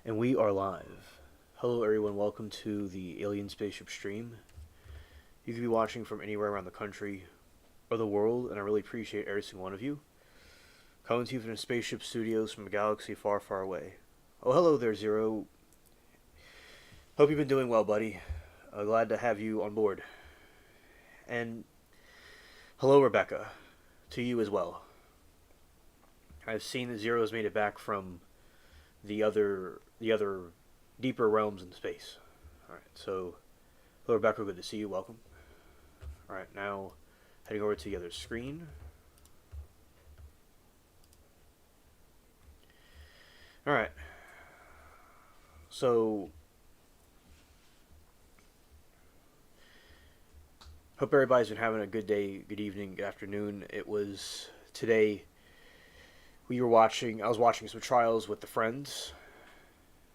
And we are live. Hello, everyone. Welcome to the Alien Spaceship stream. You could be watching from anywhere around the country or the world, and I really appreciate every single one of you. Coming to you from the Spaceship Studios from a galaxy far, far away. Oh, hello there, Zero. Hope you've been doing well, buddy. Glad to have you on board. And hello, Rebecca. To you as well. I've seen that Zero's made it back from the other deeper realms in space. Alright, so hello Rebecca, good to see you, welcome. Alright, now heading over to the other screen. Alright. So hope everybody's been having a good day, good evening, good afternoon. It was today I was watching some trials with the friends.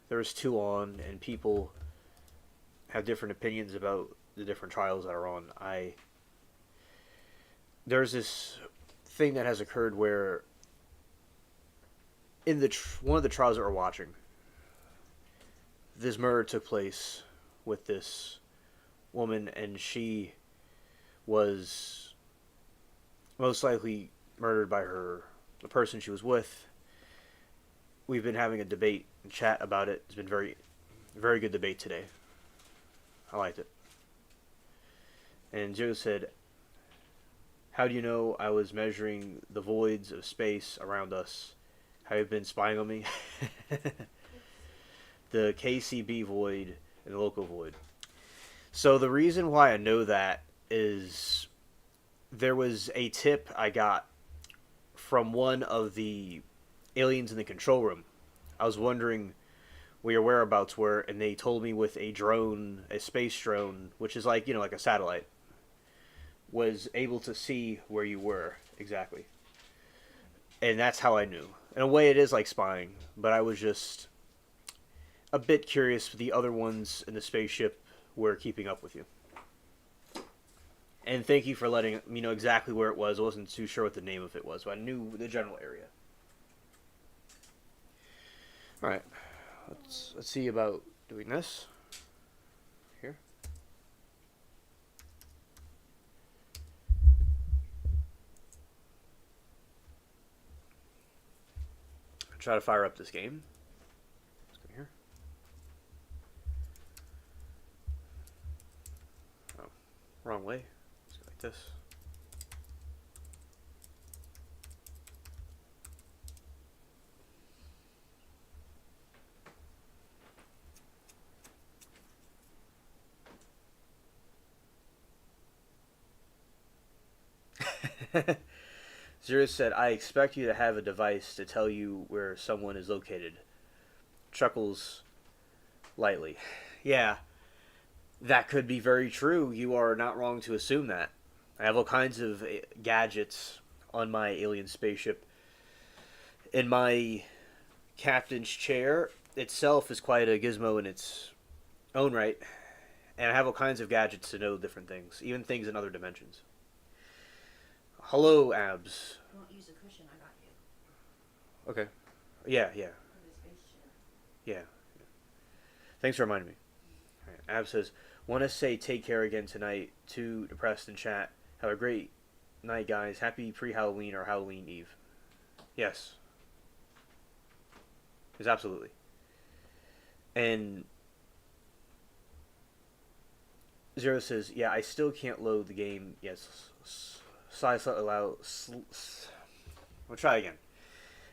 There was two on, and people have different opinions about the different trials that are on. There's this thing that has occurred where in one of the trials that we're watching, this murder took place with this woman, and she was most likely murdered by the person she was with. We've been having a debate and chat about it. It's been very, very good debate today. I liked it. And Joe said, "How do you know I was measuring the voids of space around us? Have you been spying on me?" The KCB void and the local void. So the reason why I know that is there was a tip I got from one of the aliens in the control room. I was wondering where your whereabouts were, and they told me with a drone, a space drone, which is like, like a satellite, was able to see where you were exactly. And that's how I knew. In a way, it is like spying, but I was just a bit curious. The other ones in the spaceship were keeping up with you. And thank you for letting me know exactly where it was. I wasn't too sure what the name of it was, but I knew the general area. Alright. Let's see about doing this. Here. Try to fire up this game. Let's go here. Oh, wrong way. Let's go like this. Zero said, "I expect you to have a device to tell you where someone is located." Chuckles lightly. Yeah, that could be very true. You are not wrong to assume that. I have all kinds of gadgets on my alien spaceship. In my captain's chair itself is quite a gizmo in its own right. And I have all kinds of gadgets to know different things, even things in other dimensions. Hello, Abs. You won't use the cushion, I got you. Okay. Yeah. Yeah. Thanks for reminding me. Right. Ab says, "Want to say take care again tonight. Too depressed in chat. Have a great night, guys. Happy pre-Halloween or Halloween Eve." Yes. Yes, absolutely. And Zero says, "Yeah, I still can't load the game." Yes. Size allow. We'll try again.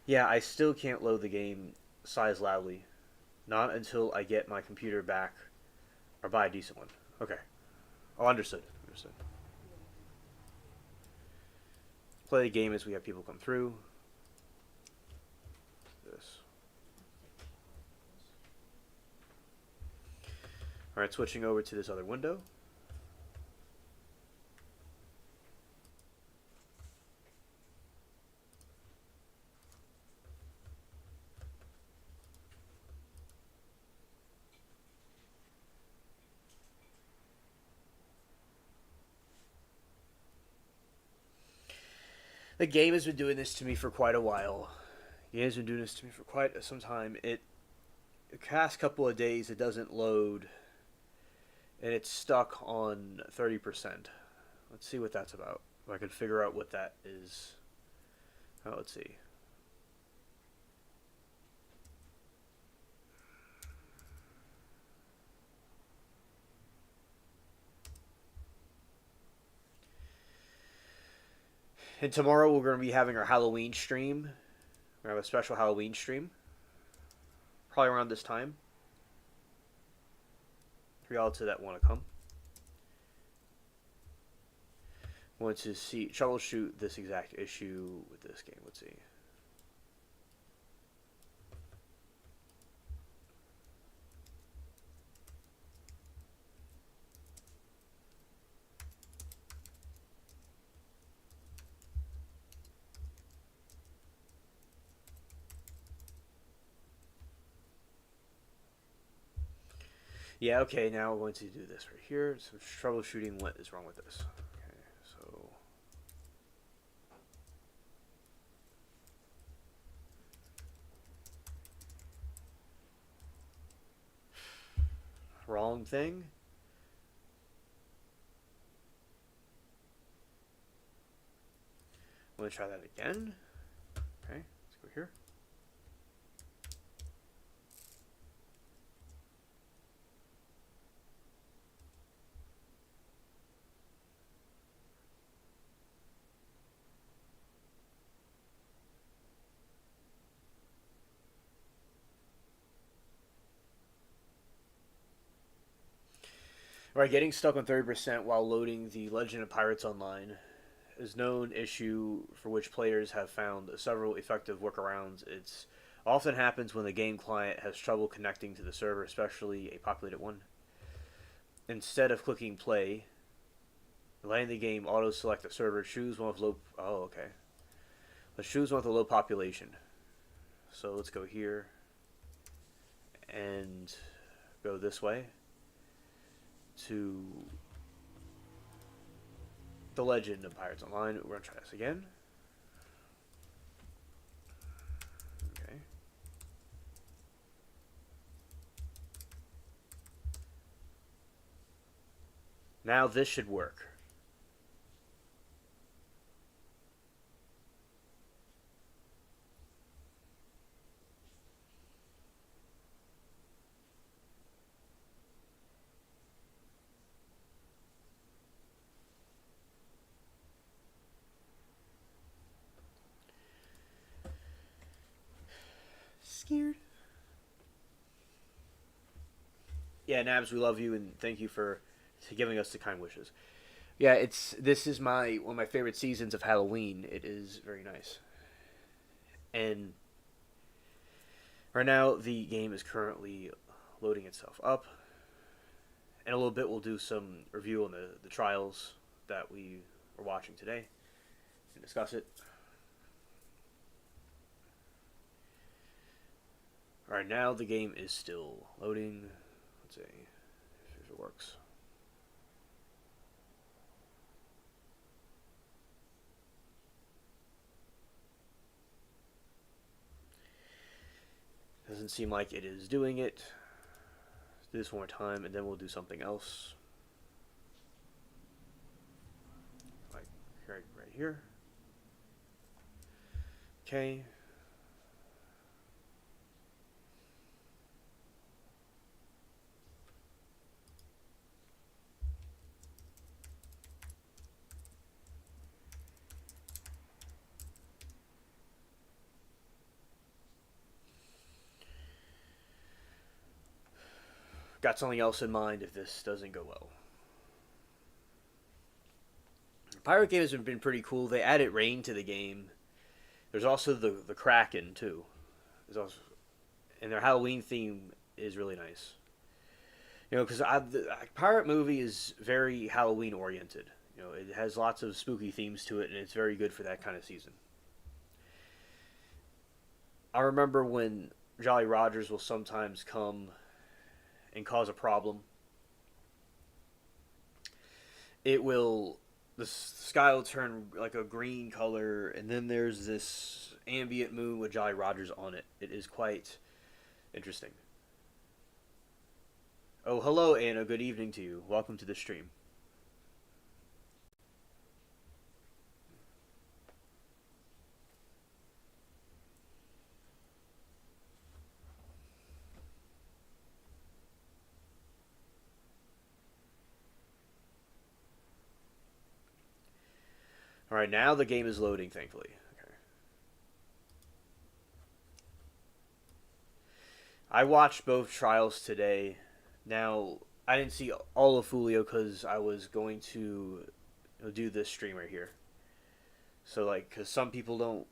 "Yeah, I still can't load the game size loudly. Not until I get my computer back or buy a decent one." Okay. Oh, understood. Play the game as we have people come through. This. Alright, switching over to this other window. The game has been doing this to me for quite a while. The game has been doing this to me for quite some time. the past couple of days it doesn't load, and it's stuck on 30%. Let's see what that's about. If I can figure out what that is. Oh, let's see. And tomorrow we're going to be having our Halloween stream. We're going to have a special Halloween stream. Probably around this time. For y'all that want to come. Want to see troubleshoot this exact issue with this game. Let's see. Yeah, okay, now we're going to do this right here. So troubleshooting what is wrong with this. Okay, so wrong thing. I'm going to try that again. Okay, let's go here. All right, getting stuck on 30% while loading the Legend of Pirates Online is known issue for which players have found several effective workarounds. It often happens when the game client has trouble connecting to the server, especially a populated one. Instead of clicking play, letting the game auto-select the server, choose one with low... Oh, okay. Let's choose one with a low population. So let's go here and go this way to the Legend of Pirates Online. We're going to try this again. Okay. Now this should work. Scared. Yeah, Nabs, we love you and thank you for giving us the kind wishes. Yeah, this is one of my favorite seasons of Halloween. It is very nice. And right now the game is currently loading itself up. In a little bit we'll do some review on the trials that we were watching today and discuss it. Alright, now the game is still loading. Let's see if it works. Doesn't seem like it is doing it. Let's do this one more time and then we'll do something else. Like right here. Okay. Got something else in mind if this doesn't go well. Pirate games have been pretty cool. They added rain to the game. There's also the Kraken too. There's also, and their Halloween theme is really nice. You know, because the pirate movie is very Halloween oriented. You know, it has lots of spooky themes to it, and it's very good for that kind of season. I remember when Jolly Rogers will sometimes come and cause a problem. It will, the sky will turn like a green color, and then there's this ambient moon with Jolly Rogers on it. It is quite interesting. Oh, hello, Anna. Good evening to you. Welcome to the stream. All right, now the game is loading, thankfully. Okay. I watched both trials today. Now, I didn't see all of Fulio because I was going to do this stream right here. So, like, because some people don't,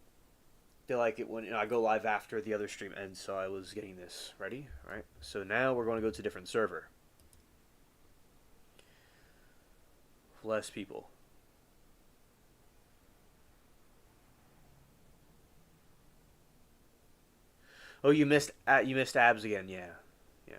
they like it when I go live after the other stream ends, so I was getting this ready. All right, so now we're going to go to a different server. Less people. Oh, you missed abs again. Yeah, yeah.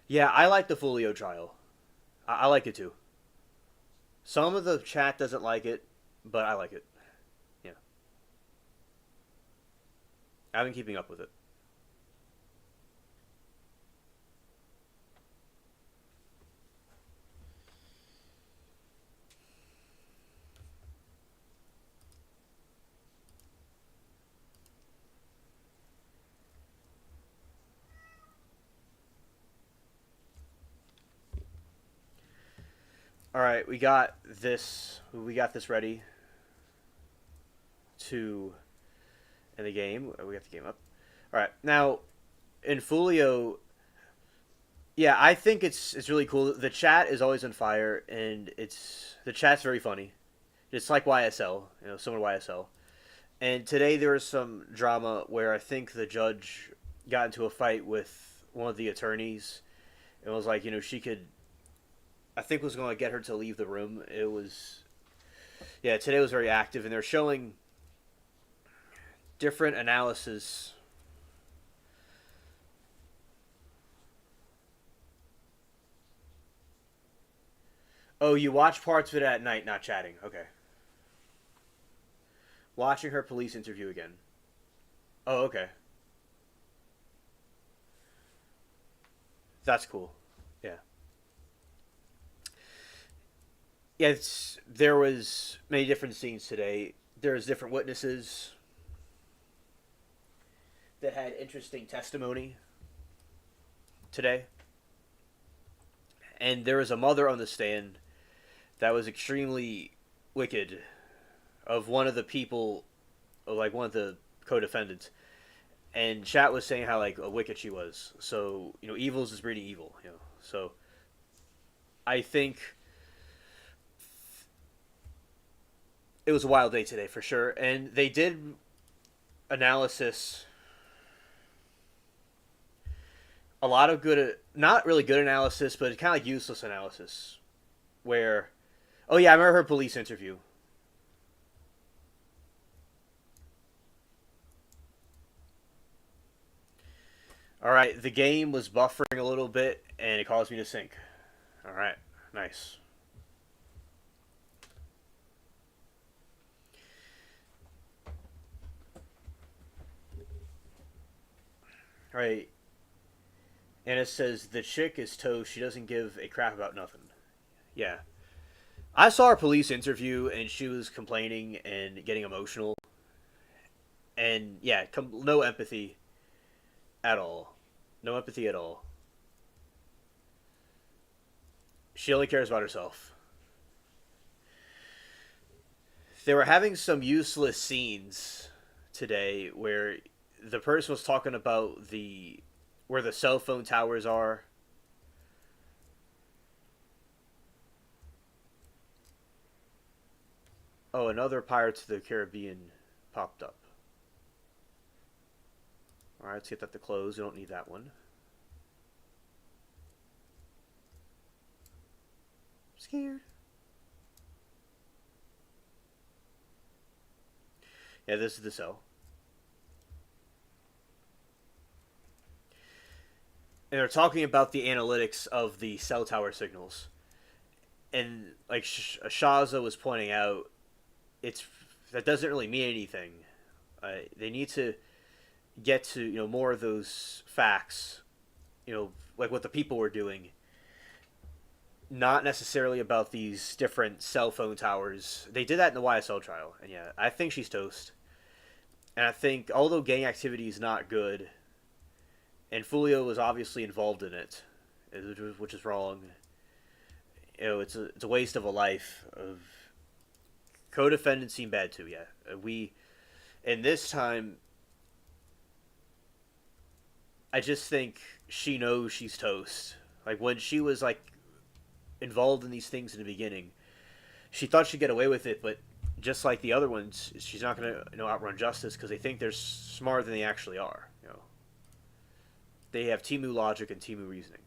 Yeah, I like the Folio trial. I like it too. Some of the chat doesn't like it, but I like it. Yeah, I've been keeping up with it. All right, we got this. We got this ready to in the game. We got the game up. All right, now in Folio, yeah, I think it's really cool. The chat is always on fire, and the chat's very funny. It's like YSL, similar to YSL. And today there was some drama where I think the judge got into a fight with one of the attorneys. It was like she could, I think, was going to get her to leave the room. It was, yeah. Today was very active, and they're showing different analysis. Oh, you watch parts of it at night, not chatting. Okay. Watching her police interview again. Oh, okay. That's cool. Yeah. Yeah, there was many different scenes today. There's different witnesses that had interesting testimony today. And there was a mother on the stand that was extremely wicked of one of the people, like one of the co-defendants. And chat was saying how like wicked she was. So evils is breeding evil. So I think it was a wild day today for sure. And they did analysis, a lot of good, not really good analysis, but kind of like useless analysis. Where, oh yeah, I remember her police interview. All right, the game was buffering a little bit, and it caused me to sync. All right, nice. All right, and it says the chick is toast. She doesn't give a crap about nothing. Yeah, I saw her police interview, and she was complaining and getting emotional, and yeah, no empathy at all. No empathy at all. She only cares about herself. They were having some useless scenes today where the person was talking about the where the cell phone towers are. Oh, another Pirates of the Caribbean popped up. All right, let's get that to close. We don't need that one. Scared. Yeah, this is the cell. and they're talking about the analytics of the cell tower signals, and like Shaza was pointing out, it's that doesn't really mean anything. They need to get to more of those facts, like what the people were doing, not necessarily about these different cell phone towers. They did that in the YSL trial, and yeah, I think she's toast. And I think although gang activity is not good, and Fulio was obviously involved in it, which is wrong. It's a waste of a life. Of co-defendants seem bad too. Yeah, we and this time, I just think she knows she's toast. Like when she was like involved in these things in the beginning, she thought she'd get away with it, but just like the other ones, she's not gonna outrun justice because they think they're smarter than they actually are. They have Temu logic and Temu reasoning.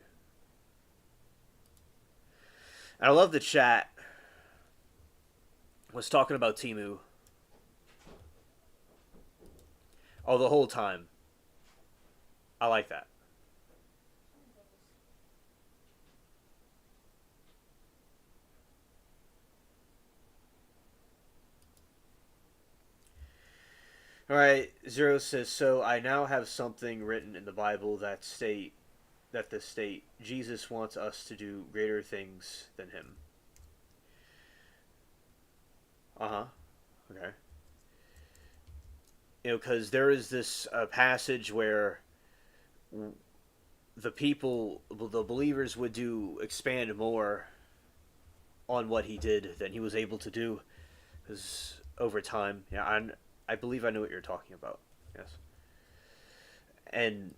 And I love the chat was talking about Temu. Oh, the whole time. I like that. All right, Zero says, so I now have something written in the Bible that state Jesus wants us to do greater things than him. Uh-huh. Okay. Because there is this passage where the believers would expand more on what he did than he was able to do, because over time, yeah, I believe I know what you're talking about. Yes. And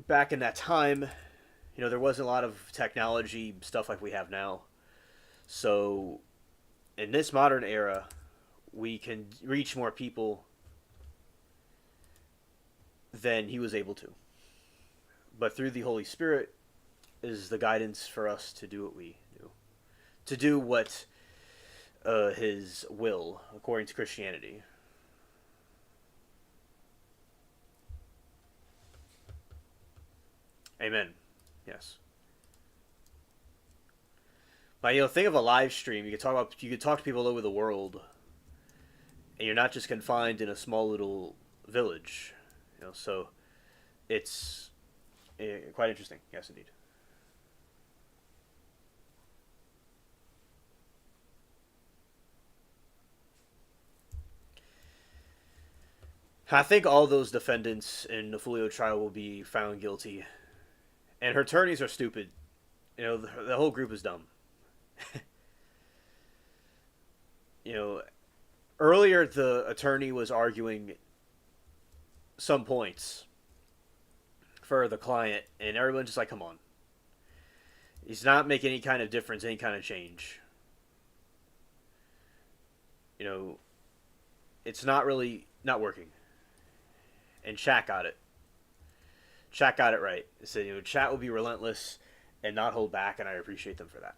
back in that time, there wasn't a lot of technology stuff like we have now. So in this modern era, we can reach more people than he was able to. But through the Holy Spirit is the guidance for us to do what we do, to do what his will, according to Christianity. Amen. Yes. But think of a live stream. You could talk to people all over the world, and you're not just confined in a small little village. So it's quite interesting. Yes, indeed. I think all those defendants in the Fulio trial will be found guilty, and her attorneys are stupid. The whole group is dumb. you know, Earlier the attorney was arguing some points for the client, and everyone's just like, "Come on, he's not making any kind of difference, any kind of change." You know, it's not working. And chat got it. Chat got it right. It said, chat will be relentless and not hold back, and I appreciate them for that.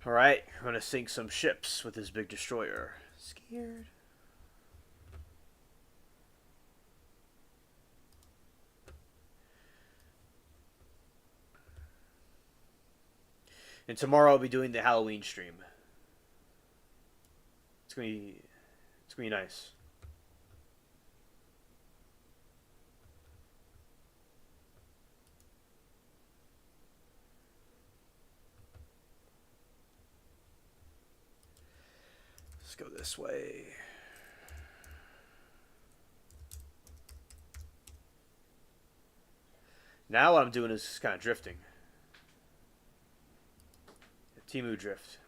All right, I'm gonna sink some ships with this big destroyer. Scared. And tomorrow I'll be doing the Halloween stream. It's gonna be nice. Let's go this way. Now what I'm doing is kind of drifting. Temu drift.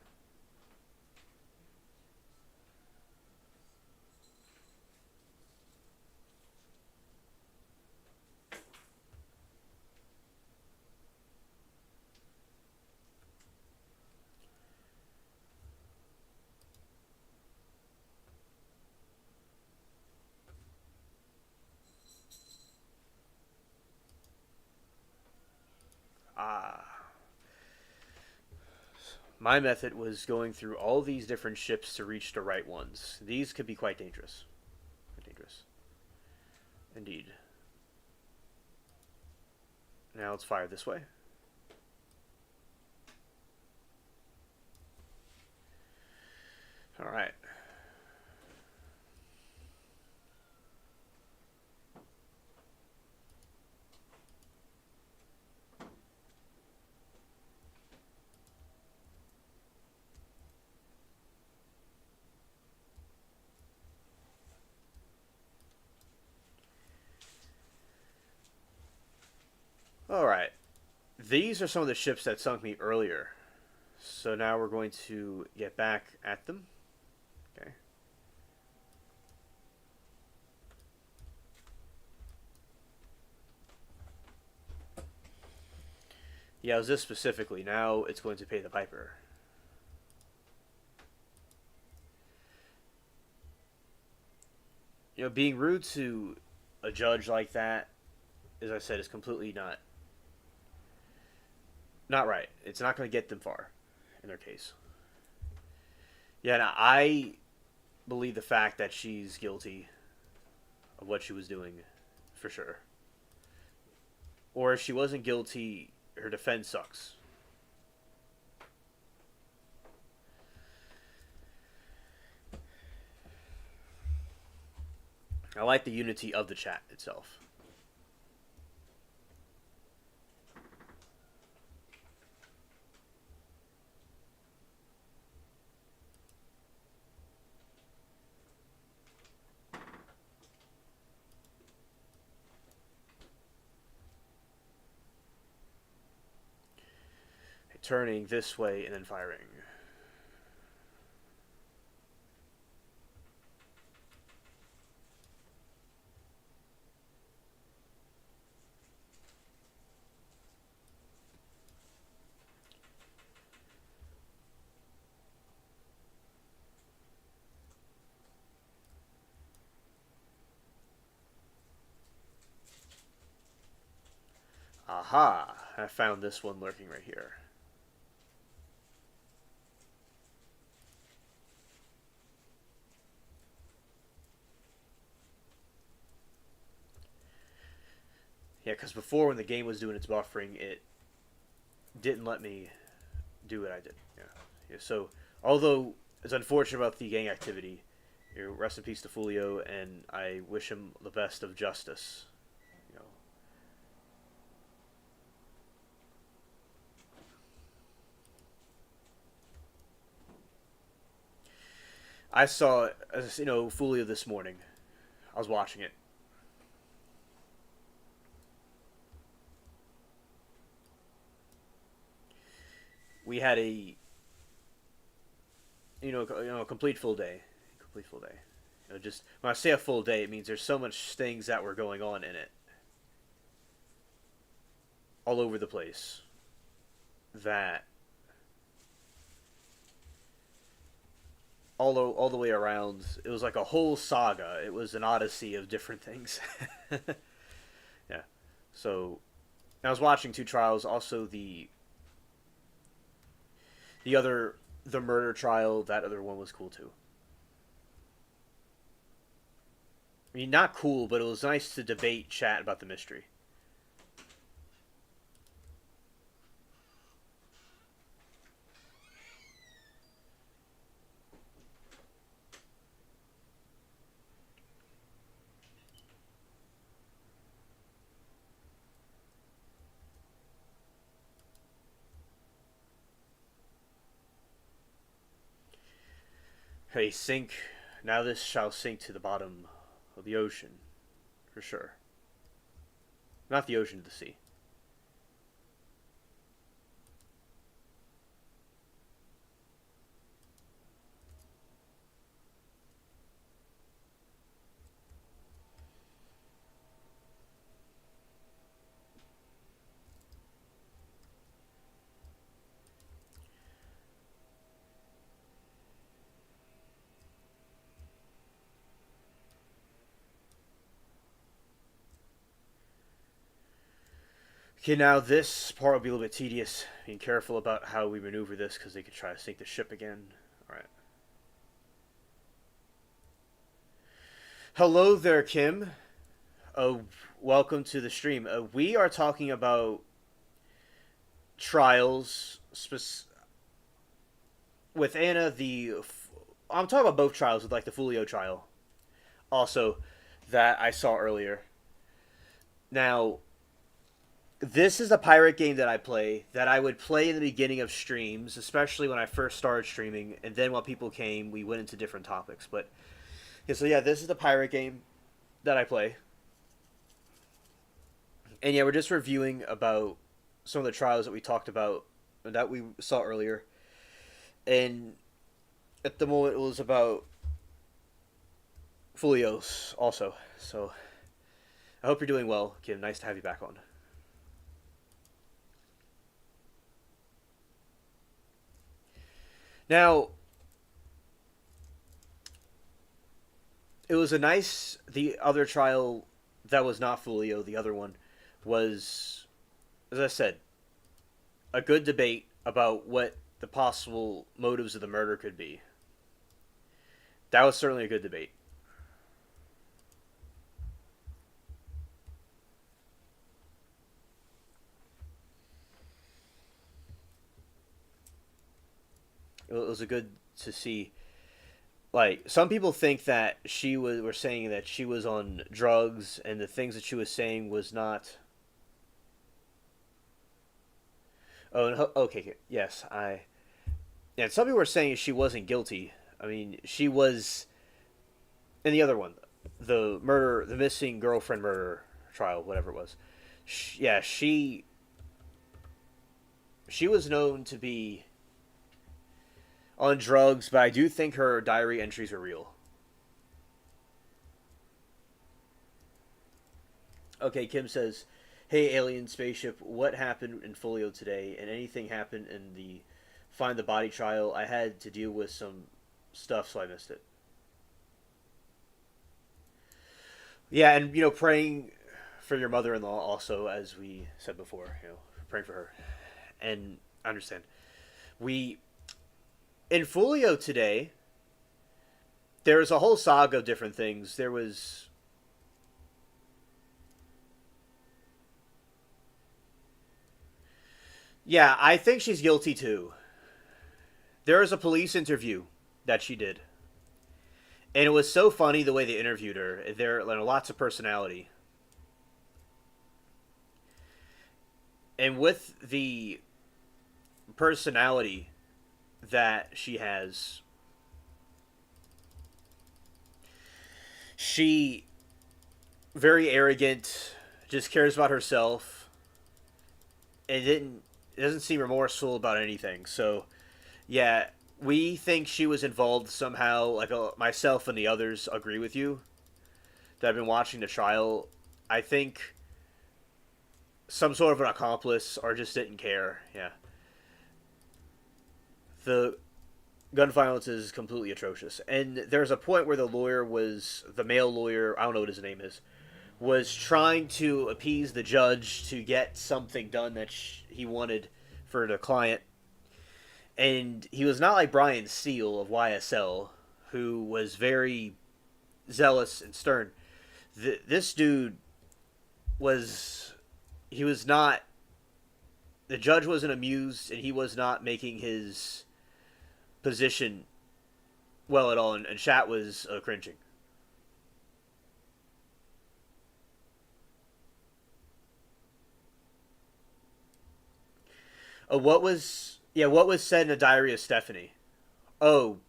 Ah. My method was going through all these different ships to reach the right ones. These could be quite dangerous. Quite dangerous. Indeed. Now let's fire this way. Alright. Alright. These are some of the ships that sunk me earlier. So now we're going to get back at them. Okay. Yeah, it was this specifically. Now it's going to pay the piper. You know, being rude to a judge like that, as I said, is completely not right. It's not going to get them far in their case. Yeah, now I believe the fact that she's guilty of what she was doing, for sure. Or if she wasn't guilty, her defense sucks. I like the unity of the chat itself. Turning this way and then firing. Aha! I found this one lurking right here. Yeah, because before when the game was doing its buffering, it didn't let me do what I did. Yeah. So, although it's unfortunate about the gang activity, rest in peace to Fulio, and I wish him the best of justice. You know. I saw, Fulio this morning. I was watching it. We had a complete full day. Complete full day. Just when I say a full day, it means there's so much things that were going on in it, all over the place, that all the way around, it was like a whole saga. It was an odyssey of different things. Yeah. So I was watching two trials. Also the murder trial. That other one was cool too. I mean, not cool, but it was nice to debate, chat about the mystery. Hey, sink. Now this shall sink to the bottom of the ocean, for sure. Not the ocean, the sea. Okay, now this part will be a little bit tedious. Being careful about how we maneuver this because they could try to sink the ship again. Alright. Hello there, Kim. Welcome to the stream. We are talking about trials. With Anna, I'm talking about both trials with like the Folio trial. Also, that I saw earlier. Now, this is a pirate game that I play that I would play in the beginning of streams, especially when I first started streaming, and then while people came, we went into different topics. But yeah, so yeah, this is the pirate game that I play, and yeah, we're just reviewing about some of the trials that we talked about that we saw earlier, and at the moment it was about Folios also. So I hope you're doing well, Kim. Nice to have you back on. Now, it was the other trial that was not Folio, the other one, was, as I said, a good debate about what the possible motives of the murder could be. That was certainly a good debate. It was a good to see. Like, some people think that were saying that she was on drugs and the things that she was saying was not. Oh, okay, yes, yeah, some people were saying she wasn't guilty. I mean, she was in the other one, the missing girlfriend murder trial, whatever it was. Yeah, she was known to be on drugs, but I do think her diary entries are real. Okay, Kim says, "Hey, alien spaceship, what happened in Folio today? And anything happened in the find the body trial? I had to deal with some stuff, so I missed it." Yeah, and praying for your mother-in-law also, as we said before. Praying for her, and I understand. We in Folio today, there was a whole saga of different things. There was. Yeah, I think she's guilty too. There was a police interview that she did, and it was so funny the way they interviewed her. There are lots of personality, and with the personality that she has, she very arrogant, just cares about herself, and it doesn't seem remorseful about anything. So yeah, we think she was involved somehow. Like myself and the others agree with you that have been watching the trial. I think some sort of an accomplice or just didn't care. Yeah, the gun violence is completely atrocious, and there's a point where the male lawyer, I don't know what his name is, was trying to appease the judge to get something done that he wanted for the client. And he was not like Brian Steele of YSL, who was very zealous and stern. This dude was. He was not. The judge wasn't amused, and he was not making his position well at all, and chat was cringing. What was said in the diary of Stephanie? Oh,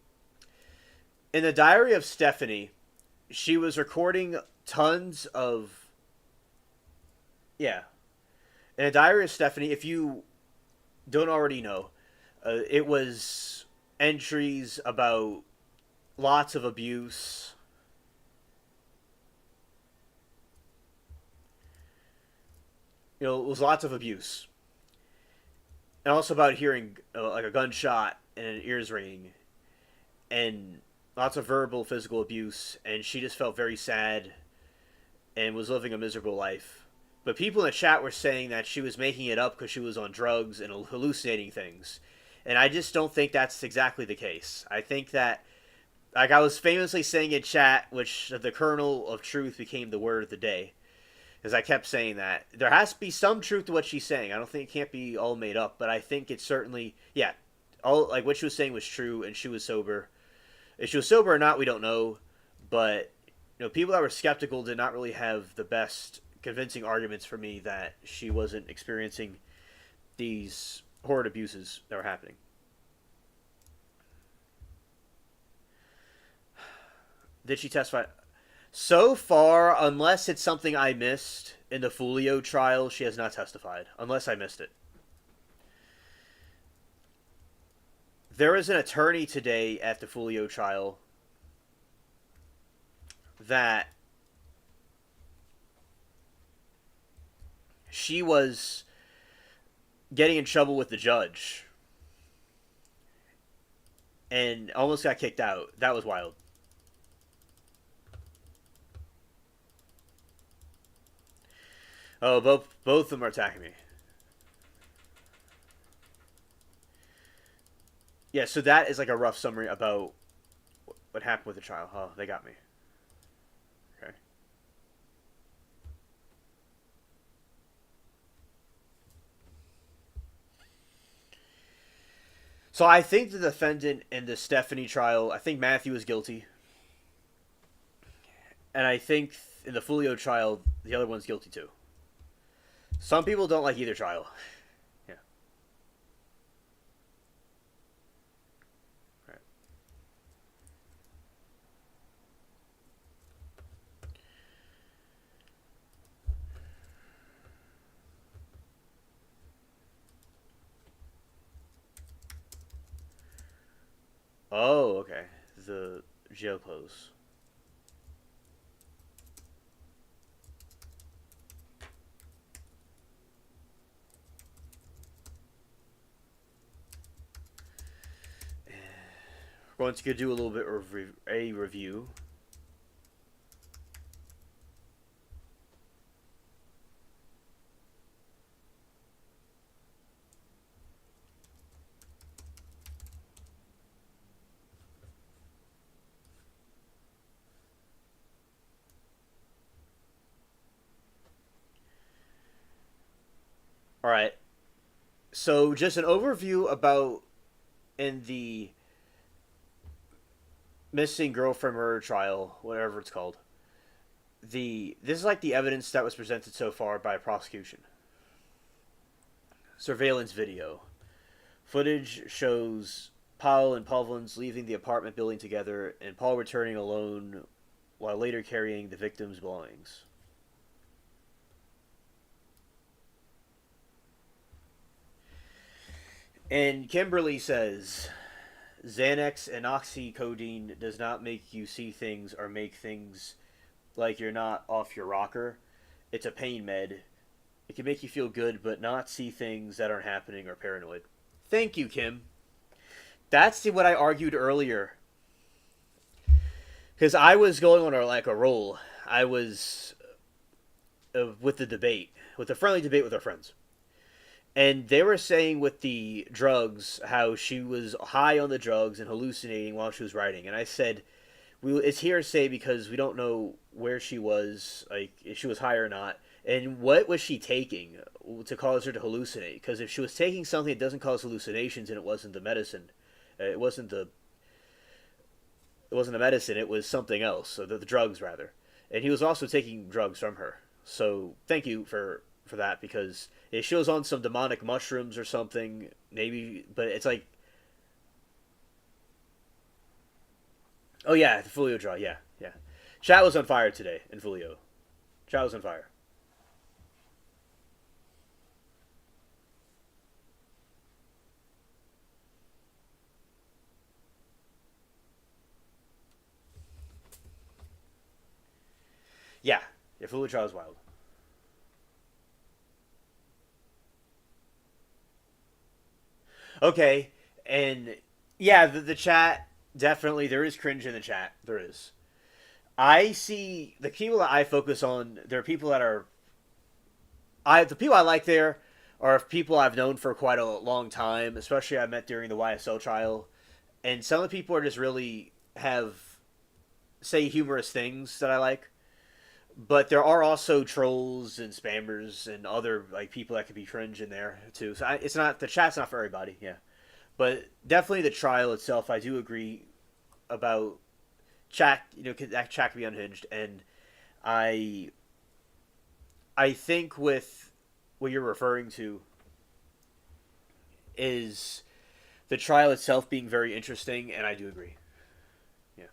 in the diary of Stephanie, she was recording tons of. Yeah. In the diary of Stephanie, if you don't already know, it was entries about lots of abuse. It was lots of abuse. And also about hearing like a gunshot and an ears ringing, and lots of verbal, physical abuse. And she just felt very sad and was living a miserable life. But people in the chat were saying that she was making it up because she was on drugs and hallucinating things. And I just don't think that's exactly the case. I think that, like I was famously saying in chat, which the kernel of truth became the word of the day, because I kept saying that there has to be some truth to what she's saying. I don't think it can't be all made up, but I think it's certainly, yeah, all like what she was saying was true, and she was sober. If she was sober or not, we don't know, but people that were skeptical did not really have the best convincing arguments for me that she wasn't experiencing these horrid abuses that were happening. Did she testify? So far, unless it's something I missed in the Fulio trial, she has not testified. Unless I missed it. There was an attorney today at the Fulio trial that she was getting in trouble with the judge and almost got kicked out. That was wild. Oh, both of them are attacking me. Yeah, so that is like a rough summary about what happened with the trial. Oh, they got me. Okay. So I think the defendant in the Stephanie trial, I think Matthew is guilty. And I think in the Fulio trial, the other one's guilty too. Some people don't like either trial. Yeah. Right. Oh, okay. The jail clothes. We're going to do a little bit of a review. All right. So just an overview about in the missing girlfriend murder trial, whatever it's called. This is like the evidence that was presented so far by prosecution. Surveillance video. Footage shows Paul and Pavlins leaving the apartment building together and Paul returning alone while later carrying the victim's belongings. And Kimberly says, Xanax and oxycodone does not make you see things or make things like you're not off your rocker. It's a pain med. It can make you feel good, but not see things that aren't happening or paranoid. Thank you, Kim. That's what I argued earlier. Because I was going on a roll. I was with the debate, with the friendly debate with our friends. And they were saying with the drugs how she was high on the drugs and hallucinating while she was writing. And I said, it's hearsay because we don't know where she was, like if she was high or not. And what was she taking to cause her to hallucinate? Because if she was taking something that doesn't cause hallucinations and it wasn't the medicine, it wasn't the medicine, it was something else, or the drugs rather. And he was also taking drugs from her. So thank you for that, because if she was on some demonic mushrooms or something, maybe, but it's like, oh yeah, the Fulio draw, yeah. Chat was on fire today in Fulio. Chat was on fire. Yeah, Fulio trial is wild. Okay, and yeah, the chat, definitely, there is cringe in the chat. There is. I see the people that I focus on. There are people that are the people I like there are people I've known for quite a long time, especially I met during the YSL trial, and some of the people are just really have say humorous things that I like. But there are also trolls and spammers and other like people that could be cringe in there too. So it's not the chat's not for everybody, yeah. But definitely the trial itself, I do agree about chat. That chat can be unhinged, and I I think with what you're referring to is the trial itself being very interesting, and I do agree. Yeah.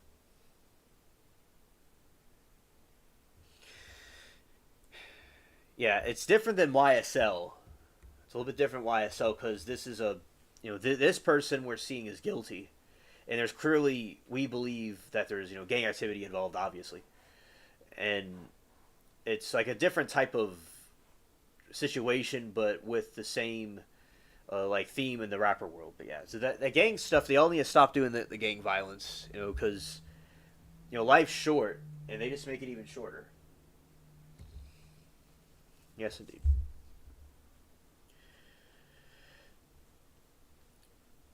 Yeah, it's different than YSL. It's a little bit different YSL because this is this person we're seeing is guilty, and there's clearly we believe that there's gang activity involved, obviously, and it's like a different type of situation, but with the same like theme in the rapper world. But yeah, so that gang stuff, they all need to stop doing the gang violence, because life's short, and they just make it even shorter. Yes, indeed.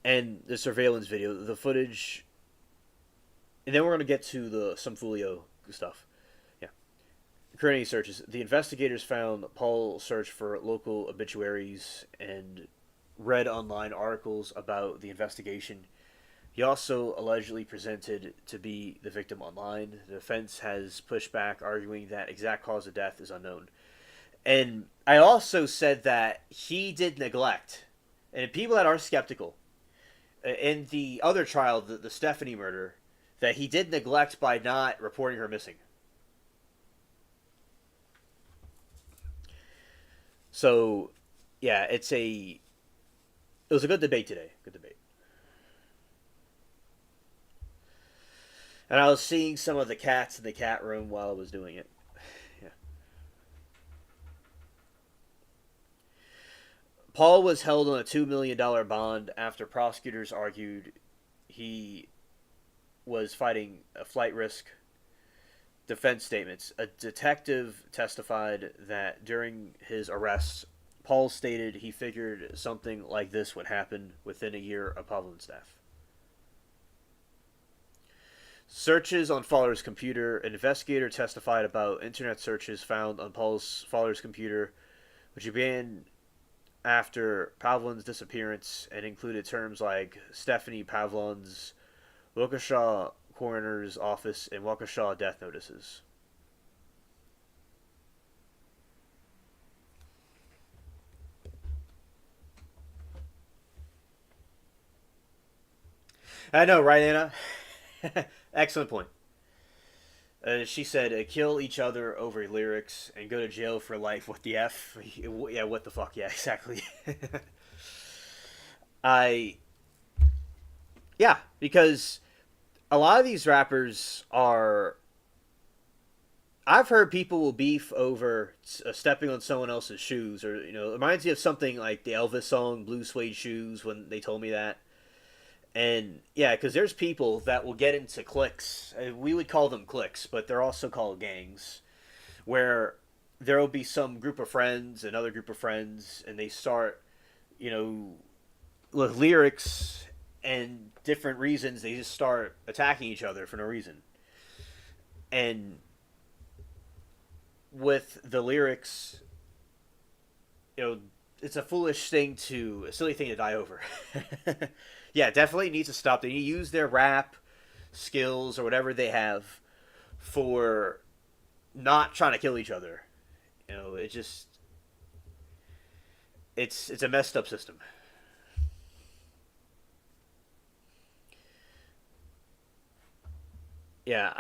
And the surveillance video, the footage, and then we're gonna get to the some Fulio stuff. Yeah, current searches. The investigators found Paul searched for local obituaries and read online articles about the investigation. He also allegedly presented to be the victim online. The defense has pushed back, arguing that exact cause of death is unknown. And I also said that he did neglect. And people that are skeptical, in the other trial, the Stephanie murder, that he did neglect by not reporting her missing. So, yeah, it was a good debate today. Good debate. And I was seeing some of the cats in the cat room while I was doing it. Yeah. Paul was held on a $2 million bond after prosecutors argued he was fighting a flight risk. Defense statements. A detective testified that during his arrest, Paul stated he figured something like this would happen within a year of Pavlin's death. Searches on Fowler's computer. An investigator testified about internet searches found on Fowler's computer, which began after Pavlin's disappearance and included terms like Stephanie Pavlin's Waukesha coroner's office and Waukesha death notices. I know, right, Anna? Excellent point. She said, "Kill each other over lyrics and go to jail for life." What the f? Yeah, what the fuck? Yeah, exactly. I yeah, because a lot of these rappers are. I've heard people will beef over stepping on someone else's shoes, or it reminds me of something like the Elvis song "Blue Suede Shoes" when they told me that. And yeah, because there's people that will get into cliques. We would call them cliques, but they're also called gangs, where there will be some group of friends, another group of friends, and they start, you know, with lyrics and different reasons. They just start attacking each other for no reason. And with the lyrics, it's a silly thing to die over. Yeah, definitely needs to stop. They need to use their rap skills or whatever they have for not trying to kill each other. It just it's a messed up system. Yeah,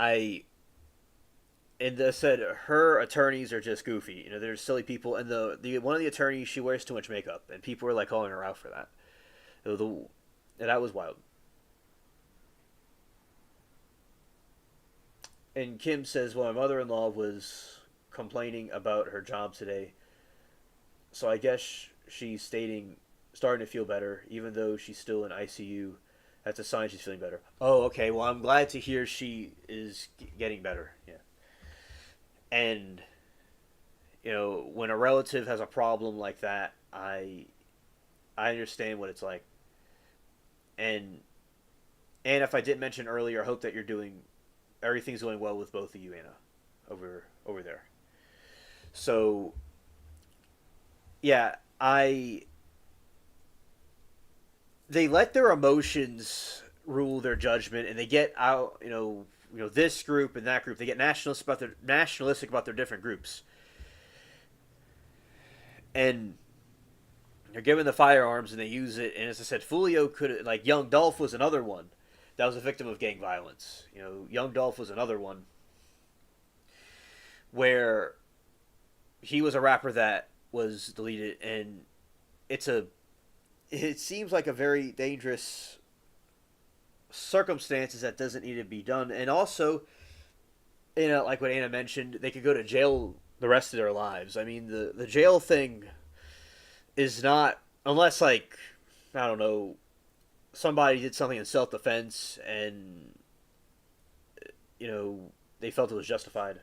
and I said her attorneys are just goofy. They're silly people, and the one of the attorneys, she wears too much makeup, and people were like calling her out for that. And that was wild. And Kim says, "Well, my mother-in-law was complaining about her job today, so I guess she's starting to feel better, even though she's still in ICU. That's a sign she's feeling better." Oh, okay. Well, I'm glad to hear she is getting better. Yeah, and when a relative has a problem like that, I understand what it's like. And if I didn't mention earlier, I hope that you're doing everything's going well with both of you, Anna, over there. So yeah, I they let their emotions rule their judgment, and they get out. This group and that group. They get nationalistic about their different groups, and they're given the firearms and they use it. And as I said, Fulio could like young Dolph was another one that was a victim of gang violence. Young Dolph was another one where he was a rapper that was deleted, and it's a it seems like a very dangerous circumstances that doesn't need to be done. And also, like what Anna mentioned, they could go to jail the rest of their lives. I mean, the jail thing is not, unless like, I don't know, somebody did something in self defense and they felt it was justified.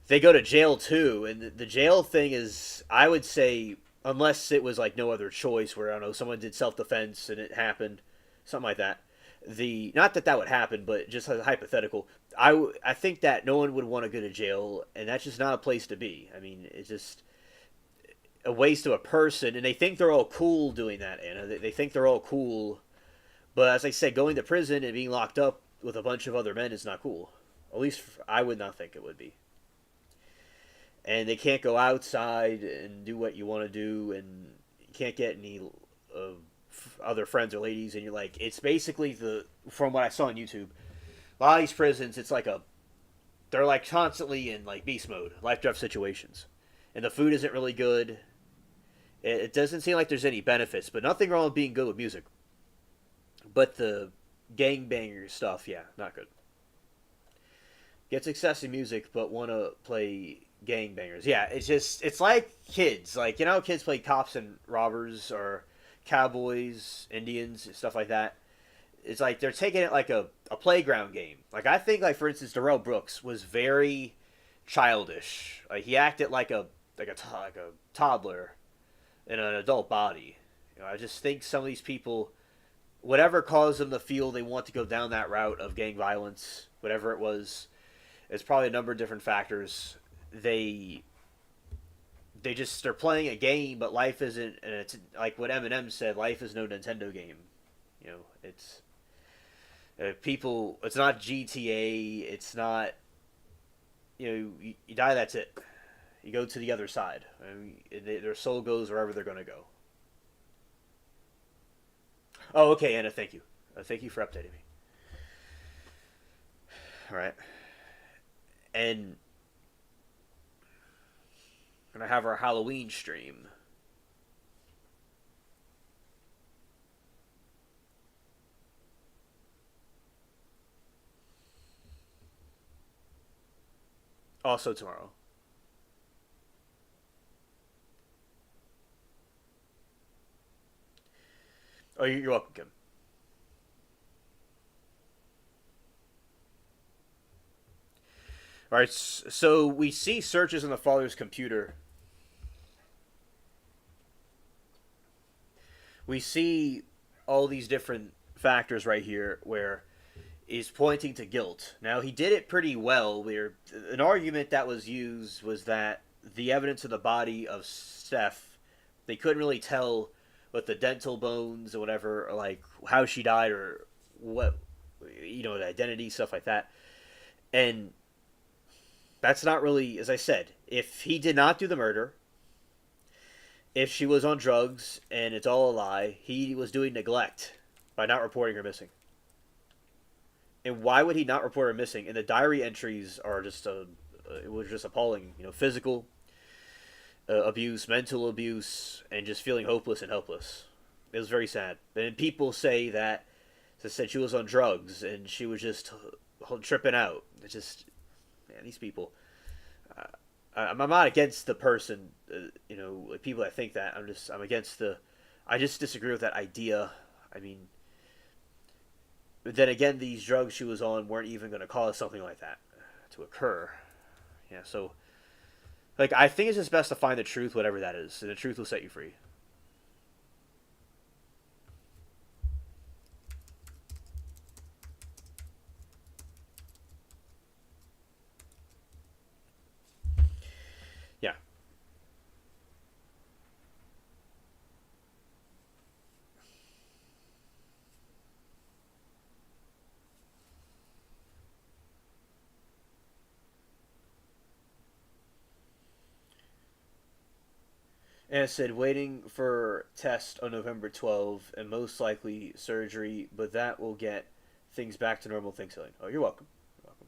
They go to jail too, and the jail thing is, I would say, unless it was like no other choice, where I don't know, someone did self defense and it happened, something like that. The not that that would happen, but just as a hypothetical, I think that no one would want to go to jail, and that's just not a place to be. I mean, it's just a waste of a person, and they think they're all cool doing that, Anna. They think they're all cool, but as I said, going to prison and being locked up with a bunch of other men is not cool. At least I would not think it would be. And they can't go outside and do what you want to do, and you can't get any other friends or ladies. And you're like, it's basically from what I saw on YouTube, a lot of these prisons, it's like they're like constantly in like beast mode, life death situations, and the food isn't really good. It doesn't seem like there's any benefits, but nothing wrong with being good with music. But the gangbanger stuff, yeah, not good. Get success in music, but want to play gangbangers. Yeah, it's like kids. Like, kids play cops and robbers or cowboys, Indians, stuff like that. It's like they're taking it like a playground game. Like, I think, like, for instance, Darrell Brooks was very childish. Like, he acted like a toddler in an adult body. I just think some of these people, whatever caused them to feel they want to go down that route of gang violence, whatever it was, it's probably a number of different factors. They're playing a game, but life isn't. And it's like what Eminem said: life is no Nintendo game. It's people. It's not GTA. It's not. You die. That's it. You go to the other side. I mean, their soul goes wherever they're going to go. Oh, okay, Anna. Thank you. Thank you for updating me. All right, and we're gonna have our Halloween stream. Also tomorrow. Oh, you're welcome, Kim. All right, so we see searches on the father's computer. We see all these different factors right here where he's pointing to guilt. Now, he did it pretty well. Where an argument that was used was that the evidence of the body of Steph, they couldn't really tell with the dental bones or whatever, or like how she died or what, the identity, stuff like that. And that's not really, as I said, if he did not do the murder, if she was on drugs and it's all a lie, he was doing neglect by not reporting her missing. And why would he not report her missing? And the diary entries are just it was just appalling. Physical abuse, mental abuse, and just feeling hopeless and helpless. It was very sad. And people say that, as I said, she was on drugs and she was just tripping out. It's just, man, these people. I'm not against the person, like people that think that. I'm against I just disagree with that idea. I mean, but then again, these drugs she was on weren't even going to cause something like that to occur. Yeah, so like I think it's just best to find the truth, whatever that is, and the truth will set you free. Yeah. And it said waiting for test on November 12th and most likely surgery, but that will get things back to normal. Thanks, Elaine. Oh, you're welcome. You're welcome.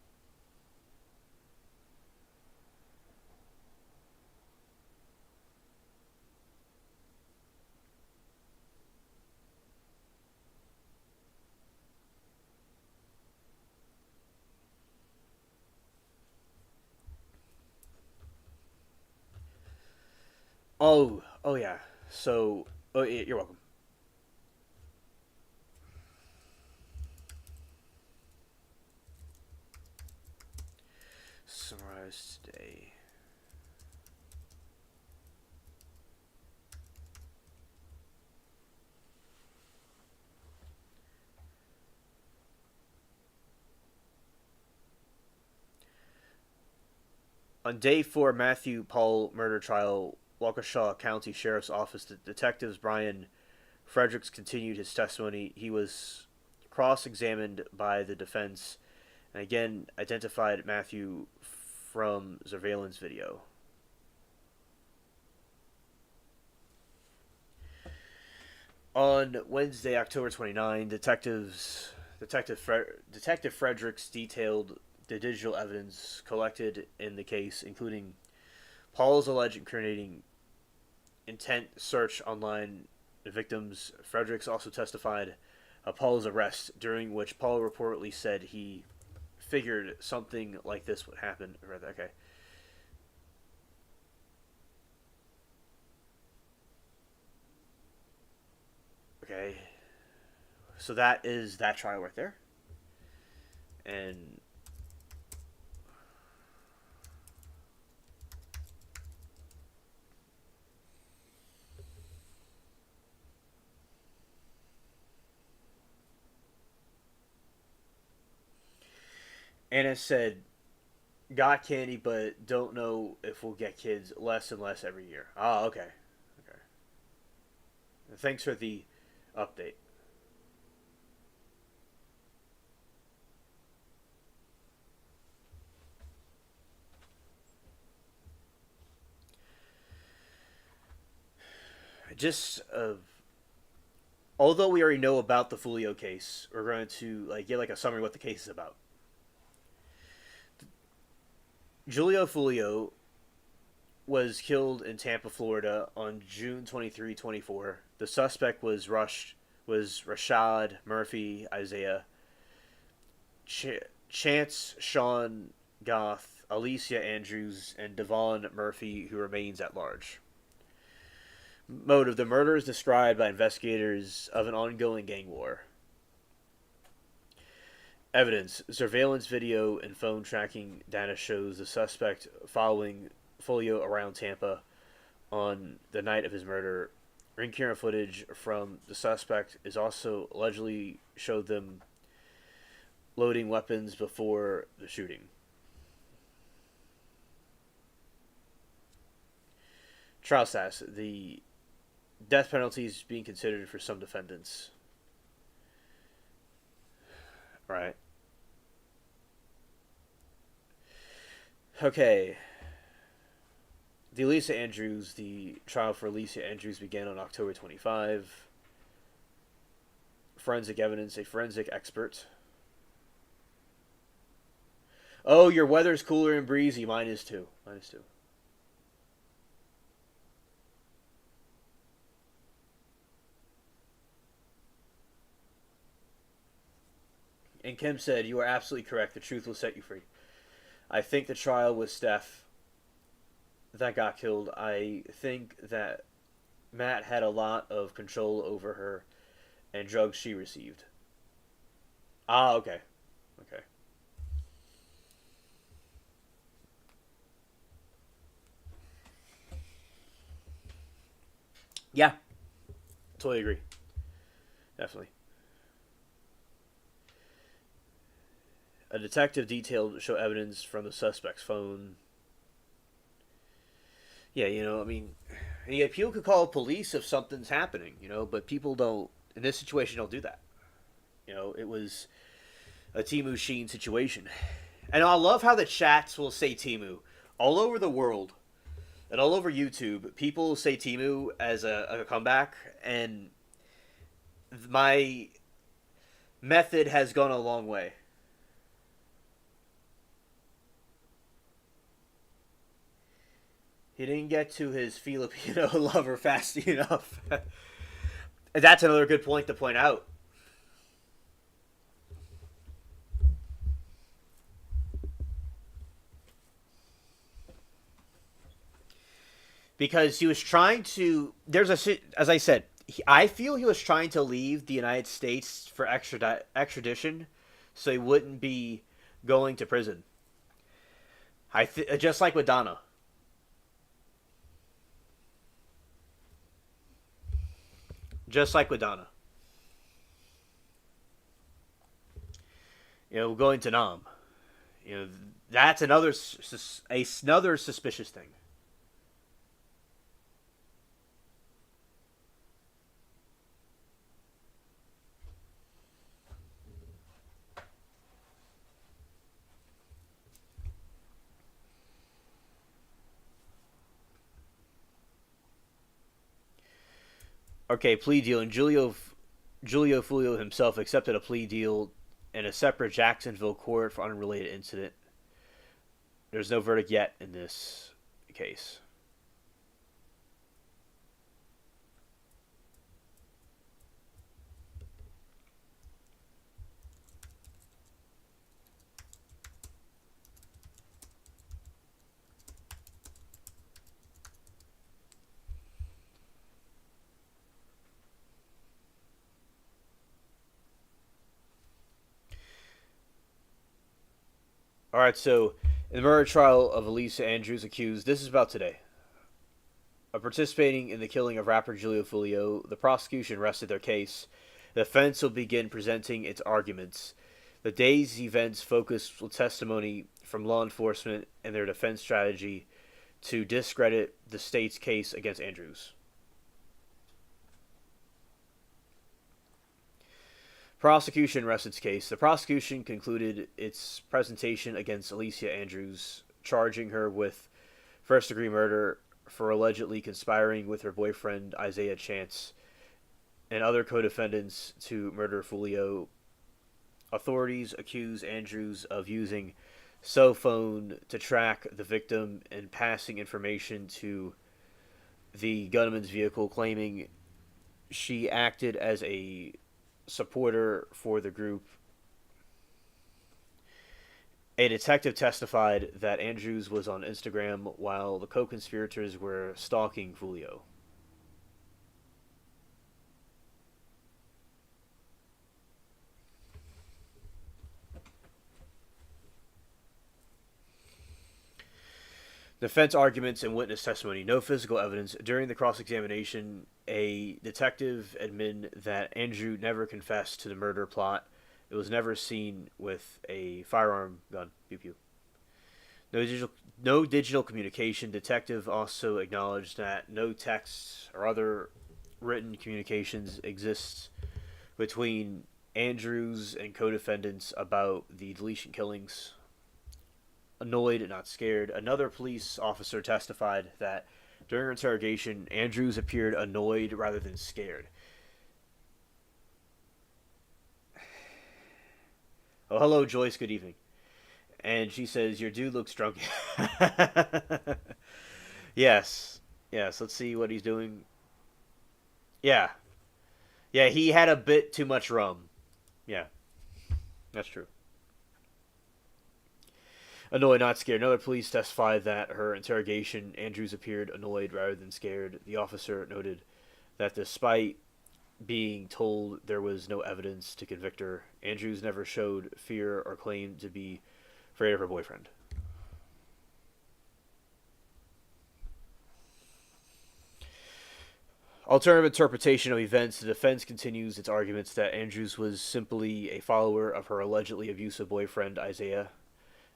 Oh yeah. So, oh, yeah, you're welcome. Summarize today. On day four, Matthew Paul murder trial, Waukesha County Sheriff's Office detectives Brian Fredericks continued his testimony. He was cross-examined by the defense, and again identified Matthew from surveillance video. On Wednesday, October 29, Detective Fredericks detailed the digital evidence collected in the case, including Paul's alleged incriminating intent search online victims. Fredericks also testified of Paul's arrest, during which Paul reportedly said he figured something like this would happen. Okay. Okay. So that is that trial right there. And Anna said, got candy, but don't know if we'll get kids less and less every year. Ah, okay. Okay. Thanks for the update. Just although we already know about the Folio case, we're going to like get like a summary of what the case is about. Julio Folio was killed in Tampa, Florida on June 23, 24. The suspect was Rashad Murphy Isaiah, Chance Sean Goth, Alicia Andrews, and Devon Murphy, who remains at large. Motive: the murder is described by investigators of an ongoing gang war. Evidence: surveillance video and phone tracking data shows the suspect following Folio around Tampa on the night of his murder. Ring camera footage from the suspect is also allegedly showed them loading weapons before the shooting. Trial status: the death penalty is being considered for some defendants. Right. Okay. The trial for Alicia Andrews began on October 25. Forensic evidence: a forensic expert. Oh, your weather's cooler and breezy. Mine is too. Mine is too. And Kim said, "You are absolutely correct. The truth will set you free." I think the trial was Steph that got killed. I think that Matt had a lot of control over her and drugs she received. Ah, okay. Okay. Yeah, totally agree. Definitely. A detective detailed to show evidence from the suspect's phone. Yeah, I mean, and yeah, people could call police if something's happening, but people don't, in this situation, don't do that. It was a Temu Sheen situation. And I love how the chats will say Temu. All over the world, and all over YouTube, people say Temu as a comeback, and my method has gone a long way. He didn't get to his Filipino lover fast enough. That's another good point to point out. Because he was trying to. As I said, I feel he was trying to leave the United States for extradition, so he wouldn't be going to prison. Just like with Donna. Just like with Donna. Going to Nam. That's another suspicious thing. Okay, plea deal, and Julio Fulio himself accepted a plea deal in a separate Jacksonville court for unrelated incident. There's no verdict yet in this case. All right, so in the murder trial of Elisa Andrews accused, this is about today, of participating in the killing of rapper Julio Fulio, the prosecution rested their case. The defense will begin presenting its arguments. The day's events focus with testimony from law enforcement and their defense strategy to discredit the state's case against Andrews. Prosecution rests its case. The prosecution concluded its presentation against Alicia Andrews, charging her with first degree murder for allegedly conspiring with her boyfriend Isaiah Chance and other co-defendants to murder Fulio. Authorities accuse Andrews of using cell phone to track the victim and passing information to the gunman's vehicle, claiming she acted as a supporter for the group. A detective testified that Andrews was on Instagram while the co-conspirators were stalking Fulio. Defense arguments and witness testimony. No physical evidence. During the cross-examination, a detective admitted that Andrew never confessed to the murder plot. It was never seen with a firearm gun. Pew pew. No digital communication. Detective also acknowledged that no texts or other written communications exist between Andrews and co-defendants about the deletion killings. Annoyed and not scared. Another police officer testified that during her interrogation, Andrews appeared annoyed rather than scared. Oh, hello, Joyce. Good evening. And she says, "Your dude looks drunk." Yes. Yes. Let's see what he's doing. Yeah. Yeah, he had a bit too much rum. Yeah, that's true. Annoyed, not scared. Another police testified that her interrogation, Andrews appeared annoyed rather than scared. The officer noted that despite being told there was no evidence to convict her, Andrews never showed fear or claimed to be afraid of her boyfriend. Alternative interpretation of events, the defense continues its arguments that Andrews was simply a follower of her allegedly abusive boyfriend, Isaiah,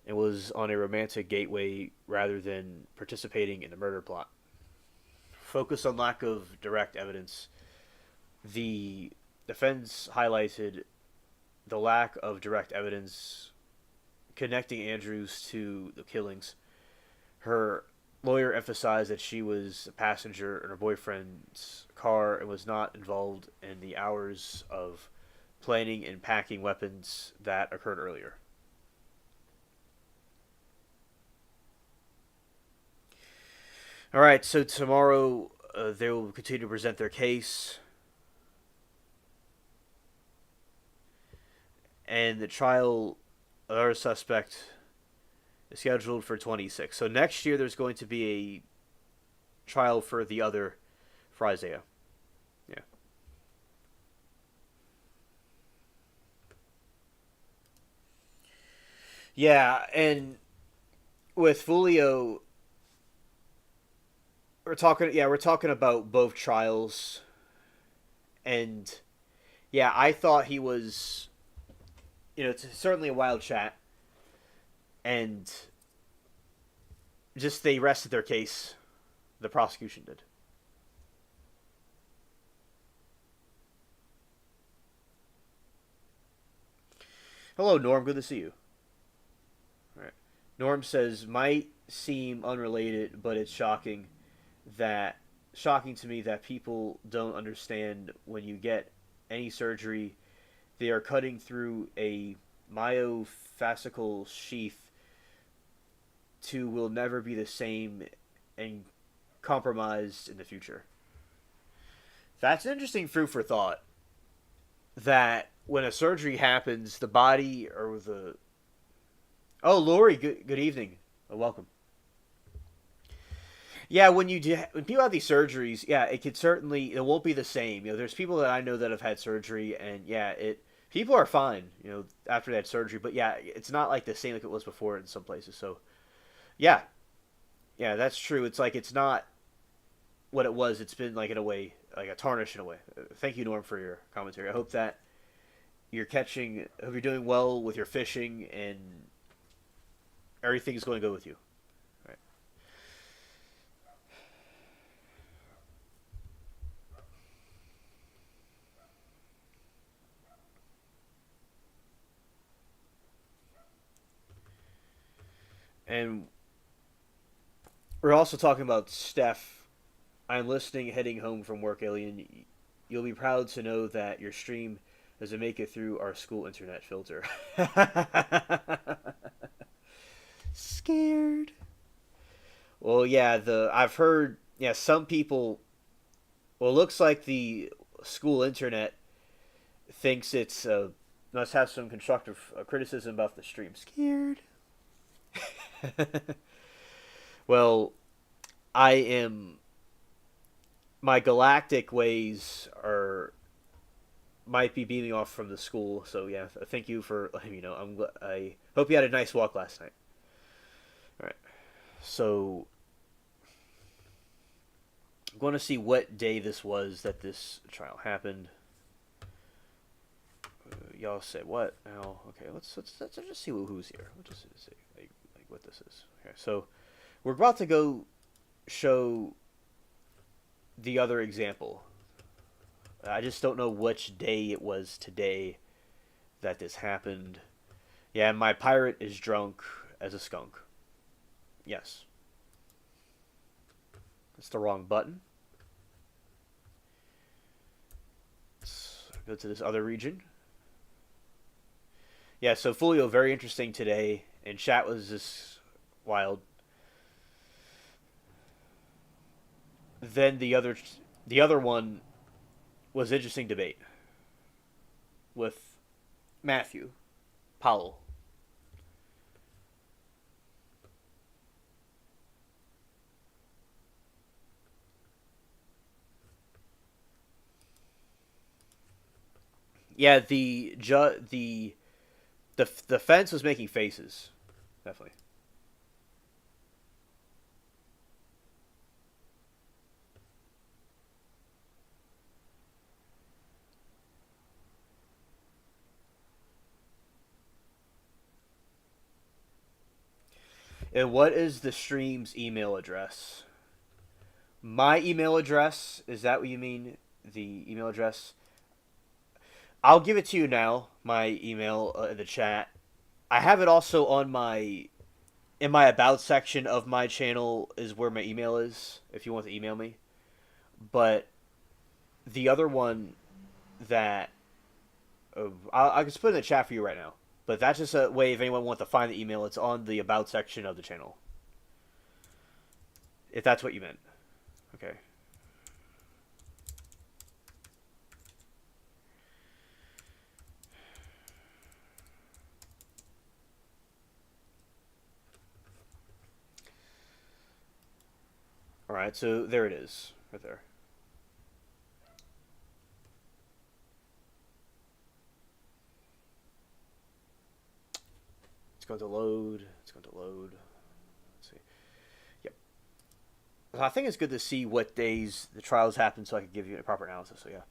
and was on a romantic gateway rather than participating in the murder plot. Focus on lack of direct evidence. The defense highlighted the lack of direct evidence connecting Andrews to the killings. Her lawyer emphasized that she was a passenger in her boyfriend's car and was not involved in the hours of planning and packing weapons that occurred earlier. All right, so tomorrow they will continue to present their case, and the trial of our suspect is scheduled for 26. So next year there's going to be a trial for the other, for Isaiah. Yeah. Yeah, and with Fulio, we're talking about both trials, and yeah, I thought he was, it's certainly a wild chat, and just they rested their case. The prosecution did. Hello, Norm. Good to see you. All right. Norm says might seem unrelated, but it's shocking to me that people don't understand when you get any surgery, they are cutting through a myofascial sheath to will never be the same and compromised in the future. That's interesting food for thought. That when a surgery happens, the body or the Lori, good evening, welcome. Yeah, when people have these surgeries, yeah, it won't be the same. There's people that I know that have had surgery, and yeah, people are fine, after that surgery, but yeah, it's not like the same like it was before in some places. So yeah, yeah, that's true. It's like it's not what it was. It's been like in a way, like a tarnish in a way. Thank you, Norm, for your commentary. I hope that I hope you're doing well with your fishing and everything is going good with you. All right. And we're also talking about Steph. I'm listening, heading home from work, Alien. You'll be proud to know that your stream doesn't make it through our school internet filter. Scared. Well, yeah, I've heard, yeah, some people. Well, it looks like the school internet thinks it's must have some constructive criticism about the stream. Scared. Well, I am. My galactic ways are might be beaming off from the school, so yeah. Thank you for letting me know. I hope you had a nice walk last night. All right, so I'm going to see what day this was that this trial happened. Y'all said what? Now, okay, let's just see who's here. Let's just see like what this is. Okay, so we're about to go show the other example. I just don't know which day it was today that this happened. Yeah, my pirate is drunk as a skunk. Yes. That's the wrong button. Let's go to this other region. Yeah, so Folio, very interesting today, and chat was just wild. Then the other one was interesting debate with Matthew Powell. Yeah, the fence was making faces, definitely. And what is the stream's email address? My email address, is that what you mean? The email address? I'll give it to you now, my email in the chat. I have it also on my in my about section of my channel is where my email is if you want to email me. But the other one that I can put in the chat for you right now. But that's just a way if anyone wants to find the email, it's on the about section of the channel. If that's what you meant. Okay. All right, so there it is, right there. It's going to load. It's going to load. Let's see. Yep. I think it's good to see what days the trials happen so I can give you a proper analysis. So yeah.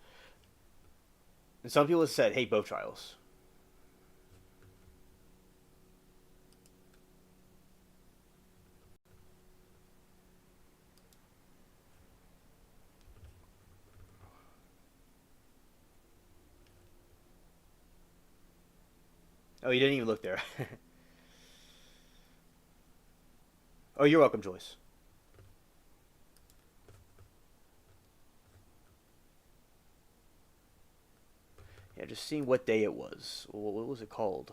And some people have said, "Hey, both trials." Oh, you didn't even look there. Oh, you're welcome, Joyce. Yeah, just seeing what day it was. What was it called?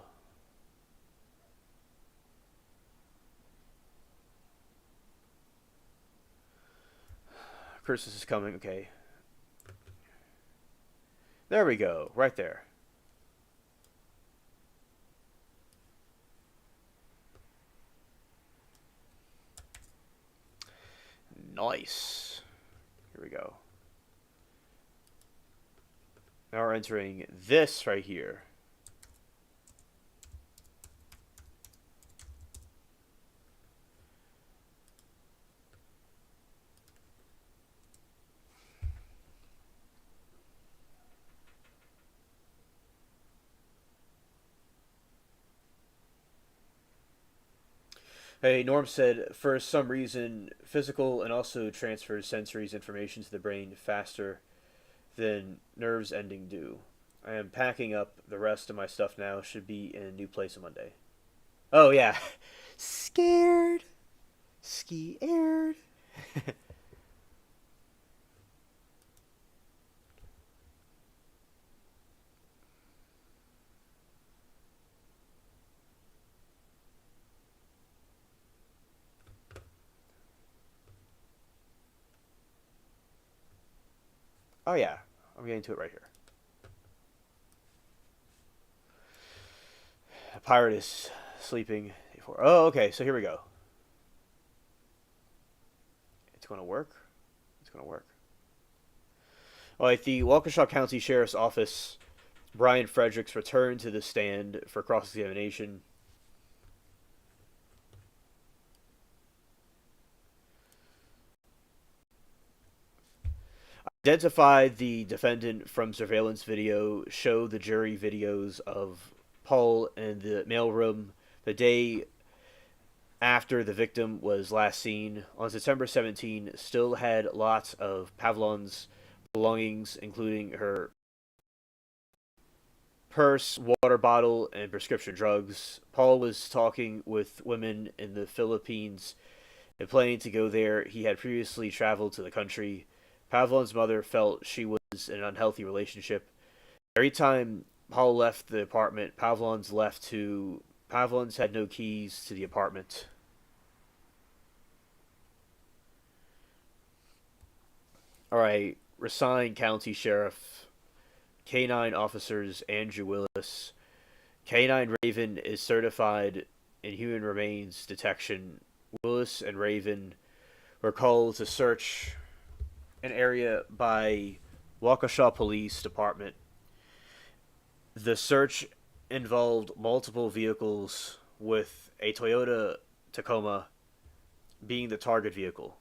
Christmas is coming. Okay. There we go. Right there. Nice. Here we go. Now we're entering this right here. Hey, Norm said, for some reason, physical and also transfers sensories information to the brain faster than nerves ending do. I am packing up the rest of my stuff now. Should be in a new place on Monday. Oh, yeah. Scared. Scared. Oh, yeah. I'm getting to it right here. A pirate is sleeping. Oh, okay. So here we go. It's going to work. It's going to work. All right. The Waukesha County Sheriff's Office, Brian Fredericks, returned to the stand for cross-examination. Identified the defendant from surveillance video, showed the jury videos of Paul in the mailroom the day after the victim was last seen. On September 17, still had lots of Pavlon's belongings, including her purse, water bottle, and prescription drugs. Paul was talking with women in the Philippines and planning to go there. He had previously traveled to the country. Pavlon's mother felt she was in an unhealthy relationship. Every time Paul left the apartment, Pavlon's had no keys to the apartment. Alright, Racine County Sheriff, K9 officers Andrew Willis. K9 Raven is certified in human remains detection. Willis and Raven were called to search an area by Waukesha Police Department. The search involved multiple vehicles, with a Toyota Tacoma being the target vehicle.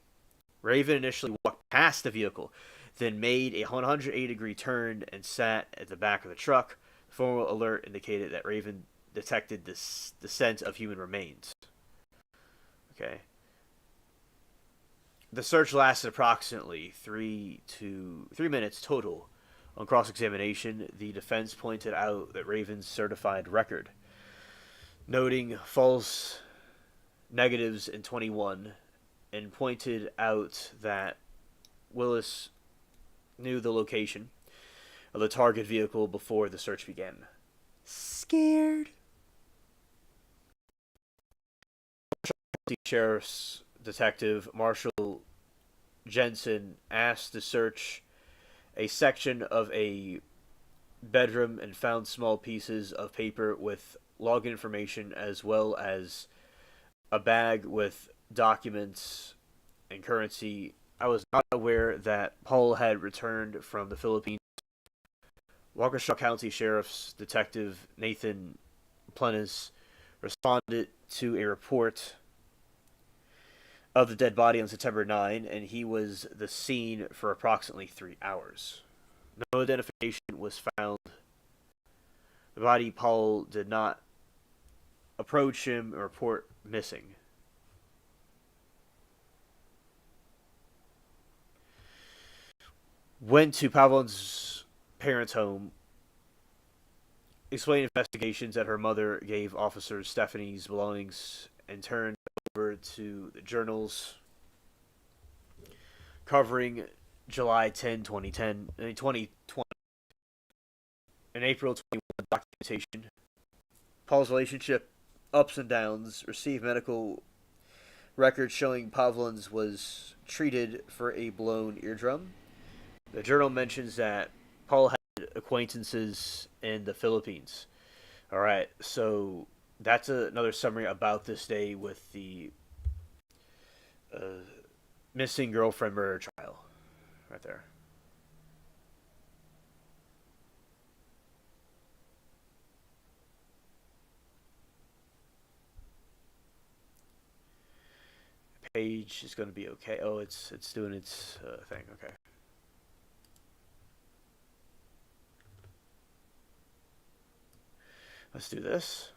Raven initially walked past the vehicle, then made a 180-degree turn and sat at the back of the truck. The formal alert indicated that Raven detected the scent of human remains. Okay. The search lasted approximately 3 minutes total. On cross-examination, the defense pointed out that Raven's certified record, noting false negatives in 21, and pointed out that Willis knew the location of the target vehicle before the search began. Scared. The sheriff's detective Marshall Jensen asked to search a section of a bedroom and found small pieces of paper with login information as well as a bag with documents and currency. I was not aware that Paul had returned from the Philippines. Waukesha County Sheriff's Detective Nathan Plenis responded to a report of the dead body on September 9, and he was the scene for approximately 3 hours. No identification was found. The body, Paul did not approach him or report missing. Went to Pavlon's parents' home, explained investigations that her mother gave officers Stephanie's belongings, and turned over to the journals covering July 10, 2010, 2020, and April 21 documentation. Paul's relationship ups and downs, received medical records showing Pavlon's was treated for a blown eardrum. The journal mentions that Paul had acquaintances in the Philippines. All right, so that's another summary about this day with the missing girlfriend murder trial, right there. Page is going to be okay. Oh, it's doing its thing. Okay. Let's do this.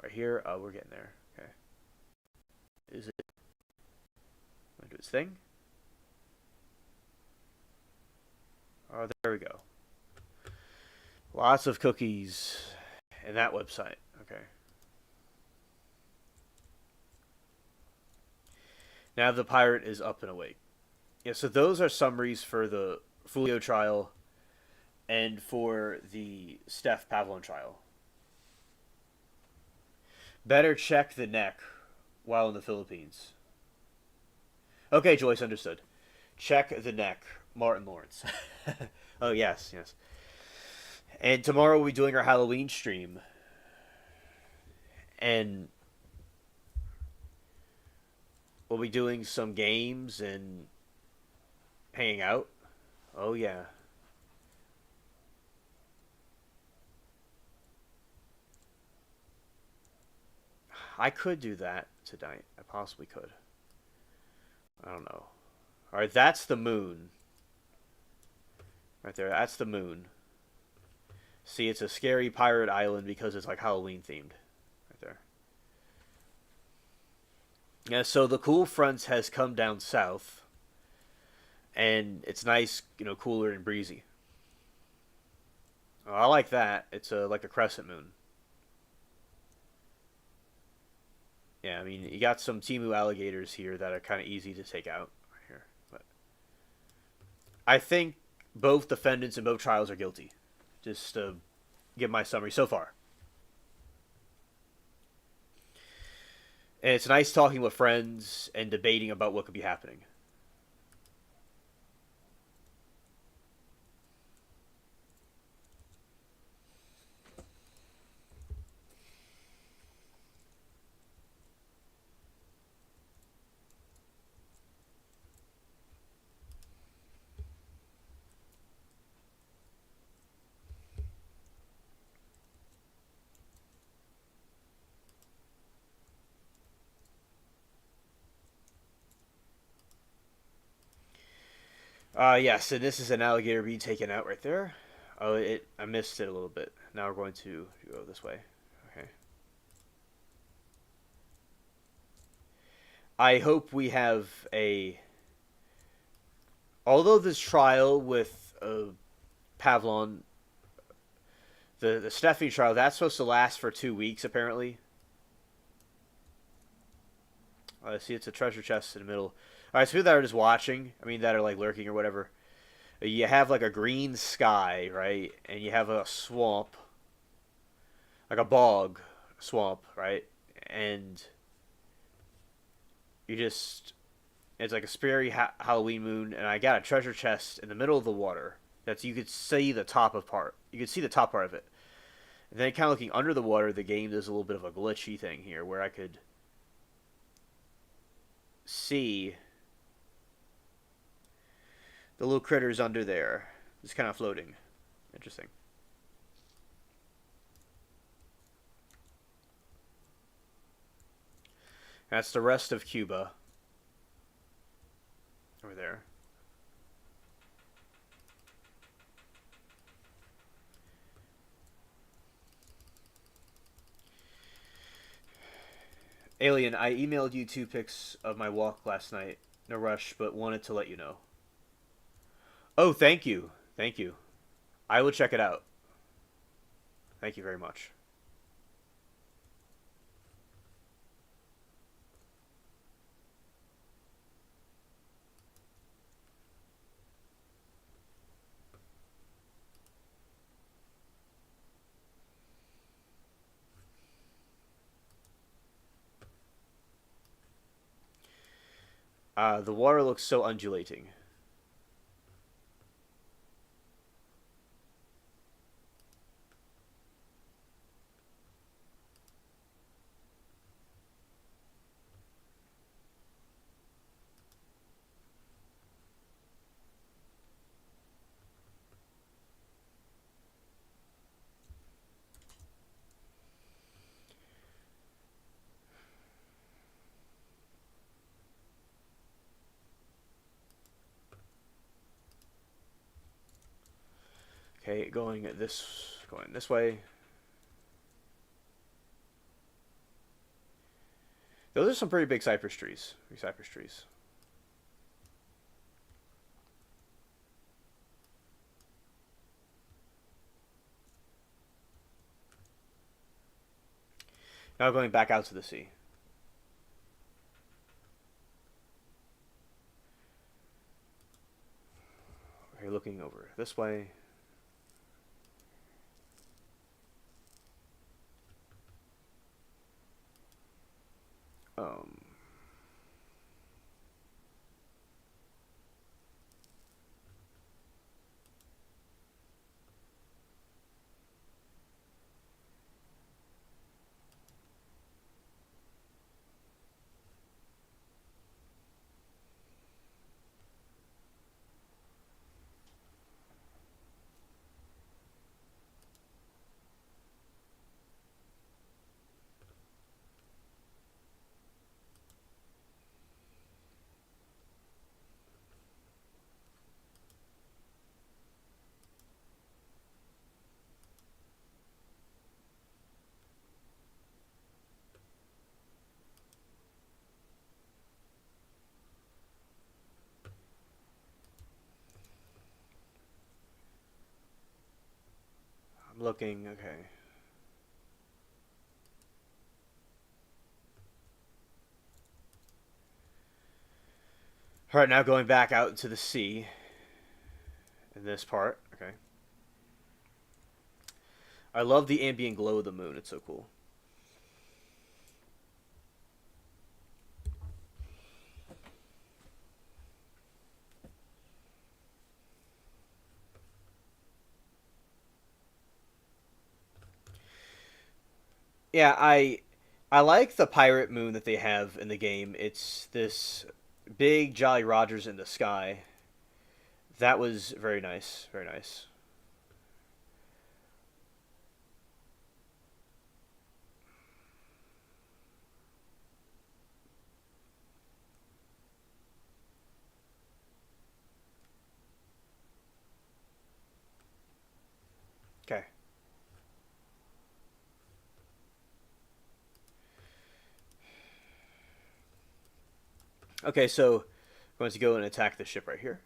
Right here. Oh, we're getting there. Okay. Is it going to do its thing? Oh, there we go. Lots of cookies in that website. Okay. Now the pirate is up and awake. Yeah, so those are summaries for the Fulio trial and for the Steph Pavlon trial. Better check the neck while in the Philippines. Okay, Joyce, understood. Check the neck, Martin Lawrence. Oh, yes, yes. And tomorrow we'll be doing our Halloween stream. And we'll be doing some games and hanging out. Oh, yeah. I could do that tonight. I possibly could. I don't know. Alright, that's the moon. Right there, that's the moon. See, it's a scary pirate island because it's like Halloween themed. Right there. Yeah, so the cool front has come down south. And it's nice, cooler and breezy. Oh, I like that. It's like a crescent moon. Yeah, I mean, you got some Temu alligators here that are kind of easy to take out here. But I think both defendants in both trials are guilty. Just to give my summary so far. And it's nice talking with friends and debating about what could be happening. Yes, and this is an alligator being taken out right there. Oh, I missed it a little bit. Now we're going to go this way. Okay. I hope we have a. Although this trial with Pavlon, the Stephanie trial, that's supposed to last for 2 weeks apparently. See, it's a treasure chest in the middle. All right, so people that are just watching, I mean, that are like lurking or whatever, you have like a green sky, right? And you have a swamp, like a bog swamp, right? And you just, it's like a scary Halloween moon, and I got a treasure chest in the middle of the water. That's you could see the top of part. You could see the top part of it. And then kind of looking under the water, the game does a little bit of a glitchy thing here, where I could see the little critters under there, just kind of floating. Interesting. That's the rest of Cuba. Over there. Alien, I emailed you 2 pics of my walk last night. No rush, but wanted to let you know. Oh, thank you. Thank you. I will check it out. Thank you very much. The water looks so undulating. Okay, going this way. Those are some pretty big cypress trees. Big cypress trees. Now going back out to the sea. Okay, looking over this way. Um, I'm looking. Okay. All right, now going back out into the sea. In this part. Okay. I love the ambient glow of the moon. It's so cool. Yeah, I like the pirate moon that they have in the game. It's this big Jolly Rogers in the sky. That was very nice. Very nice. Okay. Okay, so I'm going to go and attack the ship right here.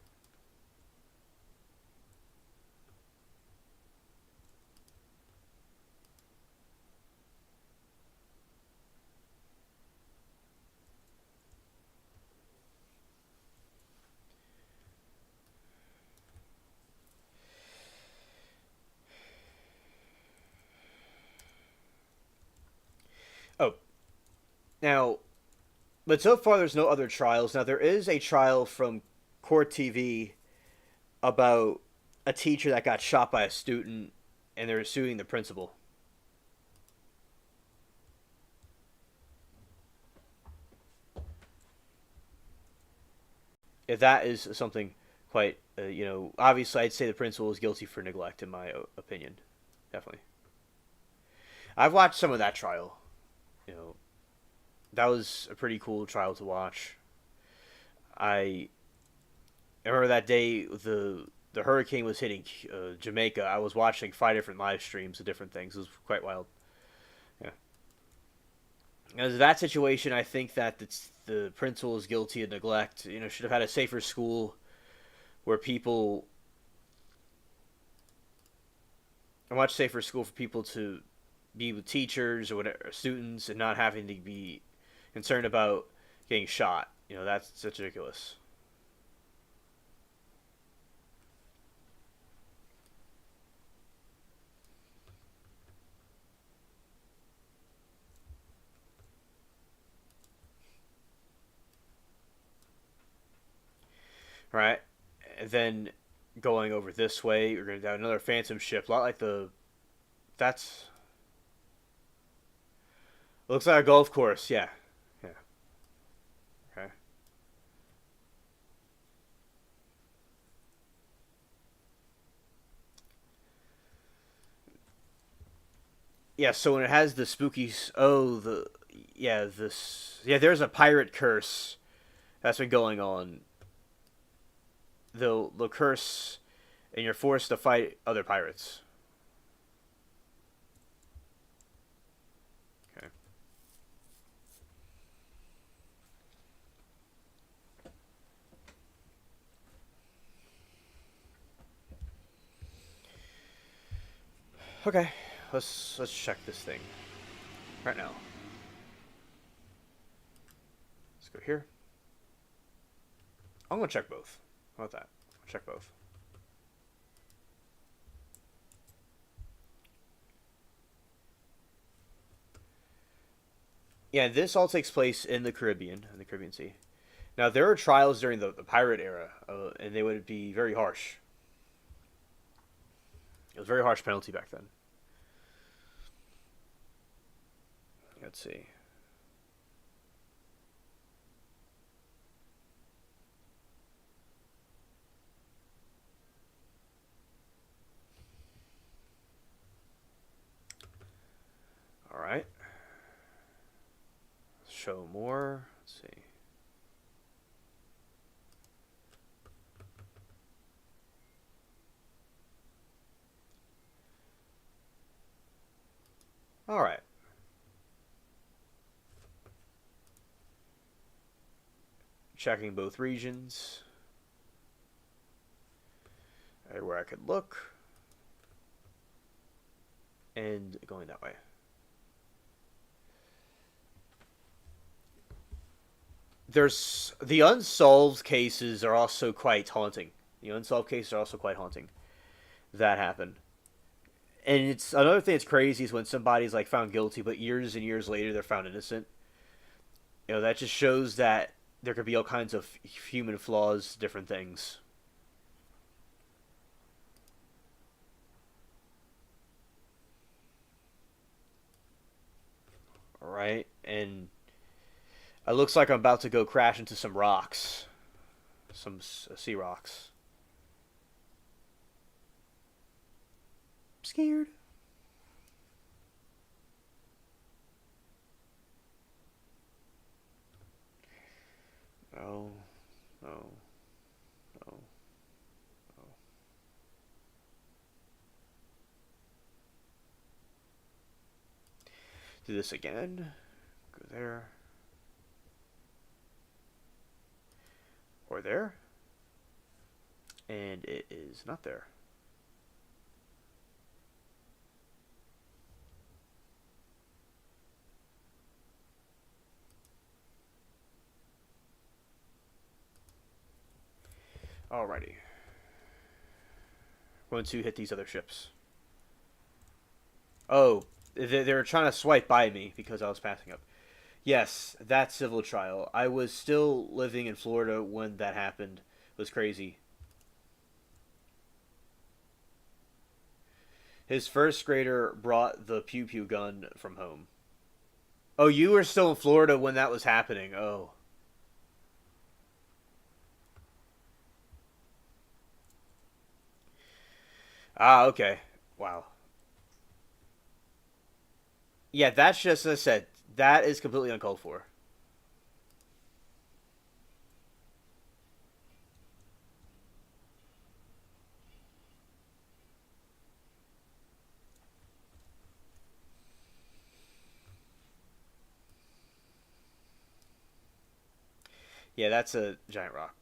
Oh, now, but so far there's no other trials. Now there is a trial from Court TV about a teacher that got shot by a student, and they're suing the principal. If that is something quite, obviously I'd say the principal is guilty for neglect, in my opinion. Definitely. I've watched some of that trial. You know, that was a pretty cool trial to watch. I remember that day the hurricane was hitting Jamaica. I was watching 5 different live streams of different things. It was quite wild. Yeah. As that situation, I think that the principal is guilty of neglect. Should have had a safer school where people, a much safer school for people to be with teachers or whatever, students, and not having to be concerned about getting shot. That's ridiculous. Right? And then going over this way, we're going to have another phantom ship, a lot like the. That's. Looks like a golf course, yeah. Yeah. Okay. Yeah, so when it has the spooky. Oh, the. Yeah, this. Yeah, there's a pirate curse that's been going on. The curse, and you're forced to fight other pirates. Okay. Okay. Let's check this thing right now. Let's go here. I'm gonna check both. How about that? I'll check both. Yeah, this all takes place in the Caribbean Sea. Now there are trials during the pirate era, and they would be very harsh. It was a very harsh penalty back then. Let's see. All right. Show more. Let's see. All right. Checking both regions. Where I could look. And going that way. There's the unsolved cases are also quite haunting. The unsolved cases are also quite haunting that happen. And it's another thing that's crazy is when somebody's like found guilty, but years and years later they're found innocent. That just shows that there could be all kinds of human flaws, different things. All right, and it looks like I'm about to go crash into some rocks, some sea rocks. I'm scared. Oh, no, no, no. Do this again. Go there. Or there. And it is not there. Alrighty. Going to hit these other ships. Oh, they were trying to swipe by me because I was passing up. Yes, that civil trial. I was still living in Florida when that happened. It was crazy. His first grader brought the pew pew gun from home. Oh, you were still in Florida when that was happening. Oh. Ah, okay. Wow. Yeah, that's just as I said. That is completely uncalled for. Yeah, that's a giant rock.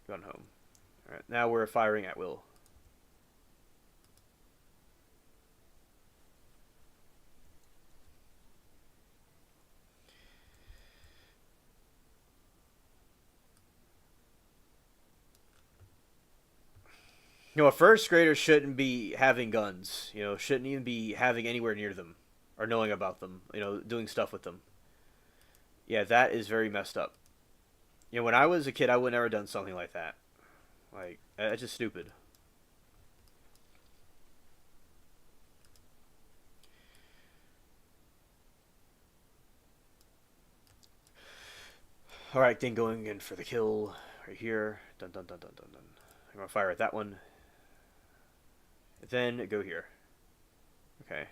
Gun home. Alright, now we're firing at will. A first grader shouldn't be having guns. Shouldn't even be having anywhere near them or knowing about them. Doing stuff with them. Yeah, that is very messed up. When I was a kid, I would never done something like that. Like, that's just stupid. Alright, then going in for the kill right here. Dun dun dun dun dun dun. I'm gonna fire at that one. Then go here. Okay.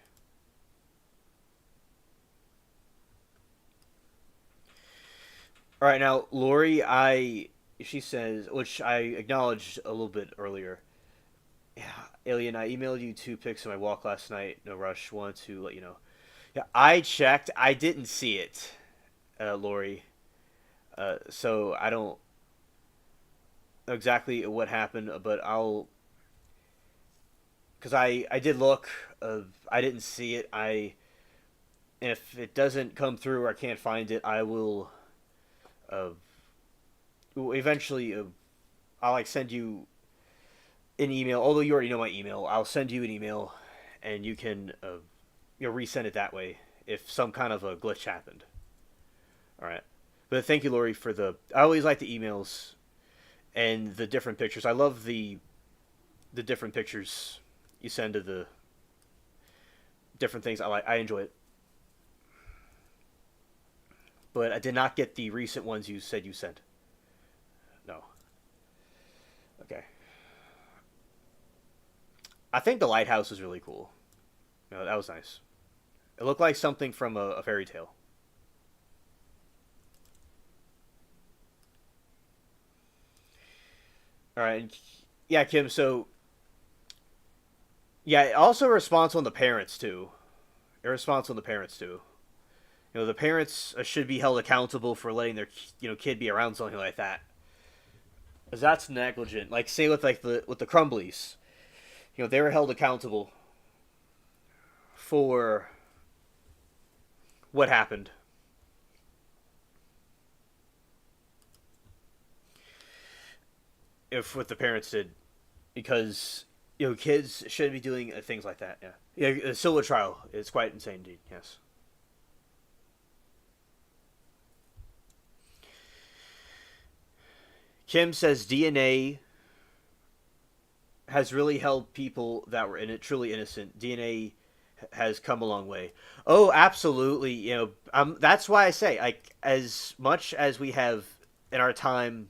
Alright, now, Lori, she says, which I acknowledged a little bit earlier. Yeah, Alien, I emailed you 2 pics of my walk last night. No rush. Wanted to let you know. Yeah, I checked. I didn't see it, Lori. So I don't know exactly what happened, but because I did look. I didn't see it. If it doesn't come through or I can't find it, I will. Uh, Eventually, I'll send you an email. Although you already know my email, I'll send you an email, and you can resend it that way if some kind of a glitch happened. All right. But thank you, Lori, for the. I always like the emails and the different pictures. I love the different pictures you send to the different things. I enjoy it. But I did not get the recent ones you said you sent. No. Okay. I think the lighthouse was really cool. That was nice. It looked like something from a fairy tale. All right. Yeah, Kim. So, yeah, also responsible on the parents too. Irresponsible on the parents too. The parents should be held accountable for letting their kid be around something like that. Because that's negligent. Like say with the Crumblies, they were held accountable for what happened. If what the parents did, because kids shouldn't be doing things like that. Yeah, yeah. The Silva trial is quite insane, indeed. Yes. Kim says DNA has really helped people that were in it truly innocent. DNA has come a long way. Oh, absolutely. That's why I say, like, as much as we have in our time,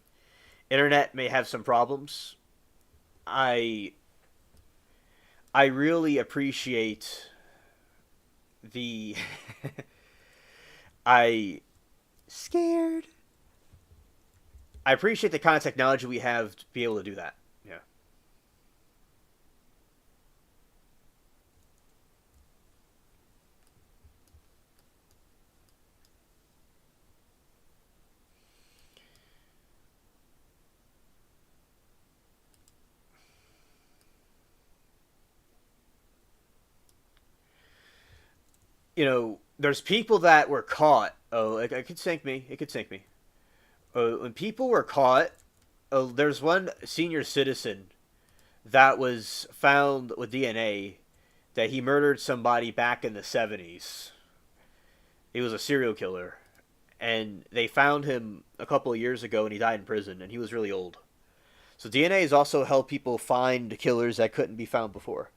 internet may have some problems. I I really appreciate the I scared. I appreciate the kind of technology we have to be able to do that. Yeah. there's people that were caught. Oh, it could sink me. It could sink me. When people were caught, there's one senior citizen that was found with DNA that he murdered somebody back in the 70s. He was a serial killer. And they found him a couple of years ago and he died in prison and he was really old. So DNA has also helped people find killers that couldn't be found before.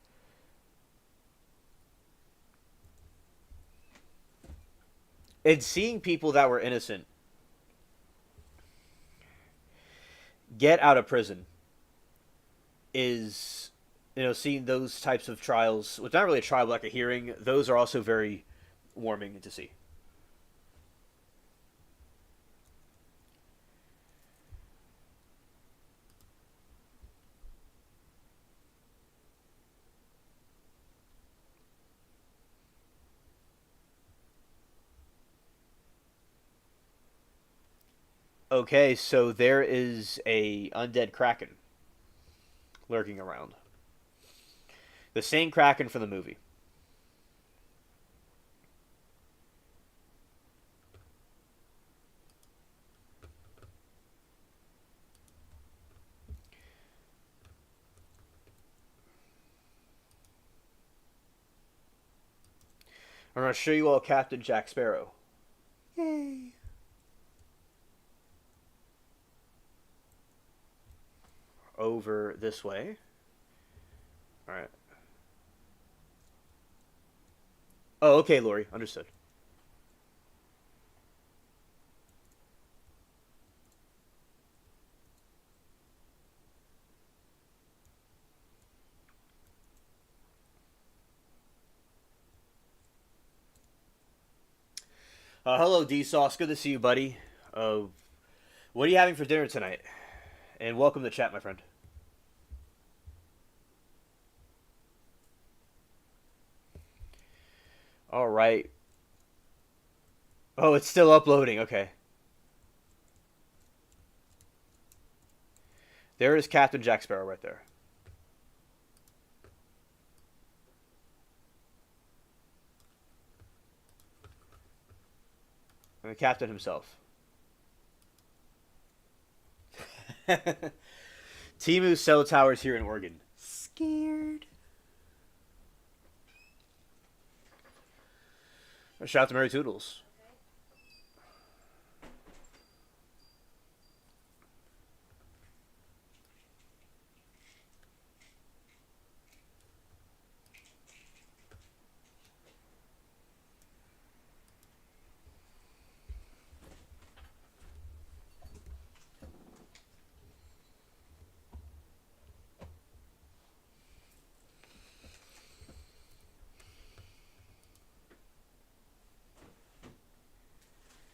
And seeing people that were innocent get out of prison is, seeing those types of trials, well, it's not really a trial, but like a hearing, those are also very warming to see. Okay, so there is a undead kraken lurking around. The same kraken from the movie. I'm going to show you all Captain Jack Sparrow. Yay. Over this way. Alright. Oh, okay, Lori. Understood. Hello, D-Sauce. Good to see you, buddy. What are you having for dinner tonight? And welcome to chat, my friend. All right. Oh, it's still uploading. Okay. There is Captain Jack Sparrow right there. And the captain himself. Temu cell towers here in Oregon. Scared. Shout out to Mary Toodles.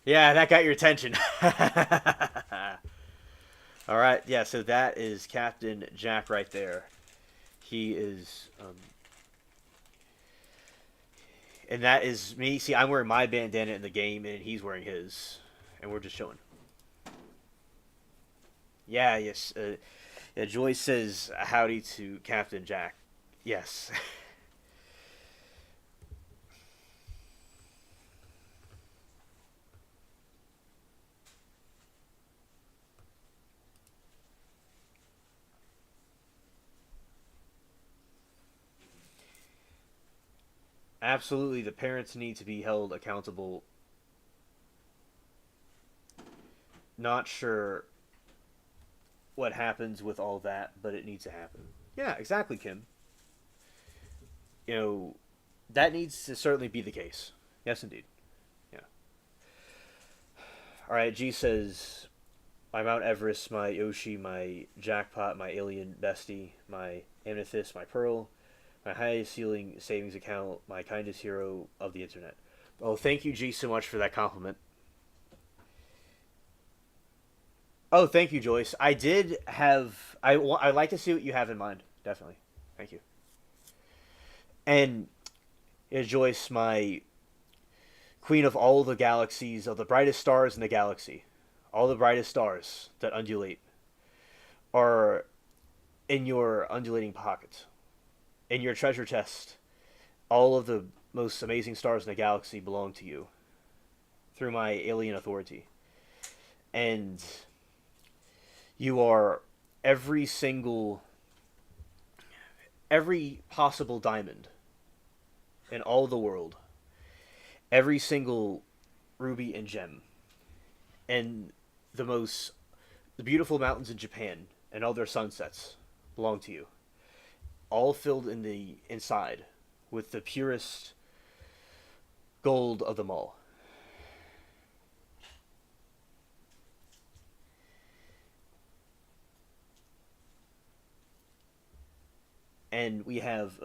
Yeah, that got your attention. All right, yeah, so that is Captain Jack right there. He is, and that is me. See, I'm wearing my bandana in the game, and he's wearing his, and we're just showing. Yeah, yes. Yeah, Joyce says howdy to Captain Jack. Yes. Absolutely, the parents need to be held accountable. Not sure what happens with all that, but it needs to happen. Yeah, exactly, Kim. You know, that needs to certainly be the case. Yes, indeed. Yeah. All right, G says, my Mount Everest, my Yoshi, my jackpot, my alien bestie, my amethyst, my pearl, my highest ceiling savings account, my kindest hero of the internet. Oh, thank you, G, so much for that compliment. Oh, thank you, Joyce. I did have. I'd like to see what you have in mind. Definitely. Thank you. And Joyce, my queen of all the galaxies, of the brightest stars in the galaxy, all the brightest stars that undulate are in your undulating pocket, in your treasure chest. All of the most amazing stars in the galaxy belong to you through my alien authority. And you are every single, every possible diamond in all the world, every single ruby and gem, and the beautiful mountains in Japan and all their sunsets belong to you. All filled in the inside with the purest gold of them all. And we have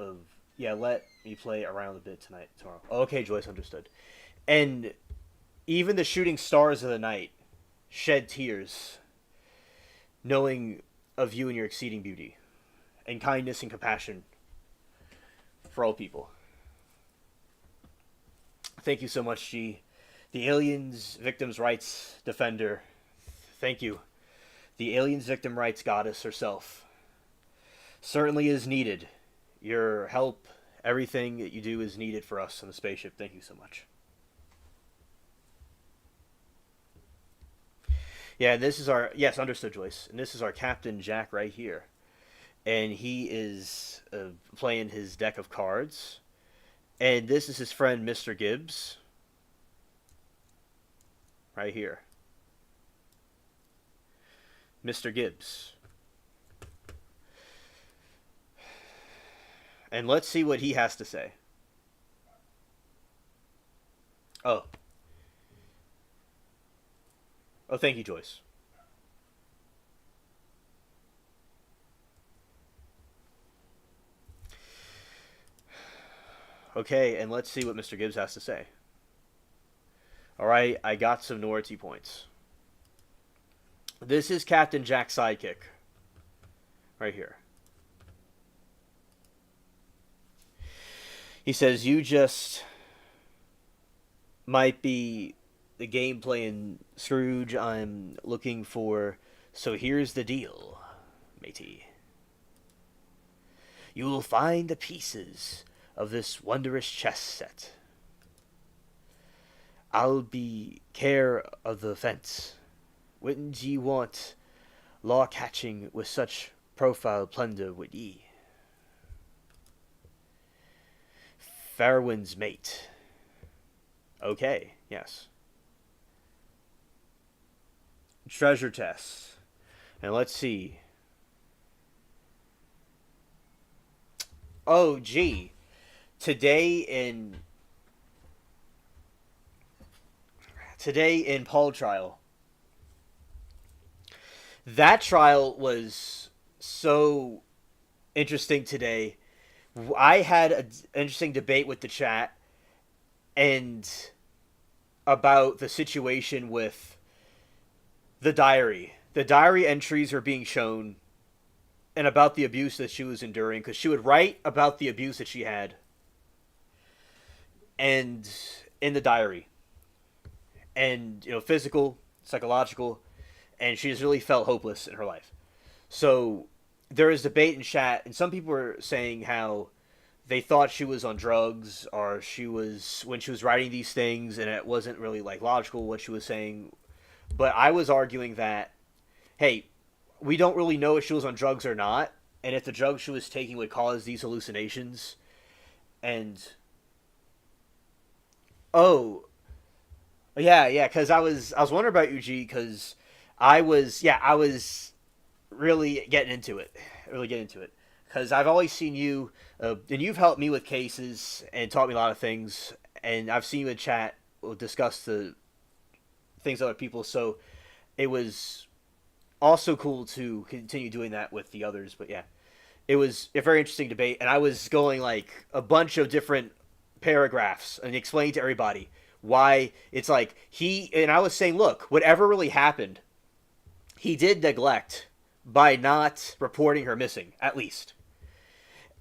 yeah, let me play around a bit tonight tomorrow. Okay, Joyce, understood. And even the shooting stars of the night shed tears, knowing of you and your exceeding beauty, and kindness and compassion for all people. Thank you so much, G. The Aliens Victims' Rights Defender. Thank you. The Aliens Victim Rights Goddess herself. Certainly is needed. Your help, everything that you do is needed for us on the spaceship. Thank you so much. Yeah, this is our... Yes, understood, Joyce. And this is our Captain Jack right here. And he is playing his deck of cards. And this is his friend, Mr. Gibbs. Right here. Mr. Gibbs. And let's see what he has to say. Oh. Oh, thank you, Joyce. Okay, and let's see what Mr. Gibbs has to say. Alright, I got some Nority points. This is Captain Jack's sidekick. Right here. He says, you just might be the game playing Scrooge I'm looking for, so here's the deal, matey. You will find the pieces of this wondrous chess set. I'll be care of the fence. Wouldn't ye want law catching with such profile plunder, would ye? Farwin's mate. Okay, yes. Treasure test. And let's see. Oh, gee. Today in Paul trial. That trial was so interesting today. I had an interesting debate with the chat and about the situation with the diary. The diary entries are being shown and about the abuse that she was enduring, because she would write about the abuse that she had and in the diary. And, physical, psychological, and she just really felt hopeless in her life. So there is debate in chat, and some people were saying how they thought she was on drugs, or when she was writing these things, and it wasn't really logical what she was saying. But I was arguing that, hey, we don't really know if she was on drugs or not, and if the drugs she was taking would cause these hallucinations. And yeah, because I was wondering about you, G, because I was really getting into it. Because I've always seen you, and you've helped me with cases and taught me a lot of things, and I've seen you in chat discuss the things other people, so it was also cool to continue doing that with the others. But yeah, it was a very interesting debate, and I was going a bunch of different paragraphs and explaining to everybody why it's and I was saying, look, whatever really happened, he did neglect by not reporting her missing, at least.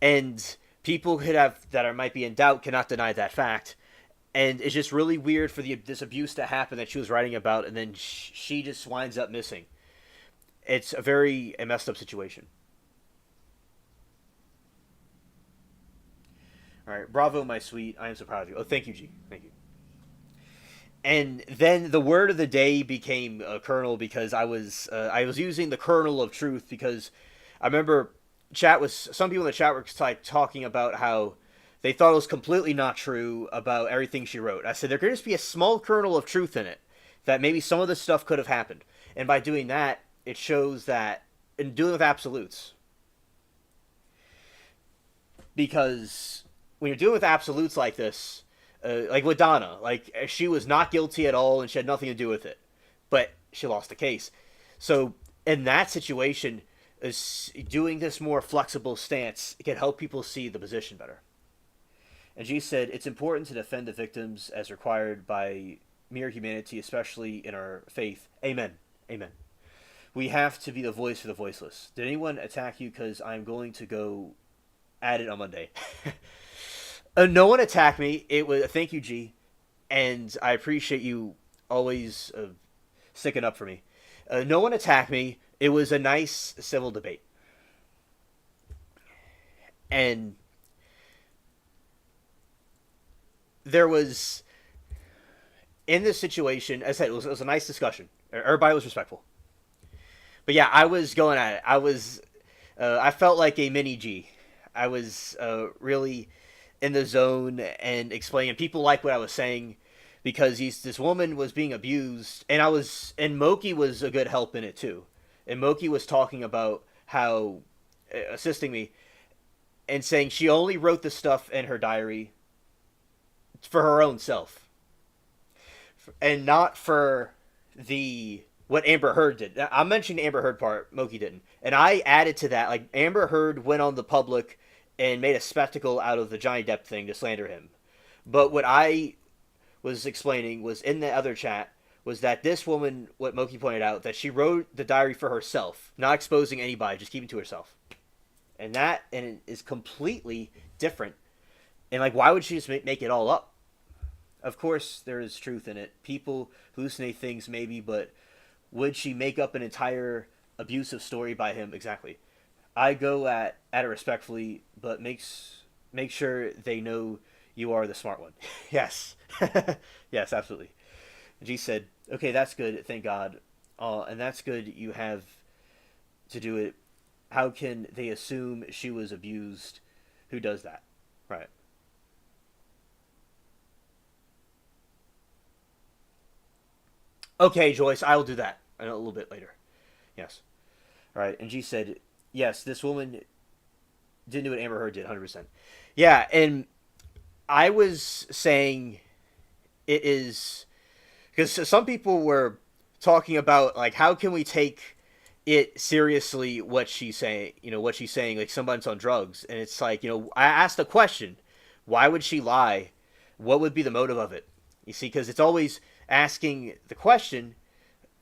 And people might be in doubt cannot deny that fact. And it's just really weird for this abuse to happen that she was writing about, and then she just winds up missing. It's a messed up situation. All right, bravo, my sweet. I am so proud of you. Oh, thank you, G. Thank you. And then the word of the day became kernel because I was using the kernel of truth because I remember chat was some people in the chat were like talking about how they thought it was completely not true about everything she wrote. I said there could just be a small kernel of truth in it that maybe some of this stuff could have happened, and by doing that, it shows that in dealing with absolutes, because when you're dealing with absolutes like this, like with Donna, like she was not guilty at all and she had nothing to do with it, but she lost the case. So in that situation, doing this more flexible stance can help people see the position better. And G said it's important to defend the victims as required by mere humanity, especially in our faith. Amen. Amen. We have to be the voice for the voiceless. Did anyone attack you? Because I'm going to go at it on Monday. No one attacked me. It was thank you, G, and I appreciate you always sticking up for me. No one attacked me. It was a nice civil debate, and there was in this situation. As I said, it was a nice discussion. Everybody was respectful, but yeah, I was going at it. I felt like a mini G. I was really in the zone and explaining. People like what I was saying because this woman was being abused, and Moki was a good help in it too. And Moki was talking about how assisting me and saying she only wrote the stuff in her diary for her own self and not for the what Amber Heard did. I'm mentioning the Amber Heard part. Moki didn't, and I added to that. Like Amber Heard went on the public and made a spectacle out of the Johnny Depp thing to slander him. But what I was explaining was in the other chat was that this woman, what Moki pointed out, that she wrote the diary for herself, not exposing anybody, just keeping to herself. And that and it is completely different. And like, why would she just make it all up? Of course, there is truth in it. People hallucinate things, maybe, but would she make up an entire abusive story by him? Exactly. I go at it respectfully, but make sure they know you are the smart one. Yes, yes, absolutely. G said, "Okay, that's good. Thank God, and that's good. You have to do it. How can they assume she was abused? Who does that? Right? Okay, Joyce, I will do that a little bit later. Yes. All right." And G said, "Yes, this woman didn't do what Amber Heard did, 100%. Yeah, and I was saying it is because some people were talking about like how can we take it seriously what she's saying, what she's saying like somebody's on drugs, and it's like, I asked a question, why would she lie? What would be the motive of it? You see, because it's always asking the question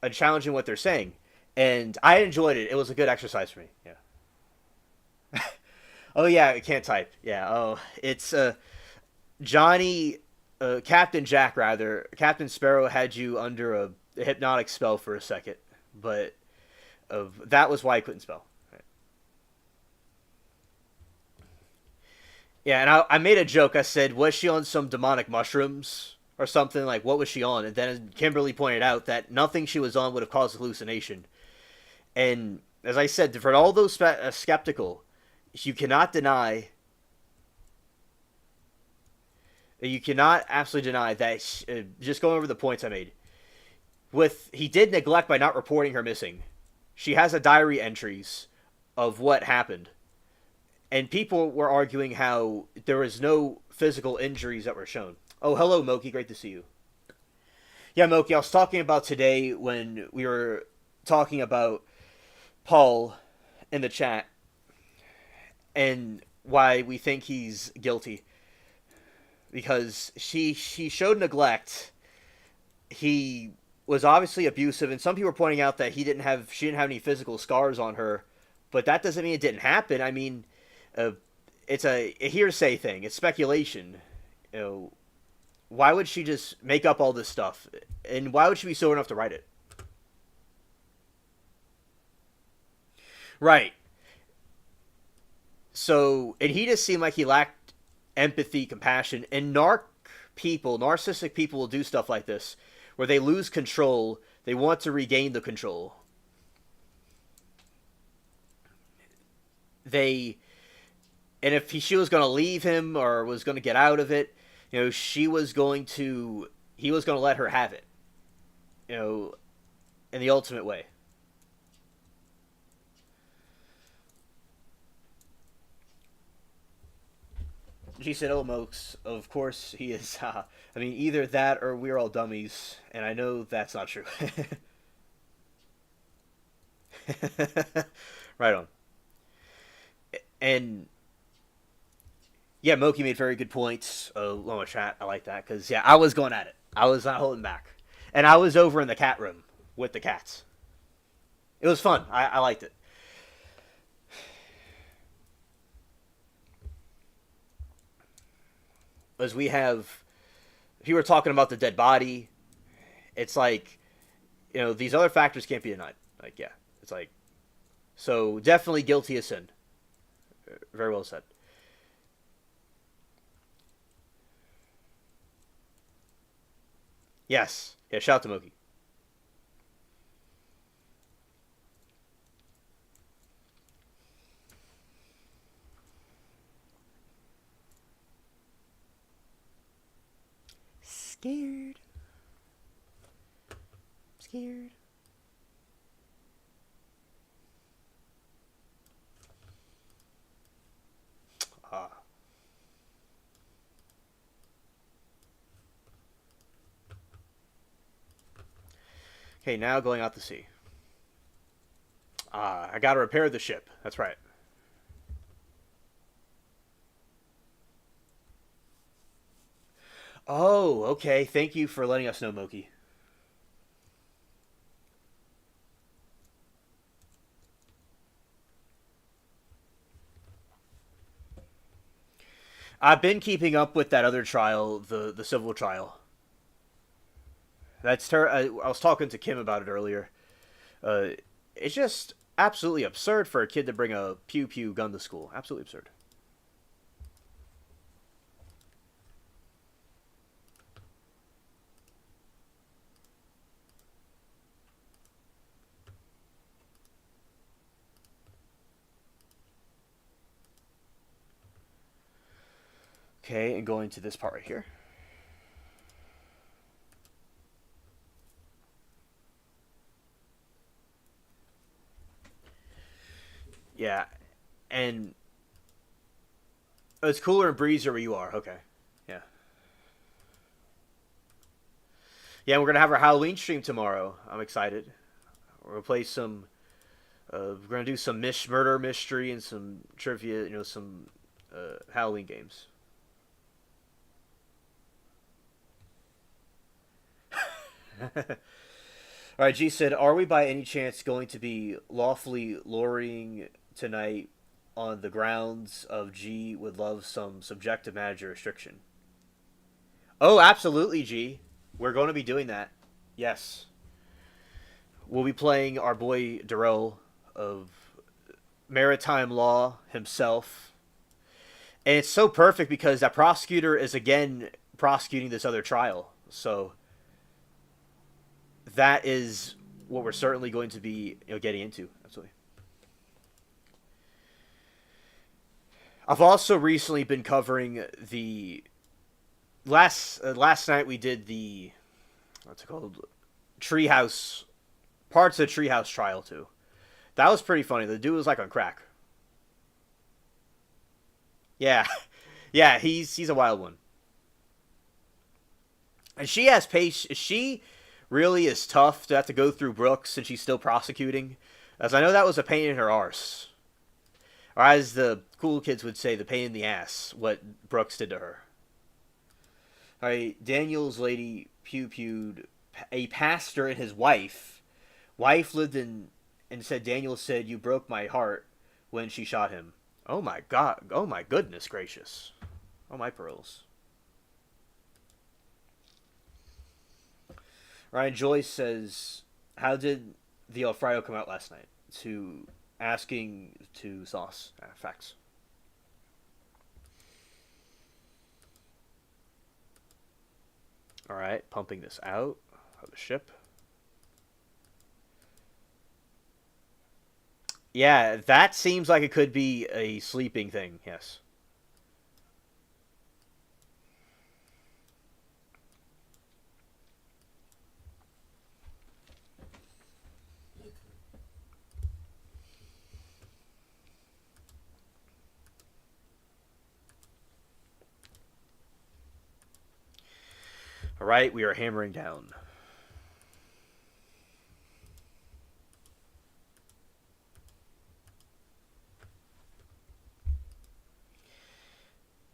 and challenging what they're saying, and I enjoyed it. It was a good exercise for me. Yeah. Oh yeah, I can't type. Yeah. Oh, it's Johnny, Captain Jack rather. Captain Sparrow had you under a hypnotic spell for a second, but that was why I couldn't spell. Right. Yeah, and I made a joke. I said, "Was she on some demonic mushrooms or something? Like, what was she on?" And then Kimberly pointed out that nothing she was on would have caused hallucination. And as I said, for all those skeptical, you cannot deny. You cannot absolutely deny that. Just going over the points I made, he did neglect by not reporting her missing. She has a diary entries of what happened, and people were arguing how there was no physical injuries that were shown. Oh, hello, Moki. Great to see you. Yeah, Moki. I was talking about today when we were talking about Paul in the chat and why we think he's guilty, because she showed neglect. He was obviously abusive, and some people were pointing out that she didn't have any physical scars on her, but that doesn't mean it didn't happen. I mean, it's a hearsay thing. It's speculation. Why would she just make up all this stuff, and why would she be sober enough to write it? Right. So, and he just seemed like he lacked empathy, compassion, and narcissistic people will do stuff like this, where they lose control. They want to regain the control. They, and if she was going to leave him or was going to get out of it, he was going to let her have it, in the ultimate way. She said, "Oh, Mokes, of course he is. I mean, either that or we're all dummies, and I know that's not true." Right on. And yeah, Moki made very good points. Loma chat, I like that because I was going at it. I was not holding back, and I was over in the cat room with the cats. It was fun. I liked it. As we have, if you were talking about the dead body, it's like, these other factors can't be denied. Like, yeah, it's like, so definitely guilty of sin. Very well said. Yes. Yeah, shout out to Moki. Scared. Scared. Ah. Okay, now going out to sea. I gotta repair the ship. That's right. Oh, okay. Thank you for letting us know, Moki. I've been keeping up with that other trial, the civil trial. I was talking to Kim about it earlier. Uh, it's just absolutely absurd for a kid to bring a pew pew gun to school. Absolutely absurd. Okay, and going to this part right here. Yeah, and it's cooler and breezier where you are. Okay, yeah, yeah. We're gonna have our Halloween stream tomorrow. I'm excited. We're gonna play some. We're gonna do some murder mystery and some trivia. Some Halloween games. All right, G said, "Are we by any chance going to be lawfully luring tonight on the grounds of G would love some subjective manager restriction?" Oh, absolutely, G. We're going to be doing that. Yes, we'll be playing our boy Darrell of maritime law himself, and it's so perfect because that prosecutor is again prosecuting this other trial. So that is what we're certainly going to be getting into. Absolutely. I've also recently been covering the last night we did the what's it called, Treehouse, parts of the Treehouse trial too. That was pretty funny. The dude was like on crack. Yeah, yeah, he's a wild one. And she has patience. She really is tough to have to go through Brooks and she's still prosecuting. As I know that was a pain in her arse. Or as the cool kids would say, the pain in the ass, what Brooks did to her. Alright, Daniel's lady pew-pewed a pastor and his wife. Wife lived in and said, Daniel said, "You broke my heart," when she shot him. Oh my god. Oh my goodness gracious. Oh my pearls. Ryan Joyce says, "How did the Alfredo come out last night?" To asking to Sauce. Facts. Alright, pumping this out of the ship. Yeah, that seems like it could be a sleeping thing, yes. Alright, we are hammering down.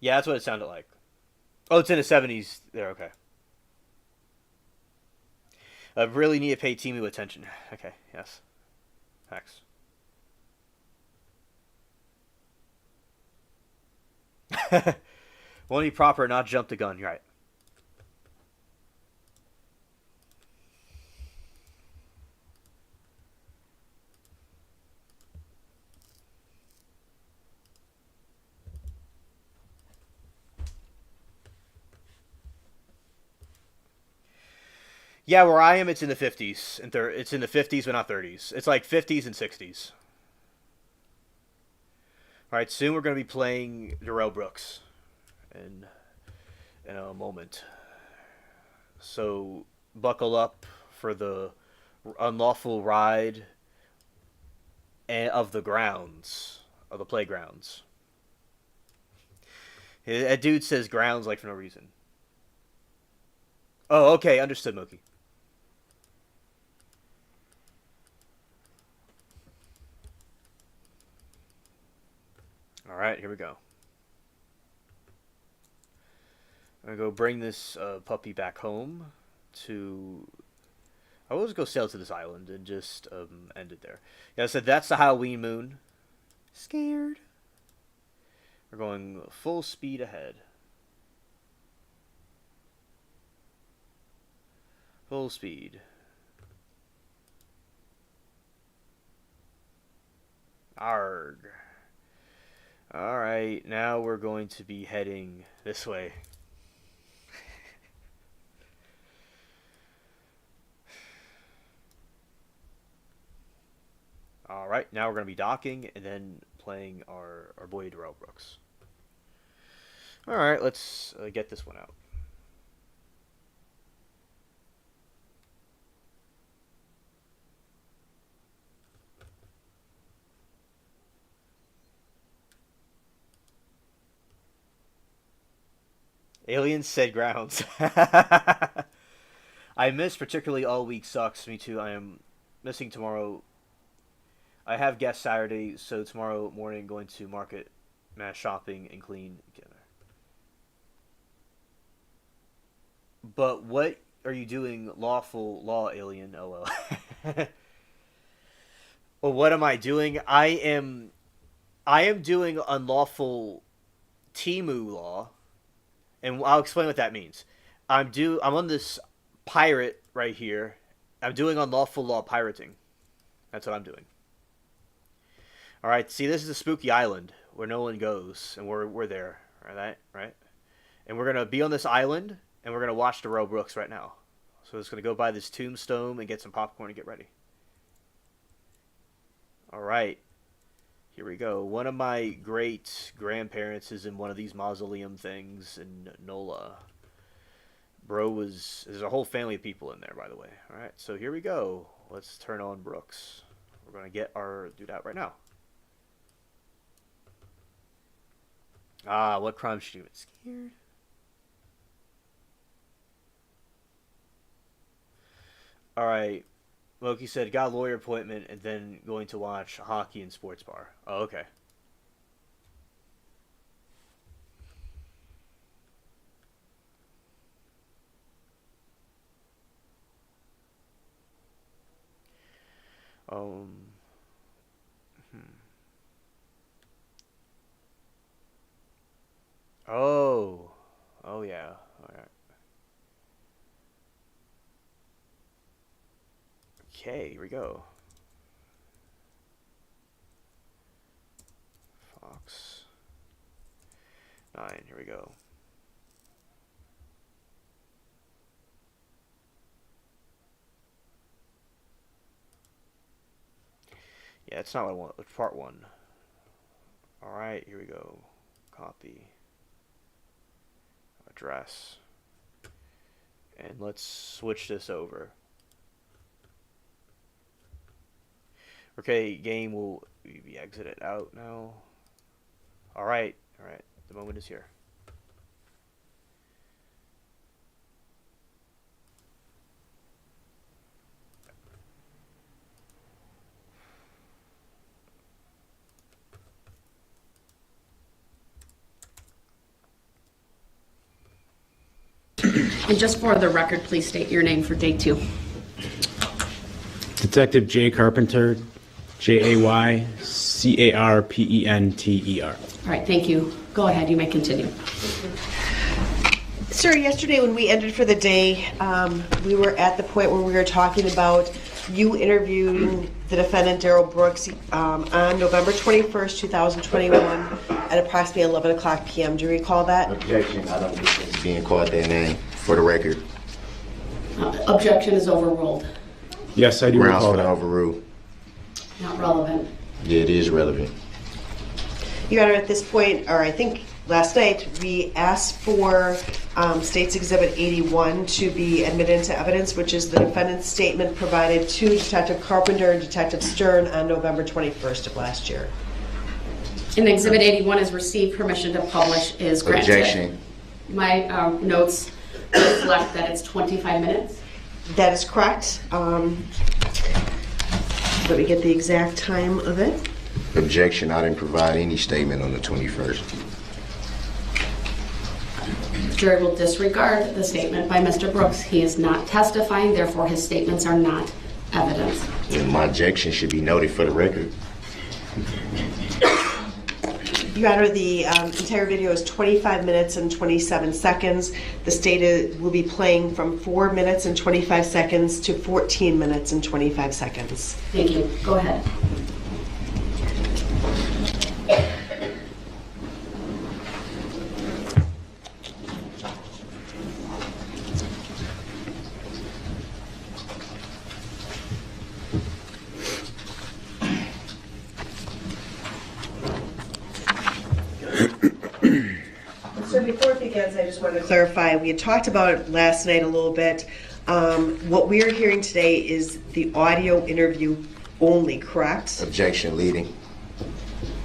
Yeah, that's what it sounded like. Oh, it's in the 70s there, okay. I really need to pay Temu attention. Okay, yes. Thanks. Want to be proper, not jump the gun. You're right. Yeah, where I am, it's in the 50s. It's in the 50s, but not 30s. It's like 50s and 60s. All right, soon we're going to be playing Darrell Brooks in a moment. So buckle up for the unlawful ride of the grounds, of the playgrounds. A dude says grounds like for no reason. Oh, okay, understood, Mookie. All right, here we go. I'm gonna go bring this puppy back home to. I will just go sail to this island and just end it there. Yeah, I said that's the Halloween moon. Scared. We're going full speed ahead. Full speed. Arg. Alright, now we're going to be heading this way. Alright, now we're going to be docking and then playing our boy Darrell Brooks. Alright, let's get this one out. Aliens said grounds. I miss particularly all week sucks. Me too. I am missing tomorrow. I have guests Saturday, so tomorrow morning going to market, mass shopping, and clean. But what are you doing? Lawful law, alien. LO. Well, what am I doing? I am doing unlawful Temu law, and I'll explain what that means. I'm on this pirate right here. I'm doing unlawful law pirating. That's what I'm doing. All right. See, this is a spooky island where no one goes, and we're there. Right, right. And we're gonna be on this island, and we're gonna watch the Roe Brooks right now. So it's gonna go by this tombstone and get some popcorn and get ready. All right. Here we go. One of my great grandparents is in one of these mausoleum things in NOLA. There's a whole family of people in there, by the way. All right, so here we go. Let's turn on Brooks. We're going to get our dude out right now. Ah, what crime should you get scared? All right. Loki said, got a lawyer appointment and then going to watch hockey and sports bar. Oh, okay. Um. Hmm. Oh. Oh, yeah. All right. Okay, here we go. Fox 9, here we go. that's not what I want. It's part 1. Alright, here we go. Copy. Address. And let's switch this over. Okay, game will be exited out now. Alright, the moment is here. And just for the record, please state your name for day 2. Detective Jay Carpenter, Jaycarpenter. All right, thank you. Go ahead, you may continue. Sir, yesterday when we ended for the day, we were at the point where we were talking about you interviewing the defendant, Daryl Brooks, on November 21st, 2021 at approximately 11 o'clock p.m. Do you recall that? Objection, I don't think it's being called that name, for the record. Objection is overruled. Yes, I do Grounds recall for the that. overrule. Not relevant. Yeah, it is relevant. Your Honor, at this point, or I think last night, we asked for State's Exhibit 81 to be admitted into evidence, which is the defendant's statement provided to Detective Carpenter and Detective Stern on November 21st of last year. And Exhibit 81 has received permission to publish is granted. Objection. My notes reflect that it's 25 minutes. That is correct. Let me get the exact time of it. Objection, I didn't provide any statement on the 21st. The jury will disregard the statement by Mr. Brooks. He is not testifying, therefore his statements are not evidence. And my objection should be noted for the record. Your Honor, the entire video is 25 minutes and 27 seconds. The state will be playing from 4 minutes and 25 seconds to 14 minutes and 25 seconds. Thank you. Go ahead. So before it begins, I just want to clarify, we had talked about it last night a little bit. What we are hearing today is the audio interview only, correct? Objection, leading.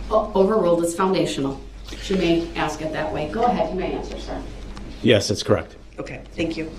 Overruled is foundational. She may ask it that way. Go ahead, you may answer, sir. Yes, that's correct. Okay, thank you.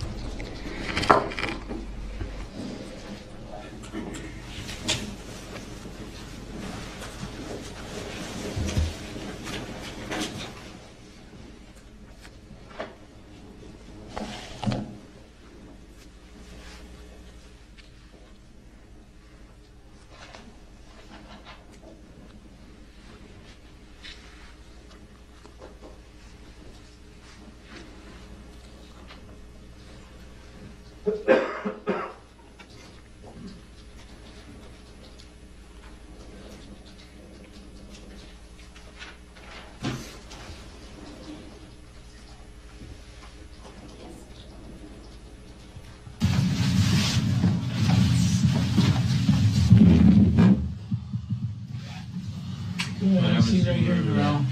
She's right here, girl.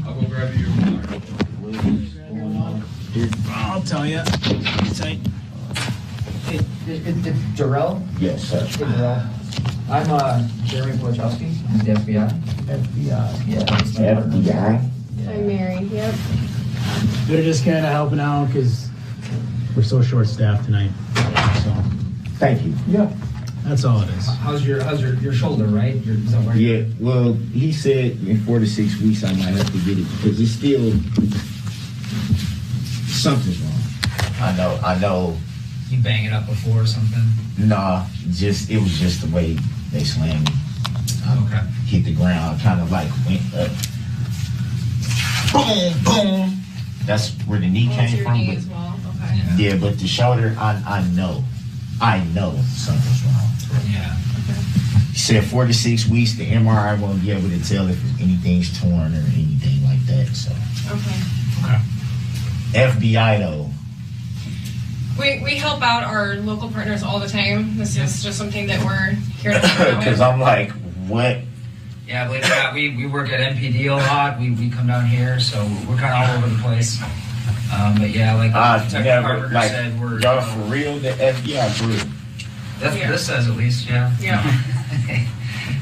I'll go grab you your I'll tell you. Tight. It's Darrell? Yes, sir. Hey, Darrell. I'm Jeremy Wojcicki, the FBI. FBI. Yeah. FBI? I'm Mary, yep. They're just kind of helping out because we're so short-staffed tonight. So Thank you. Yeah. that's all it is. How's your shoulder, right? Is that where Yeah, well, he said in 4 to 6 weeks I might have to get it because it's still something's wrong. I know. You bang it up before or something? Nah, it was just the way they slammed me. Okay. Hit the ground, kind of like went up. Boom, boom. That's where the knee came from. Knee as well. Okay. Yeah, but the shoulder, I know something's wrong. Yeah. He said 4 to 6 weeks, the MRI won't be able to tell if anything's torn or anything like that. So Okay. FBI though. We help out our local partners all the time. This is just something that we're here to help out Because with. I'm like, What? Yeah, believe it or not, we work at MPD a lot. We come down here, so we're kind of all over the place. But yeah, like Detective Carpenter like, said, we're y'all for real, the FBI for real. That's what this says, at least. Yeah. Yeah.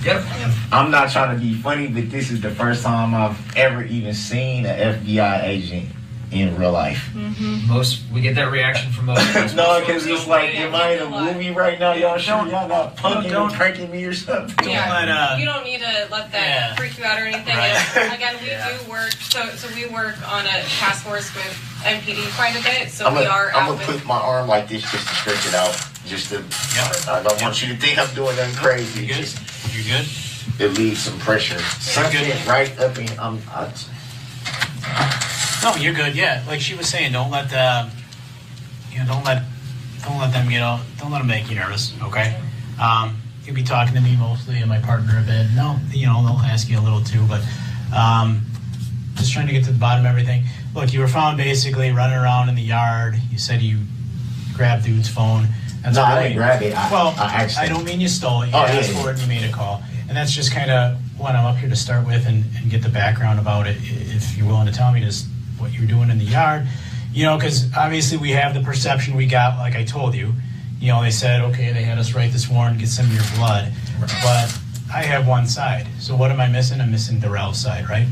Yep. I'm not trying to be funny, but this is the first time I've ever even seen an FBI agent in real life. We get that reaction from most. No, because it's like, am I in a movie right now? Y'all sure y'all not punking or pranking me or something? Yeah, you don't need to let that freak you out or anything. Right. Again, we do work, so we work on a task force with MPD quite a bit, so I'm we are out gonna put my arm like this just to stretch it out. Just to, I don't want you to think I'm doing nothing crazy. You good? You good? It leaves some pressure. Something right up in, No, you're good. Yeah, like she was saying, don't let the, don't let them don't let them make you nervous. Okay. You'll be talking to me mostly and my partner a bit. No, they'll ask you a little too, but just trying to get to the bottom of everything. Look, you were found basically running around in the yard. You said you grabbed dude's phone. That's I didn't grab it. I don't mean you stole it. You asked for it and you made a call. And that's just kind of what I'm up here to start with and get the background about it. If you're willing to tell me just what you're doing in the yard, because obviously we have the perception we got, like I told you. They said, okay, they had us write this warrant, get some of your blood. But I have one side. So what am I missing? I'm missing Darrell's side, right?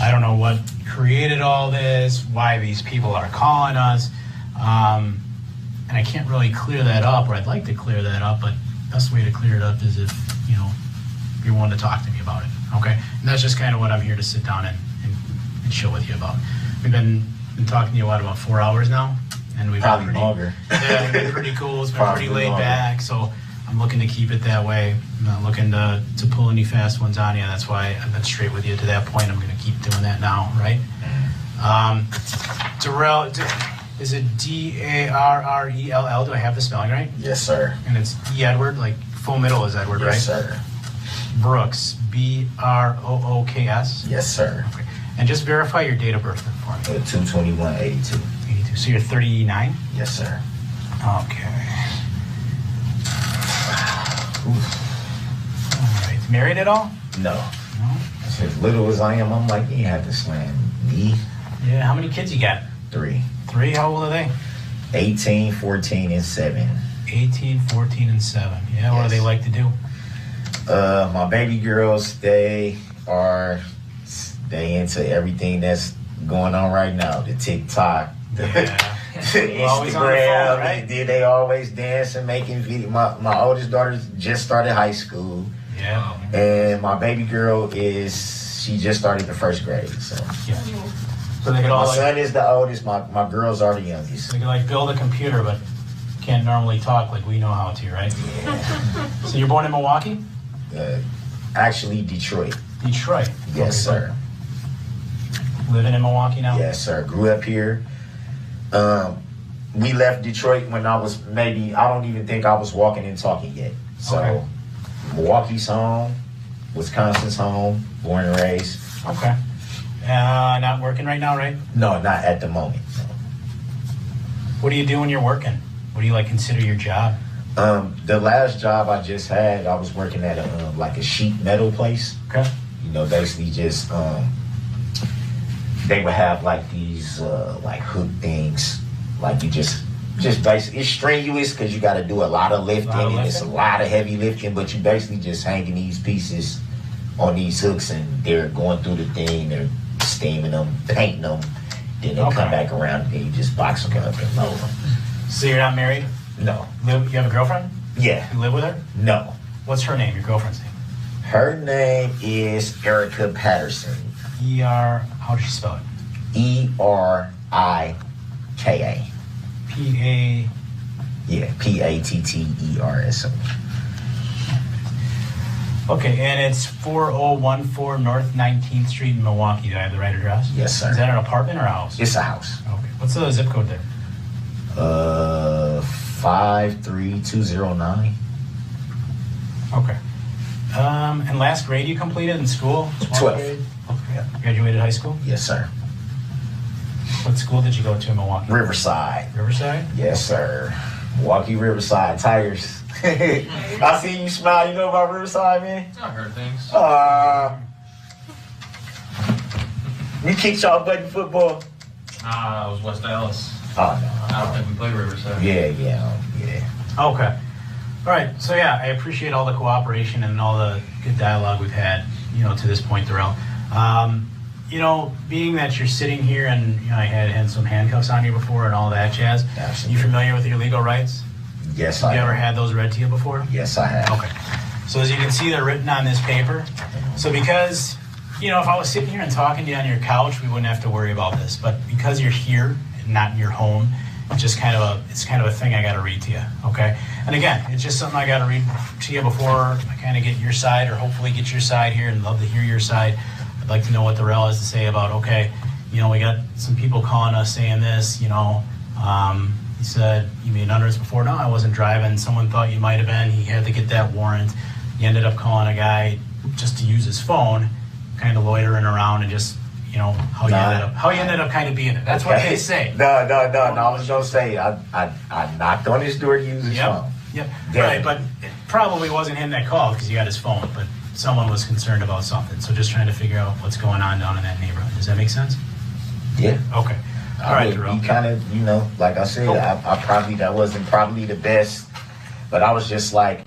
I don't know what created all this, why these people are calling us. And I can't really clear that up, or I'd like to clear that up, but best way to clear it up is if, you're willing to talk to me about it, okay? And that's just kind of what I'm here to sit down and chill with you about. We've been talking to you, about 4 hours now? And we've probably been longer. Yeah, it's been pretty cool. It's been pretty laid back, so I'm looking to keep it that way. I'm not looking to pull any fast ones on you. That's why I've been straight with you to that point. I'm going to keep doing that now, right? Darrell, is it Darrell? Do I have the spelling right? Yes, sir. And it's E. Edward, like full middle is Edward, right? Yes, sir. Brooks, Brooks. Yes, sir. Okay. And just verify your date of birth for me. 2/21/82. 82. So you're 39? Yes, sir. Okay. All right. Married at all? No. No? As little as I am, I'm like, you have to slam me. Yeah. How many kids you got? 3. 3? How old are they? 18, 14, and 7. 18, 14, and 7. Yeah. Yes. What do they like to do? My baby girls, they into everything that's going on right now. The TikTok, the Instagram, Always on the phone, right? They always dance and making videos. My oldest daughter just started high school. Yeah. And my baby girl she just started the 1st grade. So, Yeah. So they could all my son is the oldest. My girls are the youngest. They could build a computer, but can't normally talk like we know how to, right? Yeah. So you're born in Milwaukee? Actually, Detroit. Detroit. Yes, sir. Living in Milwaukee now? Yes, sir. Grew up here. We left Detroit when I was I don't even think I was walking and talking yet. So, Okay. Milwaukee's home, Wisconsin's home, born and raised. Okay. Not working right now, right? No, not at the moment. No. What do you do when you're working? What do you consider your job? The last job I just had, I was working at a sheet metal place. Okay. Basically just they would have these hook things, you just basically, it's strenuous because you got to do a lot of lifting, and it's a lot of heavy lifting, but you basically just hanging these pieces on these hooks and they're going through the thing, they're steaming them, painting them, then they come back around and then you just box them up and load them. So you're not married? No. You have a girlfriend? Yeah. You live with her? No. What's her name, your girlfriend's name? Her name is Erica Patterson. How does she spell it? Erika. P-A... Yeah, Patterson. Okay, and it's 4014 North 19th Street in Milwaukee. Do I have the right address? Yes, sir. Is that an apartment or a house? It's a house. Okay. What's the zip code there? 53209. Okay. And last grade you completed in school? 12th. Grade? Okay. Graduated high school? Yes, sir. What school did you go to in Milwaukee? Riverside. Riverside? Yes, sir. Milwaukee Riverside Tigers. I see you smile. You know about Riverside, man? I heard things. We kicked y'all butt in football. It was West Dallas. Oh, no. I don't think we played Riverside. Yeah. Okay. All right. So yeah, I appreciate all the cooperation and all the good dialogue we've had, to this point, Darrell. Being that you're sitting here and I had some handcuffs on you before and all that jazz. Absolutely. You familiar with your legal rights? Yes, Have I you ever have. had those read to you before? Yes, I have. Okay. So as you can see, they're written on this paper. So because, if I was sitting here and talking to you on your couch, we wouldn't have to worry about this. But because you're here and not in your home, it's kind of a thing I got to read to you. Okay. And again, it's just something I got to read to you before I kind of get your side, or hopefully get your side here, and love to hear your side. I'd like to know what Darrell has to say about, okay, we got some people calling us saying this, he said, you made utterance before. No, I wasn't driving. Someone thought you might have been. He had to get that warrant. He ended up calling a guy just to use his phone, kind of loitering around, and just, how you ended up kind of being there. That's what they say. No. I was going to say, I knocked on his door to use his phone. Yep. Yeah. Right, but it probably wasn't him that called because he got his phone, but someone was concerned about something. So just trying to figure out what's going on down in that neighborhood. Does that make sense? Yeah. Okay. All right, Darrell. He kind of, like I said, that wasn't probably the best, but I was just like,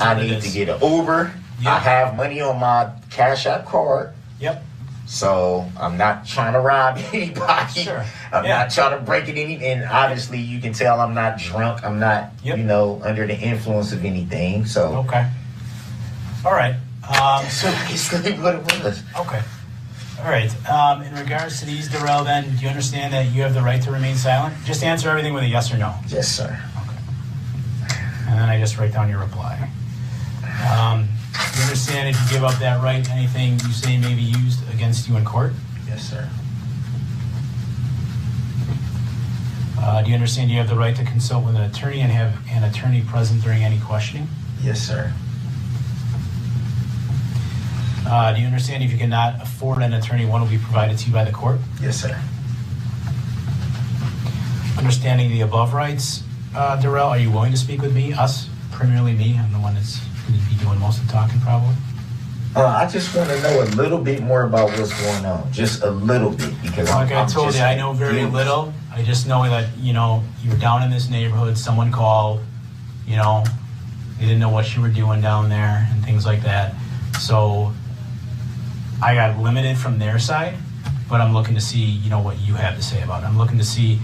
I need to get an Uber. Yep. I have money on my Cash App card. Yep. So I'm not trying to rob anybody. Sure. I'm not trying to break it and obviously you can tell I'm not drunk. I'm not, under the influence of anything. So Okay. All right. So basically what it was. Okay. All right. In regards to these, Darrell, then, do you understand that you have the right to remain silent? Just answer everything with a yes or no. Yes, sir. Okay. And then I just write down your reply. You understand if you give up that right, anything you say may be used against you in court? Yes, sir. Do you understand you have the right to consult with an attorney and have an attorney present during any questioning? Yes, sir. Do you understand if you cannot afford an attorney, one will be provided to you by the court? Yes, sir. Understanding the above rights, Darrell, are you willing to speak with me, us, primarily me? I'm the one that's going to be doing most of the talking probably. I just want to know a little bit more about what's going on. Just a little bit. Because Like I told you, I know very little. I just know that, you're down in this neighborhood, someone called, they didn't know what you were doing down there and things like that. So I got limited from their side, but I'm looking to see, what you have to say about it. I'm looking to see,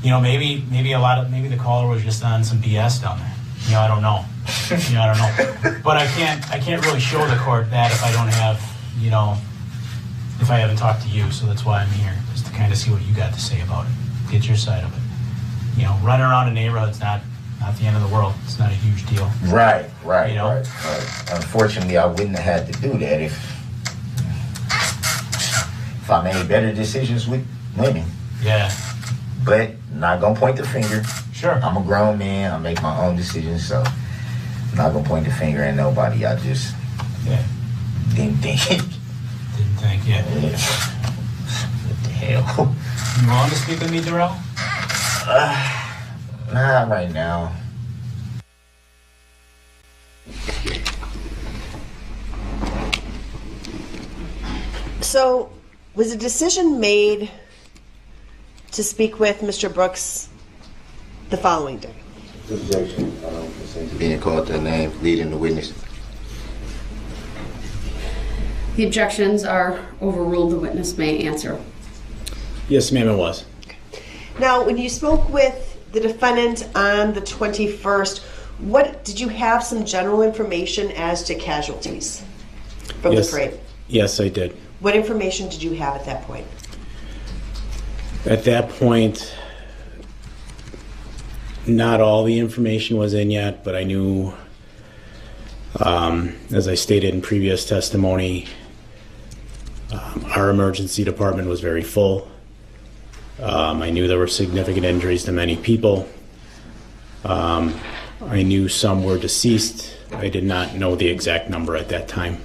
maybe the caller was just on some BS down there. I don't know. I don't know. But I can't really show the court that if I don't have, if I haven't talked to you. So that's why I'm here, just to kind of see what you got to say about it. Get your side of it. Running around a neighborhood's not the end of the world. It's not a huge deal. Right. You know? Right. Unfortunately, I wouldn't have had to do that if I made better decisions with women. Yeah. But not gonna point the finger. Sure. I'm a grown man. I make my own decisions, so I'm not gonna point the finger at nobody. I just didn't think. Didn't think, yeah. What the hell? You willing to speak with me, Darrell? Not right now. So, was a decision made to speak with Mr. Brooks the following day? Objection. I don't consent to being called their name, leading the witness. The objections are overruled. The witness may answer. Yes, ma'am, it was. Now, when you spoke with the defendant on the 21st, what did you have some general information as to casualties from the parade? Yes, I did. What information did you have at that point? At that point, not all the information was in yet, but I knew, as I stated in previous testimony, our emergency department was very full. I knew there were significant injuries to many people. I knew some were deceased. I did not know the exact number at that time.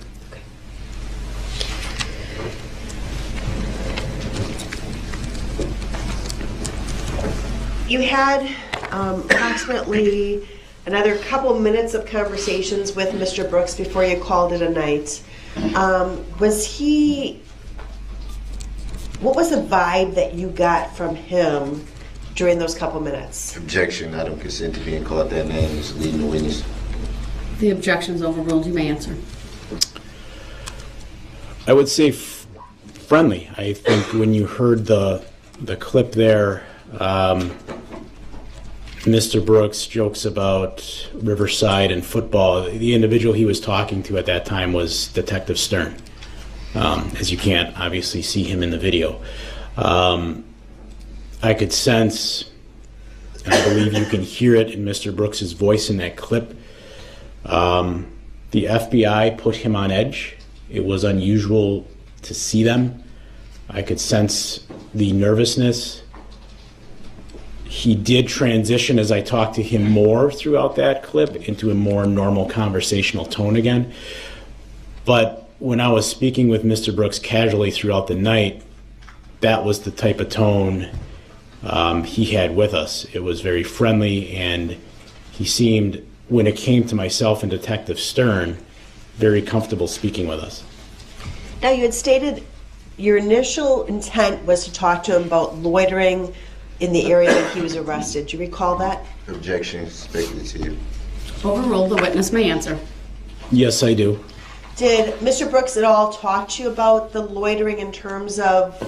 You had approximately another couple minutes of conversations with Mr. Brooks before you called it a night. What was the vibe that you got from him during those couple minutes? Objection, I don't consent to being called that name as leading the witness. The objection's overruled. You may answer. I would say friendly. I think when you heard the clip there, Mr. Brooks jokes about Riverside and football. The individual he was talking to at that time was Detective Stern, as you can't obviously see him in the video. I could sense, and I believe you can hear it in Mr. Brooks's voice in that clip, the FBI put him on edge. It was unusual to see them. I could sense the nervousness. He did transition as I talked to him more throughout that clip into a more normal conversational tone again. But when I was speaking with Mr. Brooks casually throughout the night, that was the type of tone he had with us. It was very friendly, and he seemed, when it came to myself and Detective Stern, very comfortable speaking with us. Now, you had stated your initial intent was to talk to him about loitering in the area that he was arrested. Do you recall that? Objection, speculative. Overruled. The witness may answer. Yes, I do. Did Mr. Brooks at all talk to you about the loitering in terms of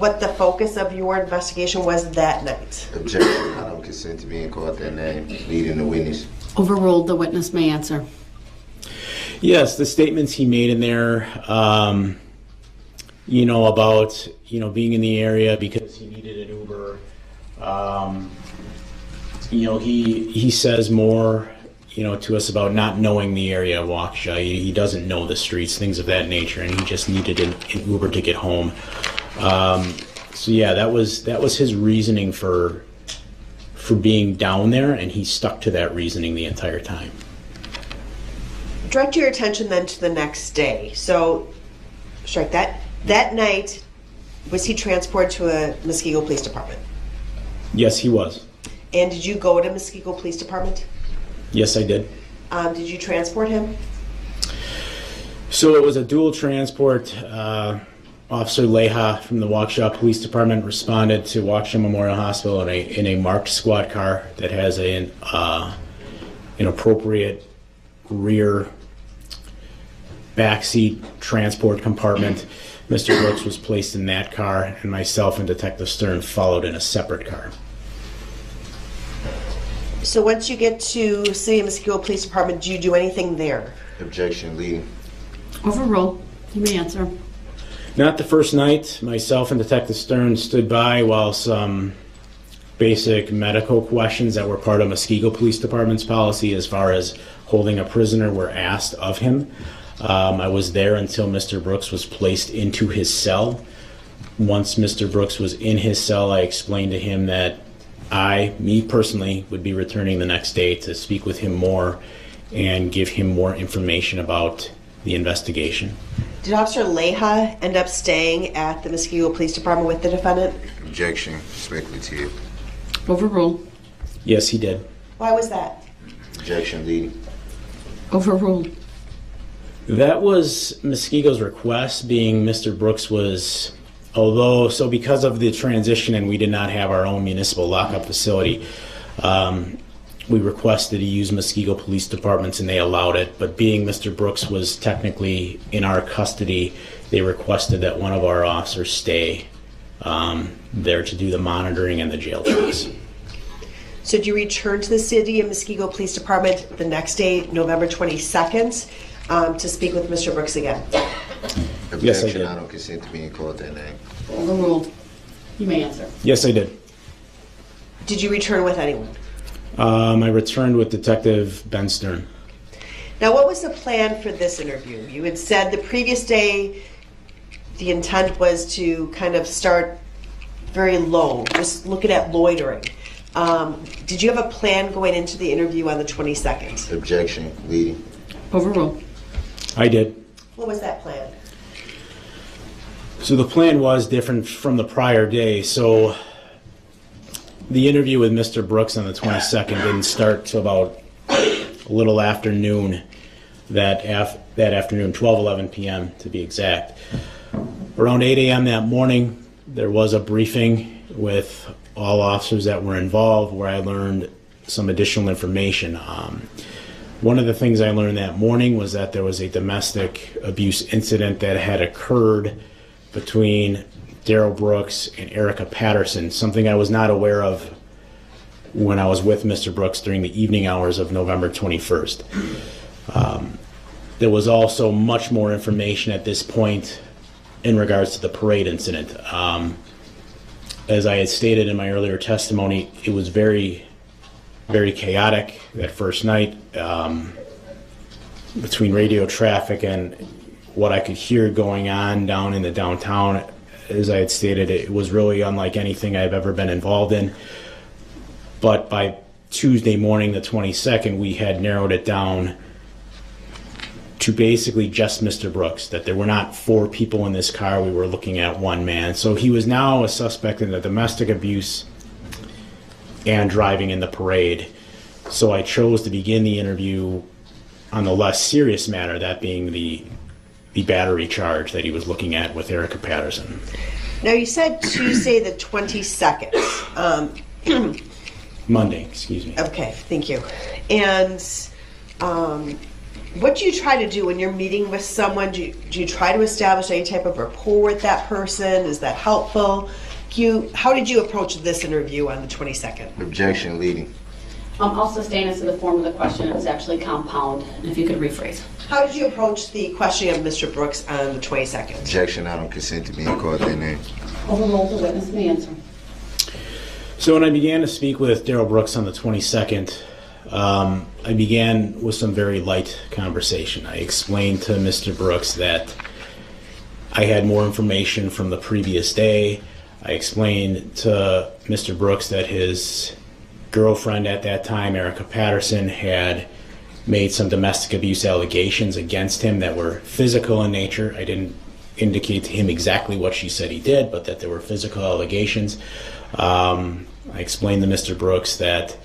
what the focus of your investigation was that night? Objection, I don't consent to being called that name, leading the witness. Overruled. The witness may answer. Yes, the statements he made in there, about, being in the area because he needed an Uber. He says more, to us about not knowing the area of Waukesha. He doesn't know the streets, things of that nature, and he just needed an Uber to get home. That was his reasoning for being down there, and he stuck to that reasoning the entire time. Direct your attention then to the next day. So, strike that. That night, was he transported to a Muskego Police Department? Yes, he was. And did you go to Muskego Police Department? Yes, I did. Did you transport him? So it was a dual transport. Officer Leha from the Waukesha Police Department responded to Waukesha Memorial Hospital in a marked squad car that has an appropriate rear backseat transport compartment. Mr. Brooks was placed in that car, and myself and Detective Stern followed in a separate car. So once you get to City of Muskego Police Department, do you do anything there? Objection, leading. Overruled. You may answer. Not the first night. Myself and Detective Stern stood by while some basic medical questions that were part of Muskego Police Department's policy as far as holding a prisoner were asked of him. I was there until Mr. Brooks was placed into his cell. Once Mr. Brooks was in his cell, I explained to him that me personally, would be returning the next day to speak with him more and give him more information about the investigation. Did Officer Leha end up staying at the Muskego Police Department with the defendant? Objection, speculative. Overruled. Yes, he did. Why was that? Objection, leading. Overruled. That was Muskego's request, being Mr. Brooks was, because of the transition and we did not have our own municipal lockup facility, we requested to use Muskego Police Departments and they allowed it. But being Mr. Brooks was technically in our custody, they requested that one of our officers stay there to do the monitoring and the jail checks. So did you return to the City of Muskego Police Department the next day, November 22nd, to speak with Mr. Brooks again? Objection, Yes, I did. I don't consent to being called that name. Overruled. You may answer. Yes, I did. Did you return with anyone? I returned with Detective Ben Stern. Now, what was the plan for this interview? You had said the previous day the intent was to kind of start very low, just looking at loitering. Did you have a plan going into the interview on the 22nd? Objection, leading. Overruled. I did. What was that plan? So the plan was different from the prior day. So the interview with Mr. Brooks on the 22nd didn't start till about a little after noon that afternoon, 12:11 p.m. to be exact. Around 8 a.m. that morning, there was a briefing with all officers that were involved where I learned some additional information. One of the things I learned that morning was that there was a domestic abuse incident that had occurred between Daryl Brooks and Erica Patterson, something I was not aware of when I was with Mr. Brooks during the evening hours of November 21st. There was also much more information at this point in regards to the parade incident. As I had stated in my earlier testimony, it was very, very chaotic that first night between radio traffic and what I could hear going on down in the downtown. As I had stated, it was really unlike anything I've ever been involved in. But by Tuesday morning, the 22nd, we had narrowed it down to basically just Mr. Brooks, that there were not 4 people in this car. We were looking at 1 man. So he was now a suspect in the domestic abuse and driving in the parade. So I chose to begin the interview on the less serious matter, that being the battery charge that he was looking at with Erica Patterson. Now, you said Tuesday the 22nd. Monday, excuse me. Okay, thank you. And what do you try to do when you're meeting with someone? Do you try to establish any type of rapport with that person? Is that helpful? How did you approach this interview on the 22nd? Objection, leading. I'll sustain as to the form of the question. It was actually compound, if you could rephrase. How did you approach the questioning of Mr. Brooks on the 22nd? Objection, I don't consent to being called that name. Overruled, the witness may answer. So when I began to speak with Daryl Brooks on the 22nd, I began with some very light conversation. I explained to Mr. Brooks that I had more information from the previous day. I explained to Mr. Brooks that his girlfriend at that time, Erica Patterson, had made some domestic abuse allegations against him that were physical in nature. I didn't indicate to him exactly what she said he did, but that there were physical allegations. I explained to Mr. Brooks that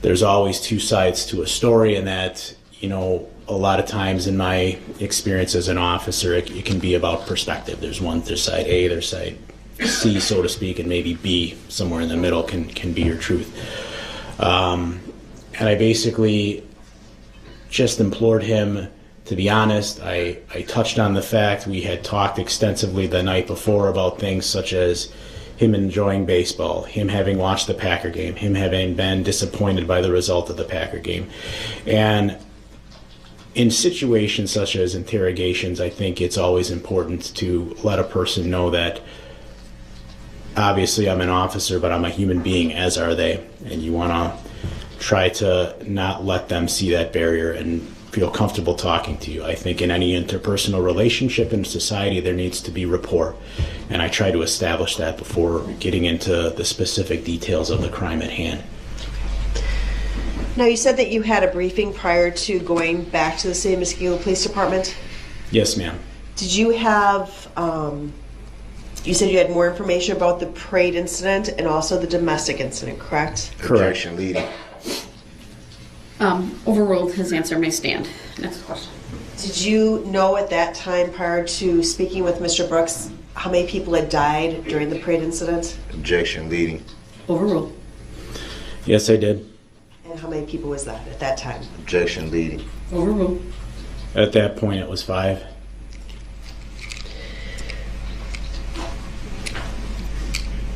there's always 2 sides to a story, and that, you know, a lot of times in my experience as an officer, it can be about perspective. There's side A, there's side C, so to speak, and maybe B, somewhere in the middle, can be your truth. And I basically just implored him to be honest. I touched on the fact we had talked extensively the night before about things such as him enjoying baseball, him having watched the Packer game, him having been disappointed by the result of the Packer game. And in situations such as interrogations, I think it's always important to let a person know that obviously I'm an officer, but I'm a human being, as are they. And you want to try to not let them see that barrier and feel comfortable talking to you. I think in any interpersonal relationship in society, there needs to be rapport. And I try to establish that before getting into the specific details of the crime at hand. Now, you said that you had a briefing prior to going back to the City of Muskego Police Department. Yes, ma'am. Did you have, you said you had more information about the parade incident and also the domestic incident, correct? Objection, leading. Overruled, his answer may stand. Next question. Did you know at that time, prior to speaking with Mr. Brooks, how many people had died during the parade incident? Objection, leading. Overruled. Yes, I did. And how many people was that at that time? Objection, leading. Overruled. At that point, it was 5.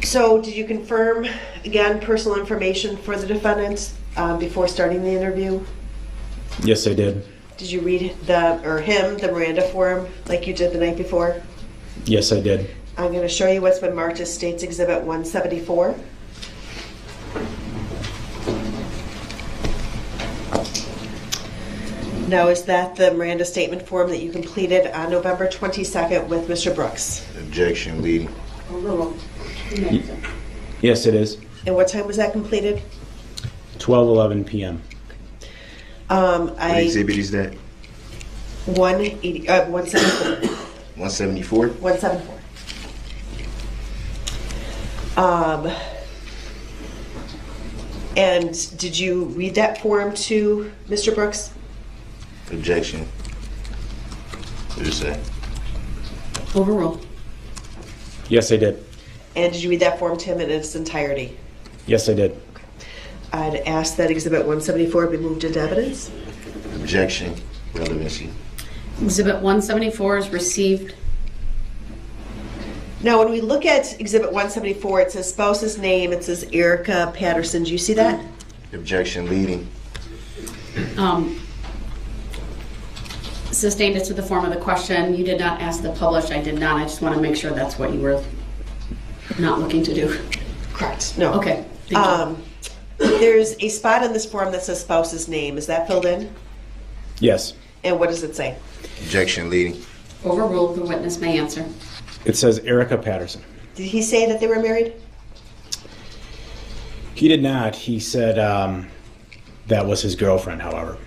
So, did you confirm, again, personal information for the defendant before starting the interview? Yes, I did. Did you read the Miranda form like you did the night before? Yes, I did. I'm going to show you what's been marked as State's Exhibit 174. Now, is that the Miranda statement form that you completed on November 22nd with Mr. Brooks? Objection, leading. Overruled. Yes, it is. And what time was that completed? 12:11 p.m. What exhibit is that? 174. 174? 174. And did you read that form to Mr. Brooks? Objection. Hearsay. Overruled. Yes, I did. And did you read that form to him in its entirety? Yes, I did. I'd ask that Exhibit 174 be moved into evidence. Objection. Relevancy. Exhibit 174 is received. Now, when we look at Exhibit 174, it says spouse's name, it says Erica Patterson. Do you see that? Objection leading. Sustained it to the form of the question. You did not ask to publish. I did not. I just want to make sure that's what you were not looking to do. Correct. No. Okay. Thank you. There's a spot on this form that says spouse's name. Is that filled in? Yes. And what does it say? Objection leading. Overruled. The witness may answer. It says Erica Patterson. Did he say that they were married? He did not. He said that was his girlfriend, however.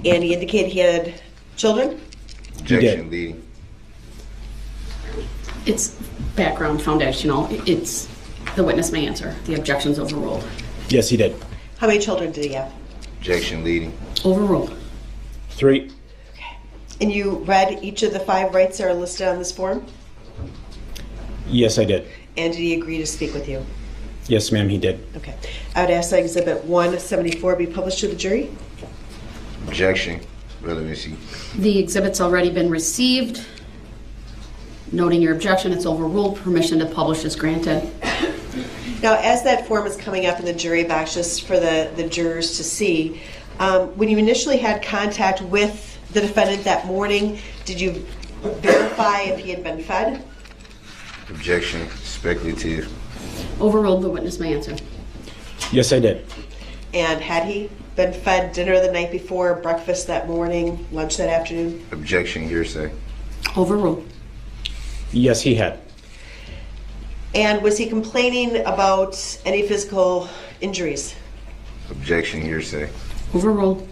And he indicated he had children? Objection leading. It's background foundational. It's the witness may answer. The objection's overruled. Yes, he did. How many children did he have? Objection leading. Overruled. 3. And you read each of the 5 rights that are listed on this form? Yes, I did. And did he agree to speak with you? Yes, ma'am, he did. Okay. I would ask that Exhibit 174 be published to the jury. Objection. Relevancy. The exhibit's already been received. Noting your objection, it's overruled. Permission to publish is granted. Now, as that form is coming up in the jury box, just for the jurors to see, when you initially had contact with the defendant that morning, did you verify if he had been fed? Objection. Speculative. Overruled. The witness may answer. Yes, I did. And had he been fed dinner the night before, breakfast that morning, lunch that afternoon? Objection. Hearsay. Overruled. Yes, he had. And was he complaining about any physical injuries? Objection. Hearsay. Overruled.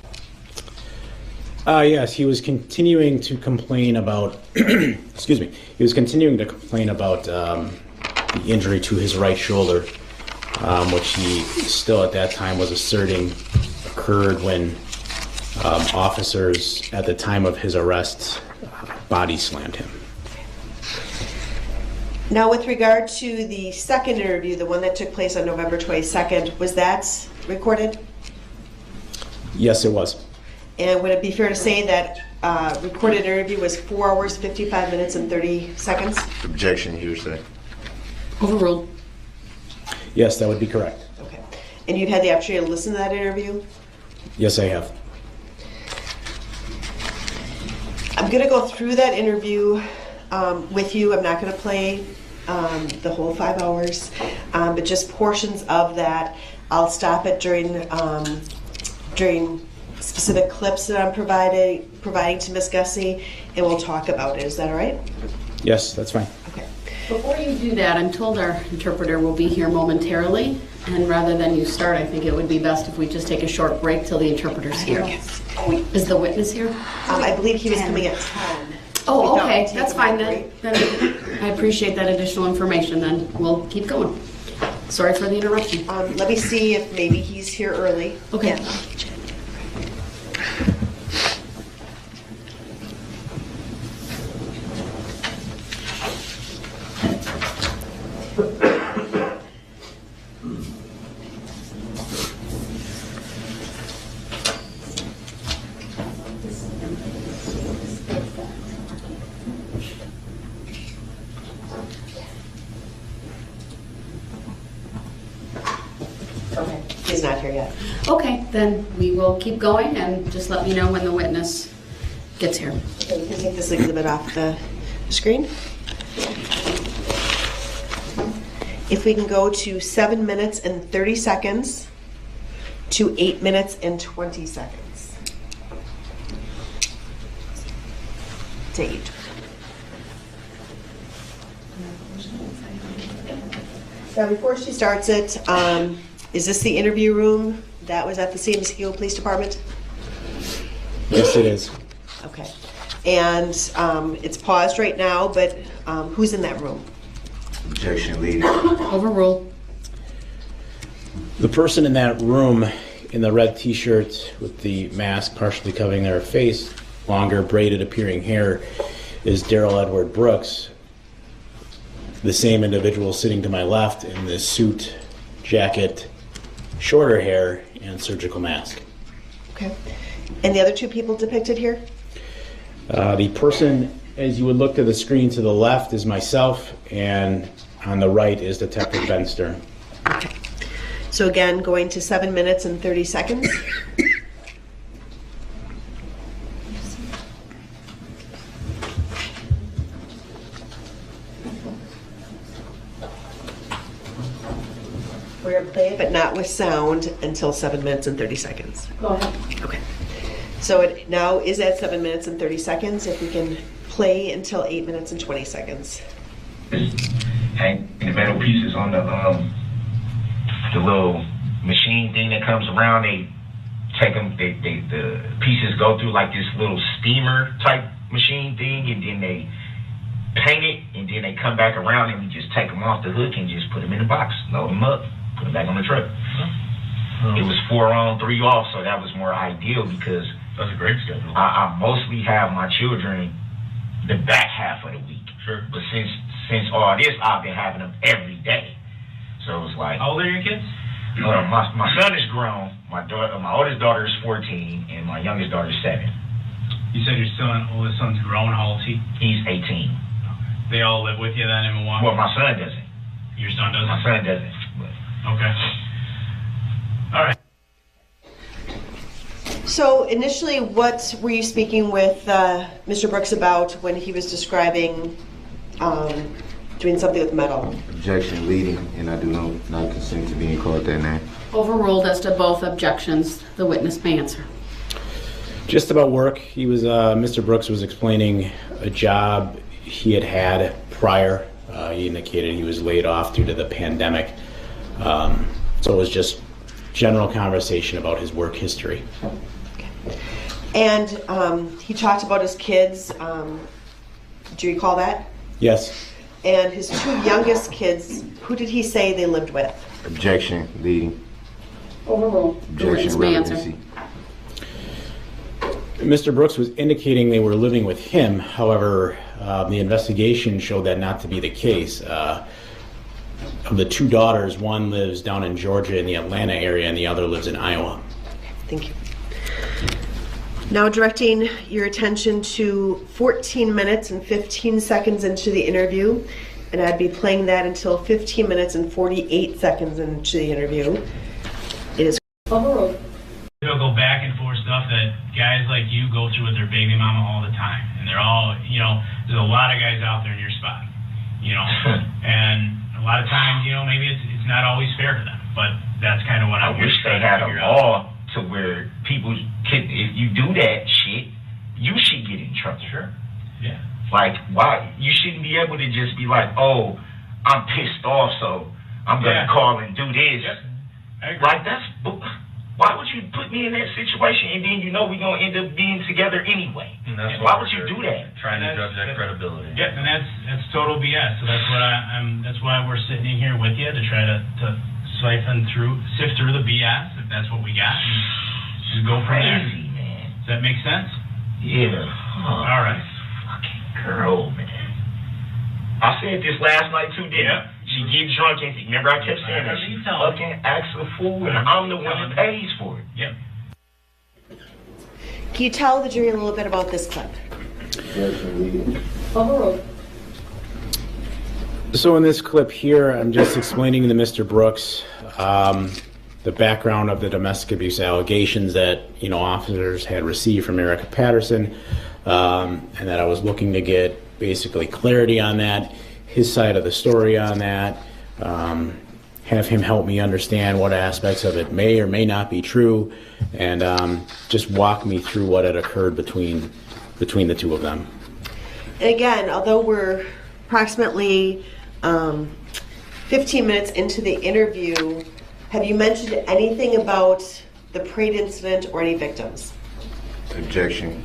Yes, he was continuing to complain about, excuse me, he was continuing to complain about the injury to his right shoulder, which he still at that time was asserting occurred when officers at the time of his arrest body slammed him. Now, with regard to the second interview, the one that took place on November 22nd, was that recorded? Yes, it was. And would it be fair to say that recorded interview was 4 hours, 55 minutes, and 30 seconds? Objection. Hearsay. Overruled. Yes, that would be correct. Okay. And you've had the opportunity to listen to that interview? Yes, I have. I'm going to go through that interview with you. I'm not going to play the whole 5 hours, but just portions of that. I'll stop it during specific clips that I'm providing to Ms. Gussie, and we'll talk about it. Is that all right? Yes, that's fine. Okay. Before you do that, I'm told our interpreter will be here momentarily, and rather than you start, I think it would be best if we just take a short break till the interpreter's here. Is the witness here? I believe he was coming at 10. Oh, okay, that's fine then. Then I appreciate that additional information, then we'll keep going. Sorry for the interruption. Let me see if maybe he's here early. Okay. Yeah. Okay, he's not here yet. Okay, then we will keep going, and just let me know when the witness gets here. Okay, we can take this exhibit off the screen. If we can go to 7 minutes and 30 seconds to 8 minutes and 20 seconds. To 8. Now, before she starts it, is this the interview room that was at the San Diego Police Department? Yes, it is. Okay. And it's paused right now, but who's in that room? Objection leading. Overruled. The person in that room in the red t-shirt with the mask partially covering their face, longer braided appearing hair, is Daryl Edward Brooks. The same individual sitting to my left in this suit, jacket, shorter hair, and surgical mask. Okay. And the other two people depicted here? The person, as you would look to the screen to the left, is myself, and on the right is Detective Ben Stern. Okay. So again, going to 7 minutes and 30 seconds. We're going to play it, but not with sound, until 7 minutes and 30 seconds. Go ahead. Okay. So it now is at 7 minutes and 30 seconds. If we can play until 8 minutes and 20 seconds. Hang the metal pieces on the little machine thing that comes around. They take them. The pieces go through like this little steamer type machine thing, and then they paint it, and then they come back around, and we just take them off the hook and just put them in the box, load them up, put them back on the truck. It was 4 on, 3 off, so that was more ideal because That's a great schedule. I mostly have my children the back half of the week. Sure. But since all this, I've been having them every day. So it's like, How old are your kids? my son is grown. My oldest daughter is 14, and my youngest daughter is 7. You said your oldest son's grown. How old is he? He's 18. They all live with you then in Milwaukee? Well, my son doesn't. Your son doesn't? My son doesn't. But. Okay. All right. So initially, what were you speaking with Mr. Brooks about when he was describing doing something with metal? Objection leading, and I do not consent to being called that name. Overruled as to both objections. The witness may answer. Just about work, he was, Mr. Brooks was explaining a job he had prior. He indicated he was laid off due to the pandemic. So it was just general conversation about his work history. Okay. And he talked about his kids. Do you recall that? Yes. And his 2 youngest kids, who did he say they lived with? Objection leading. Overruled. The witness Objection may answer. relevancy. Mr. Brooks was indicating they were living with him. However, the investigation showed that not to be the case. Of the 2 daughters, one lives down in Georgia in the Atlanta area, and the other lives in Iowa. Thank you. Now directing your attention to 14 minutes and 15 seconds into the interview, and I'd be playing that until 15 minutes and 48 seconds into the interview. It is Overruled. It'll go back and forth stuff that guys like you go through with their baby mama all the time. And they're all, there's a lot of guys out there in your spot, and a lot of times, maybe it's not always fair to them, but that's kind of what I wish they had a law to where people can, if you do that shit, you should get in trouble. Sure. Yeah. Like, why? You shouldn't be able to just be like, oh, I'm pissed off, so I'm going to call and do this. Yep. I agree. Like, why would you put me in that situation and then we're going to end up being together anyway? Why would you do that? Trying to judge that credibility. Yeah, and that's total BS. So that's what that's why we're sitting in here with you to try to sift through the BS, if that's what we got, and just go from there. Crazy, man. Does that make sense? Yeah. All right. Fucking girl, man. I said this last night too, didn't I? She get drunk and remember I kept saying that she fucking acts a fool and I'm the one that pays for it. Yep. Can you tell the jury a little bit about this clip? Overruled. So in this clip here, I'm just explaining to Mr. Brooks the background of the domestic abuse allegations that officers had received from Erica Patterson, and that I was looking to get basically clarity on that, his side of the story on that, have him help me understand what aspects of it may or may not be true, and just walk me through what had occurred between the 2 of them. And again, although we're approximately 15 minutes into the interview, have you mentioned anything about the parade incident or any victims? Objection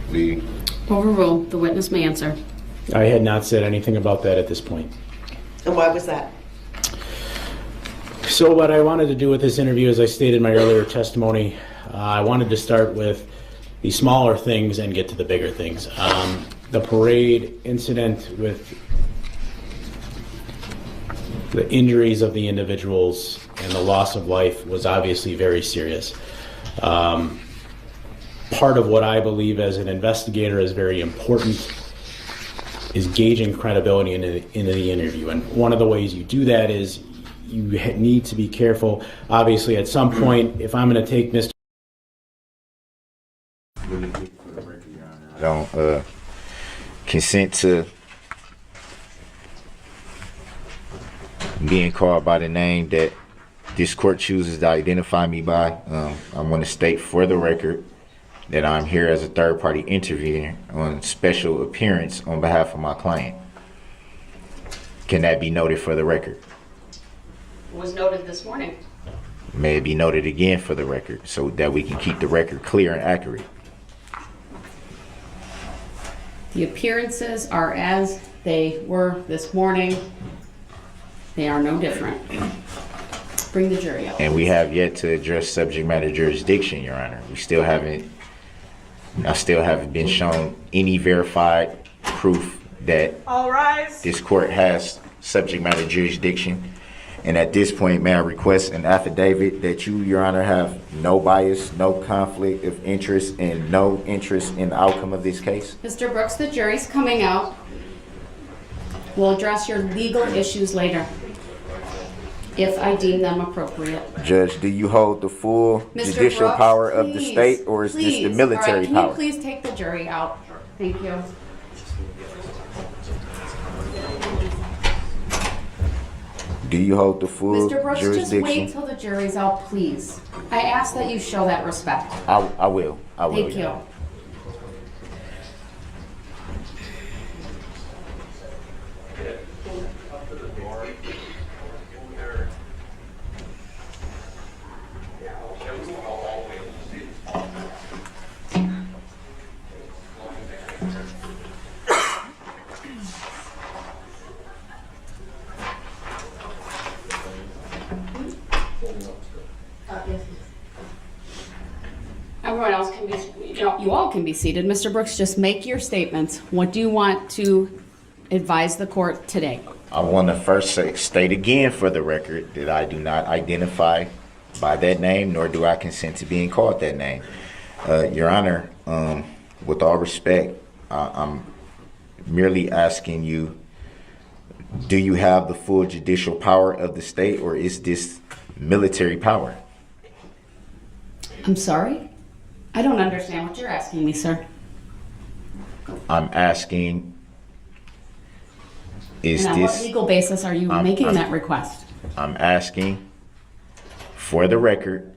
leading. Overruled. The witness may answer. I had not said anything about that at this point. And why was that? So what I wanted to do with this interview, as I stated in my earlier testimony, I wanted to start with the smaller things and get to the bigger things. The parade incident with the injuries of the individuals and the loss of life was obviously very serious. Part of what I believe as an investigator is very important is gauging credibility into the interview. And one of the ways you do that is you need to be careful. Obviously, at some point, if I'm going to take Mr. Really quick for the record, Your Honor, I don't consent to being called by the name that this court chooses to identify me by. I want to state for the record that I'm here as a third-party intervener on special appearance on behalf of my client. Can that be noted for the record? It was noted this morning. May it be noted again for the record so that we can keep the record clear and accurate. The appearances are as they were this morning. They are no different. Bring the jury out. And we have yet to address subject matter jurisdiction, Your Honor. I still haven't been shown any verified proof that this court has subject matter jurisdiction. And at this point, may I request an affidavit that you, Your Honor, have no bias, no conflict of interest, and no interest in the outcome of this case? Mr. Brooks, the jury's coming out. We'll address your legal issues later, if I deem them appropriate. Judge, do you hold the full Mr. judicial Brooks, power of the please, state, or is this the military All right, power? can you please take the jury out? Thank you. Do you hold the full Mr. Brooks, jurisdiction? just wait till the jury's out, please. I ask that you show that respect. I will. Thank Your you. Honor. Everyone else can be, you all can be seated. Mr. Brooks, just make your statements. What do you want to advise the court today? I want to first state again for the record that I do not identify by that name, nor do I consent to being called that name. Your Honor, with all respect, I'm merely asking you, do you have the full judicial power of the state, or is this military power? I'm sorry? I don't understand what you're asking me, sir. I'm asking, is And on what this... legal basis are you making that request? I'm asking, for the record,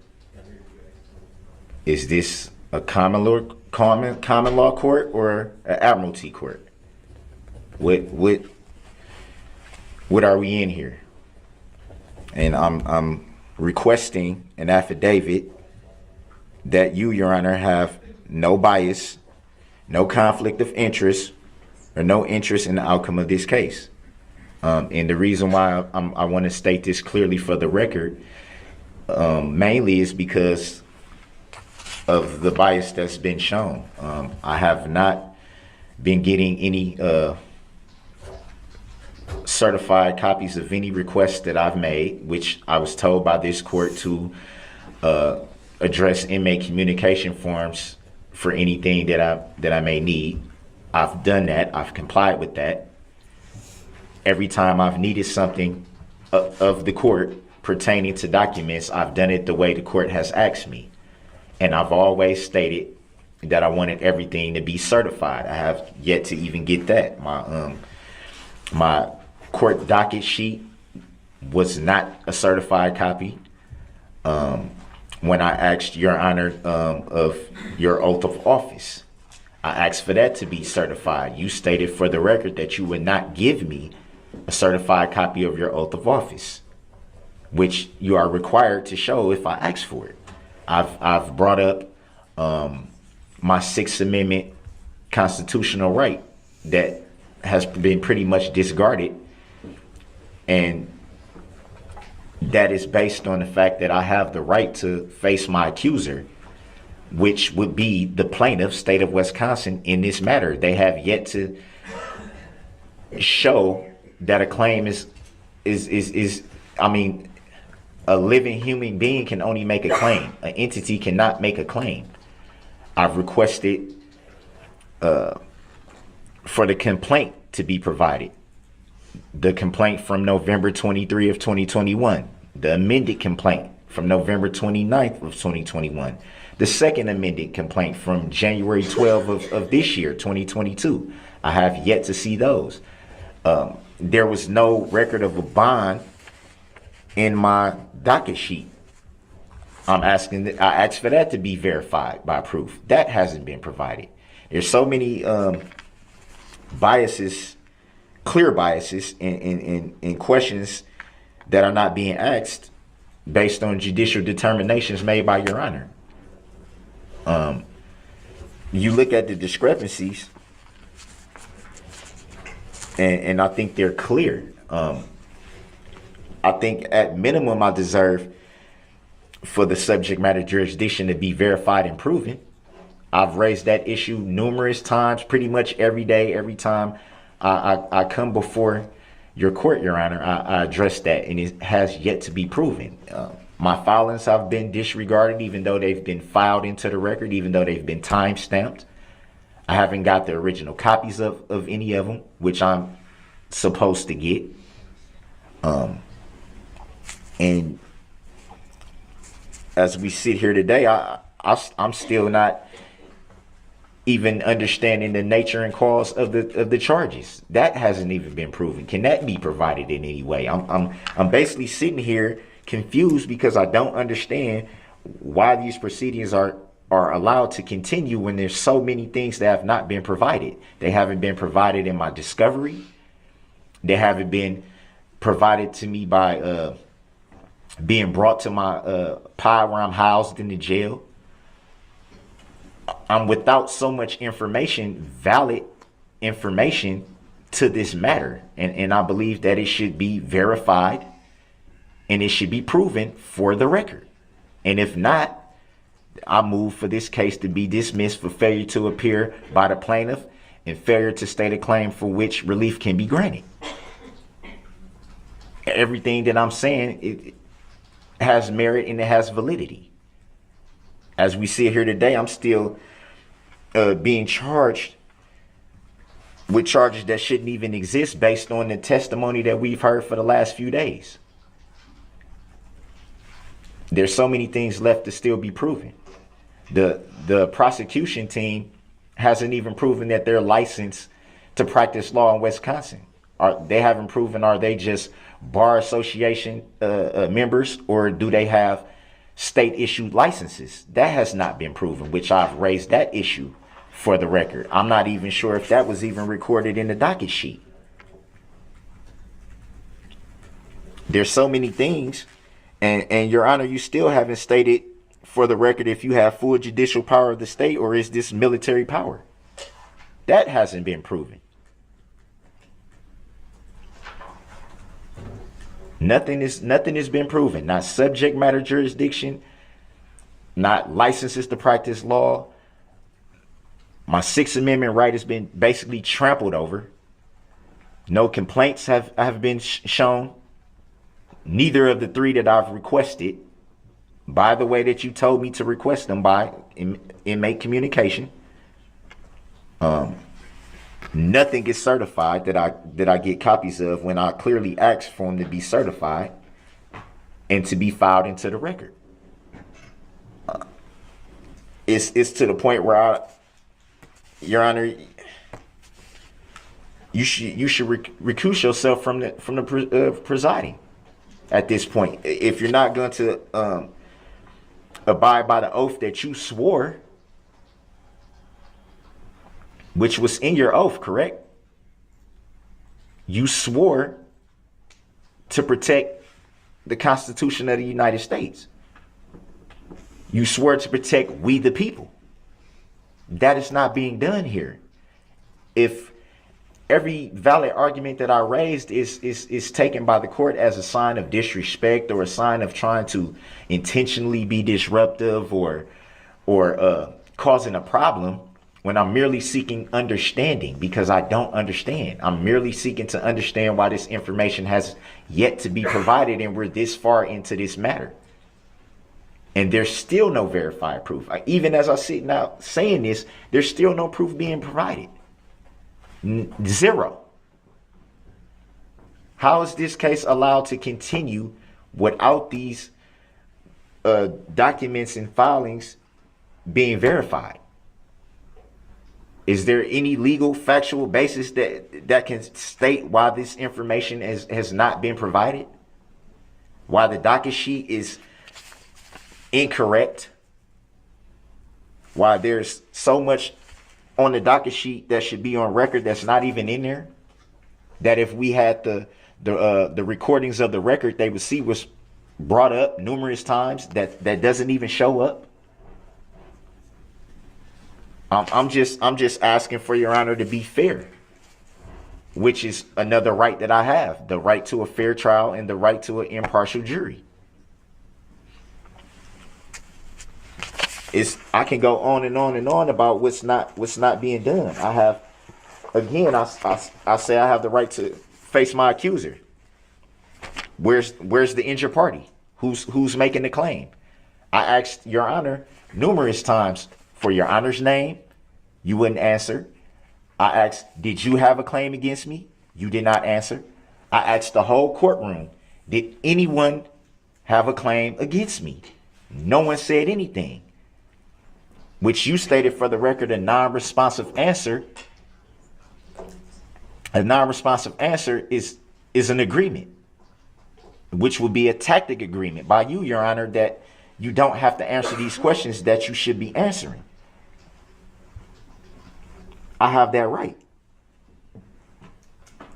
is this a common law court or an admiralty court? What are we in here? And I'm requesting an affidavit that you, Your Honor, have no bias, no conflict of interest, or no interest in the outcome of this case. And the reason why I want to state this clearly for the record, mainly is because of the bias that's been shown. I have not been getting any certified copies of any requests that I've made, which I was told by this court to address inmate communication forms for anything that I may need. I've done that. I've complied with that. Every time I've needed something of the court pertaining to documents, I've done it the way the court has asked me. And I've always stated that I wanted everything to be certified. I have yet to even get that. My court docket sheet was not a certified copy. When I asked Your Honor of your oath of office, I asked for that to be certified. You stated for the record that you would not give me a certified copy of your oath of office, which you are required to show if I ask for it. I've brought up my Sixth Amendment constitutional right that has been pretty much discarded, and that is based on the fact that I have the right to face my accuser, which would be the plaintiff, state of Wisconsin, in this matter. They have yet to show that a claim is I mean, a living human being can only make a claim. An entity cannot make a claim. I've requested for the complaint to be provided. The complaint from November 23 of 2021. The amended complaint from November 29th of 2021. The second amended complaint from January 12 of this year, 2022. I have yet to see those. There was no record of a bond in my docket sheet. I asked for that to be verified by proof. That hasn't been provided. There's so many biases, clear biases in questions that are not being asked based on judicial determinations made by Your Honor. You look at the discrepancies, and I think they're clear. I think at minimum I deserve for the subject matter jurisdiction to be verified and proven. I've raised that issue numerous times, pretty much every day, every time I come before your court, Your Honor. I address that, and it has yet to be proven. My filings have been disregarded, even though they've been filed into the record, even though they've been time stamped. I haven't got the original copies of any of them, which I'm supposed to get. And as we sit here today, I'm still not even understanding the nature and cause of the charges. That hasn't even been proven. Can that be provided in any way? I'm basically sitting here confused because I don't understand why these proceedings are allowed to continue when there's so many things that have not been provided. They haven't been provided in my discovery. They haven't been provided to me by being brought to my pod where I'm housed in the jail. I'm without so much information, valid information to this matter. And I believe that it should be verified and it should be proven for the record. And if not, I move for this case to be dismissed for failure to appear by the plaintiff and failure to state a claim for which relief can be granted. Everything that I'm saying, it has merit and it has validity. As we sit here today, I'm still being charged with charges that shouldn't even exist based on the testimony that we've heard for the last few days. There's so many things left to still be proven. The prosecution team hasn't even proven that they're licensed to practice law in Wisconsin. They haven't proven, are they just bar association members, or do they have state issued licenses? That has not been proven, which I've raised that issue for the record. I'm not even sure if that was even recorded in the docket sheet. There's so many things, and Your Honor, you still haven't stated for the record if you have full judicial power of the state or is this military power. That hasn't been proven. Nothing has been proven. Not subject matter jurisdiction, not licenses to practice law. My Sixth Amendment right has been basically trampled over. No complaints have been shown. Neither of the three that I've requested, by the way that you told me to request them by inmate communication. Nothing is certified that I get copies of when I clearly asked for them to be certified and to be filed into the record. It's to the point where Your Honor, you should recuse yourself from the presiding at this point. If you're not going to abide by the oath that you swore, which was in your oath, correct? You swore to protect the Constitution of the United States. You swore to protect we the people. That is not being done here. If every valid argument that I raised is taken by the court as a sign of disrespect or a sign of trying to intentionally be disruptive or causing a problem, when I'm merely seeking understanding, because I don't understand. I'm merely seeking to understand why this information has yet to be provided, and we're this far into this matter. And there's still no verified proof. Even as I sit now saying this, there's still no proof being provided. Zero. How is this case allowed to continue without these documents and filings being verified? Is there any legal factual basis that can state why this information has not been provided? Why the docket sheet is incorrect? Why there's so much on the docket sheet that should be on record that's not even in there? That if we had the recordings of the record, they would see was brought up numerous times that doesn't even show up. I'm just asking for Your Honor to be fair, which is another right that I have, the right to a fair trial and the right to an impartial jury. I can go on and on and on about what's not being done. I have, again, I say I have the right to face my accuser. Where's the injured party? Who's making the claim? I asked Your Honor numerous times for Your Honor's name. You wouldn't answer. I asked, did you have a claim against me? You did not answer. I asked the whole courtroom, did anyone have a claim against me? No one said anything. Which you stated for the record, a non-responsive answer. A non-responsive answer is an agreement, which will be a tactic agreement by you, Your Honor, that you don't have to answer these questions that you should be answering. I have that right.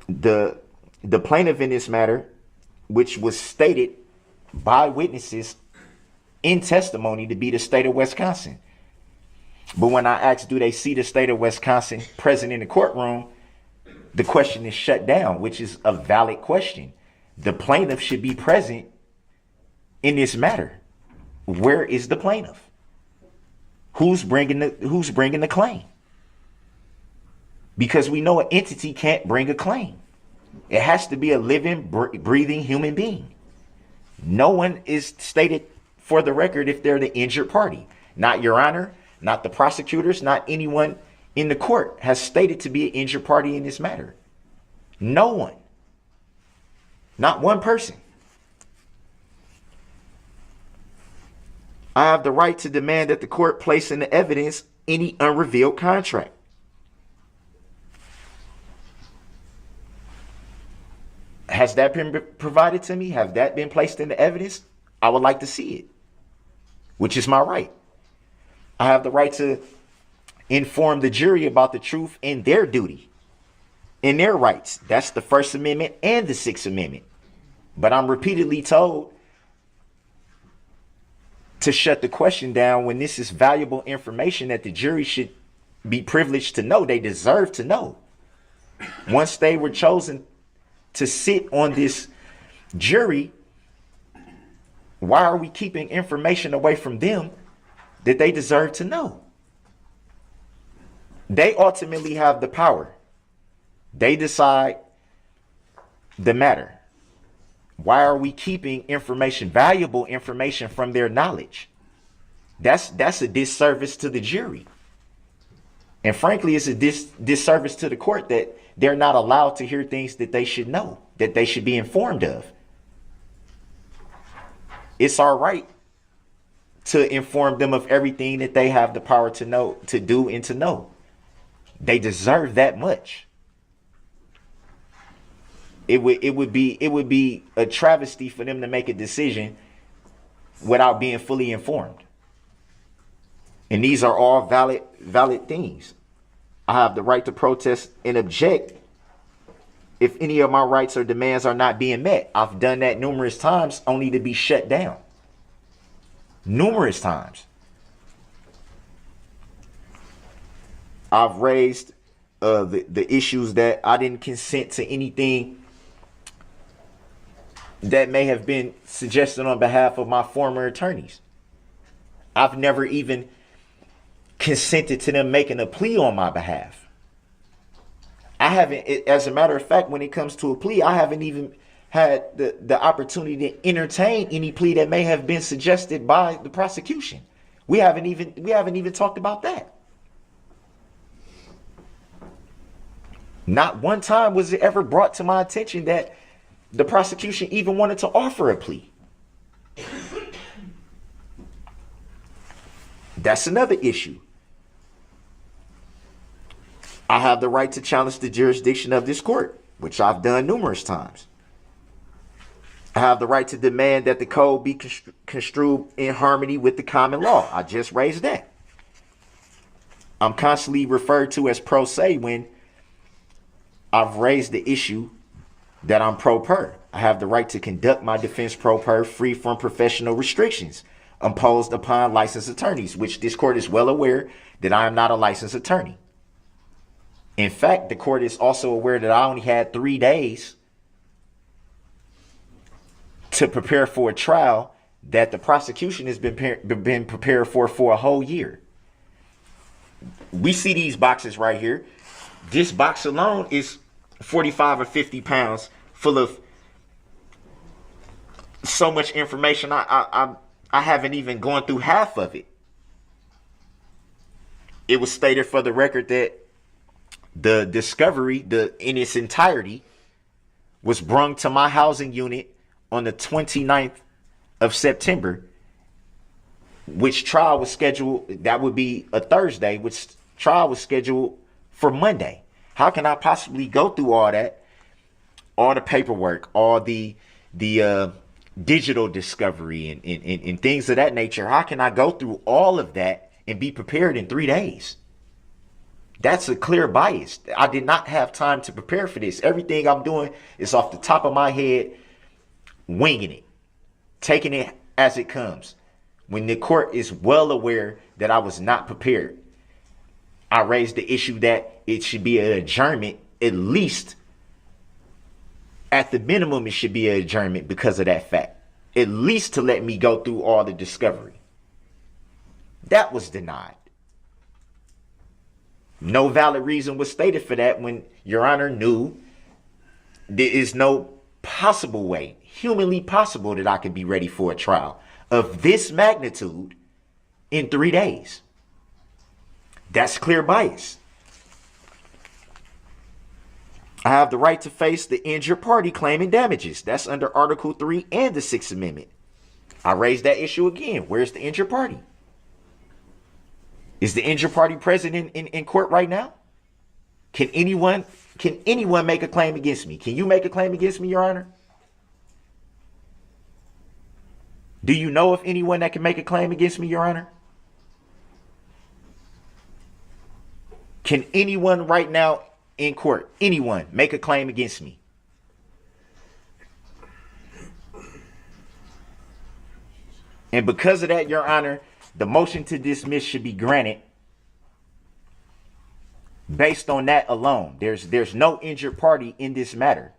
The plaintiff in this matter, which was stated by witnesses in testimony to be the state of Wisconsin. But when I asked, do they see the state of Wisconsin present in the courtroom, the question is shut down, which is a valid question. The plaintiff should be present in this matter. Where is the plaintiff? Who's bringing the claim? Because we know an entity can't bring a claim. It has to be a living, breathing human being. No one is stated for the record if they're the injured party. Not Your Honor, not the prosecutors, not anyone in the court has stated to be an injured party in this matter. No one. Not one person. I have the right to demand that the court place in the evidence any unrevealed contract. Has that been provided to me? Have that been placed in the evidence? I would like to see it, which is my right. I have the right to inform the jury about the truth and their duty and their rights. That's the First Amendment and the Sixth Amendment. But I'm repeatedly told to shut the question down when this is valuable information that the jury should be privileged to know. They deserve to know. Once they were chosen to sit on this jury, why are we keeping information away from them that they deserve to know? They ultimately have the power. They decide the matter. Why are we keeping information, valuable information, from their knowledge? That's a disservice to the jury. And frankly, it's a disservice to the court that they're not allowed to hear things that they should know, that they should be informed of. It's our right to inform them of everything that they have the power to know, to do, and to know. They deserve that much. It would be a travesty for them to make a decision without being fully informed. And these are all valid things. I have the right to protest and object if any of my rights or demands are not being met. I've done that numerous times only to be shut down. Numerous times. I've raised the issues that I didn't consent to anything that may have been suggested on behalf of my former attorneys. I've never even consented to them making a plea on my behalf. I haven't, as a matter of fact, when it comes to a plea, I haven't even had the opportunity to entertain any plea that may have been suggested by the prosecution. We haven't even talked about that. Not one time was it ever brought to my attention that the prosecution even wanted to offer a plea. That's another issue. I have the right to challenge the jurisdiction of this court, which I've done numerous times. I have the right to demand that the code be construed in harmony with the common law. I just raised that. I'm constantly referred to as pro se when I've raised the issue that I'm pro per. I have the right to conduct my defense pro per free from professional restrictions imposed upon licensed attorneys, which this court is well aware that I am not a licensed attorney. In fact, the court is also aware that I only had 3 days to prepare for a trial that the prosecution has been prepared for a whole year. We see these boxes right here. This box alone is 45 or 50 pounds full of so much information. I haven't even gone through half of it. It was stated for the record that the discovery, in its entirety, was brung to my housing unit on the 29th of September, which trial was scheduled, that would be a Thursday, which trial was scheduled for Monday. How can I possibly go through all that, all the paperwork, all the digital discovery and things of that nature? How can I go through all of that and be prepared in 3 days? That's a clear bias. I did not have time to prepare for this. Everything I'm doing is off the top of my head, winging it, taking it as it comes. When the court is well aware that I was not prepared, I raised the issue that it should be an adjournment, at least at the minimum, it should be an adjournment because of that fact. At least to let me go through all the discovery. That was denied. No valid reason was stated for that when Your Honor knew there is no possible way, humanly possible, that I could be ready for a trial of this magnitude in 3 days. That's clear bias. I have the right to face the injured party claiming damages. That's under Article 3 and the 6th Amendment. I raised that issue again. Where's the injured party? Is the injured party present in court right now? Can anyone make a claim against me? Can you make a claim against me, Your Honor? Do you know of anyone that can make a claim against me, Your Honor? Can anyone right now in court, anyone, make a claim against me? And because of that, Your Honor, the motion to dismiss should be granted based on that alone. There's no injured party in this matter.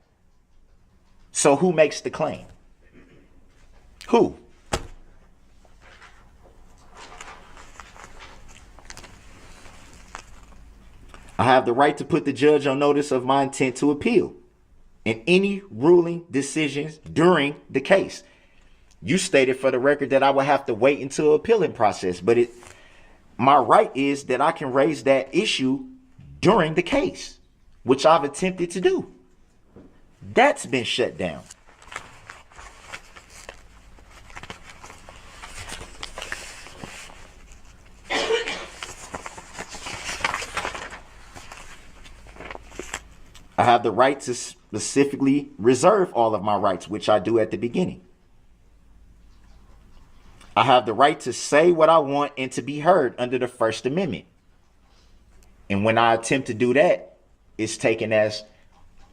So who makes the claim? Who? I have the right to put the judge on notice of my intent to appeal and any ruling decisions during the case. You stated for the record that I would have to wait until the appealing process, but my right is that I can raise that issue during the case, which I've attempted to do. That's been shut down. I have the right to specifically reserve all of my rights, which I do at the beginning. I have the right to say what I want and to be heard under the First Amendment. And when I attempt to do that, it's taken as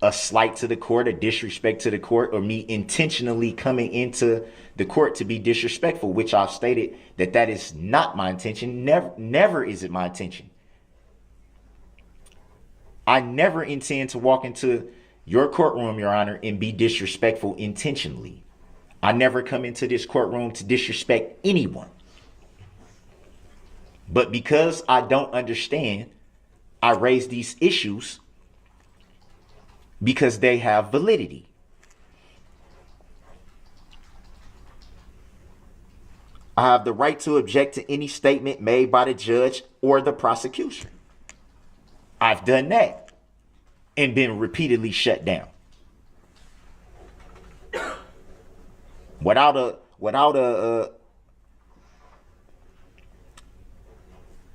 a slight to the court, a disrespect to the court, or me intentionally coming into the court to be disrespectful, which I've stated that is not my intention. Never is it my intention. I never intend to walk into your courtroom, Your Honor, and be disrespectful intentionally. I never come into this courtroom to disrespect anyone. But because I don't understand, I raise these issues because they have validity. I have the right to object to any statement made by the judge or the prosecution. I've done that and been repeatedly shut down. Without a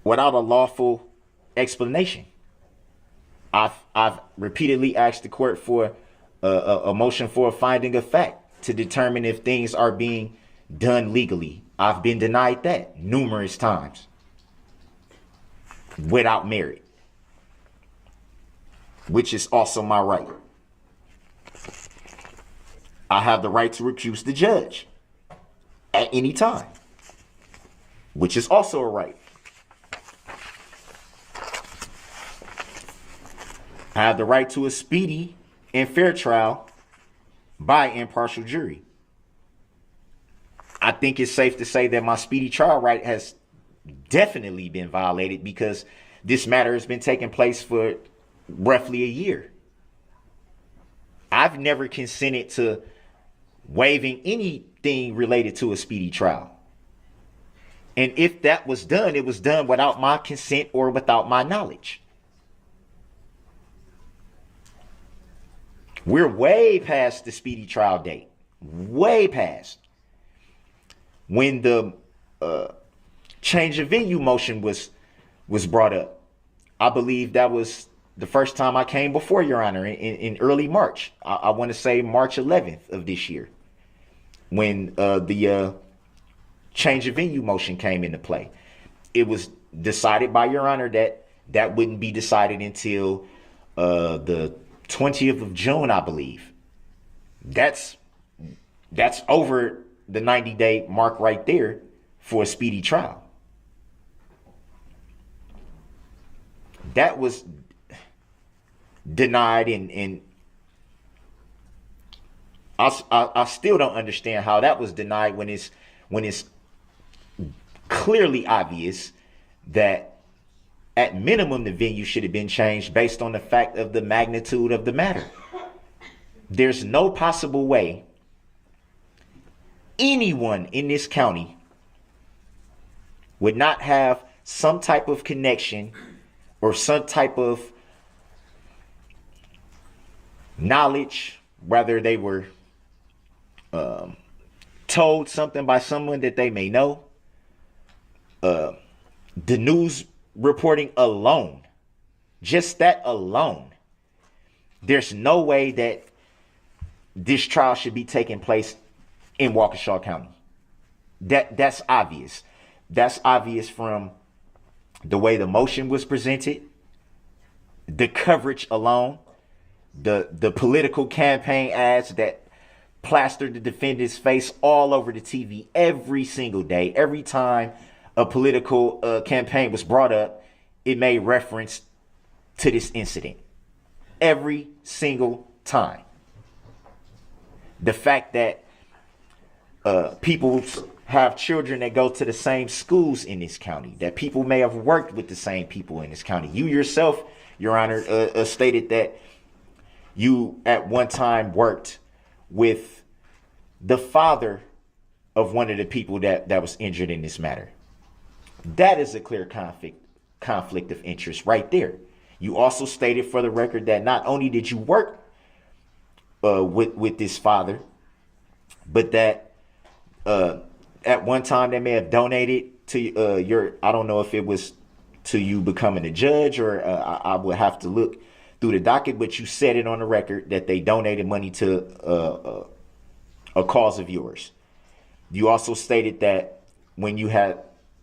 lawful explanation. I've repeatedly asked the court for a motion for a finding of fact to determine if things are being done legally. I've been denied that numerous times without merit, which is also my right. I have the right to recuse the judge at any time, which is also a right. I have the right to a speedy and fair trial by impartial jury. I think it's safe to say that my speedy trial right has definitely been violated because this matter has been taking place for roughly a year. I've never consented to waiving anything related to a speedy trial. And if that was done, it was done without my consent or without my knowledge. We're way past the speedy trial date. Way past. When the change of venue motion was brought up, I believe that was the first time I came before Your Honor in early March. I want to say March 11th of this year, when the change of venue motion came into play. It was decided by Your Honor that wouldn't be decided until the 20th of June, I believe. That's over the 90-day mark right there for a speedy trial. That was denied, and I still don't understand how that was denied when it's clearly obvious that at minimum the venue should have been changed based on the fact of the magnitude of the matter. There's no possible way anyone in this county would not have some type of connection or some type of knowledge, whether they were told something by someone that they may know. The news reporting alone, just that alone, there's no way that this trial should be taking place in Waukesha County. That's obvious. That's obvious from the way the motion was presented, the coverage alone, the political campaign ads that plastered the defendant's face all over the TV every single day. Every time a political campaign was brought up, it made reference to this incident. Every single time. The fact that people have children that go to the same schools in this county, that people may have worked with the same people in this county. You yourself, Your Honor, stated that you at one time worked with the father of one of the people that was injured in this matter. That is a clear conflict of interest right there. You also stated for the record that not only did you work with this father, but that at one time they may have donated to I don't know if it was to you becoming a judge, or I would have to look through the docket, but you said it on the record that they donated money to a cause of yours. You also stated that when you had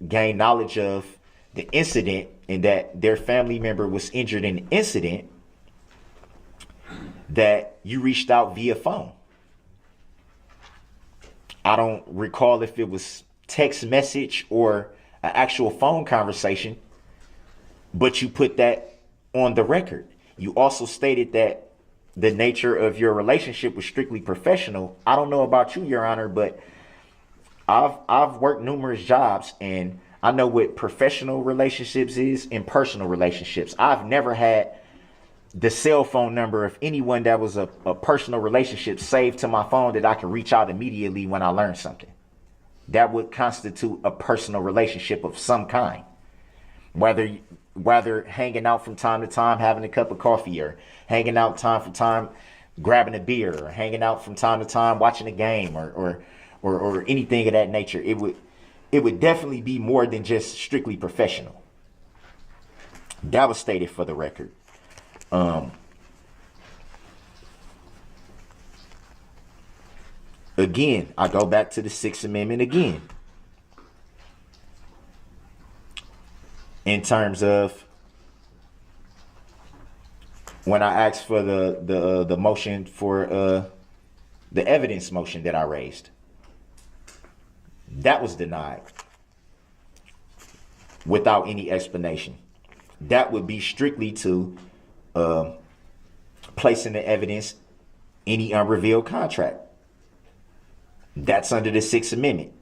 gained knowledge of the incident and that their family member was injured in the incident, that you reached out via phone. I don't recall if it was text message or an actual phone conversation, but you put that on the record. You also stated that the nature of your relationship was strictly professional. I don't know about you, Your Honor, but I've worked numerous jobs, and I know what professional relationships is and personal relationships. I've never had the cell phone number of anyone that was a personal relationship saved to my phone that I can reach out immediately when I learn something. That would constitute a personal relationship of some kind. Whether hanging out from time to time, having a cup of coffee, or hanging out time for time, grabbing a beer, or hanging out from time to time, watching a game, or anything of that nature. It would definitely be more than just strictly professional. That was stated for the record. Again, I go back to the Sixth Amendment again. In terms of when I asked for the motion for the evidence motion that I raised, that was denied without any explanation. That would be strictly to place in the evidence any unrevealed contract. That's under the Sixth Amendment.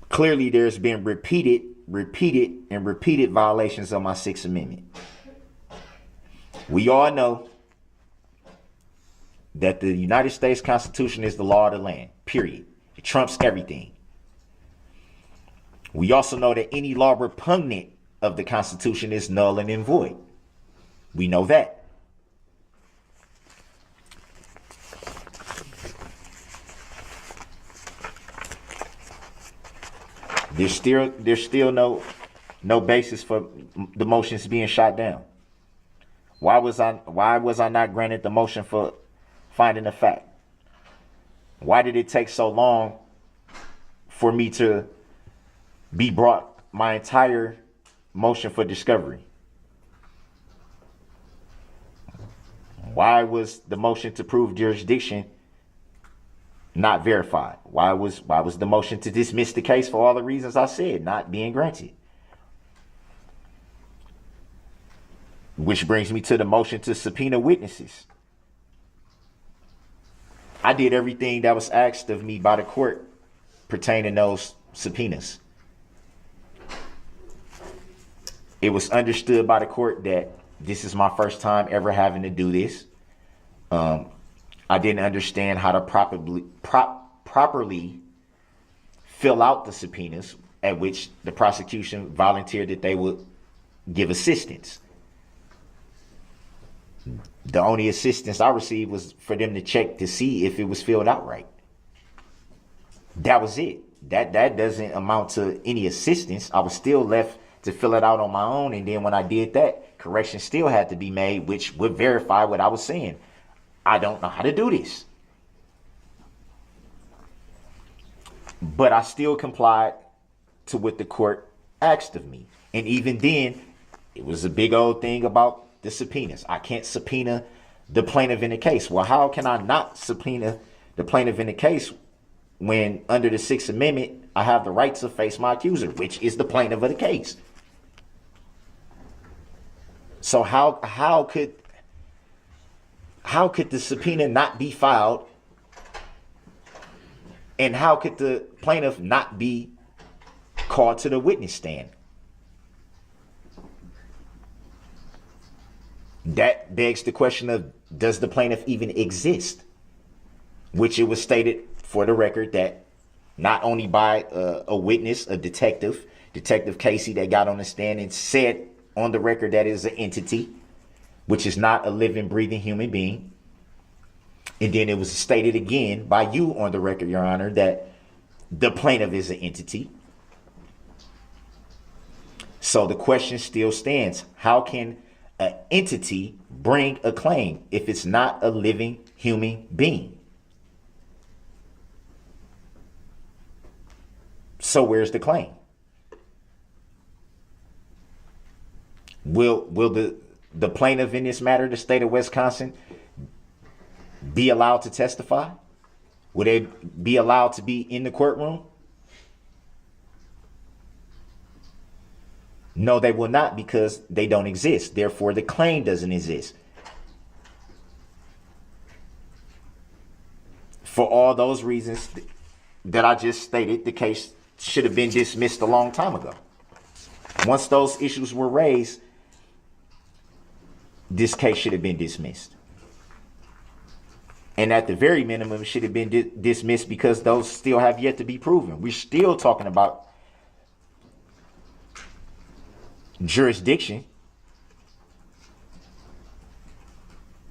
Clearly, there's been repeated violations of my Sixth Amendment. We all know that the United States Constitution is the law of the land, period. It trumps everything. We also know that any law repugnant of the Constitution is null and void. We know that. There's still no basis for the motions being shot down. Why was I not granted the motion for finding a fact? Why did it take so long for me to be brought my entire motion for discovery? Why was the motion to prove jurisdiction not verified? Why was the motion to dismiss the case for all the reasons I said not being granted? Which brings me to the motion to subpoena witnesses. I did everything that was asked of me by the court pertaining to those subpoenas. It was understood by the court that this is my first time ever having to do this. I didn't understand how to properly fill out the subpoenas, at which the prosecution volunteered that they would give assistance. The only assistance I received was for them to check to see if it was filled out right. That was it. That doesn't amount to any assistance. I was still left to fill it out on my own, and then when I did that, corrections still had to be made, which would verify what I was saying. I don't know how to do this. But I still complied to what the court asked of me. And even then, it was a big old thing about the subpoenas. I can't subpoena the plaintiff in the case. Well, how can I not subpoena the plaintiff in the case when under the Sixth Amendment, I have the right to face my accuser, which is the plaintiff of the case? So how could the subpoena not be filed? And how could the plaintiff not be called to the witness stand? That begs the question of, does the plaintiff even exist? Which it was stated for the record that not only by a witness, a Detective Casey, that got on the stand and said on the record that is an entity, which is not a living, breathing human being. And then it was stated again by you on the record, Your Honor, that the plaintiff is an entity. So the question still stands. How can an entity bring a claim if it's not a living human being? So where's the claim? Will the plaintiff in this matter, the state of Wisconsin, be allowed to testify? Will they be allowed to be in the courtroom? No, they will not, because they don't exist. Therefore, the claim doesn't exist. For all those reasons that I just stated, the case should have been dismissed a long time ago. Once those issues were raised, this case should have been dismissed. And at the very minimum, it should have been dismissed because those still have yet to be proven. We're still talking about jurisdiction.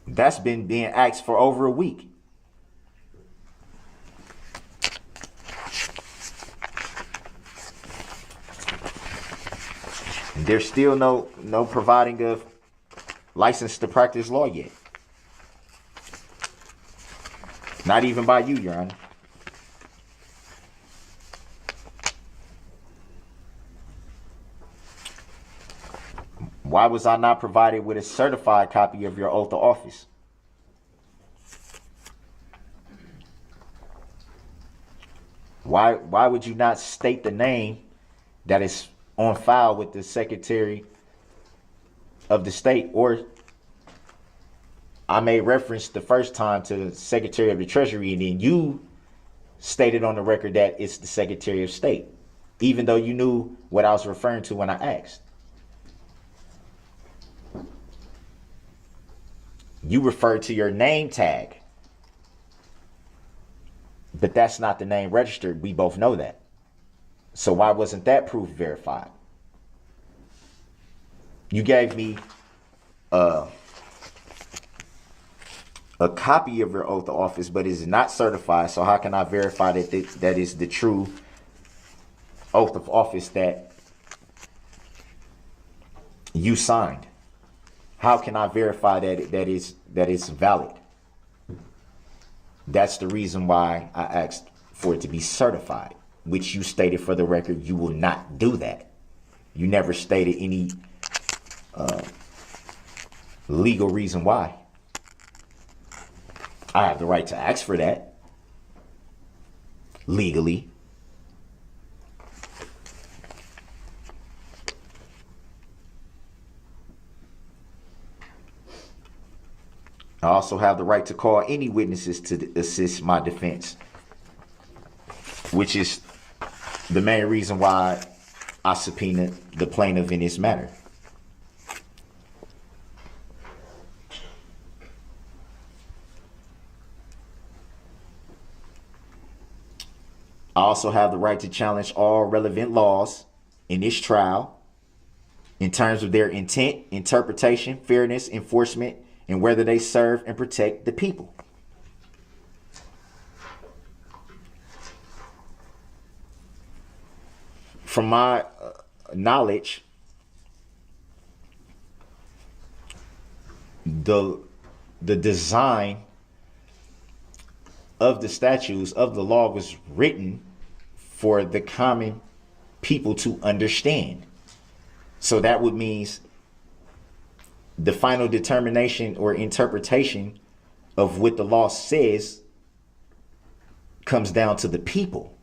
That's been being asked for over a week. There's still no providing of license to practice law yet. Not even by you, Your Honor. Why was I not provided with a certified copy of your oath of office? Why would you not state the name that is on file with the Secretary of the State? Or I made reference the first time to the Secretary of the Treasury, and then you stated on the record that it's the Secretary of State, even though you knew what I was referring to when I asked. You referred to your name tag, but that's not the name registered. We both know that. So why wasn't that proof verified? You gave me a copy of your oath of office, but it is not certified. So how can I verify that that is the true oath of office that you signed? How can I verify that it's valid? That's the reason why I asked for it to be certified, which you stated for the record you will not do that. You never stated any legal reason why. I have the right to ask for that legally. I also have the right to call any witnesses to assist my defense, which is the main reason why I subpoenaed the plaintiff in this matter. I also have the right to challenge all relevant laws in this trial in terms of their intent, interpretation, fairness, enforcement, and whether they serve and protect the people. From my knowledge, the design of the statutes of the law was written for the common people to understand. So that would mean the final determination or interpretation of what the law says comes down to the people.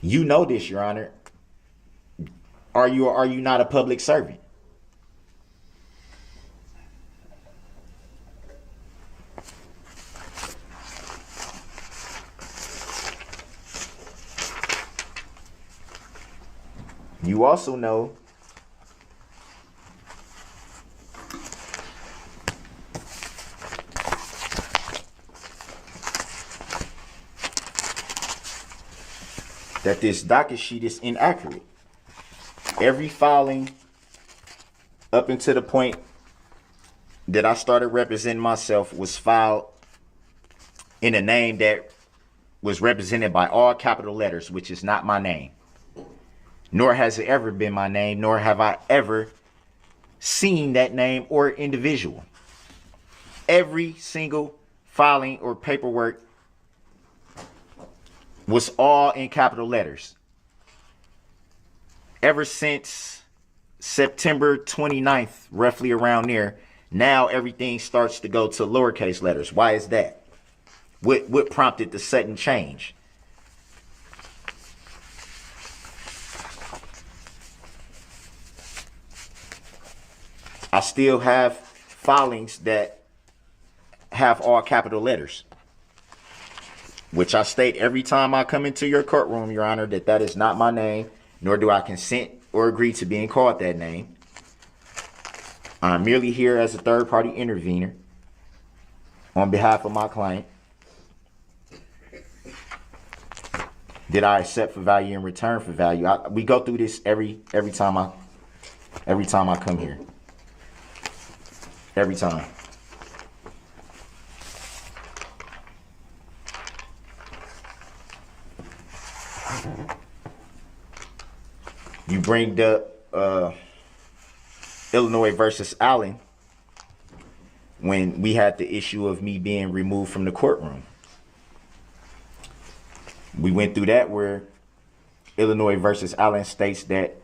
You know this, Your Honor. Are you not a public servant? You also know that this docket sheet is inaccurate. Every filing up until the point that I started representing myself was filed in a name that was represented by all capital letters, which is not my name. Nor has it ever been my name, nor have I ever seen that name or individual. Every single filing or paperwork was all in capital letters. Ever since September 29th, roughly around there, now everything starts to go to lowercase letters. Why is that? What prompted the sudden change? I still have filings that have all capital letters, which I state every time I come into your courtroom, Your Honor, that that is not my name, nor do I consent or agree to being called that name. I'm merely here as a third-party intervener on behalf of my client. Did I accept for value in return for value? We go through this every time I come here. Every time. You bring up Illinois versus Allen when we had the issue of me being removed from the courtroom. We went through that where Illinois versus Allen states that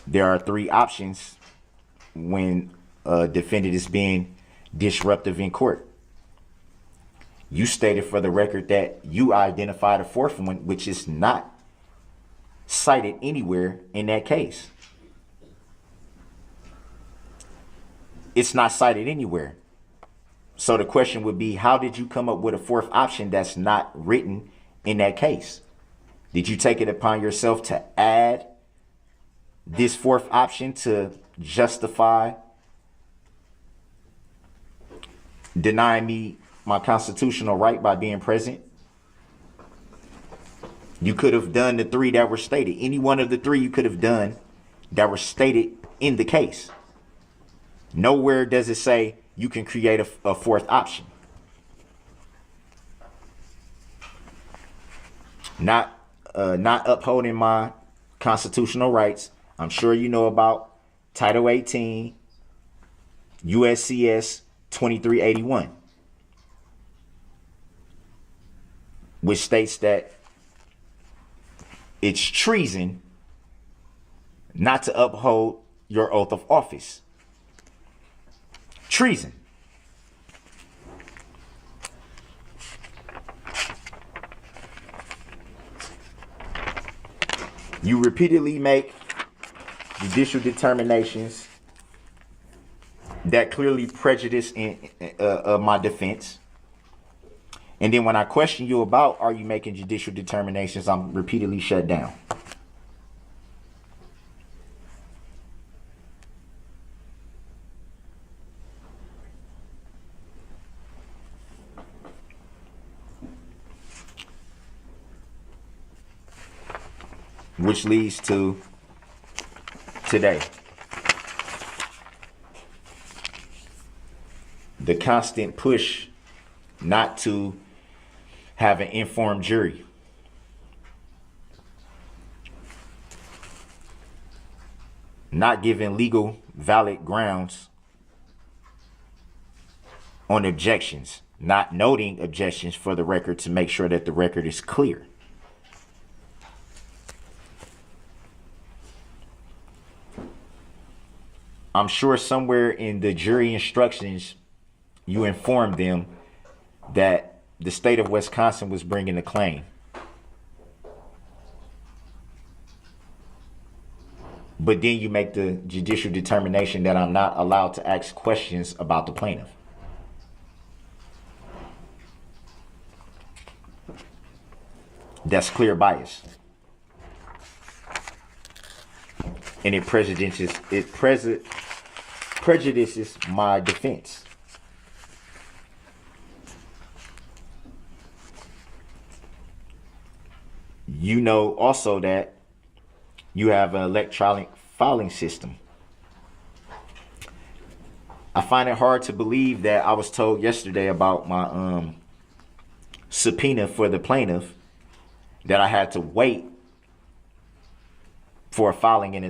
there are 3 options when a defendant is being disruptive in court. You stated for the record that you identified a 4th one, which is not cited anywhere in that case. It's not cited anywhere. So the question would be, how did you come up with a 4th option that's not written in that case? Did you take it upon yourself to add this 4th option to justify denying me my constitutional right by being present? You could have done the 3 that were stated. Any one of the 3 you could have done that were stated in the case. Nowhere does it say you can create a 4th option. Not upholding my constitutional rights. I'm sure you know about Title 18, USCS 2381, which states that it's treason not to uphold your oath of office. Treason. You repeatedly make judicial determinations that clearly prejudice my defense. And then when I question you about, are you making judicial determinations, I'm repeatedly shut down. Which leads to today. The constant push not to have an informed jury. Not giving legal valid grounds on objections. Not noting objections for the record to make sure that the record is clear. I'm sure somewhere in the jury instructions, you informed them that the state of Wisconsin was bringing a claim. But then you make the judicial determination that I'm not allowed to ask questions about the plaintiff. That's clear bias. And it prejudices my defense. You know also that you have an electronic filing system. I find it hard to believe that I was told yesterday about my subpoena for the plaintiff that I had to wait for a filing in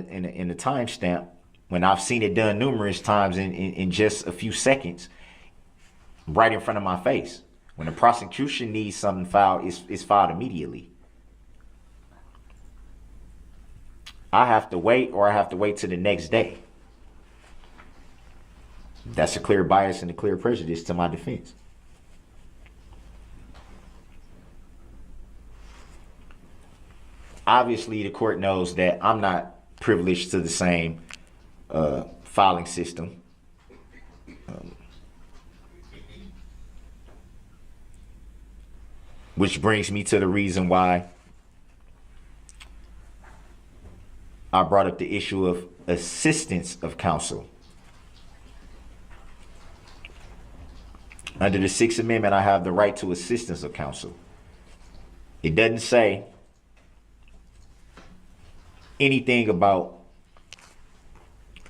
a timestamp when I've seen it done numerous times in just a few seconds right in front of my face. When the prosecution needs something filed, it's filed immediately. I have to wait, or I have to wait till the next day. That's a clear bias and a clear prejudice to my defense. Obviously, the court knows that I'm not privileged to the same filing system. Which brings me to the reason why I brought up the issue of assistance of counsel. Under the Sixth Amendment, I have the right to assistance of counsel. It doesn't say anything about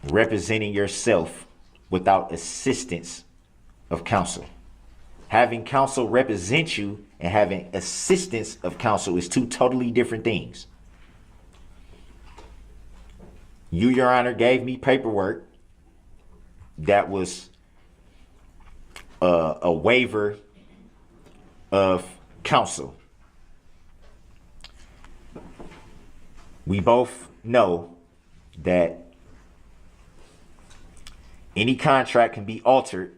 representing yourself without assistance of counsel. Having counsel represent you and having assistance of counsel is two totally different things. You, Your Honor, gave me paperwork that was a waiver of counsel. We both know that any contract can be altered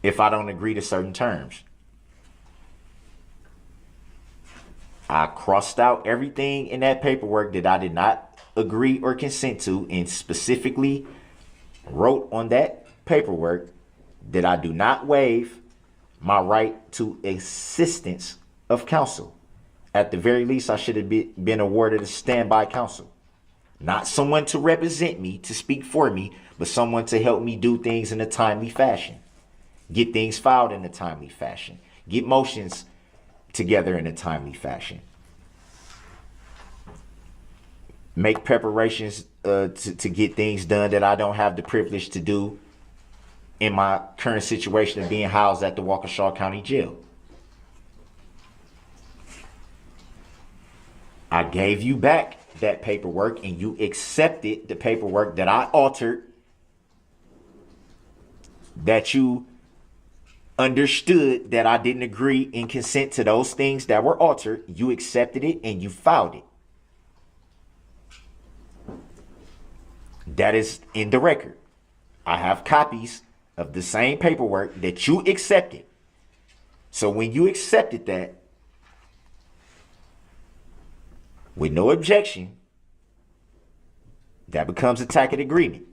if I don't agree to certain terms. I crossed out everything in that paperwork that I did not agree or consent to, and specifically wrote on that paperwork that I do not waive my right to assistance of counsel. At the very least, I should have been awarded a standby counsel. Not someone to represent me, to speak for me, but someone to help me do things in a timely fashion. Get things filed in a timely fashion. Get motions together in a timely fashion. Make preparations to get things done that I don't have the privilege to do in my current situation of being housed at the Waukesha County Jail. I gave you back that paperwork and you accepted the paperwork that I altered, that you understood that I didn't agree and consent to those things that were altered. You accepted it and you filed it. That is in the record. I have copies of the same paperwork that you accepted. So when you accepted that, with no objection, that becomes a tacit agreement.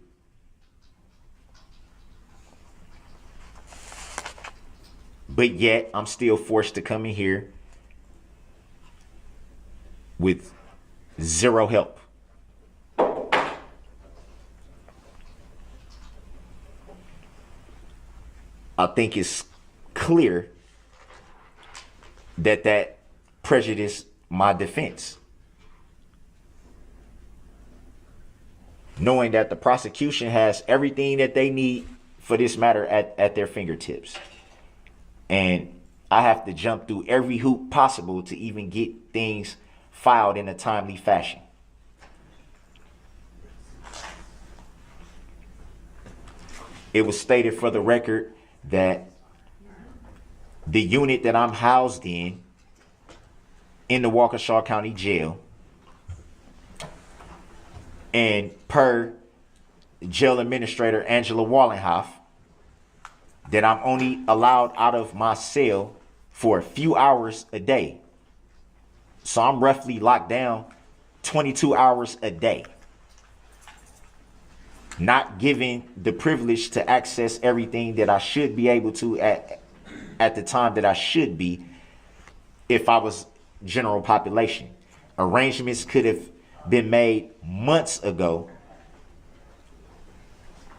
But yet, I'm still forced to come in here with zero help. I think it's clear that prejudiced my defense. Knowing that the prosecution has everything that they need for this matter at their fingertips. And I have to jump through every hoop possible to even get things filed in a timely fashion. It was stated for the record that the unit that I'm housed in the Waukesha County Jail, and per jail administrator Angela Wallenhoff, that I'm only allowed out of my cell for a few hours a day. So I'm roughly locked down 22 hours a day. Not given the privilege to access everything that I should be able to at the time that I should be if I was general population. Arrangements could have been made months ago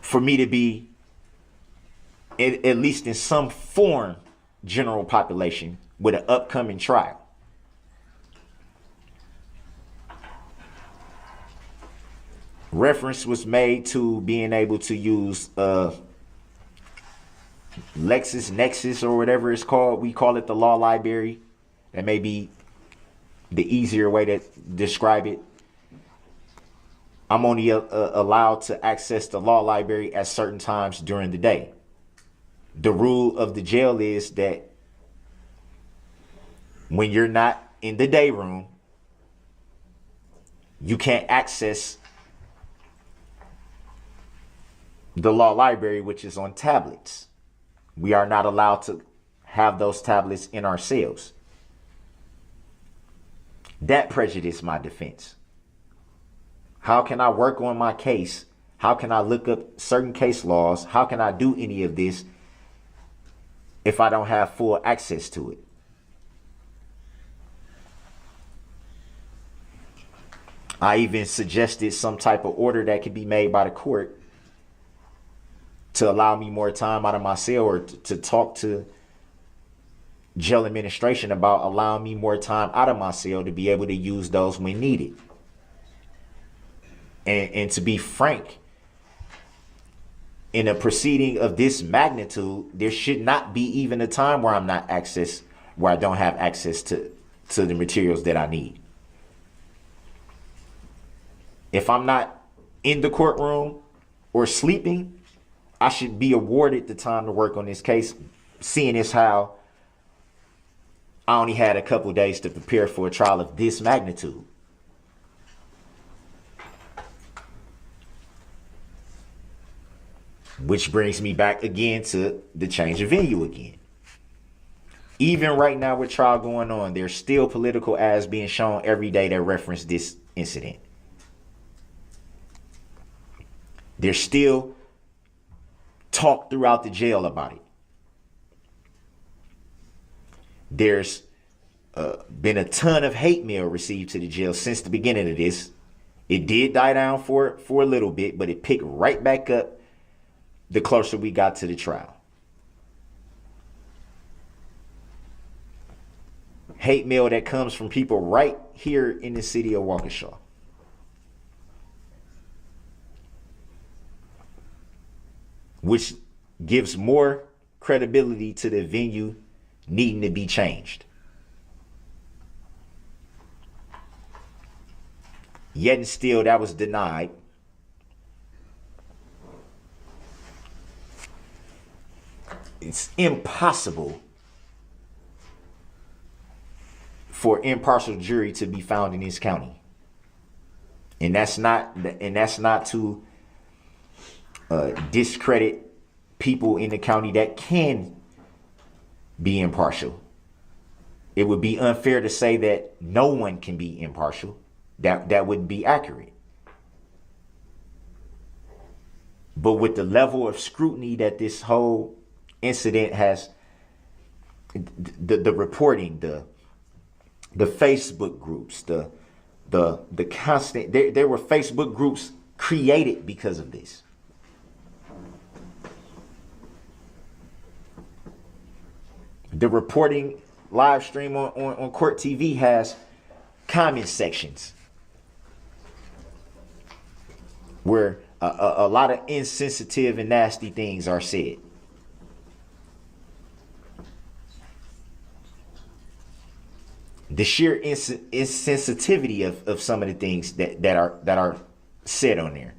for me to be at least in some form general population with an upcoming trial. Reference was made to being able to use LexisNexis or whatever it's called. We call it the law library. That may be the easier way to describe it. I'm only allowed to access the law library at certain times during the day. The rule of the jail is that when you're not in the day room, you can't access the law library, which is on tablets. We are not allowed to have those tablets in our cells. That prejudiced my defense. How can I work on my case? How can I look up certain case laws? How can I do any of this if I don't have full access to it? I even suggested some type of order that could be made by the court to allow me more time out of my cell, or to talk to jail administration about allowing me more time out of my cell to be able to use those when needed. And to be frank, in a proceeding of this magnitude, there should not be even a time where I don't have access to the materials that I need. If I'm not in the courtroom or sleeping, I should be awarded the time to work on this case, seeing as how I only had a couple days to prepare for a trial of this magnitude. Which brings me back again to the change of venue again. Even right now with trial going on, there's still political ads being shown every day that reference this incident. There's still talk throughout the jail about it. There's been a ton of hate mail received to the jail since the beginning of this. It did die down for a little bit, but it picked right back up the closer we got to the trial. Hate mail that comes from people right here in the city of Waukesha. Which gives more credibility to the venue needing to be changed. Yet and still, that was denied. It's impossible for impartial jury to be found in this county. And that's not to discredit people in the county that can be impartial. It would be unfair to say that no one can be impartial. That wouldn't be accurate. But with the level of scrutiny that this whole incident has, the reporting, the Facebook groups, the constant, there were Facebook groups created because of this. The reporting live stream on Court TV has comment sections where a lot of insensitive and nasty things are said. The sheer insensitivity of some of the things that are said on there.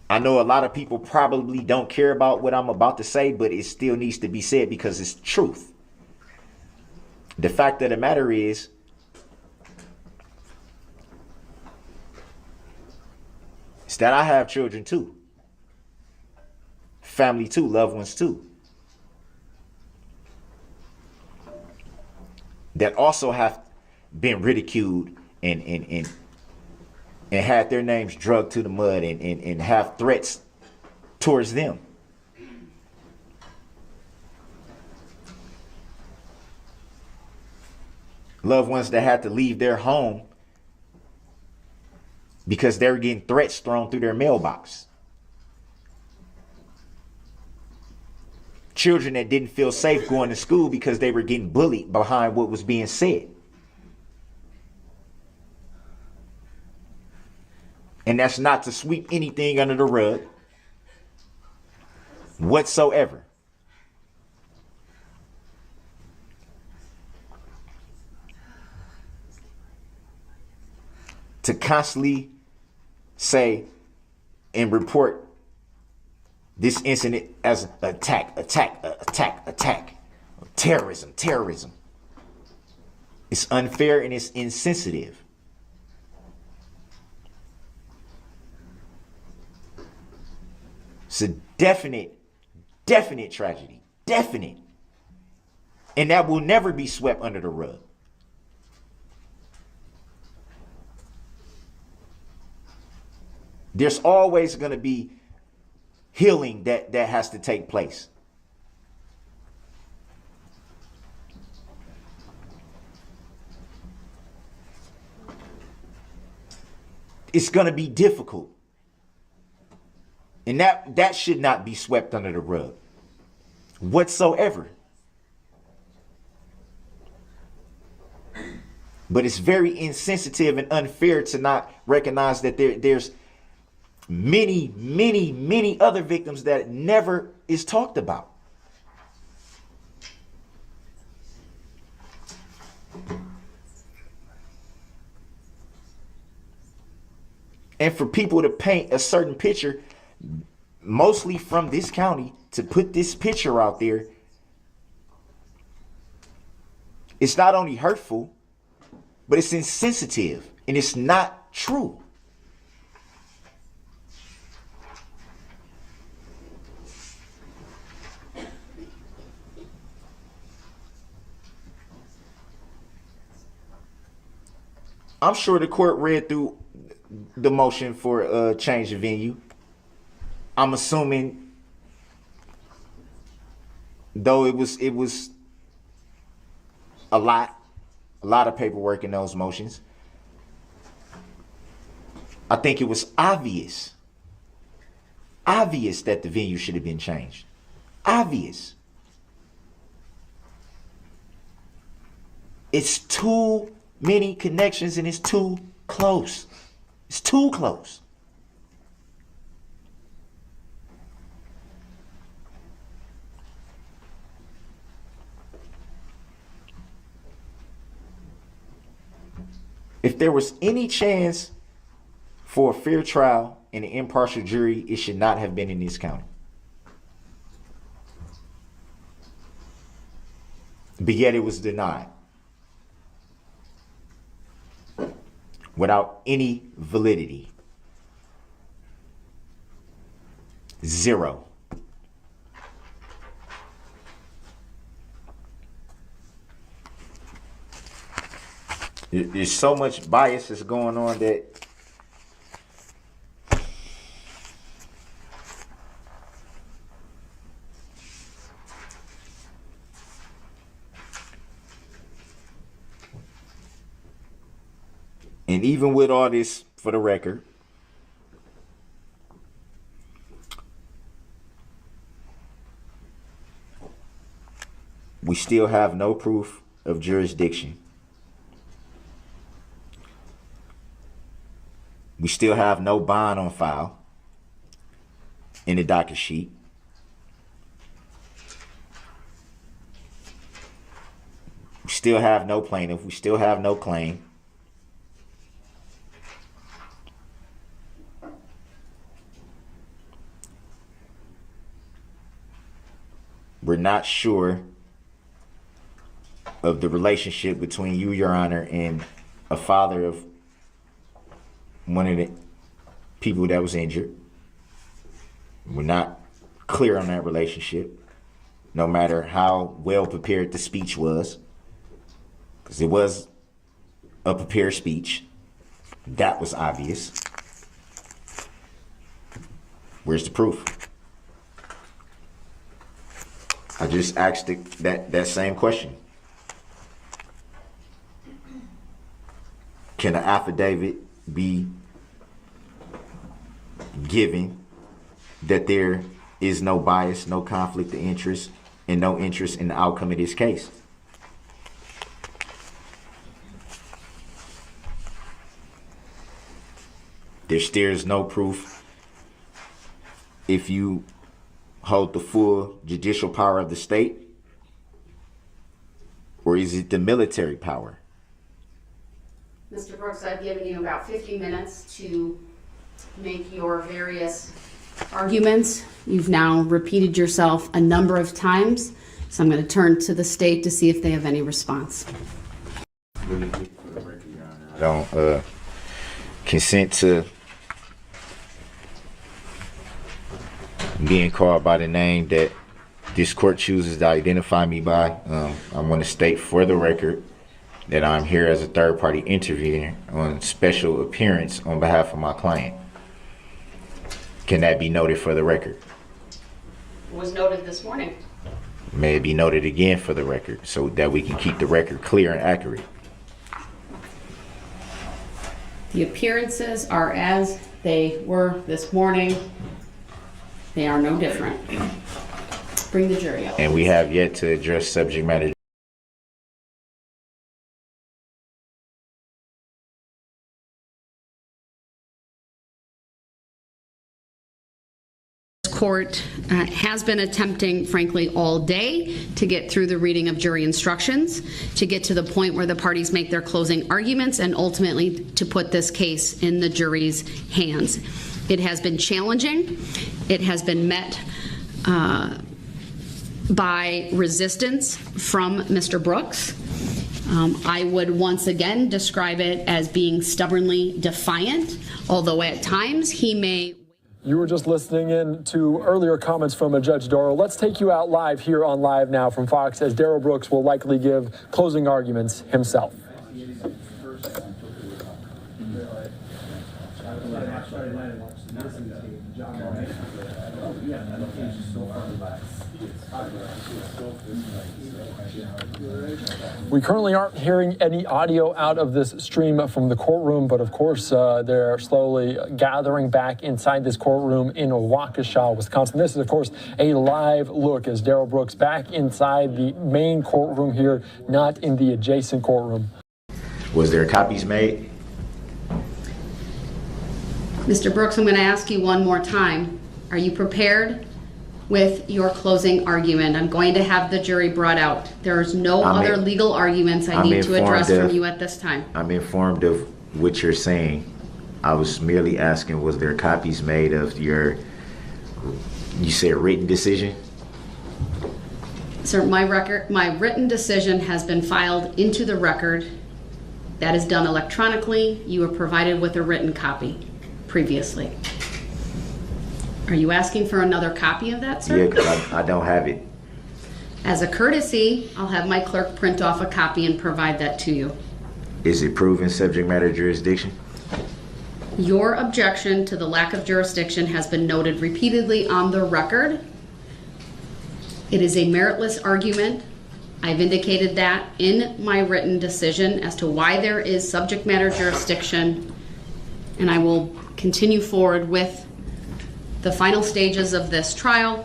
I know a lot of people probably don't care about what I'm about to say, but it still needs to be said because it's truth. The fact of the matter is, that I have children too. Family too, loved ones too. That also have been ridiculed and had their names drugged to the mud and have threats towards them. Loved ones that had to leave their home because they were getting threats thrown through their mailbox. Children that didn't feel safe going to school because they were getting bullied behind what was being said. And that's not to sweep anything under the rug whatsoever. To constantly say and report this incident as attack, terrorism. It's unfair and it's insensitive. It's a definite tragedy. Definite. And that will never be swept under the rug. There's always going to be healing that has to take place. It's going to be difficult. And that should not be swept under the rug whatsoever. But it's very insensitive and unfair to not recognize that there's many, many, many other victims that never is talked about. And for people to paint a certain picture, mostly from this county, to put this picture out there, it's not only hurtful, but it's insensitive, and it's not true. I'm sure the court read through the motion for change of venue. I'm assuming, though it was a lot of paperwork in those motions, I think it was obvious that the venue should have been changed. Obvious. It's too many connections and it's too close. It's too close. If there was any chance for a fair trial and an impartial jury, it should not have been in this county. But yet it was denied. Without any validity. Zero. There's so much bias that's going on that and even with all this, for the record, we still have no proof of jurisdiction. We still have no bond on file in the docket sheet. We still have no plaintiff. We still have no claim. We're not sure of the relationship between you, Your Honor, and a father of one of the people that was injured. We're not clear on that relationship, no matter how well prepared the speech was, because it was a prepared speech. That was obvious. Where's the proof? I just asked that same question. Can an affidavit be given that there is no bias, no conflict of interest, and no interest in the outcome of this case? There's no proof if you hold the full judicial power of the state, or is it the military power? Mr. Brooks, I've given you about 50 minutes to make your various arguments. You've now repeated yourself a number of times, so I'm going to turn to the state to see if they have any response. Really quick for the record, Your Honor, I don't consent to being called by the name that this court chooses to identify me by, I want to state for the record that I'm here as a third-party intervener on special appearance on behalf of my client. Can that be noted for the record? It was noted this morning. May it be noted again for the record so that we can keep the record clear and accurate. The appearances are as they were this morning. They are no different. Bring the jury up. And we have yet to address subject matter. Court has been attempting, frankly, all day to get through the reading of jury instructions, to get to the point where the parties make their closing arguments, and ultimately to put this case in the jury's hands. It has been challenging. It has been met by resistance from Mr. Brooks. I would once again describe it as being stubbornly defiant, although at times he may. You were just listening in to earlier comments from Judge Doro. Let's take you out live here on Live Now from Fox, as Darrell Brooks will likely give closing arguments himself. We currently aren't hearing any audio out of this stream from the courtroom, but of course they're slowly gathering back inside this courtroom in Waukesha, Wisconsin. This is, of course, a live look as Darrell Brooks back inside the main courtroom here, not in the adjacent courtroom. Was there copies made? Mr. Brooks, I'm going to ask you one more time. Are you prepared with your closing argument? I'm going to have the jury brought out. There's no other legal arguments I need to address from you at this time. I'm informed of what you're saying. I was merely asking, was there copies made of your, you said written decision? Sir, my written decision has been filed into the record. That is done electronically. You were provided with a written copy previously. Are you asking for another copy of that, sir? Yeah, because I don't have it. As a courtesy, I'll have my clerk print off a copy and provide that to you. Is it proven subject matter jurisdiction? Your objection to the lack of jurisdiction has been noted repeatedly on the record. It is a meritless argument. I've indicated that in my written decision as to why there is subject matter jurisdiction, and I will continue forward with the final stages of this trial,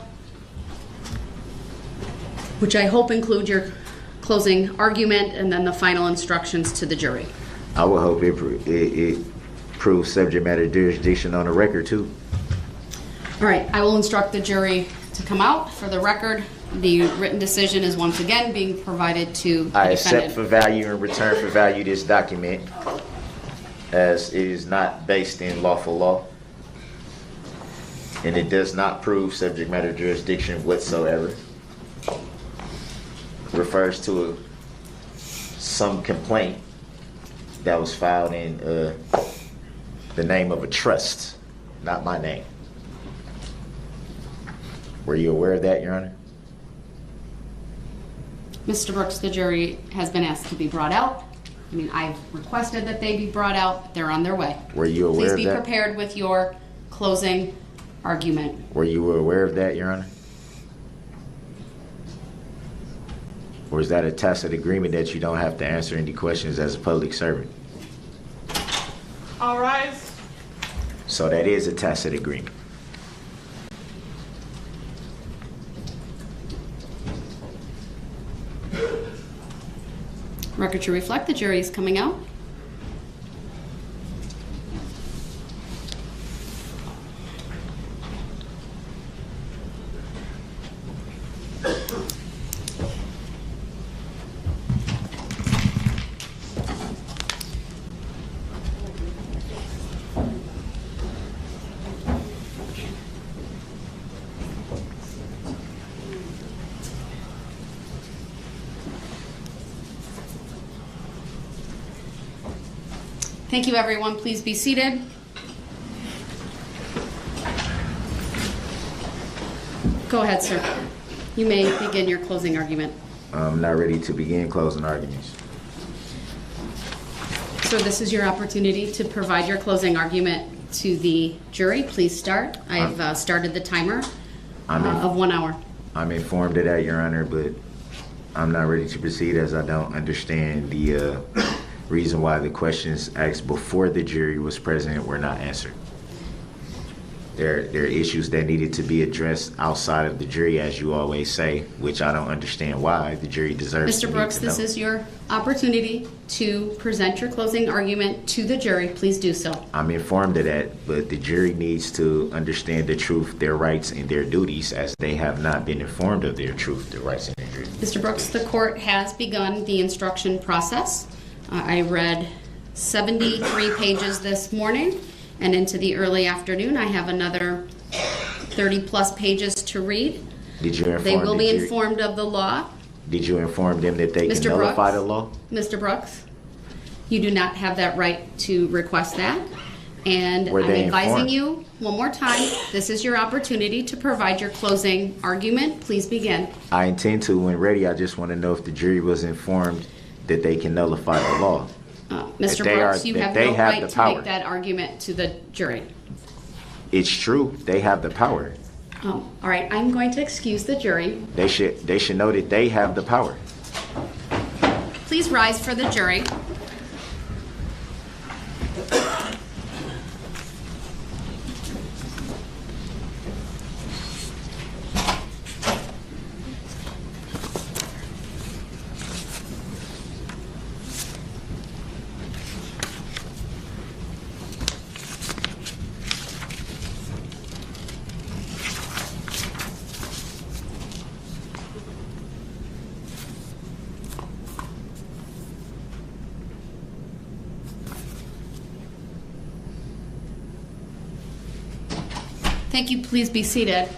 which I hope include your closing argument and then the final instructions to the jury. I would hope it proves subject matter jurisdiction on the record too. All right, I will instruct the jury to come out. For the record, the written decision is once again being provided to the I defendant. accept for value and return for value this document, as it is not based in lawful law, and it does not prove subject matter jurisdiction whatsoever. Refers to some complaint that was filed in the name of a trust, not my name. Were you aware of that, Your Honor? Mr. Brooks, the jury has been asked to be brought out. I mean, I've requested that they be brought out. They're on their way. Were you aware of that? Please be prepared with your closing argument. Were you aware of that, Your Honor? Or is that a tacit agreement that you don't have to answer any questions as a public servant? All rise. So that is a tacit agreement. Record to reflect the jury is coming out. Thank you, everyone. Please be seated. Go ahead, sir. You may begin your closing argument. I'm not ready to begin closing arguments. So this is your opportunity to provide your closing argument to the jury. Please start. I've started the timer of 1 hour. I'm informed of that, Your Honor, but I'm not ready to proceed as I don't understand the reason why the questions asked before the jury was present were not answered. There are issues that needed to be addressed outside of the jury, as you always say, which I don't understand why the jury deserves to Mr. need Brooks, to this know. is your opportunity to present your closing argument to the jury. Please do so. I'm informed of that, but the jury needs to understand the truth, their rights, and their duties, as they have not been informed of their truth, their rights, and their duties. Mr. Brooks, the court has begun the instruction process. I read 73 pages this morning, and into the early afternoon, I have another 30-plus pages to read. Did you inform They will the be jury? informed of the law. Did you inform them that they can Mr. nullify Brooks? the law? Mr. Brooks, you do not have that right to request that. And Were I'm they advising informed? you, one more time, this is your opportunity to provide your closing argument. Please begin. I intend to when ready. I just want to know if the jury was informed that they can nullify the law. Mr. they Brooks, are- you that have they no have right the to power. make that argument to the jury. It's true. They have the power. All right, I'm going to excuse the jury. They should know that they have the power. Please rise for the jury. Thank you. Please be seated.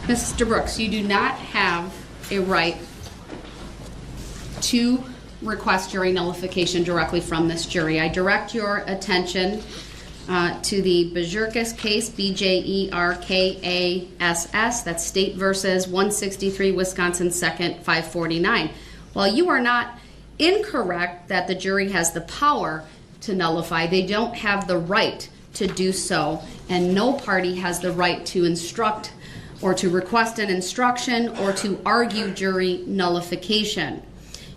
Mr. Brooks, you do not have a right to request jury nullification directly from this jury. I direct your attention to the Bjerkes case, B-J-E-R-K-A-S-S, that's State versus 163 Wisconsin 2nd 549. While you are not incorrect that the jury has the power to nullify, they don't have the right to do so, and no party has the right to instruct or to request an instruction or to argue jury nullification.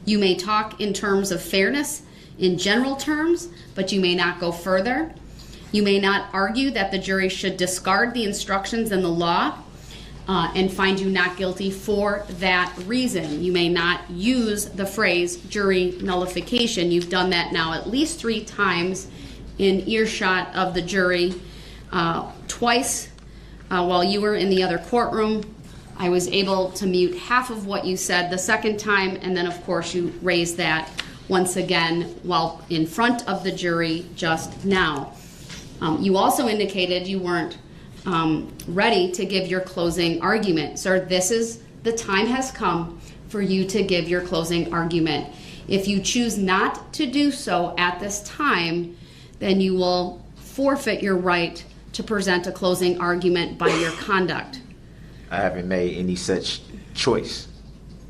You may talk in terms of fairness in general terms, but you may not go further. You may not argue that the jury should discard the instructions in the law and find you not guilty for that reason. You may not use the phrase jury nullification. You've done that now at least 3 times in earshot of the jury. Twice while you were in the other courtroom, I was able to mute half of what you said the second time, and then of course you raised that once again while in front of the jury just now. You also indicated you weren't ready to give your closing argument. Sir, the time has come for you to give your closing argument. If you choose not to do so at this time, then you will forfeit your right to present a closing argument by your conduct. I haven't made any such choice,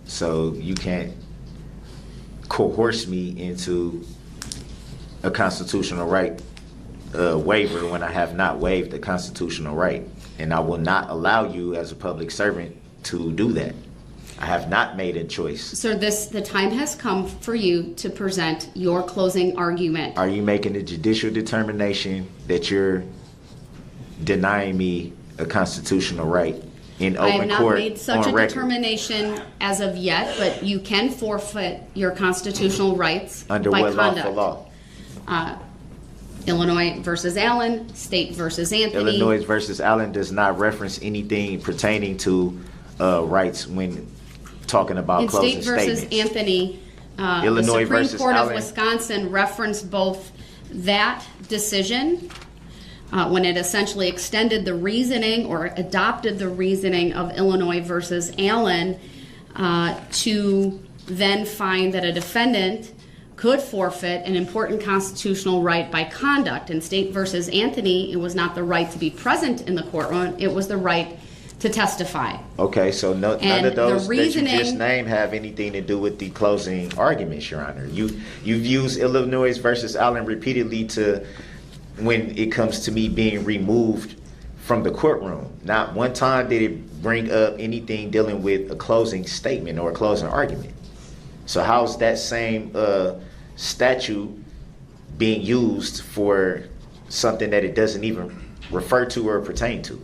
so you can't coerce me into a constitutional right waiver when I have not waived the constitutional right, and I will not allow you as a public servant to do that. I have not made a choice. Sir, the time has come for you to present your closing argument. Are you making a judicial determination that you're denying me a constitutional right in I open have court not made such on a record? determination as of yet, but you can forfeit your constitutional rights Under by what conduct. lawful law? Illinois versus Allen, State versus Anthony. Illinois versus Allen does not reference anything pertaining to rights when talking about In closing State versus statements. Anthony, Illinois the Supreme versus Court Allen. of Wisconsin referenced both that decision when it essentially extended the reasoning or adopted the reasoning of Illinois versus Allen to then find that a defendant could forfeit an important constitutional right by conduct. In State versus Anthony, it was not the right to be present in the courtroom, it was the right to testify. Okay, so none And of those the that you just reasoning- named have anything to do with the closing arguments, Your Honor. You've used Illinois versus Allen repeatedly to when it comes to me being removed from the courtroom. Not one time did it bring up anything dealing with a closing statement or a closing argument. So how's that same statute being used for something that it doesn't even refer to or pertain to?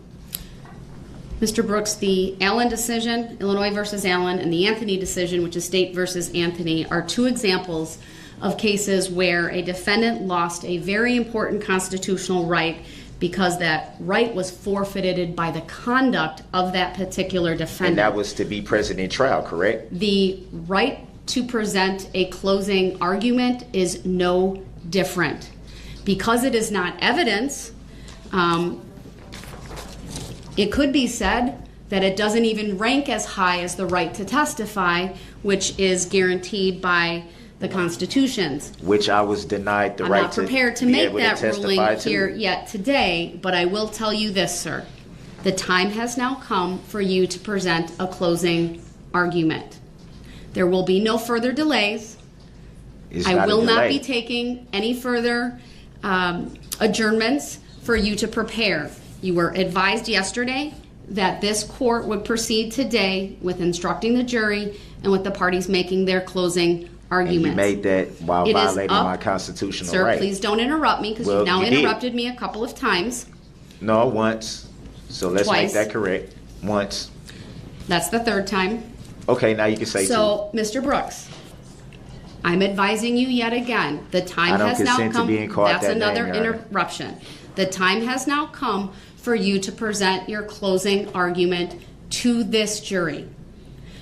Mr. Brooks, the Allen decision, Illinois versus Allen, and the Anthony decision, which is State versus Anthony, are two examples of cases where a defendant lost a very important constitutional right because that right was forfeited by the conduct of that particular defendant. And that was to be present in trial, correct? The right to present a closing argument is no different. Because it is not evidence, it could be said that it doesn't even rank as high as the right to testify, which is guaranteed by the constitutions. Which I was denied the I'm right not to prepared to be make able that to ruling testify to. here yet today, but I will tell you this, sir. The time has now come for you to present a closing argument. There will be no further delays. It's I not a will not delay. be taking any further adjournments for you to prepare. You were advised yesterday that this court would proceed today with instructing the jury and with the parties making their closing arguments. And you made that while It is violating up- my constitutional Sir, right. please don't interrupt me because Well, you've now you did. interrupted me a couple of times. No, once. So let's Twice. make that correct. Once. That's the third time. Okay, now you can say So, Mr. Brooks, I'm advising you yet again, the time I don't has now consent to come. being called That's that another name, Your Honor. interruption. The time has now come for you to present your closing argument to this jury.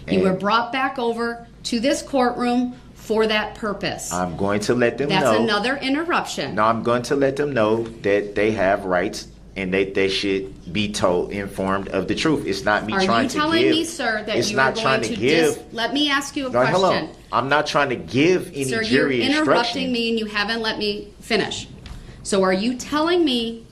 You And- were brought back over to this courtroom for that purpose. I'm going to let them That's know. another interruption. No, I'm going to let them know that they have rights and they should be informed of the truth. It's not me Are trying you to telling give. me, sir, that it's you not are trying going to to give. let me ask you a No, question. hold on. I'm not trying to give any Sir, jury you're instruction. interrupting me and you haven't let me finish. So are you telling me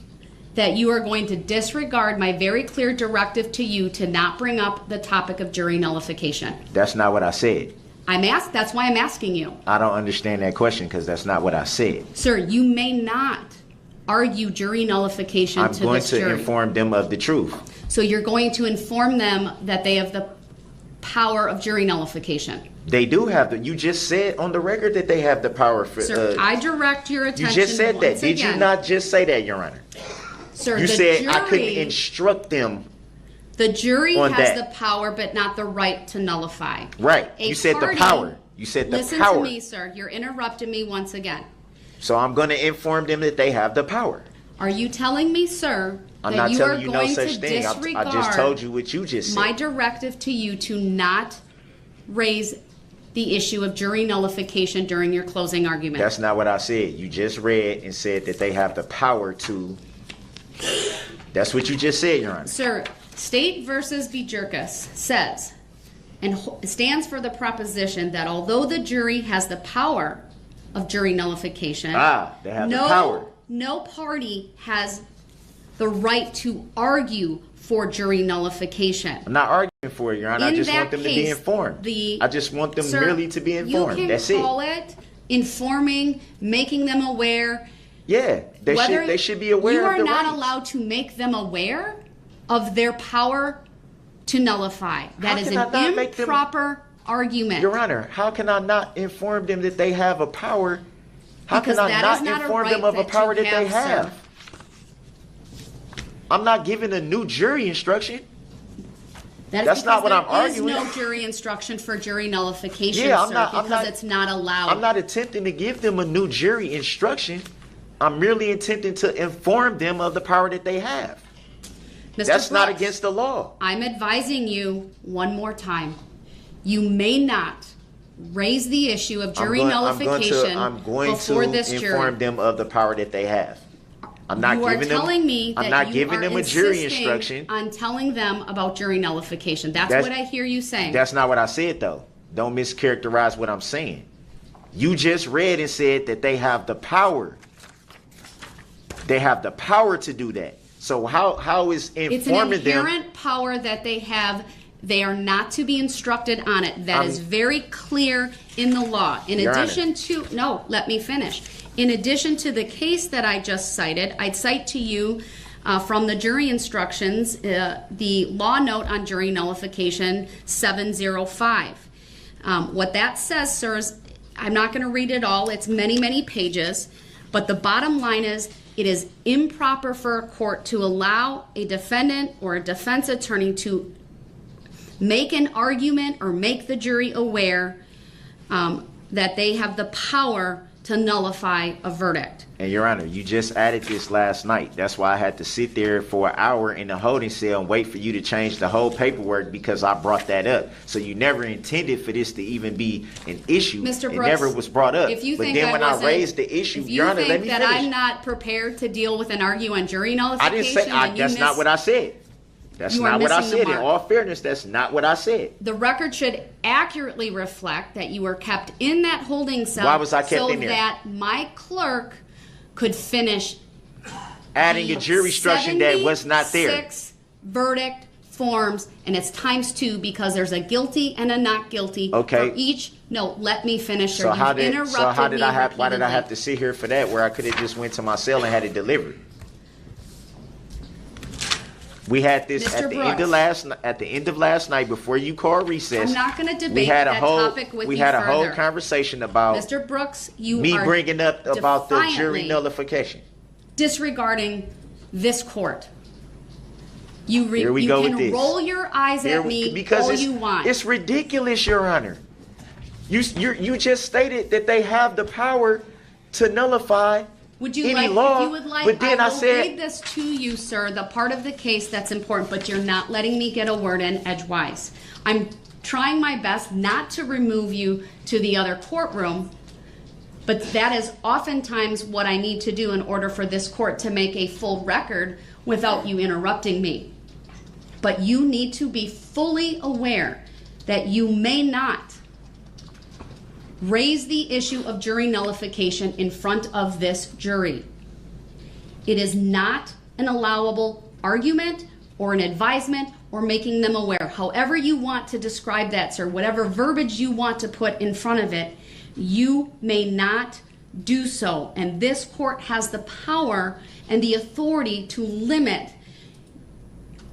that you are going to disregard my very clear directive to you to not bring up the topic of jury nullification? That's not what I said. That's why I'm asking you. I don't understand that question because that's not what I said. Sir, you may not argue jury nullification I'm to going this to jury. inform them of the truth. So you're going to inform them that they have the power of jury nullification. They do have the. You just said on the record that they have the power for. Sir, I direct your You attention just said that. once Did again. you not just say that, Your Honor? Sir, You the said I couldn't jury- instruct them. The jury on has that. the power, but not the right to nullify. Right. A You said the party- power. You said the Listen power. to me, sir. You're interrupting me once again. So I'm going to inform them that they have the power. Are you telling me, sir, I'm that not you telling are you no going such to thing. disregard I just told you what you just said. my directive to you to not raise the issue of jury nullification during your closing argument? That's not what I said. You just read and said that they have the power to. That's what you just said, Your Honor. Sir, State versus Bjerkas says and stands for the proposition that although the jury has the power of jury nullification, They have the power. No party has the right to argue for jury nullification. I'm not arguing for it, Your Honor. I In just that want them to be case, informed. I just want them Sir, merely to be informed. You can That's call it. it informing, making them aware. Yeah, they Whether should be aware you of the are not rights. allowed to make them aware of their power to nullify. That is can I an not make them- improper argument. Your Honor, how can I not inform them that they have a power? How Because can I that not is not a inform them right of a that you power that they have, sir. have? I'm not giving a new jury instruction. That is That's not because what I'm there is arguing. no jury instruction for jury nullification, Yeah, I'm sir, not- I'm because not- it's not allowed. I'm not attempting to give them a new jury instruction. I'm merely attempting to inform them of the power that they have. Mr. That's not Brooks, against the law. I'm advising you one more time. You may not raise the issue of jury nullification I'm going before to this inform jury. them of the power that they have. I'm not You are giving them. telling me that I'm not you giving are them a jury insisting instruction. on telling them about jury nullification. That's That's- what I hear you saying. That's not what I said, though. Don't mischaracterize what I'm saying. You just read and said that they have the power. They have the power to do that. So how is It's an informing them? inherent power that they have. They are not to be instructed on it. That is very clear in the law. In Your addition to, no, let me finish. In addition to the case that I just cited, I'd cite to you from the jury instructions, the law note on jury nullification 705. What that says, sirs, I'm not going to read it all. It's many, many pages. But the bottom line is, it is improper for a court to allow a defendant or a defense attorney to make an argument or make the jury aware that they have the power to nullify a verdict. And Your Honor, you just added this last night. That's why I had to sit there for an hour in the holding cell and wait for you to change the whole paperwork, because I brought that up. So you never intended for this to even be an issue. Mr. Brooks, it never was brought up. If you but think then when I wasn't- raised the issue, if you Your Honor, think let me that finish. I'm not prepared to deal with and argue on jury I nullification, didn't say then you that's not what I said. That's You are not what I missing the said. In mark. all fairness, that's not what I said. The record should accurately reflect that you were kept in that holding cell. Why was I kept so in there? that my clerk could finish Adding a jury instruction that was not there. 76 verdict forms, and it's ×2 because there's a guilty and a not guilty Okay. for each. No, let me finish. So or how you've did interrupted me I have? Why did I repeatedly. have to sit here for that? Where I could have just went to my cell and had it delivered. We had this Mr. at the end of last night before you called recess. I'm not going to we debate had a that whole topic with we you had a whole further. conversation about Mr. Brooks, you me are bringing up about the jury defiantly nullification. disregarding this court. You Here we you go can with this. roll your eyes Here at me because all it's, you want. It's ridiculous, Your Honor. You just stated that they have the power to nullify Would you any like, law, if you would like, but then I will said read this to you, sir, the part of the case that's important, but you're not letting me get a word in edgewise. I'm trying my best not to remove you to the other courtroom, but that is oftentimes what I need to do in order for this court to make a full record without you interrupting me. But you need to be fully aware that you may not raise the issue of jury nullification in front of this jury. It is not an allowable argument or an advisement or making them aware. However you want to describe that, sir, whatever verbiage you want to put in front of it, you may not do so. And this court has the power and the authority to limit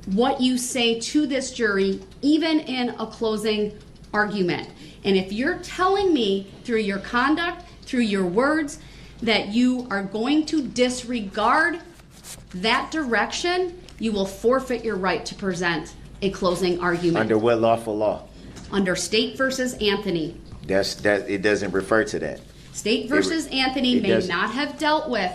what you say to this jury, even in a closing argument. And if you're telling me through your conduct, through your words, that you are going to disregard that direction, you will forfeit your right to present a closing argument. under what lawful law? Under State versus Anthony. It doesn't refer to that. State versus Anthony it may doesn't. not have dealt with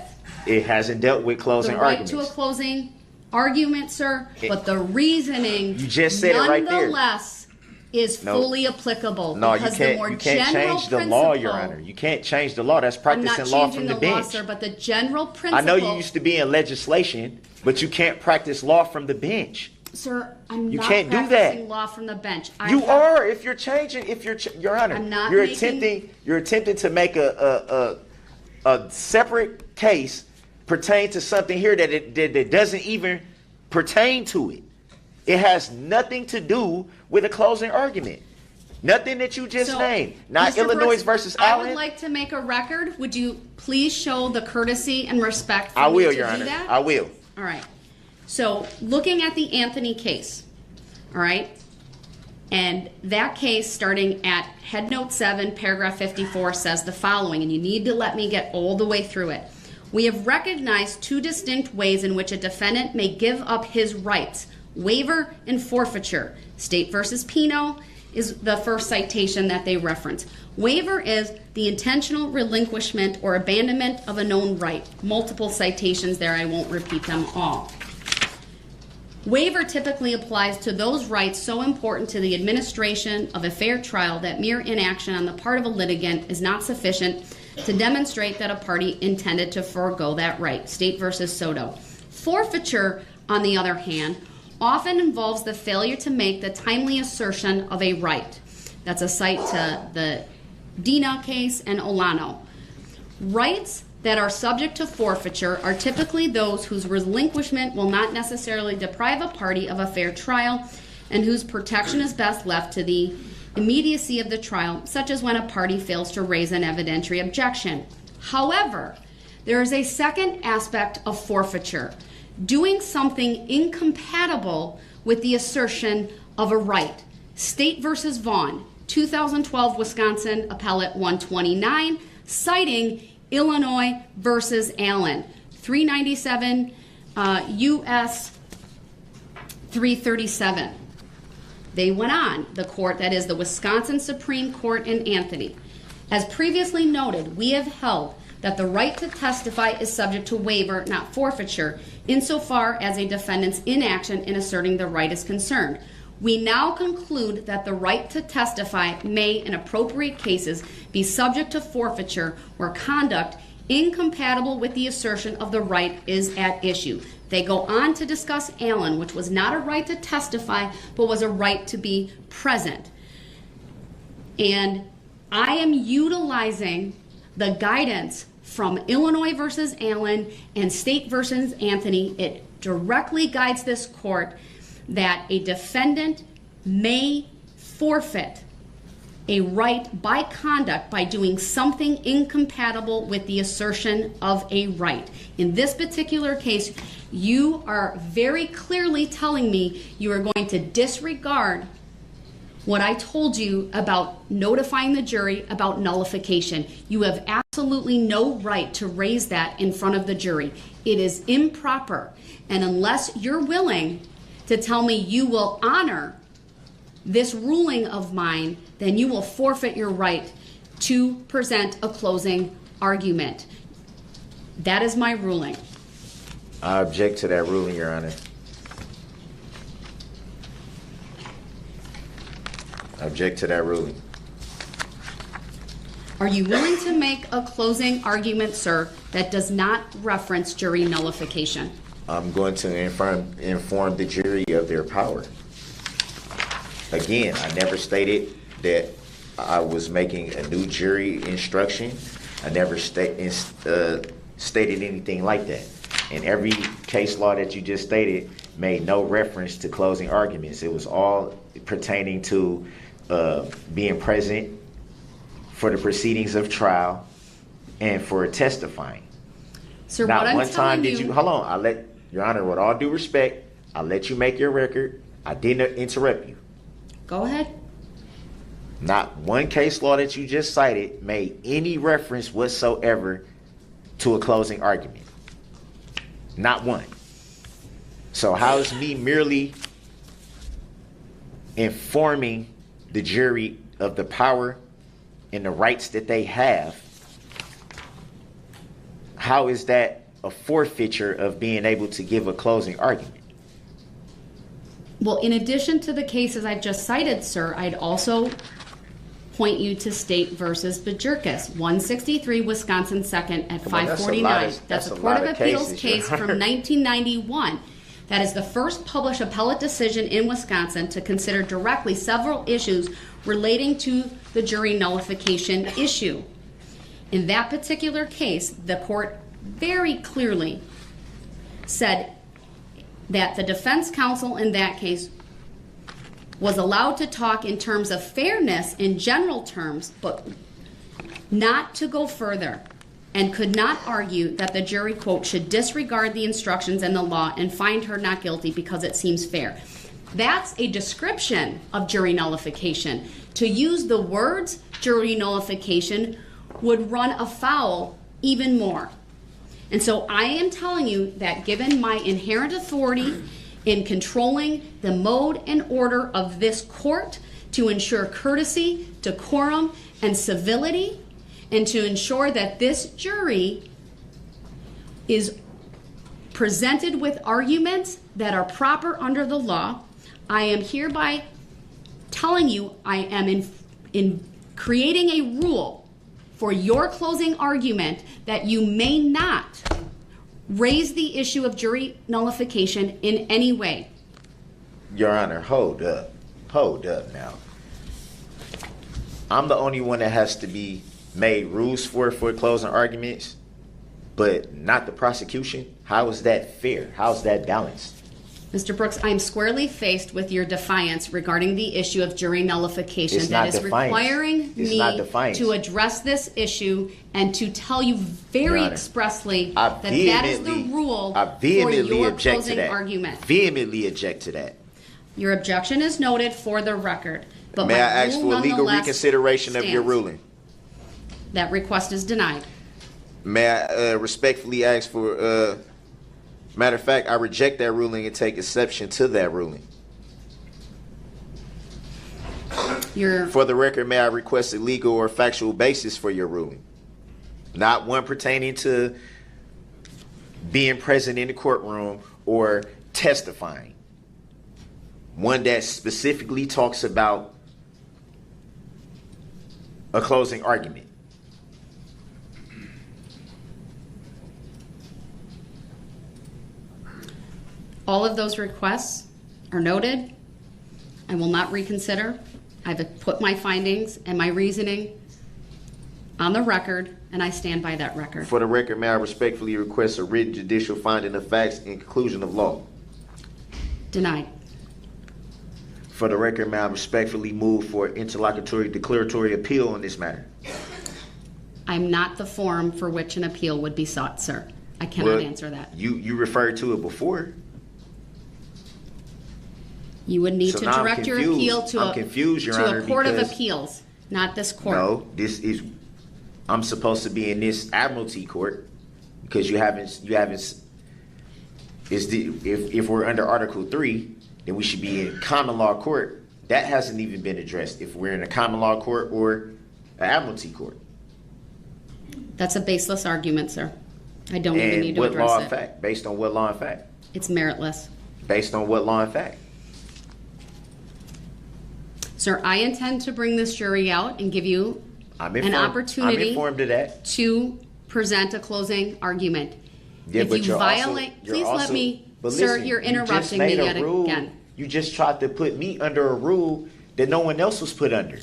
It hasn't dealt with the closing right arguments. to a closing argument, sir, but the reasoning You just said it right there. nonetheless is No. fully applicable. No, you because the more can't general change the law, Your principle- Honor. You can't change the law. That's I'm practicing not law changing from the law, bench. sir, but the general principle. I know you used to be in legislation, but you can't practice law from the bench. Sir, I'm You not can't do that. practicing law from the bench. You are if you're changing. Your Honor, I'm not you're making- attempting to make a separate case pertain to something here that doesn't even pertain to it. It has nothing to do with a closing argument. Nothing that you just So, named. Not Mr. Illinois Brooks, versus I Allen. would like to make a record. Would you please show the courtesy and respect for I me will, to Your do Honor. that? I will. All right. So looking at the Anthony case, all right, and that case starting at head note 7, paragraph 54 says the following, and you need to let me get all the way through it. We have recognized two distinct ways in which a defendant may give up his rights, waiver and forfeiture. State versus Pino is the first citation that they reference. Waiver is the intentional relinquishment or abandonment of a known right. Multiple citations there, I won't repeat them all. Waiver typically applies to those rights so important to the administration of a fair trial that mere inaction on the part of a litigant is not sufficient to demonstrate that a party intended to forego that right. State versus Soto. Forfeiture, on the other hand, often involves the failure to make the timely assertion of a right. That's a cite to the Dina case and Olano. Rights that are subject to forfeiture are typically those whose relinquishment will not necessarily deprive a party of a fair trial and whose protection is best left to the immediacy of the trial, such as when a party fails to raise an evidentiary objection. However, there is a second aspect of forfeiture, doing something incompatible with the assertion of a right. State versus Vaughn, 2012 Wisconsin Appellate 129, citing Illinois versus Allen, 397 U.S. 337. They went on, the court, that is the Wisconsin Supreme Court in Anthony. As previously noted, we have held that the right to testify is subject to waiver, not forfeiture, insofar as a defendant's inaction in asserting the right is concerned. We now conclude that the right to testify may, in appropriate cases, be subject to forfeiture where conduct incompatible with the assertion of the right is at issue. They go on to discuss Allen, which was not a right to testify, but was a right to be present. And I am utilizing the guidance from Illinois versus Allen and State versus Anthony. It directly guides this court that a defendant may forfeit a right by conduct by doing something incompatible with the assertion of a right. In this particular case, you are very clearly telling me you are going to disregard what I told you about notifying the jury about nullification. You have absolutely no right to raise that in front of the jury. It is improper. And unless you're willing to tell me you will honor this ruling of mine, then you will forfeit your right to present a closing argument. That is my ruling. I object to that ruling, Your Honor. I object to that ruling. Are you willing to make a closing argument, sir, that does not reference jury nullification? I'm going to inform the jury of their power. Again, I never stated that I was making a new jury instruction. I never stated anything like that. And every case law that you just stated made no reference to closing arguments. It was all pertaining to being present for the proceedings of trial and for testifying. Sir, Not what I'm one time telling did you, hold on, I let, Your Honor, with all due respect, I let you make your record. I didn't interrupt you. Go ahead. Not one case law that you just cited made any reference whatsoever to a closing argument. Not one. So how is me merely informing the jury of the power and the rights that they have, how is that a forfeiture of being able to give a closing argument? Well, in addition to the cases I've just cited, sir, I'd also point you to State versus Bajirkis, 163 Wisconsin 2nd at 549. That's a Court of Appeals case from 1991. That is the first published appellate decision in Wisconsin to consider directly several issues relating to the jury nullification issue. In that particular case, the court very clearly said that the defense counsel in that case was allowed to talk in terms of fairness in general terms, but not to go further, and could not argue that the jury, quote, should disregard the instructions and the law and find her not guilty because it seems fair. That's a description of jury nullification. To use the words jury nullification would run afoul even more. And so I am telling you that given my inherent authority in controlling the mode and order of this court to ensure courtesy, decorum, and civility, and to ensure that this jury is presented with arguments that are proper under the law, I am hereby telling you I am in creating a rule for your closing argument that you may not raise the issue of jury nullification in any way. Your Honor, hold up now. I'm the only one that has to be made rules for closing arguments. but not the prosecution? How is that fair? How is that balanced? Mr. Brooks, I'm squarely faced with your defiance regarding the issue of jury nullification. It's that not is defiance. requiring It's me not defiance. to address this issue and to tell you very Your Honor, expressly I that that is the vehemently- rule I for vehemently your object to closing that. argument. Vehemently object to that. Your objection is noted for the record, but May my I ask rule for a legal nonetheless reconsideration of your stands. ruling? That request is denied. May I respectfully ask for, matter of fact, I reject that ruling and take exception to that ruling. For the record, may I request a legal or factual basis for your ruling? Not one pertaining to being present in the courtroom or testifying. One that specifically talks about a closing argument. All of those requests are noted. I will not reconsider. I've put my findings and my reasoning on the record, and I stand by that record. For the record, may I respectfully request a written judicial finding of facts and conclusion of law? Denied. For the record, may I respectfully move for interlocutory declaratory appeal on this matter? I'm not the forum for which an appeal would be sought, sir. I cannot answer that. You referred to it before. You would need So to now I'm direct your confused. appeal to I'm confused, Your to Honor, a court of because- appeals, not this court. No, this is, I'm supposed to be in this admiralty court because you haven't, if we're under Article 3, then we should be in common law court. That hasn't even been addressed if we're in a common law court or an admiralty court. That's a baseless argument, sir. I don't even need And to what law address and it. fact? Based on what law and fact? It's meritless. Based on what law and fact? Sir, I intend to bring this jury out and give you an opportunity I'm informed of that. to present a closing argument. Yeah, If but you you're violate, also, please let me, but sir, listen, you're you just interrupting me made a yet rule. again. You just tried to put me under a rule that no one else was put under.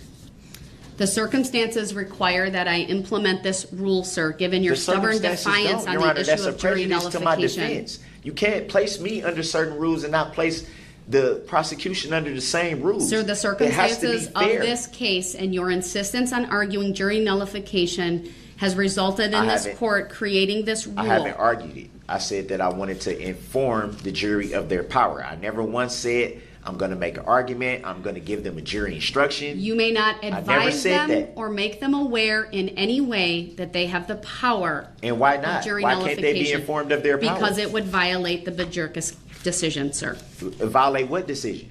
The circumstances require that I implement this rule, sir, given your The stubborn circumstances defiance don't, on Your the Honor, that's issue a of jury prejudice to my nullification. defense. You can't place me under certain rules and not place the prosecution under the same rules. Sir, the It has to be circumstances of fair. this case and your insistence on arguing jury nullification has resulted in this court creating this rule. I haven't argued it. I said that I wanted to inform the jury of their power. I never once said I'm going to make an argument. I'm going to give them a jury instruction. You may not never advise said them that. or make them aware in any way that they have the power And why of not? jury Why nullification. can't they be informed of their power? Because it would violate the Bajorkas decision, sir. Violate what decision?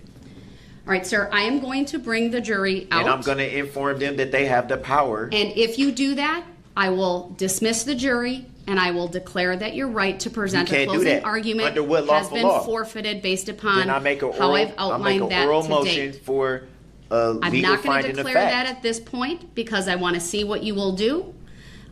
All right, sir, I am going to bring the jury out. And I'm going to inform them that they have the power. And if you do that, I will dismiss the jury and I will declare that your right to present You a can't do closing that. argument Under what has lawful been law? forfeited based upon Then I make a how I've oral outlined that to motion date. for a I'm legal not going to finding of declare fact. that at this point because I want to see what you will do.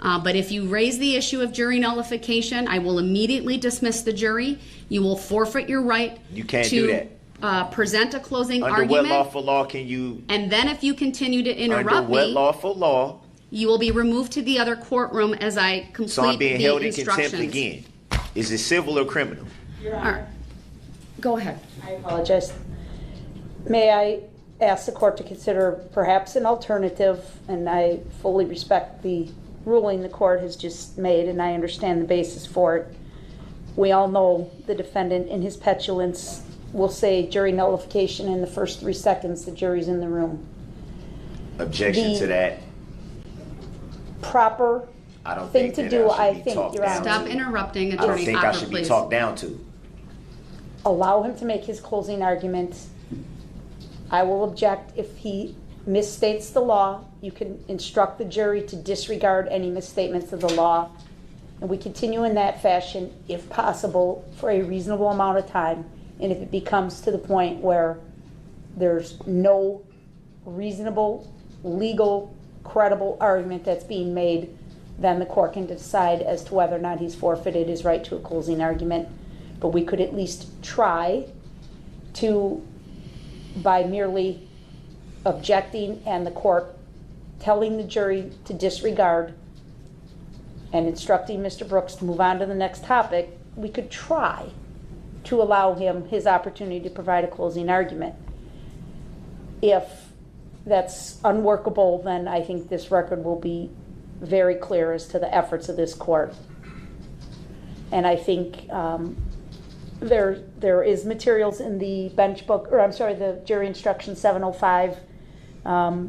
But if you raise the issue of jury nullification, I will immediately dismiss the jury. You will forfeit your right You can't to do that. Present a closing Under argument. what lawful law can you? And then if you continue to interrupt Under what me, lawful law? you will be removed to the other courtroom as I complete So I'm being the held in instructions. contempt again. Is it civil or criminal? All right. Go ahead. I apologize. May I ask the court to consider perhaps an alternative, and I fully respect the ruling the court has just made, and I understand the basis for it. We all know the defendant in his petulance will say jury nullification in the first 3 seconds the jury's in the room. Objection to that. Proper I don't thing think to that do, I I should be think, talked Your down Honor. Stop interrupting I don't Attorney think I Hocker, should be please. talked down to. Allow him to make his closing arguments. I will object if he misstates the law. You can instruct the jury to disregard any misstatements of the law. And we continue in that fashion, if possible, for a reasonable amount of time. And if it becomes to the point where there's no reasonable, legal, credible argument that's being made, then the court can decide as to whether or not he's forfeited his right to a closing argument. But we could at least try to, by merely objecting and the court telling the jury to disregard and instructing Mr. Brooks to move on to the next topic, we could try to allow him his opportunity to provide a closing argument. If that's unworkable, then I think this record will be very clear as to the efforts of this court. And I think there is materials in the bench book, or I'm sorry, the jury instruction 705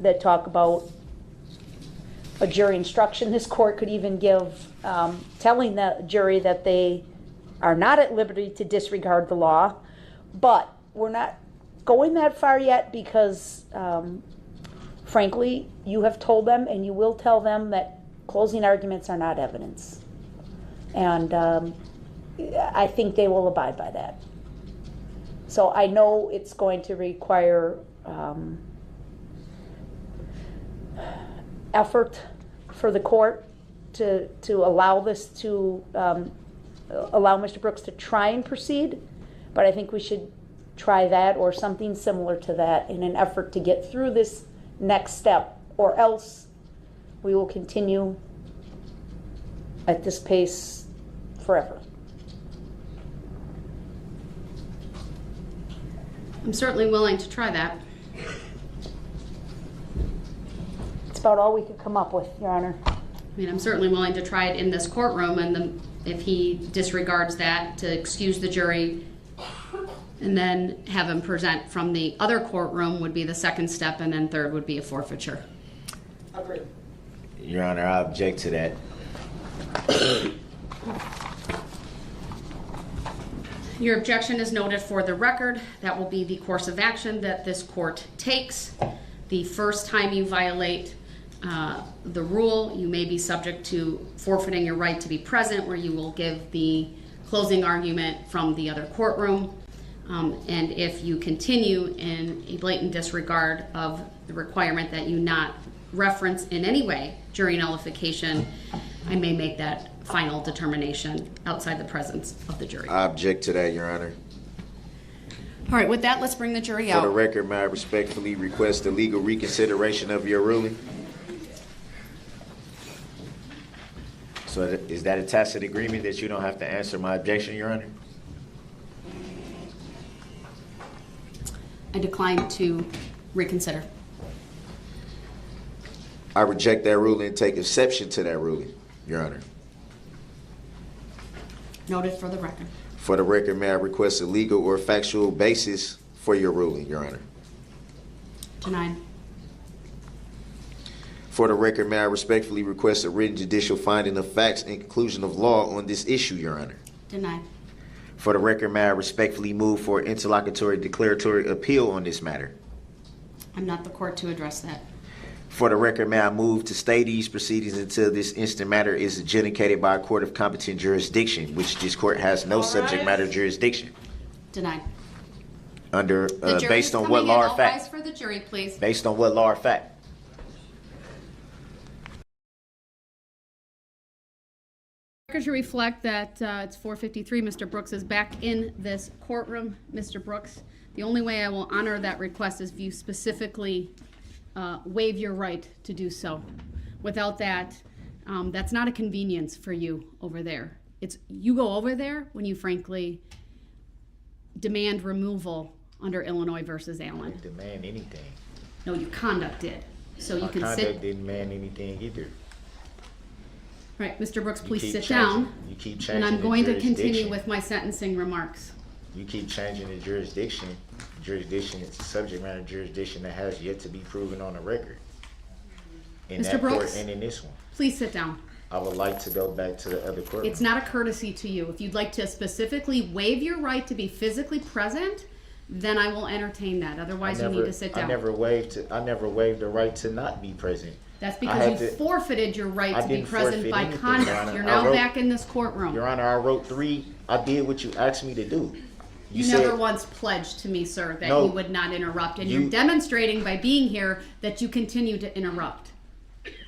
that talk about a jury instruction this court could even give, telling the jury that they are not at liberty to disregard the law, but we're not going that far yet because, frankly, you have told them and you will tell them that closing arguments are not evidence. And I think they will abide by that. So I know it's going to require effort for the court to allow this to allow Mr. Brooks to try and proceed, but I think we should try that or something similar to that in an effort to get through this next step, or else we will continue at this pace forever. I'm certainly willing to try that. It's about all we could come up with, Your Honor. I mean, I'm certainly willing to try it in this courtroom, and if he disregards that, to excuse the jury and then have him present from the other courtroom would be the second step, and then third would be a forfeiture. Agreed. Your Honor, I object to that. Your objection is noted for the record. That will be the course of action that this court takes. The first time you violate the rule, you may be subject to forfeiting your right to be present, where you will give the closing argument from the other courtroom. And if you continue in a blatant disregard of the requirement that you not reference in any way jury nullification, I may make that final determination outside the presence of the jury. I object to that, Your Honor. All right, with that, let's bring the jury For out. the record, may I respectfully request the legal reconsideration of your ruling? So is that a tacit agreement that you don't have to answer my objection, Your Honor? I decline to reconsider. I reject that ruling and take exception to that ruling, Your Honor. Noted for the record. For the record, may I request a legal or factual basis for your ruling, Your Honor? Denied. For the record, may I respectfully request a written judicial finding of facts and conclusion of law on this issue, Your Honor? Denied. For the record, may I respectfully move for interlocutory declaratory appeal on this matter? I'm not the court to address that. For the record, may I move to stay these proceedings until this instant matter is adjudicated by a court of competent jurisdiction, which this court has no subject matter jurisdiction. Denied. Under, The jury based is on coming what in. law or All fact? rise for the jury, please. Based on what law or fact? Record should reflect that it's 4:53. Mr. Brooks is back in this courtroom. Mr. Brooks, the only way I will honor that request is if you specifically waive your right to do so. Without that, that's not a convenience for you over there. It's you go over there when you frankly demand removal under Illinois versus Allen. I didn't demand anything. No, your conduct did. So you My can conduct sit. didn't demand anything either. Right, Mr. Brooks, please keep sit changing- down. you keep changing And I'm the going to continue jurisdiction. with my sentencing remarks. You keep changing the jurisdiction. Jurisdiction is a subject matter jurisdiction that has yet to be proven on the record. In Mr. that court Brooks? and in this one. Please sit down. I would like to go back to the other court. It's not a courtesy to you. If you'd like to specifically waive your right to be physically present, then I will entertain that. Otherwise, you need to sit down. I never waived the right to not be present. That's I because have you to- forfeited your right I to be didn't present forfeit by anything, conduct. Your Honor. You're I now wrote- back in this courtroom. Your Honor, I wrote 3. I did what you asked me to do. You said, never once pledged to me, sir, that No. you would not interrupt. And You- you're demonstrating by being here that you continue to interrupt.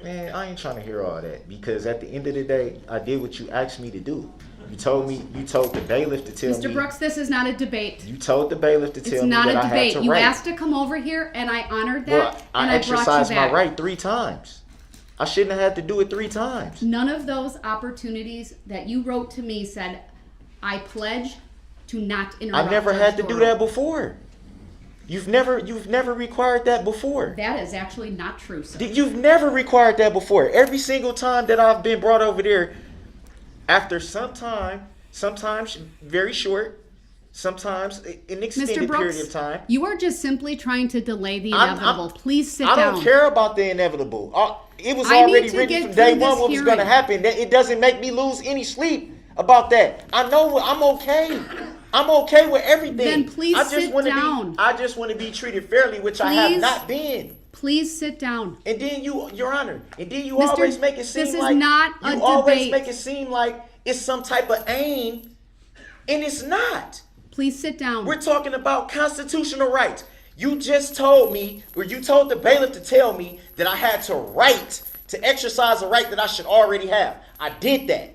Man, I ain't trying to hear all that, because at the end of the day, I did what you asked me to do. You told the bailiff to tell me. Mr. Brooks, this is not a debate. You told the bailiff to tell It's me not that a I had debate. to You write. asked to come over here, and I honored that, Well, and I I brought you exercised my back. right 3 times. I shouldn't have had to do it 3 times. None of those opportunities that you wrote to me said, I pledge to not interrupt. I've never had to do Toro." that before. You've never required that before. That is actually not true, sir. You've never required that before. Every single time that I've been brought over there, after some time, sometimes very short, sometimes an extended Mr. Brooks, period of time. you are just simply trying to delay the inevitable. Please sit I down. don't care about the inevitable. It was I need already to written get from day through one this what was going to hearing. happen. It doesn't make me lose any sleep about that. I know I'm okay. I'm okay with everything. Then please sit down. I just want to be treated fairly, which I have Please. not been. Please sit down. And then Your Honor, and then you Mr. always make it seem this is like not a you always debate. make it seem like it's some type of aim, and it's not. Please sit down. We're talking about constitutional rights. You just told me, or you told the bailiff to tell me that I had to exercise a right that I should already have. I did that.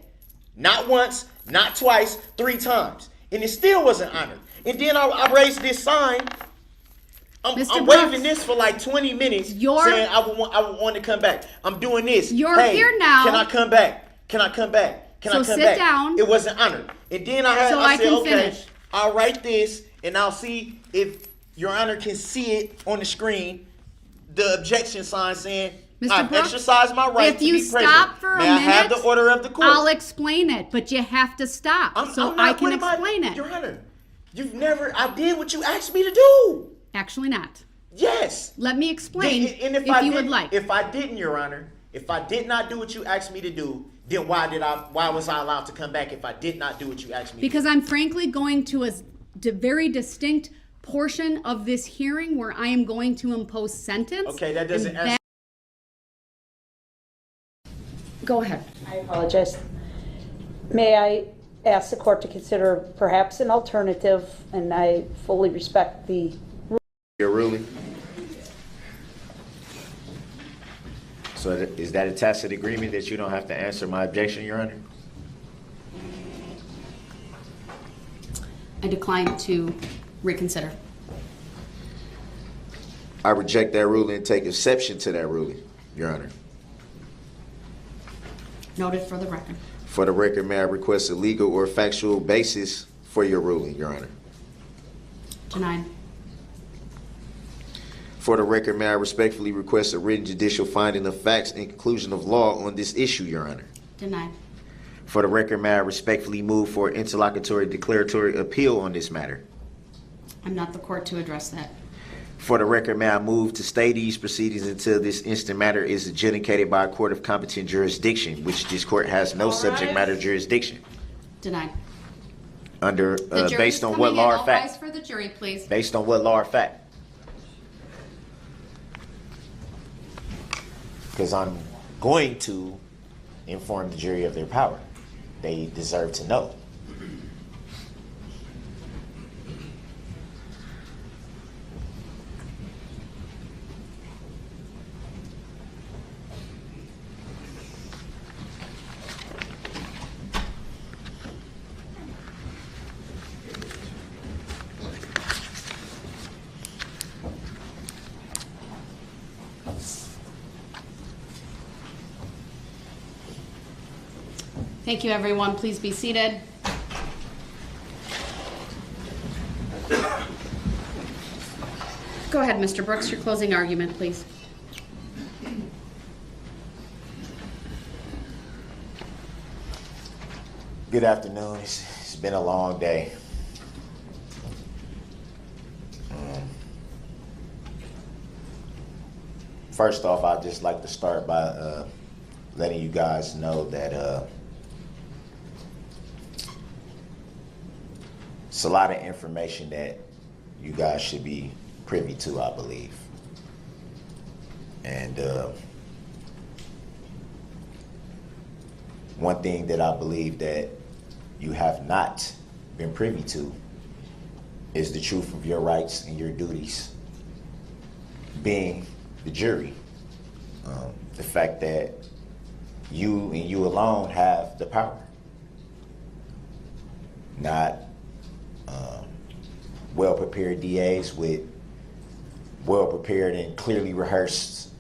Not once, not twice, 3 times. And it still wasn't honored. And then I raised this sign. I'm Mr. waving Brooks, this for like 20 minutes, You're- saying I would want to come back. I'm doing this. You're Hey, here now. Can I come back? Can I come back? Can So I come sit back? down. It wasn't honored. And then So I said, can okay, finish. I'll write this and I'll see if Your Honor can see it on the screen. The objection sign saying, Mr. I Brooks, exercise my right if to you be present. stop for a May I have minute, the order of the court? I'll explain it, but you have to stop so I'm I not- can what am explain it. Your Honor, I did what you asked me to do. Actually not. Yes. Let me explain And if you would like. If I didn't, Your Honor, if I did not do what you asked me to do, then why was I allowed to come back if I did not do what you asked me to do? Because I'm frankly going to a very distinct portion of this hearing where I am going to impose sentence. Okay, that doesn't and answer. Go ahead. I apologize. May I ask the court to consider perhaps an alternative, and I fully respect the Your ruling. So is that a tacit agreement that you don't have to answer my objection, Your Honor? I decline to reconsider. I reject that ruling and take exception to that ruling, Your Honor. Noted for the record. For the record, may I request a legal or factual basis for your ruling, Your Honor? Denied. For the record, may I respectfully request a written judicial finding of facts and conclusion of law on this issue, Your Honor? Denied. For the record, may I respectfully move for interlocutory declaratory appeal on this matter? I'm not the court to address that. For the record, may I move to stay these proceedings until this instant matter is adjudicated by a court of competent jurisdiction, which this court has no subject matter jurisdiction. Denied. Under, The jury's based on coming what in. law or All rise fact? for the jury, please. Based on what law or fact? Because I'm going to inform the jury of their power. They deserve to know. Thank you, everyone. Please be seated. Go ahead, Mr. Brooks, your closing argument, please. Good afternoon. It's been a long day. First off, I'd just like to start by letting you guys know that it's a lot of information that you guys should be privy to, I believe. And one thing that I believe that you have not been privy to is the truth of your rights and your duties, being the jury. The fact that you and you alone have the power, not well-prepared DAs with well-prepared and clearly rehearsed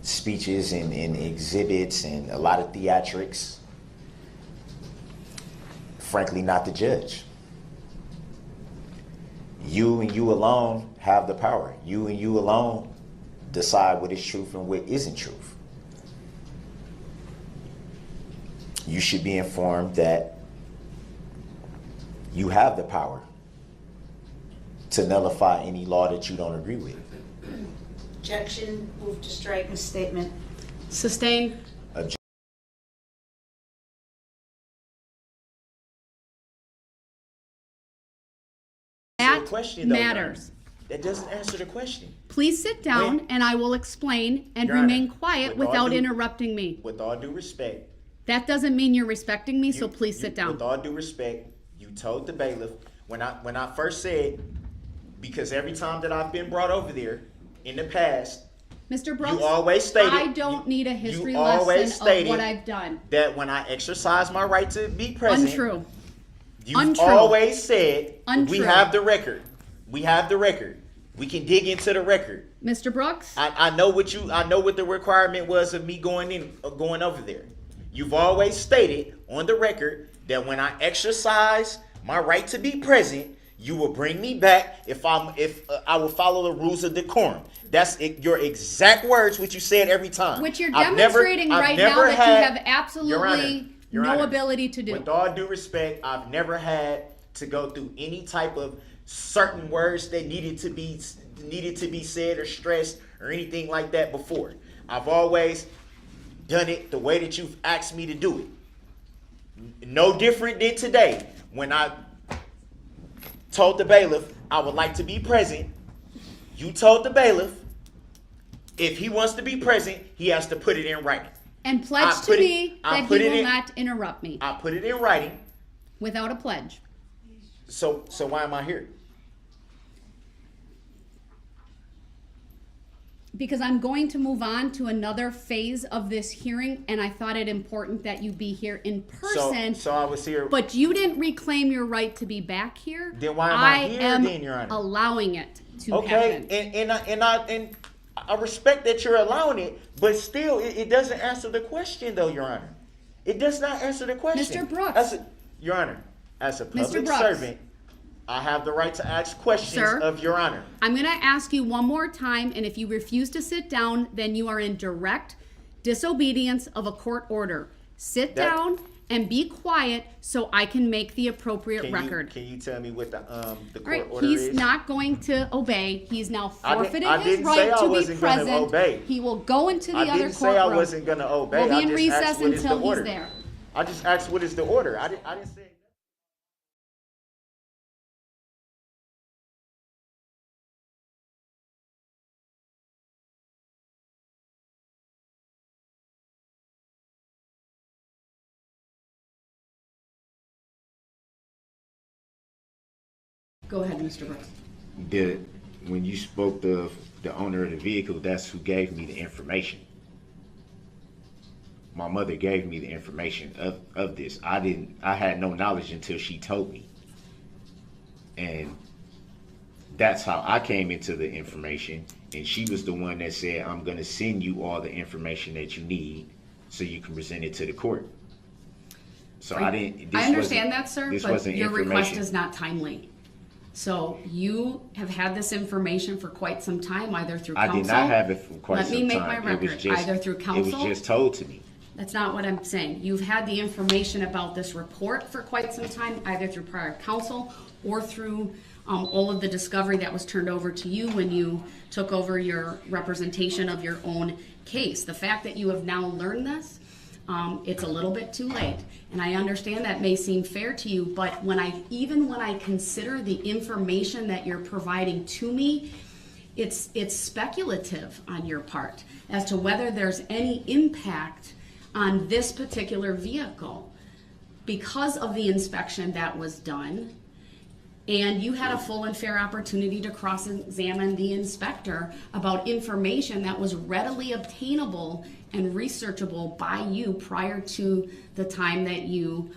speeches and exhibits and a lot of theatrics. Frankly, not the judge. You and you alone have the power. You and you alone decide what is truth and what isn't truth. You should be informed that you have the power to nullify any law that you don't agree with. Objection. Move to strike misstatement. Sustain. That matters. That doesn't answer the question. Please sit down and I will explain and remain quiet without interrupting me. With all due respect. That doesn't mean you're respecting me, so please sit down. With all due respect, you told the bailiff, when I first said, because every time that I've been brought over there in the past, Mr. Brooks, you always stated, I don't need a history lesson of what I've done. That when I exercise my right to be present, Untrue. You've always said, Untrue. We have the record. We have the record. We can dig into the record. Mr. Brooks? I know what the requirement was of me going over there. You've always stated on the record that when I exercise my right to be present, you will bring me back if I will follow the rules of decorum. That's your exact words, which you said every time. Which you're demonstrating right now that you have absolutely no ability to do. With all due respect, I've never had to go through any type of certain words that needed to be said or stressed or anything like that before. I've always done it the way that you've asked me to do it. No different than today when I told the bailiff I would like to be present. You told the bailiff if he wants to be present, he has to put it in writing. And pledge to me that he will not interrupt me. I put it in writing. Without a pledge. So why am I here? Because I'm going to move on to another phase of this hearing, and I thought it important that you be here in person. So I was here. But you didn't reclaim your right to be back here. Then why am I here then, Your Honor? Allowing it to happen. Okay, and I respect that you're allowing it, but still, it doesn't answer the question, though, Your Honor. It does not answer the question. Mr. Brooks. Your Honor, as a public servant, I have the right to ask questions of Your Honor. I'm going to ask you one more time, and if you refuse to sit down, then you are in direct disobedience of a court order. Sit down and be quiet so I can make the appropriate record. Can you tell me what the court order is? He's not going to obey. He's now forfeited his right right to be present. Obey. He will go into the other courtroom. I didn't say I wasn't going to obey. We'll be in recess until he's there. I just asked what is the order. I didn't say. Go ahead, Mr. Brooks. When you spoke to the owner of the vehicle, that's who gave me the information. My mother gave me the information of this. I had no knowledge until she told me. And that's how I came into the information. And she was the one that said, I'm going to send you all the information that you need so you can present it to the court. So I understand that, sir, but your request is not timely. So you have had this information for quite some time, either through counsel. I did not have it for quite some time. Let me make my record. Either through counsel. It was just told to me. That's not what I'm saying. You've had the information about this report for quite some time, either through prior counsel or through all of the discovery that was turned over to you when you took over your representation of your own case. The fact that you have now learned this, it's a little bit too late. And I understand that may seem fair to you, but even when I consider the information that you're providing to me, it's speculative on your part as to whether there's any impact on this particular vehicle because of the inspection that was done. And you had a full and fair opportunity to cross-examine the inspector about information that was readily obtainable and researchable by you prior to the time that you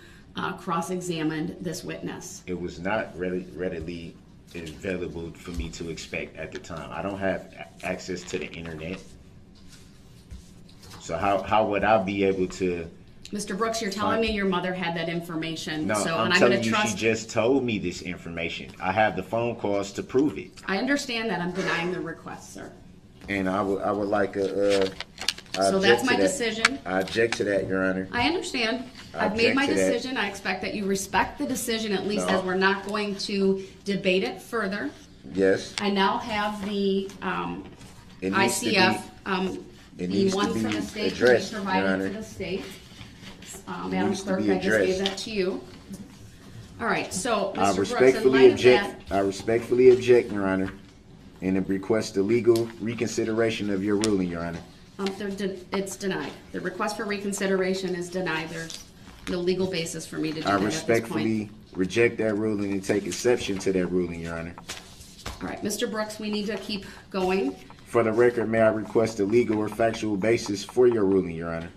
cross-examined this witness. It was not readily available for me to expect at the time. I don't have access to the internet. So how would I be able to? Mr. Brooks, you're telling me your mother had that information. No, so, I'm and telling I'm you, gonna she just told me this information. I have the phone calls to prove it. I understand that. I'm denying the request, sir. And I would like a. So that's my decision. I object to that, Your Honor. I understand. I I've made my object to that. decision. I expect that you respect the decision, at least No. as we're not going to debate it further. Yes. I now have the It needs to be- ICF, it the needs to one be from the state to be addressed, Your provided Honor. to the state. It Madam needs to Clerk, be I just gave addressed. that to you. All right, so, I Mr. Brooks, in respectfully light of object. that, I respectfully object, Your Honor, and request a legal reconsideration of your ruling, Your Honor. it's denied. The request for reconsideration is denied. There's no legal basis for me to do I that at this point. respectfully reject that ruling and take exception to that ruling, Your Honor. All right, Mr. Brooks, we need to keep going. For the record, may I request a legal or factual basis for your ruling, Your Honor?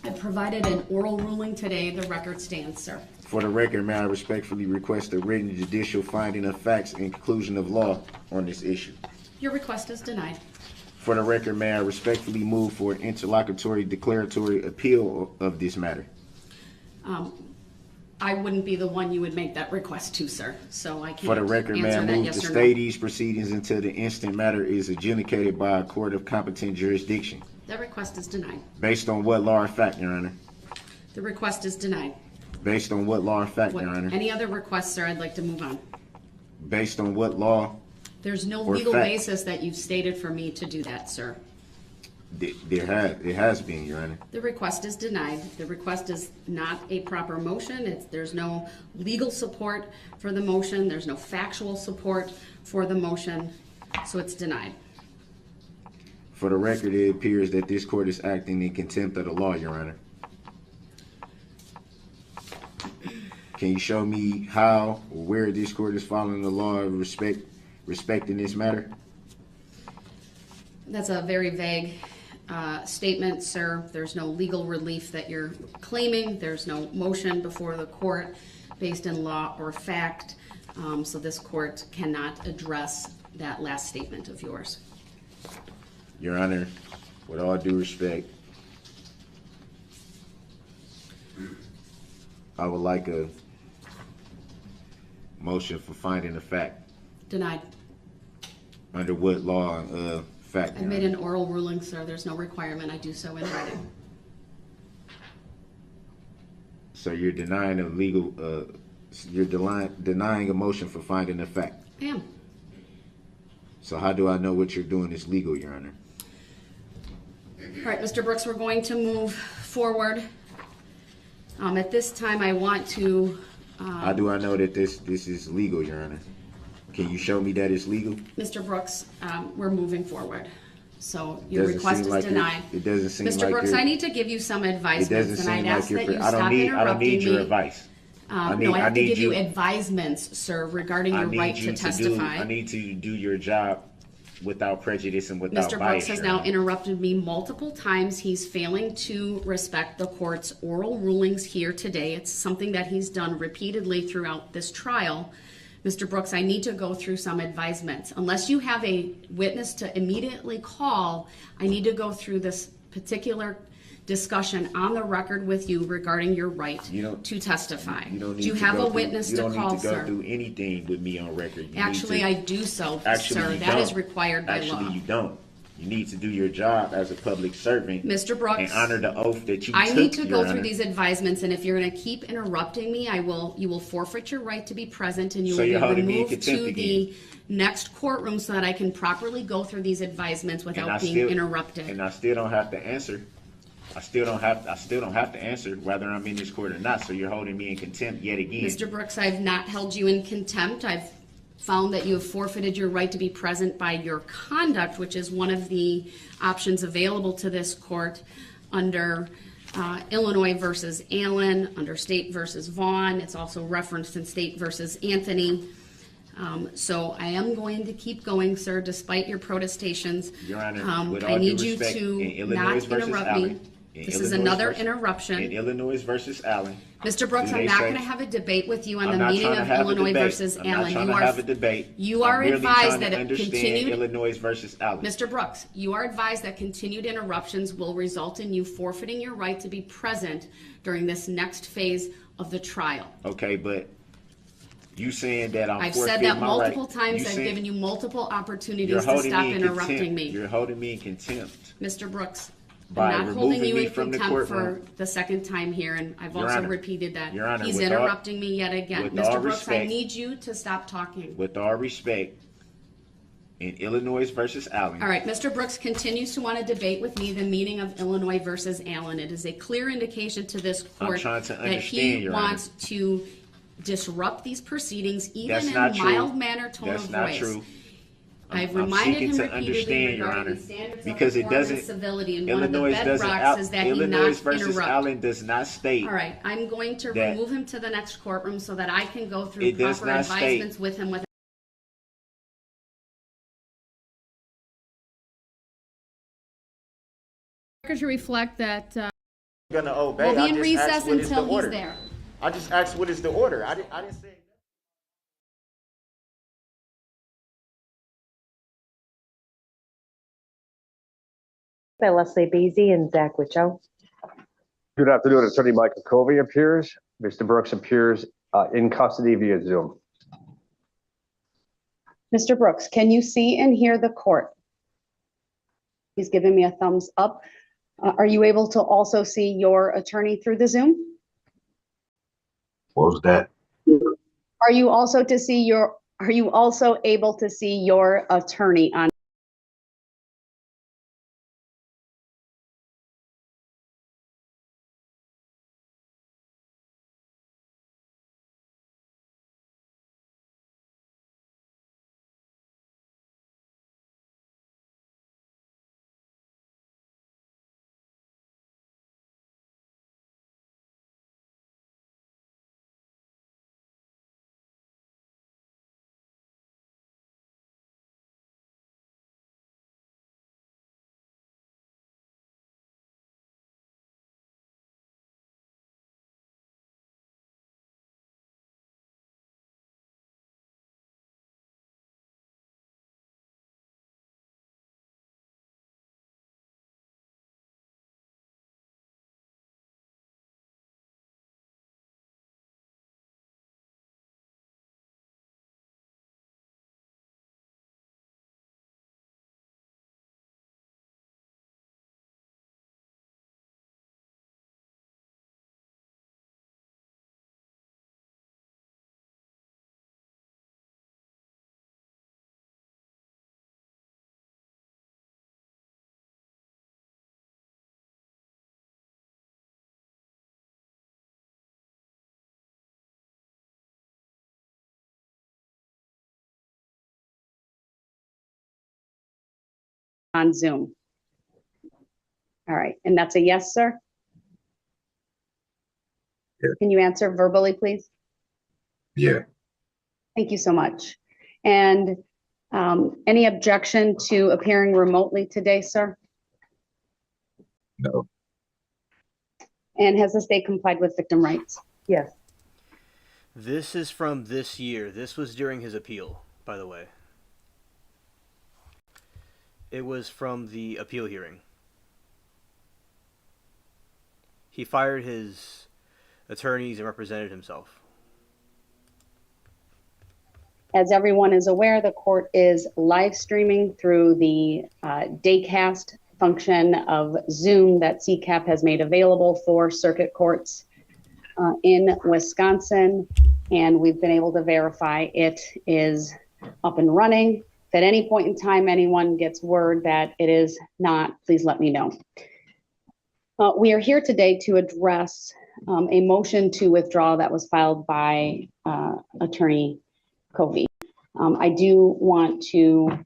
I provided an oral ruling today. The record stands, sir. For the record, may I respectfully request a written judicial finding of facts and conclusion of law on this issue? Your request is denied. For the record, may I respectfully move for an interlocutory declaratory appeal of this matter? I wouldn't be the one you would make that request to, sir. So I For can't the record, may I answer that move yes to or stay no. these proceedings until the instant matter is adjudicated by a court of competent jurisdiction? That request is denied. Based on what law or fact, Your Honor? The request is denied. Based on what law or fact, What, Your Honor? any other requests, sir? I'd like to move on. Based on what law? There's no Or legal fact. basis that you've stated for me to do that, sir. It has been, Your Honor. The request is denied. The request is not a proper motion. There's no legal support for the motion. There's no factual support for the motion, so it's denied. For the record, it appears that this court is acting in contempt of the law, Your Honor. Can you show me how or where this court is following the law of respecting this matter? That's a very vague statement, sir. There's no legal relief that you're claiming. There's no motion before the court based in law or fact. So this court cannot address that last statement of yours. Your Honor, with all due respect, I would like a motion for finding a fact. Denied. Under what law fact? I made an oral ruling, sir. There's no requirement I do so in writing. So you're denying a legal, you're denying a motion for finding a fact. I am. So how do I know what you're doing is legal, Your Honor? All right, Mr. Brooks, we're going to move forward. At this time, I want to... How do I know that this is legal, Your Honor? Can you show me that it's legal? Mr. Brooks, we're moving forward. So your Doesn't request seem is like denied. it doesn't seem Mr. like Brooks, you're- I need to give you some It advisements, doesn't and seem I'd like ask you're. that you I stop don't need interrupting your me. advice. No, I have to give you advisements, sir, regarding your right to testify. I need to do your job without prejudice and without Mr. bias. Brooks has Your now Honor. interrupted me multiple times. He's failing to respect the court's oral rulings here today. It's something that he's done repeatedly throughout this trial. Mr. Brooks, I need to go through some advisements. Unless you have a witness to immediately call, I need to go through this particular discussion on the record with you regarding your right to testify. You don't need do you to have go a through- witness you to don't call, need to go sir? through anything with me on record. You need Actually, to- I do so, Actually, sir. you That is don't. required by Actually, law. you don't. You need to do your job as a public servant, Mr. Brooks, and honor the oath that you I took. need to Your go Honor. through these advisements, and if you're going to keep interrupting me, you will forfeit your right to be present, and you So will you're be holding me in removed contempt to again. the next courtroom so that I can properly go through these advisements without being interrupted. And I still don't have to answer. I still don't have to answer whether I'm in this court or not. So you're holding me in contempt yet again. Mr. Brooks, I've not held you in contempt. I've found that you have forfeited your right to be present by your conduct, which is one of the options available to this court under Illinois versus Allen, under State versus Vaughn. It's also referenced in State versus Anthony. So I am going to keep going, sir, despite your protestations. Your Honor, with all I need due you respect, to in Illinois not versus interrupt Allen, me. This is another interruption. In Illinois versus Allen. Mr. Brooks, I'm not going to have a debate with you on the I'm meaning not trying of to have a Illinois debate. versus I'm Allen. not trying to have a debate. You are I'm merely advised trying that to it understand continued. Illinois versus Allen. Mr. Brooks, you are advised that continued interruptions will result in you forfeiting your right to be present during this next phase of the trial. Okay, but you saying that I'm I've forfeiting said that my multiple right. times. You I've saying- given you multiple You're opportunities to holding stop me in interrupting contempt. me. You're holding me in contempt. Mr. Brooks, By I'm not holding removing you me in from the contempt for courtroom. the second time here, and I've Your also Honor. repeated that. Your Honor, He's with all- interrupting me yet again. with all Mr. Brooks, I respect- need you to stop talking. With all respect, in Illinois versus Allen. All right, Mr. Brooks continues to want to debate with me the meaning of Illinois versus Allen. It is a clear indication to this court trying to that understand, he Your wants to disrupt these proceedings, even That's in not a true. mild manner, tone That's of not voice. true. I've I'm reminded seeking him to repeatedly understand, Your regarding Honor, the standards because of it decorum and doesn't. civility, and one of the Illinois doesn't. bedrocks is that he Illinois not versus interrupt. Allen does not state. All right, I'm going to that remove him to the next courtroom so that I can go through It does proper not state- advisements with him. To reflect that Gonna obey. we'll be I in just recess asked what is the until he's order. there. I just asked what is the order. I didn't say. By Leslie Beasy and Zach Wichow. Good afternoon. Attorney Michael Covey appears. Mr. Brooks appears in custody via Zoom. Mr. Brooks, can you see and hear the court? He's giving me a thumbs up. Are you able to also see your attorney through the Zoom? What was that? Are you also able to see your attorney on? On Zoom. All right, and that's a yes, sir? Yeah. Can you answer verbally, please? Yeah. Thank you so much. And any objection to appearing remotely today, sir? No. And has the state complied with victim rights? Yes. This is from this year. This was during his appeal, by the way. It was from the appeal hearing. He fired his attorneys and represented himself. As everyone is aware, the court is live streaming through the daycast function of Zoom that CCAP has made available for circuit courts in Wisconsin. And we've been able to verify it is up and running. If at any point in time anyone gets word that it is not, please let me know. We are here today to address a motion to withdraw that was filed by Attorney Covey. I do want to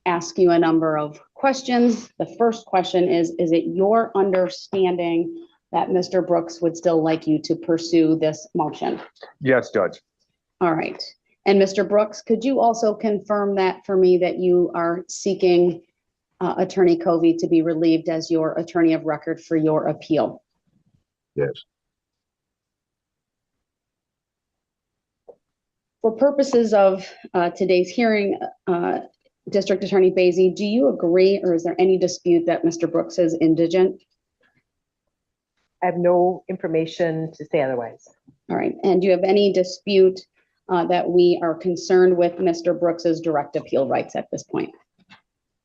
ask you a number of questions. The first question is it your understanding that Mr. Brooks would still like you to pursue this motion? Yes, Judge. All right. And Mr. Brooks, could you also confirm that for me, that you are seeking Attorney Covey to be relieved as your attorney of record for your appeal? Yes. For purposes of today's hearing, District Attorney Basie, do you agree or is there any dispute that Mr. Brooks is indigent? I have no information to say otherwise. All right. And do you have any dispute that we are concerned with Mr. Brooks's direct appeal rights at this point?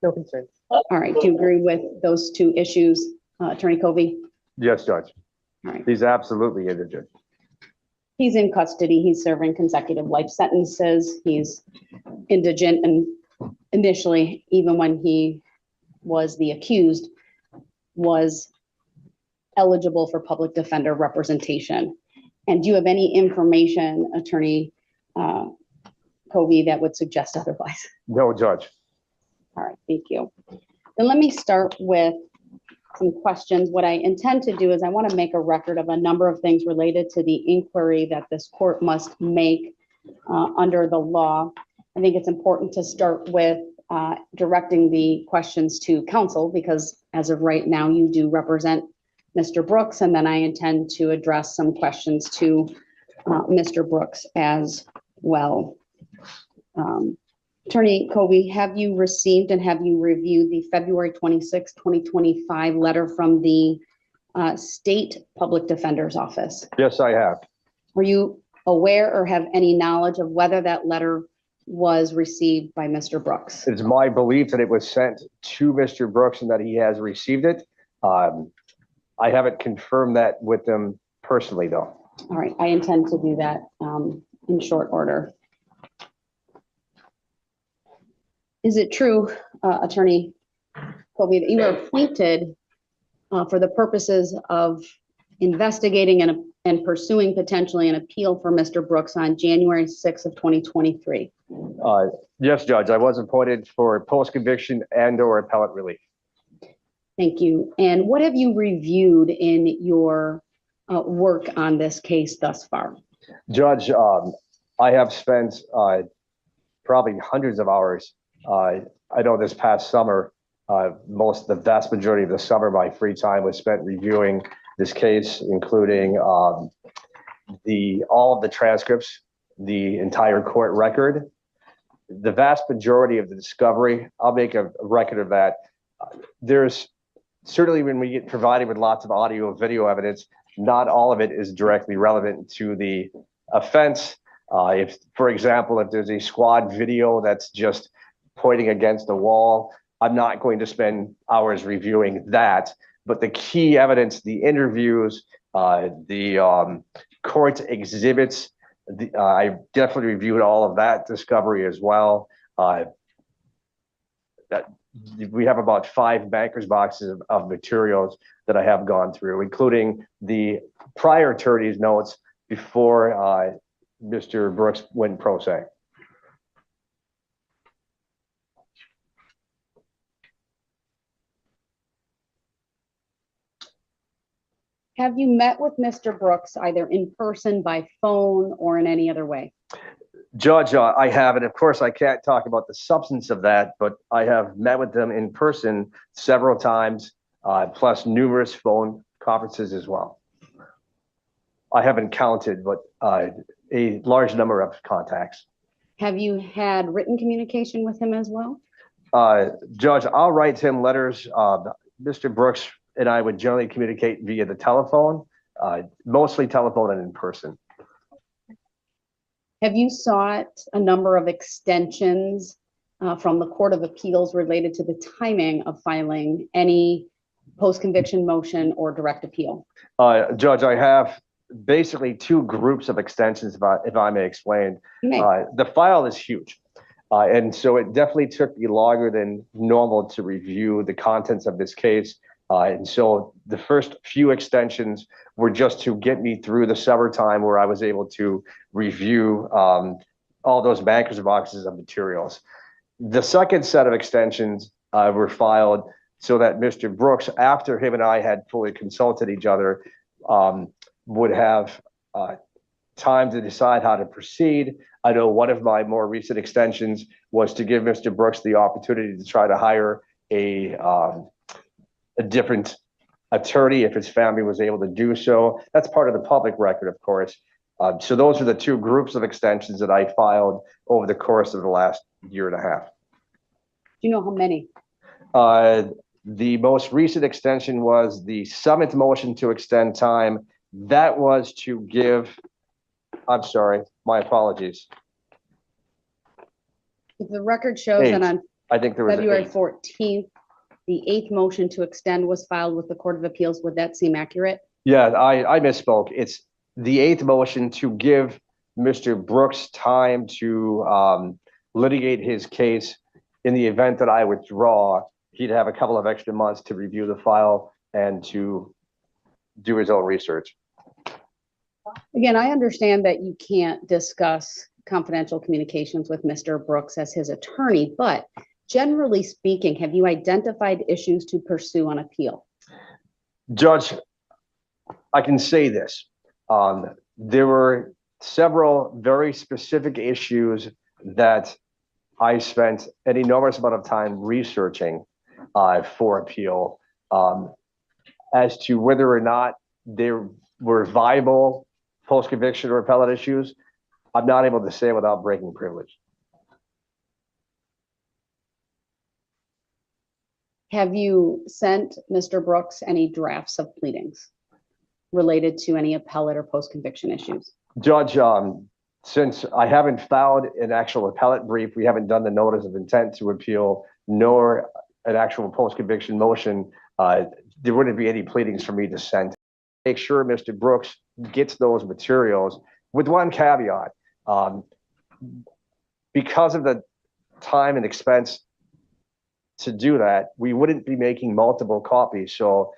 No concerns. All right. Do you agree with those two issues, Attorney Covey? Yes, Judge. All right. He's absolutely indigent. He's in custody. He's serving consecutive life sentences. He's indigent, and initially, even when he was the accused, was eligible for public defender representation. And do you have any information, Attorney Covey, that would suggest otherwise? No, Judge. All right, thank you. Then let me start with some questions. What I intend to do is I want to make a record of a number of things related to the inquiry that this court must make under the law. I think it's important to start with directing the questions to counsel, because as of right now, you do represent Mr. Brooks, and then I intend to address some questions to Mr. Brooks as well. Attorney Covey, have you received and have you reviewed the February 26, 2025 letter from the State Public Defender's Office? Yes, I have. Were you aware or have any knowledge of whether that letter was received by Mr. Brooks? It's my belief that it was sent to Mr. Brooks and that he has received it. I haven't confirmed that with him personally, though. All right, I intend to do that in short order. Is it true, Attorney Covey, that you were appointed for the purposes of investigating and pursuing potentially an appeal for Mr. Brooks on January 6th of 2023? Yes, Judge. I was appointed for post-conviction and/or appellate relief. Thank you. And what have you reviewed in your work on this case thus far? Judge, I have spent probably hundreds of hours. I know this past summer, the vast majority of the summer, my free time was spent reviewing this case, including all of the transcripts, the entire court record, the vast majority of the discovery. I'll make a record of that. There's certainly, when we get provided with lots of audio and video evidence, not all of it is directly relevant to the offense. If, for example, if there's a squad video that's just pointing against the wall, I'm not going to spend hours reviewing that. But the key evidence, the interviews, the court exhibits, I definitely reviewed all of that discovery as well. We have about 5 banker's boxes of materials that I have gone through, including the prior attorney's notes before Mr. Brooks went pro se. Have you met with Mr. Brooks either in person, by phone, or in any other way? Judge, I have, and of course I can't talk about the substance of that, but I have met with them in person several times, plus numerous phone conferences as well. I haven't counted, but a large number of contacts. Have you had written communication with him as well? Judge, I'll write him letters. Mr. Brooks and I would generally communicate via the telephone, mostly telephone and in person. Have you sought a number of extensions from the Court of Appeals related to the timing of filing any post-conviction motion or direct appeal? Judge, I have basically 2 groups of extensions, if I may explain. The file is huge. And so it definitely took me longer than normal to review the contents of this case. And so the first few extensions were just to get me through the summertime where I was able to review all those banker's boxes of materials. The second set of extensions were filed so that Mr. Brooks, after him and I had fully consulted each other, would have time to decide how to proceed. I know one of my more recent extensions was to give Mr. Brooks the opportunity to try to hire a different attorney if his family was able to do so. That's part of the public record, of course. So those are the two groups of extensions that I filed over the course of the last year and a half. Do you know how many? The most recent extension was the seventh motion to extend time. That was to give, I'm sorry, my apologies. If the record shows that on I think there was February 14th, the 8th motion to extend was filed with the Court of Appeals. Would that seem accurate? Yeah, I misspoke. It's the 8th motion to give Mr. Brooks time to litigate his case. In the event that I withdraw, he'd have a couple of extra months to review the file and to do his own research. Again, I understand that you can't discuss confidential communications with Mr. Brooks as his attorney, but generally speaking, have you identified issues to pursue on appeal? Judge, I can say this. There were several very specific issues that I spent an enormous amount of time researching for appeal as to whether or not there were viable post-conviction or appellate issues. I'm not able to say without breaking privilege. Have you sent Mr. Brooks any drafts of pleadings related to any appellate or post-conviction issues? Judge, since I haven't filed an actual appellate brief, we haven't done the notice of intent to appeal, nor an actual post-conviction motion, there wouldn't be any pleadings for me to send. Make sure Mr. Brooks gets those materials with one caveat. Because of the time and expense to do that, we wouldn't be making multiple copies. So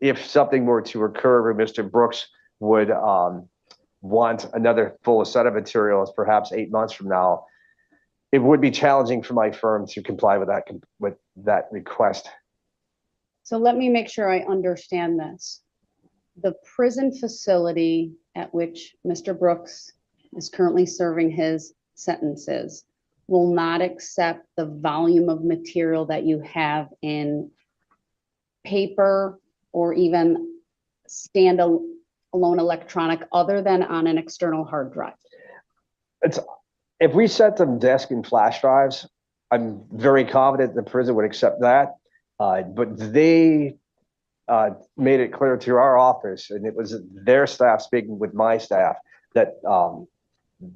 if something were to occur where Mr. Brooks would want another full set of materials, perhaps 8 months from now, it would be challenging for my firm to comply with that request. So let me make sure I understand this. The prison facility at which Mr. Brooks is currently serving his sentences will not accept the volume of material that you have in paper or even standalone electronic other than on an external hard drive. If we set them disk and flash drives, I'm very confident the prison would accept that. But they made it clear to our office, and it was their staff speaking with my staff, that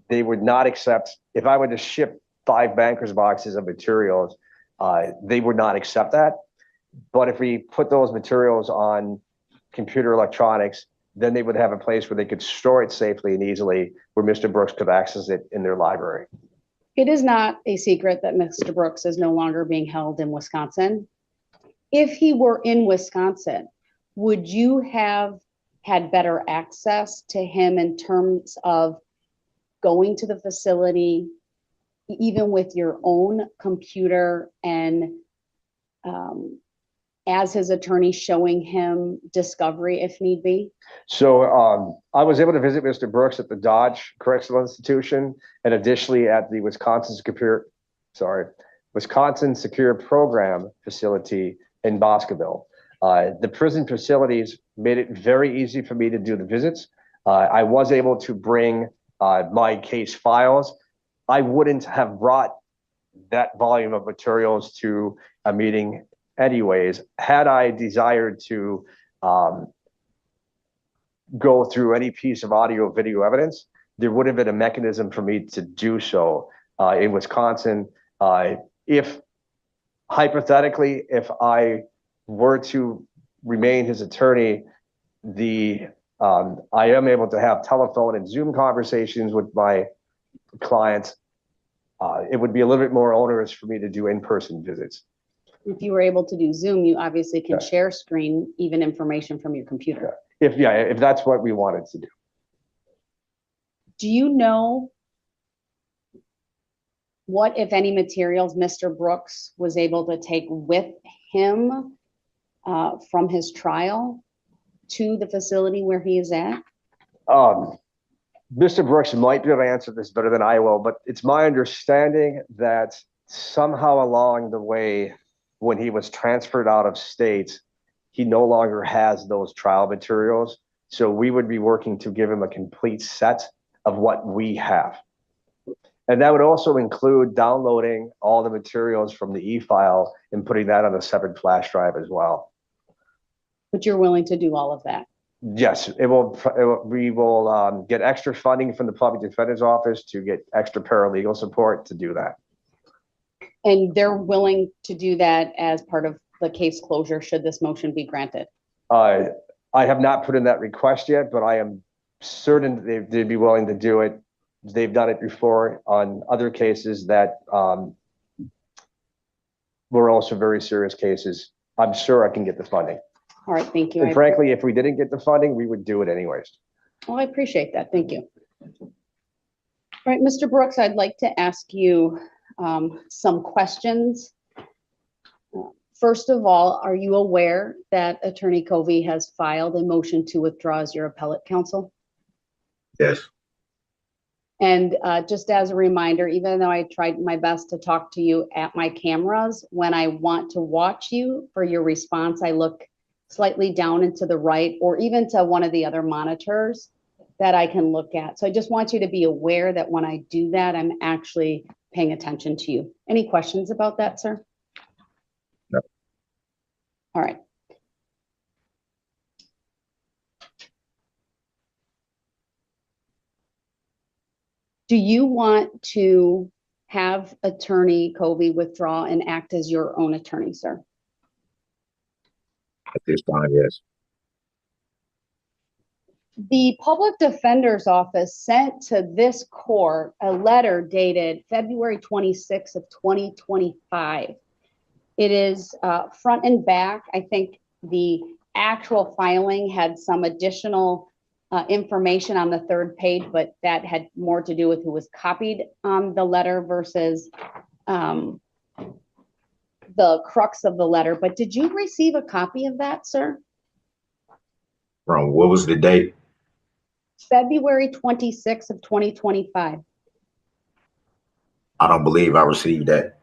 they would not accept, if I were to ship 5 bankers boxes of materials, they would not accept that. But if we put those materials on computer electronics, then they would have a place where they could store it safely and easily, where Mr. Brooks could access it in their library. It is not a secret that Mr. Brooks is no longer being held in Wisconsin. If he were in Wisconsin, would you have had better access to him in terms of going to the facility, even with your own computer, and as his attorney showing him discovery if need be? So I was able to visit Mr. Brooks at the Dodge Correctional Institution, and additionally at the Wisconsin Secure Program facility in Boscoville. The prison facilities made it very easy for me to do the visits. I was able to bring my case files. I wouldn't have brought that volume of materials to a meeting anyways, had I desired to go through any piece of audio video evidence. There would have been a mechanism for me to do so in Wisconsin. If hypothetically, if I were to remain his attorney, I am able to have telephone and Zoom conversations with my clients. It would be a little bit more onerous for me to do in-person visits. If you were able to do Zoom, you obviously can share screen, even information from your computer. If that's what we wanted to do. Do you know what, if any, materials Mr. Brooks was able to take with him from his trial to the facility where he is at? Mr. Brooks might be able to answer this better than I will, but it's my understanding that somehow along the way, when he was transferred out of state, he no longer has those trial materials. So we would be working to give him a complete set of what we have. And that would also include downloading all the materials from the e-file and putting that on a separate flash drive as well. But you're willing to do all of that? Yes, we will get extra funding from the Public Defender's Office to get extra paralegal support to do that. And they're willing to do that as part of the case closure should this motion be granted? I have not put in that request yet, but I am certain they'd be willing to do it. They've done it before on other cases that were also very serious cases. I'm sure I can get the funding. All right, thank you. And frankly, if we didn't get the funding, we would do it anyways. Well, I appreciate that. Thank you. All right, Mr. Brooks, I'd like to ask you some questions. First of all, are you aware that Attorney Covey has filed a motion to withdraw as your appellate counsel? Yes. And just as a reminder, even though I tried my best to talk to you at my cameras, when I want to watch you for your response, I look slightly down and to the right, or even to one of the other monitors that I can look at. So I just want you to be aware that when I do that, I'm actually paying attention to you. Any questions about that, sir? No. All right. Do you want to have Attorney Covey withdraw and act as your own attorney, sir? At this time, yes. The Public Defender's Office sent to this court a letter dated February 26th of 2025. It is front and back. I think the actual filing had some additional information on the third page, but that had more to do with who was copied on the letter versus the crux of the letter. But did you receive a copy of that, sir? From what was the date? February 26th of 2025. I don't believe I received that.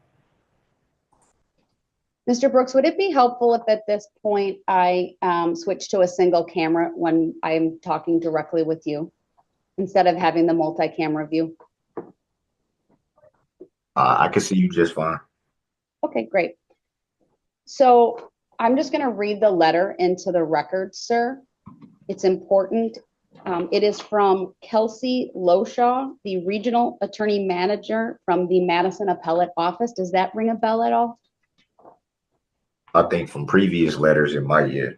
Mr. Brooks, would it be helpful if at this point I switch to a single camera when I'm talking directly with you instead of having the multi-camera view? I can see you just fine. Okay, great. So I'm just going to read the letter into the record, sir. It's important. It is from Kelsey Loshaw, the Regional Attorney Manager from the Madison Appellate Office. Does that ring a bell at all? I think from previous letters, it might, yeah.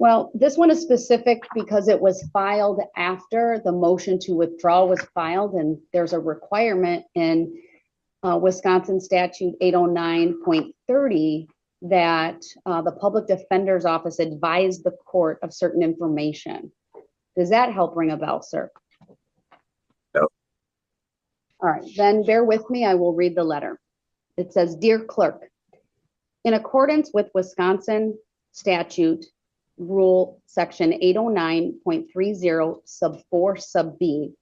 Well, this one is specific because it was filed after the motion to withdraw was filed, and there's a requirement in Wisconsin Statute 809.30 that the Public Defender's Office advised the court of certain information. Does that help ring a bell, sir? No. All right, then bear with me. I will read the letter. It says, "Dear Clerk, in accordance with Wisconsin Statute Rule Section 809.30 sub 4 sub B,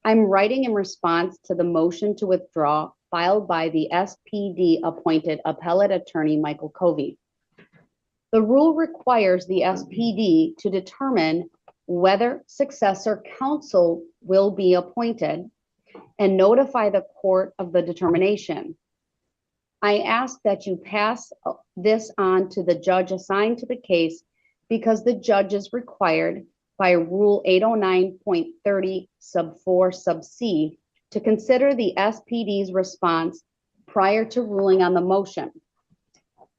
I'm writing in response to the motion to withdraw filed by the SPD appointed appellate attorney Michael Covey. The rule requires the SPD to determine whether successor counsel will be appointed and notify the court of the determination. I ask that you pass this on to the judge assigned to the case because the judge is required by Rule 809.30 sub 4 sub C to consider the SPD's response prior to ruling on the motion.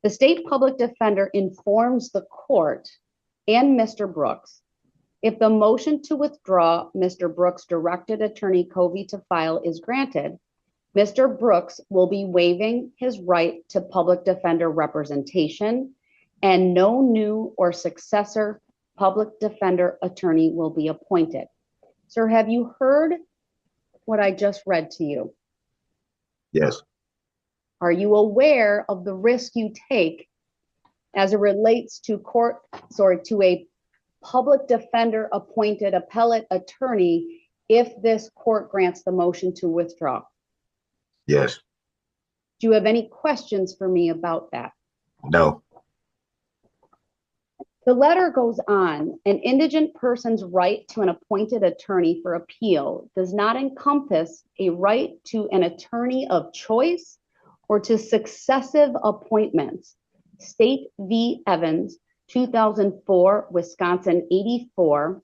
The state public defender informs the court and Mr. Brooks if the motion to withdraw Mr. Brooks directed Attorney Covey to file is granted, Mr. Brooks will be waiving his right to public defender representation, and no new or successor public defender attorney will be appointed." Sir, have you heard what I just read to you? Yes. Are you aware of the risk you take as it relates to a public defender appointed appellate attorney if this court grants the motion to withdraw? Yes. Do you have any questions for me about that? No. The letter goes on, an indigent person's right to an appointed attorney for appeal does not encompass a right to an attorney of choice or to successive appointments. State v. Evans, 2004, Wisconsin 84,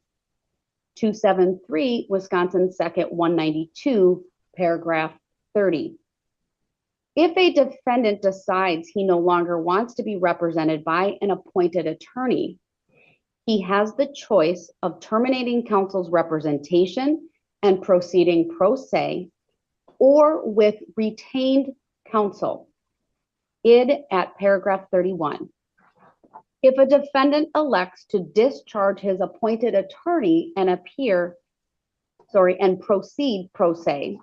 273, Wisconsin 2nd 192, paragraph 30. If a defendant decides he no longer wants to be represented by an appointed attorney, he has the choice of terminating counsel's representation and proceeding pro se or with retained counsel. Id at paragraph 31. If a defendant elects to discharge his appointed attorney and proceed pro se,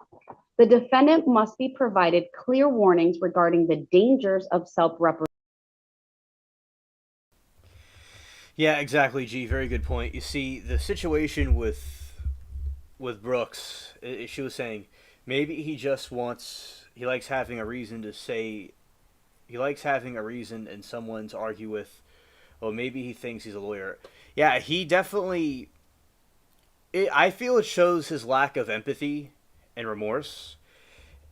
the defendant must be provided clear warnings regarding the dangers of self-representation. Yeah, exactly, G. Very good point. You see, the situation with Brooks, she was saying maybe he just wants, he likes having a reason to say, he likes having a reason and someone to argue with. Well, maybe he thinks he's a lawyer. Yeah, he definitely, I feel it shows his lack of empathy and remorse.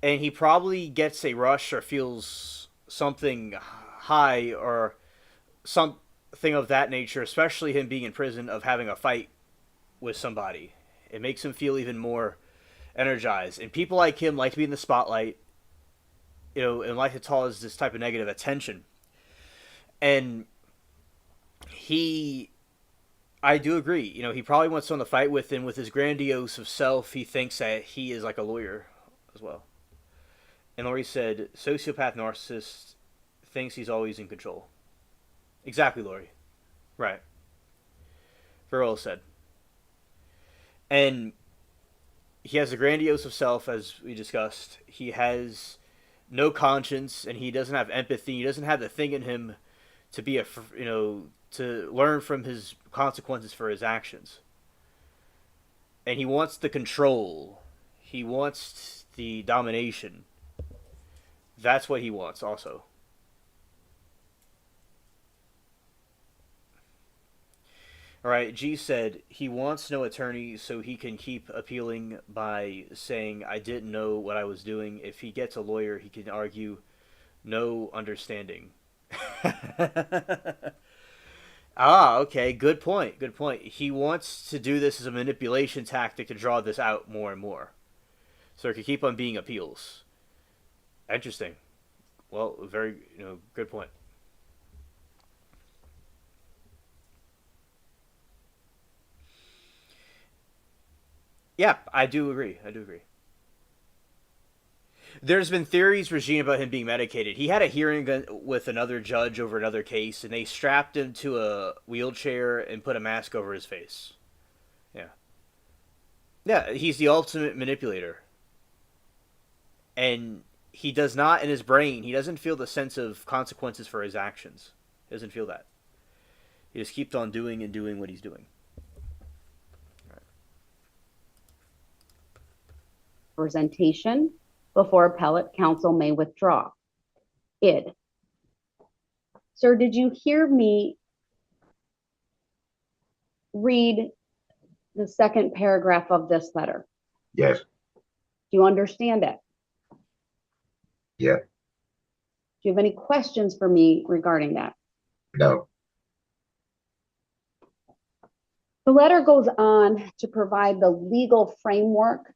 And he probably gets a rush or feels something high or something of that nature, especially him being in prison, of having a fight with somebody. It makes him feel even more energized. And people like him like to be in the spotlight, you know, and like to cause this type of negative attention. And I do agree, you know, he probably wants someone to fight with, and with his grandiose of self, he thinks that he is like a lawyer as well. And Lori said, sociopath narcissist thinks he's always in control. Exactly, Lori. Right. Very well said. And he has a grandiose of self, as we discussed. He has no conscience, and he doesn't have empathy. He doesn't have the thing in him to be to learn from his consequences for his actions. And he wants the control. He wants the domination. That's what he wants also. Alright, G said he wants no attorney so he can keep appealing by saying, I didn't know what I was doing. If he gets a lawyer, he can argue no understanding. Ah, okay, good point, good point. He wants to do this as a manipulation tactic to draw this out more and more. So it could keep on being appeals. Interesting. Well, very, good point. Yeah, I do agree. There's been theories, Regine, about him being medicated. He had a hearing with another judge over another case, and they strapped him to a wheelchair and put a mask over his face. Yeah. Yeah, he's the ultimate manipulator. And he does not, in his brain, he doesn't feel the sense of consequences for his actions. He doesn't feel that. He just keeps on doing and doing what he's doing. Representation before appellate counsel may withdraw. Id. Sir, did you hear me read the second paragraph of this letter? Yes. Do you understand it? Yeah. Do you have any questions for me regarding that? No. The letter goes on to provide the legal framework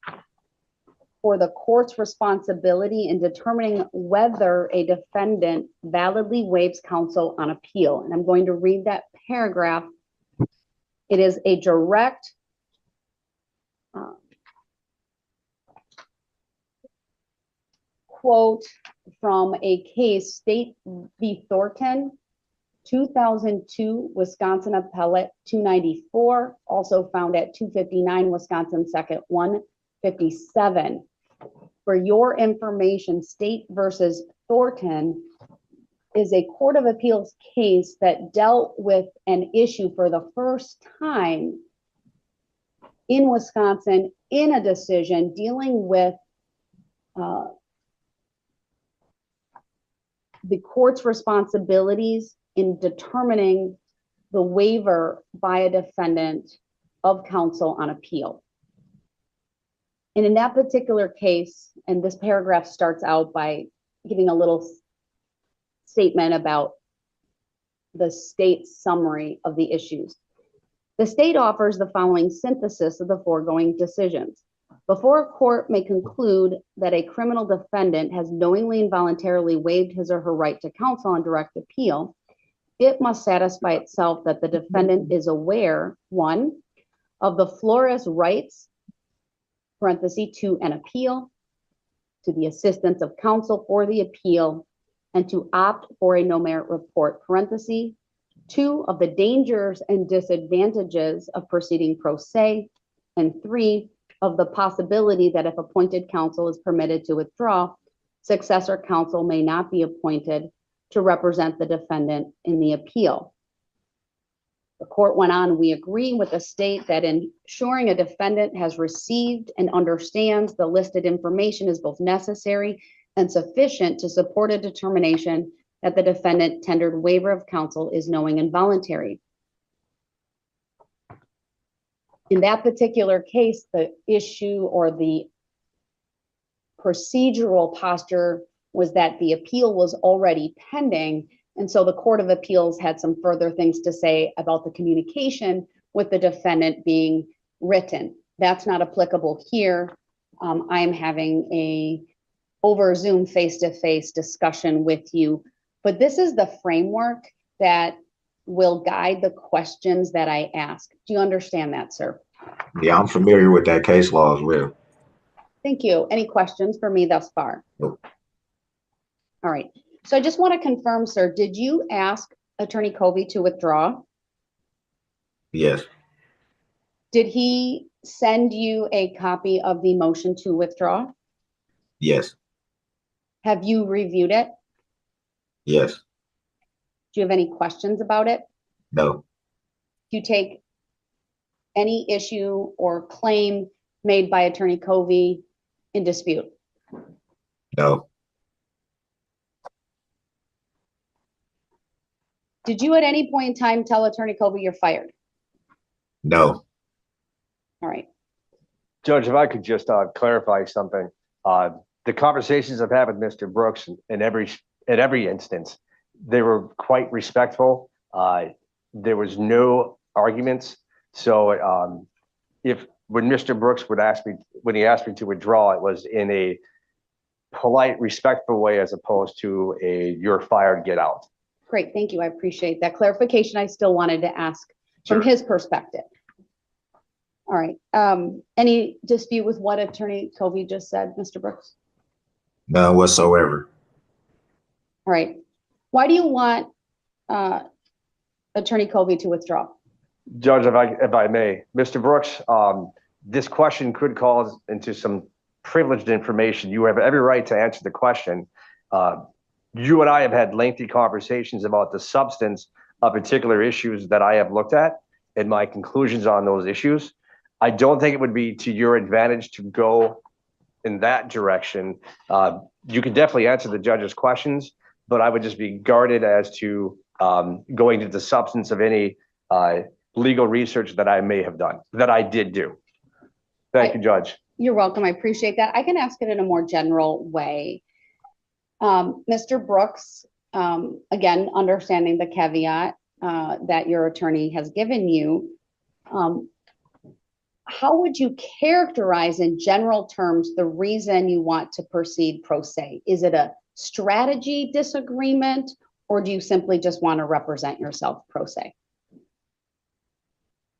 for the court's responsibility in determining whether a defendant validly waives counsel on appeal. And I'm going to read that paragraph. It is a direct quote from a case, State v. Thornton, 2002, Wisconsin Appellate 294, also found at 259, Wisconsin 2nd 157. For your information, State versus Thornton is a Court of Appeals case that dealt with an issue for the first time in Wisconsin in a decision dealing with the court's responsibilities in determining the waiver by a defendant of counsel on appeal. And in that particular case, and this paragraph starts out by giving a little statement about the state's summary of the issues. The state offers the following synthesis of the foregoing decisions. Before a court may conclude that a criminal defendant has knowingly and voluntarily waived his or her right to counsel on direct appeal, it must satisfy itself that the defendant is aware, 1, of the Flores rights, parenthesis, to an appeal, to the assistance of counsel for the appeal, and to opt for a no merit report, parenthesis, 2, of the dangers and disadvantages of proceeding pro se, and 3, of the possibility that if appointed counsel is permitted to withdraw, successor counsel may not be appointed to represent the defendant in the appeal. The court went on, we agree with the state that ensuring a defendant has received and understands the listed information is both necessary and sufficient to support a determination that the defendant tendered waiver of counsel is knowing and voluntary. In that particular case, the issue or the procedural posture was that the appeal was already pending. And so the Court of Appeals had some further things to say about the communication with the defendant being written. That's not applicable here. I'm having a over Zoom face-to-face discussion with you, but this is the framework that will guide the questions that I ask. Do you understand that, sir? Yeah, I'm familiar with that case law as well. Thank you. Any questions for me thus far? Nope. All right. So I just want to confirm, sir, did you ask Attorney Covey to withdraw? Yes. Did he send you a copy of the motion to withdraw? Yes. Have you reviewed it? Yes. Do you have any questions about it? No. Do you take any issue or claim made by Attorney Covey in dispute? No. Did you at any point in time tell Attorney Covey you're fired? No. All right. Judge, if I could just clarify something. The conversations I've had with Mr. Brooks in every instance, they were quite respectful. There was no arguments. So when Mr. Brooks would ask me, when he asked me to withdraw, it was in a polite, respectful way as opposed to a "you're fired, get out." Great, thank you. I appreciate that clarification. I still wanted to ask from his perspective. All right. Any dispute with what Attorney Covey just said, Mr. Brooks? None whatsoever. All right. Why do you want Attorney Covey to withdraw? Judge, if I may, Mr. Brooks, this question could cause into some privileged information. You have every right to answer the question. You and I have had lengthy conversations about the substance of particular issues that I have looked at and my conclusions on those issues. I don't think it would be to your advantage to go in that direction. You can definitely answer the judge's questions, but I would just be guarded as to going to the substance of any legal research that I may have done, that I did do. Thank you, Judge. You're welcome. I appreciate that. I can ask it in a more general way. Mr. Brooks, again, understanding the caveat that your attorney has given you, how would you characterize in general terms the reason you want to proceed pro se? Is it a strategy disagreement, or do you simply just want to represent yourself pro se?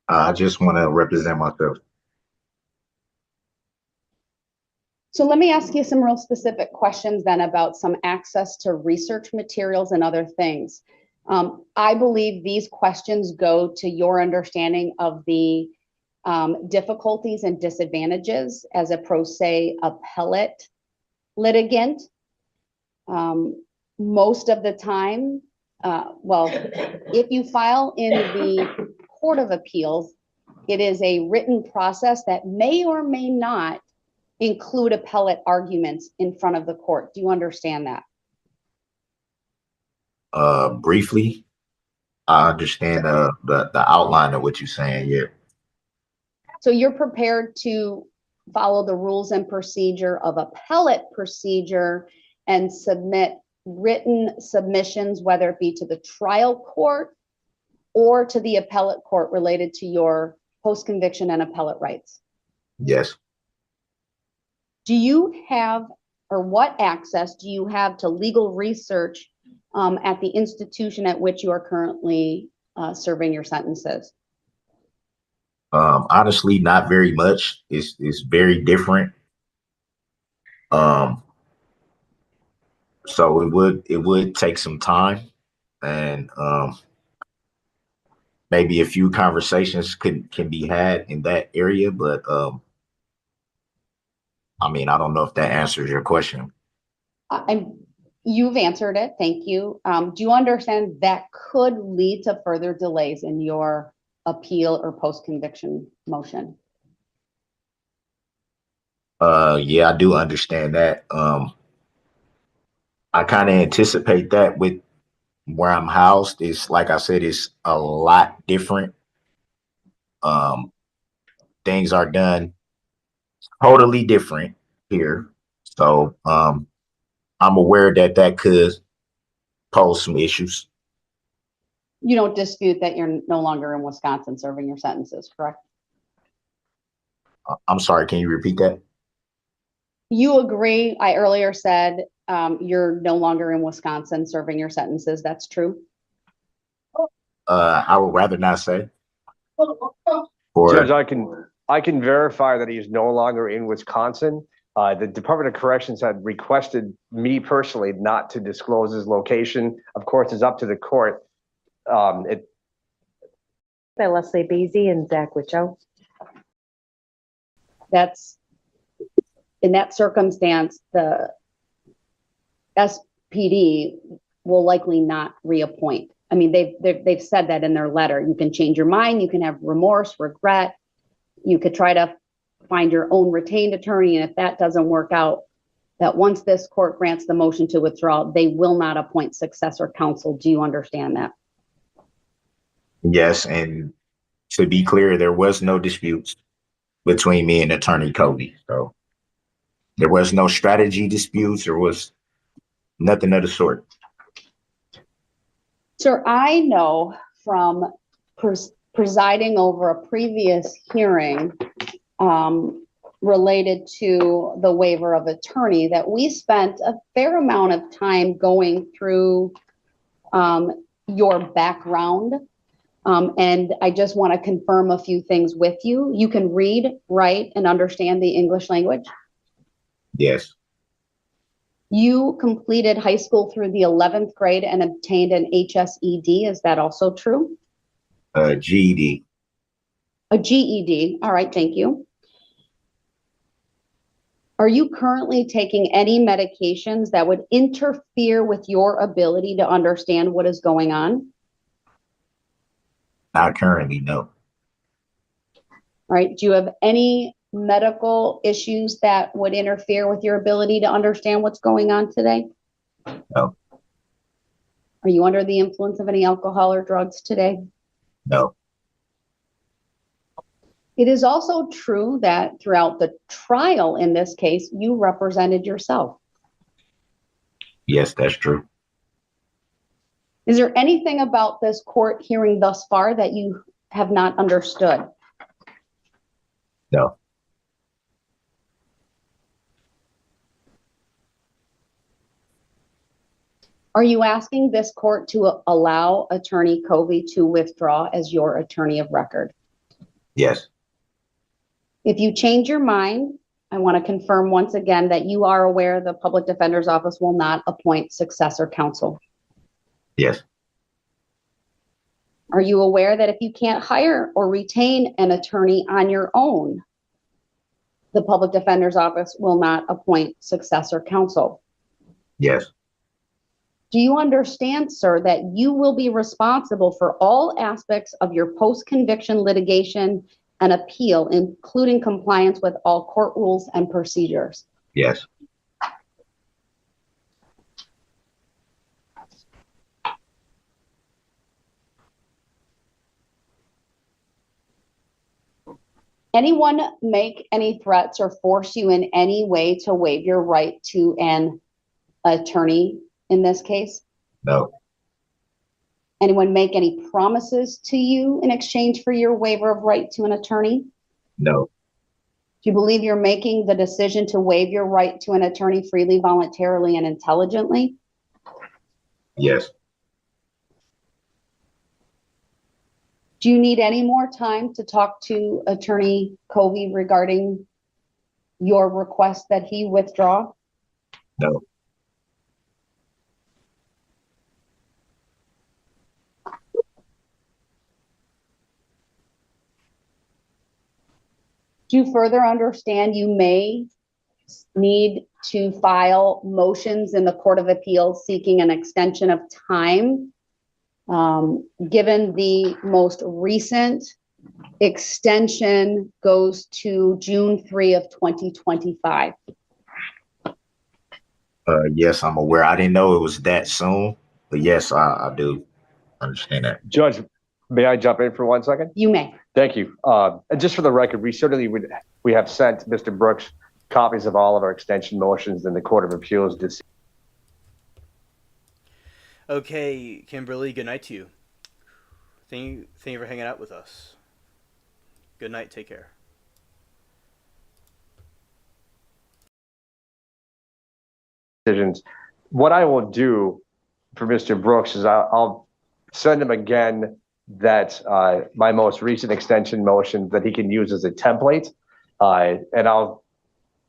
I just want to represent myself. So let me ask you some real specific questions then about some access to research materials and other things. I believe these questions go to your understanding of the difficulties and disadvantages as a pro se appellate litigant. Most of the time, well, if you file in the Court of Appeals, it is a written process that may or may not include appellate arguments in front of the court. Do you understand that? Briefly, I understand the outline of what you're saying. Yeah. So you're prepared to follow the rules and procedure of appellate procedure and submit written submissions, whether it be to the trial court or to the appellate court related to your post-conviction and appellate rights. Yes. Do you have, or what access do you have to legal research at the institution at which you are currently serving your sentences? Honestly, not very much. It's very different. So it would take some time, and maybe a few conversations can be had in that area, but I mean, I don't know if that answers your question. You've answered it. Thank you. Do you understand that could lead to further delays in your appeal or post-conviction motion? Yeah, I do understand that. I kind of anticipate that with where I'm housed. Is like I said, it's a lot different. Things are done totally different here. So I'm aware that that could pose some issues. You don't dispute that you're no longer in Wisconsin serving your sentences, correct? I'm sorry, can you repeat that? You agree, I earlier said you're no longer in Wisconsin serving your sentences. That's true? I would rather not say. Judge, I can verify that he's no longer in Wisconsin. The Department of Corrections had requested me personally not to disclose his location. Of course, it's up to the court. By Leslie Beasy and Zach Wichow. That's, in that circumstance, the SPD will likely not reappoint. I mean, they've said that in their letter. You can change your mind, you can have remorse, regret, you could try to find your own retained attorney, and if that doesn't work out, that once this court grants the motion to withdraw, they will not appoint successor counsel. Do you understand that? Yes, and to be clear, there was no disputes between me and Attorney Covey. So there was no strategy disputes. There was nothing of the sort. Sir, I know from presiding over a previous hearing related to the waiver of attorney that we spent a fair amount of time going through your background. And I just want to confirm a few things with you. You can read, write, and understand the English language? Yes. You completed high school through the 11th grade and obtained an HSED. Is that also true? GED. A GED. All right, thank you. Are you currently taking any medications that would interfere with your ability to understand what is going on? Not currently, no. All right. Do you have any medical issues that would interfere with your ability to understand what's going on today? No. Are you under the influence of any alcohol or drugs today? No. It is also true that throughout the trial in this case, you represented yourself. Yes, that's true. Is there anything about this court hearing thus far that you have not understood? No. Are you asking this court to allow Attorney Covey to withdraw as your attorney of record? Yes. If you change your mind, I want to confirm once again that you are aware the Public Defender's Office will not appoint successor counsel. Yes. Are you aware that if you can't hire or retain an attorney on your own, the Public Defender's Office will not appoint successor counsel? Yes. Do you understand, sir, that you will be responsible for all aspects of your post-conviction litigation and appeal, including compliance with all court rules and procedures? Yes. anyone make any threats or force you in any way to waive your right to an attorney in this case? No. Anyone make any promises to you in exchange for your waiver of right to an attorney? No. Do you believe you're making the decision to waive your right to an attorney freely, voluntarily, and intelligently? Yes. Do you need any more time to talk to Attorney Covey regarding your request that he withdraw? No. Do you further understand you may need to file motions in the Court of Appeals seeking an extension of time? Given the most recent extension goes to June 3 of 2025. Yes, I'm aware. I didn't know it was that soon, but yes, I do understand that. Judge, may I jump in for 1 second? You may. Thank you. And just for the record, we have sent Mr. Brooks copies of all of our extension motions in the Court of Appeals. Okay, Kimberly, good night to you. Thank you for hanging out with us. Good night. Take care. Decisions. What I will do for Mr. Brooks is I'll send him again that my most recent extension motion that he can use as a template, and I'll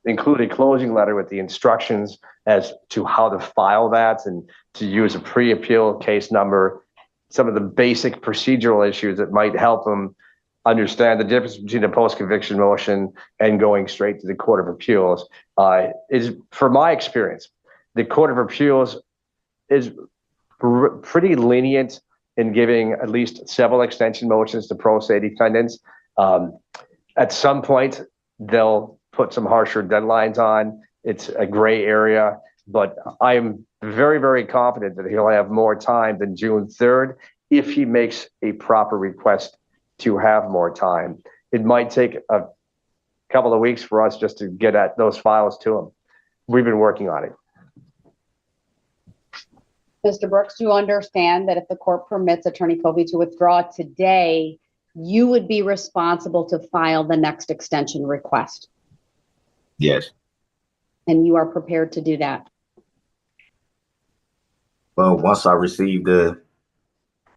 include a closing letter with the instructions as to how to file that and to use a pre-appeal case number, some of the basic procedural issues that might help him understand the difference between a post-conviction motion and going straight to the Court of Appeals. Is, for my experience, the Court of Appeals is pretty lenient in giving at least several extension motions to pro se defendants. At some point, they'll put some harsher deadlines on. It's a gray area, but I am very, very confident that he'll have more time than June 3rd if he makes a proper request to have more time. It might take a couple of weeks for us just to get at those files to him. We've been working on it. Mr. Brooks, do you understand that if the court permits Attorney Covey to withdraw today, you would be responsible to file the next extension request? Yes. And you are prepared to do that? Well, once I receive the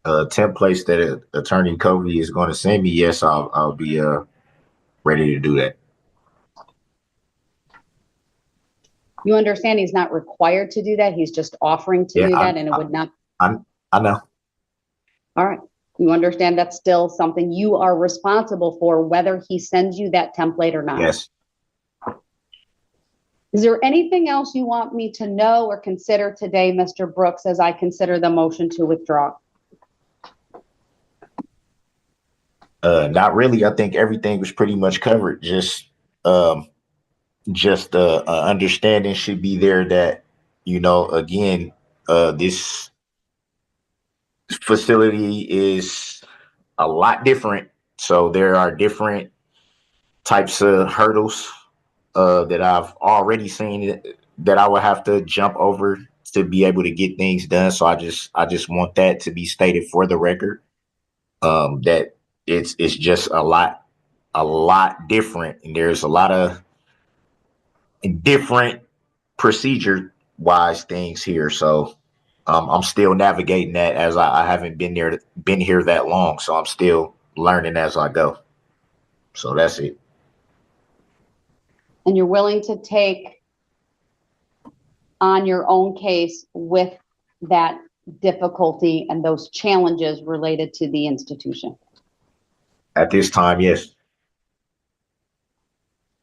templates that Attorney Covey is going to send me, yes, I'll be ready to do that. You understand he's not required to do that. He's just offering to do that, and it would not. I know. All right. You understand that's still something you are responsible for, whether he sends you that template or not? Yes. Is there anything else you want me to know or consider today, Mr. Brooks, as I consider the motion to withdraw? Not really. I think everything was pretty much covered. Just understanding should be there that, you know, again, this facility is a lot different. So there are different types of hurdles that I've already seen that I would have to jump over to be able to get things done. So I just want that to be stated for the record, that it's just a lot different, and there's a lot of different procedure wise things here. So I'm still navigating that, as I haven't been here that long. So I'm still learning as I go. So that's it. And you're willing to take on your own case with that difficulty and those challenges related to the institution? At this time, yes.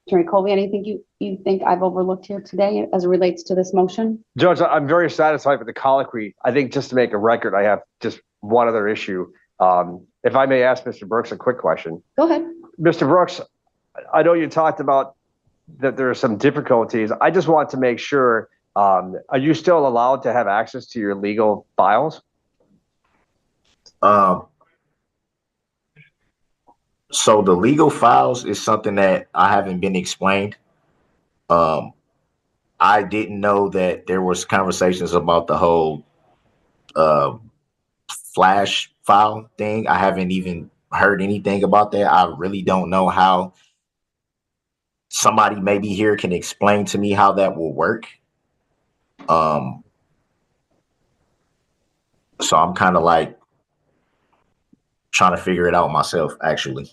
Attorney Colby, anything you think I've overlooked here today as it relates to this motion? Judge, I'm very satisfied with the colloquy. I think just to make a record, I have just one other issue. If I may ask Mr. Brooks a quick question. Go ahead. Mr. Brooks, I know you talked about that there are some difficulties. I just want to make sure, are you still allowed to have access to your legal files? So the legal files is something that I haven't been explained. I didn't know that there was conversations about the whole uh, flash file thing. I haven't even heard anything about that. I really don't know how. Somebody maybe here can explain to me how that will work. Um, so I'm kind of like trying to figure it out myself, actually.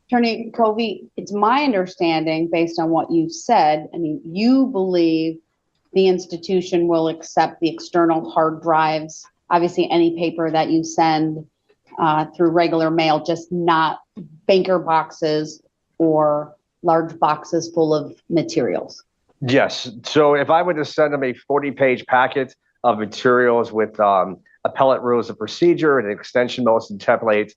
Attorney Covey, it's my understanding, based on what you've said, I mean, you believe the institution will accept the external hard drives, obviously any paper that you send through regular mail, just not banker boxes or large boxes full of materials. Yes. So if I were to send them a 40-page packet of materials with appellate rules of procedure and extension notes and templates,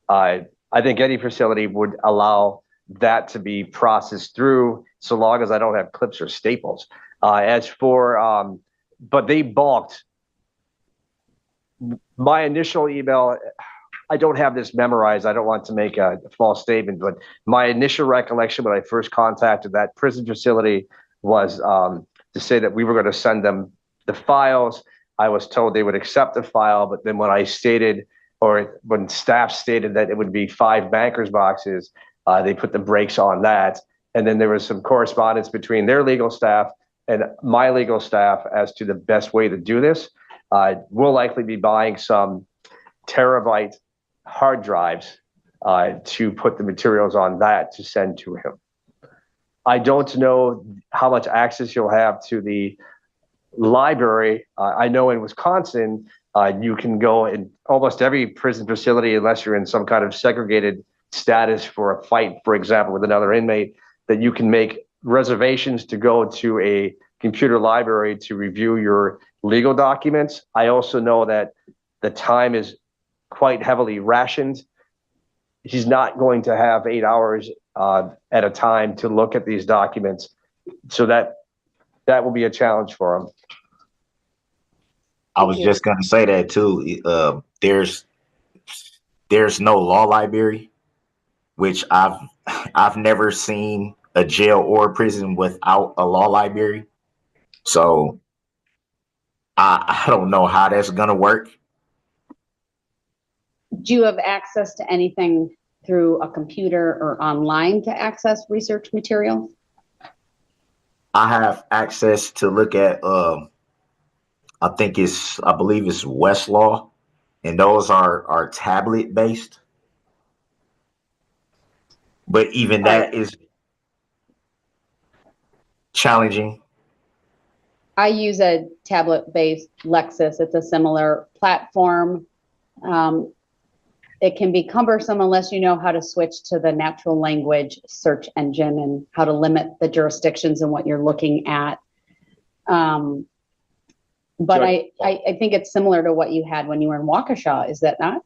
I think any facility would allow that to be processed through, so long as I don't have clips or staples. As for, but they balked. My initial email, I don't have this memorized. I don't want to make a false statement, but my initial recollection when I first contacted that prison facility was to say that we were going to send them the files. I was told they would accept the file, but then when I stated, or when staff stated that it would be 5 bankers boxes, they put the brakes on that. And then there was some correspondence between their legal staff and my legal staff as to the best way to do this. We'll likely be buying some terabyte hard drives to put the materials on that to send to him. I don't know how much access you'll have to the library. I know in Wisconsin, you can go in almost every prison facility, unless you're in some kind of segregated status for a fight, for example, with another inmate, that you can make reservations to go to a computer library to review your legal documents. I also know that the time is quite heavily rationed. He's not going to have 8 hours at a time to look at these documents. So that will be a challenge for him. I was just going to say that too. There's no law library, which I've never seen a jail or a prison without a law library. So I don't know how that's going to work. Do you have access to anything through a computer or online to access research materials? I have access to look at, I believe it's Westlaw, and those are tablet based. But even that is challenging. I use a tablet-based Lexis. It's a similar platform. It can be cumbersome unless you know how to switch to the natural language search engine and how to limit the jurisdictions and what you're looking at. But I think it's similar to what you had when you were in Waukesha, is that not?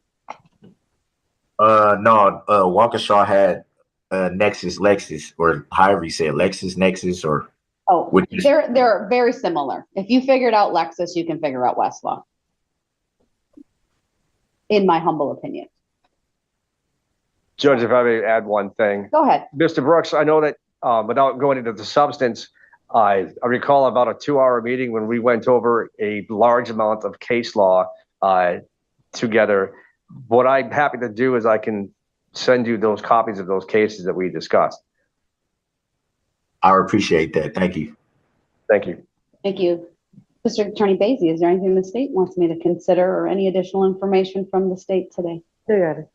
No, Waukesha had Lexis, or however you say it, Nexus, or. Oh, they're very similar. If you figured out Lexis, you can figure out Westlaw. In my humble opinion. Judge, if I may add one thing. Go ahead. Mr. Brooks, I know that without going into the substance, I recall about a 2-hour meeting when we went over a large amount of case law together. What I'm happy to do is I can send you those copies of those cases that we discussed. I appreciate that. Thank you. Thank you. Thank you. Mr. Attorney Basie, is there anything the state wants me to consider or any additional information from the state today? You got it.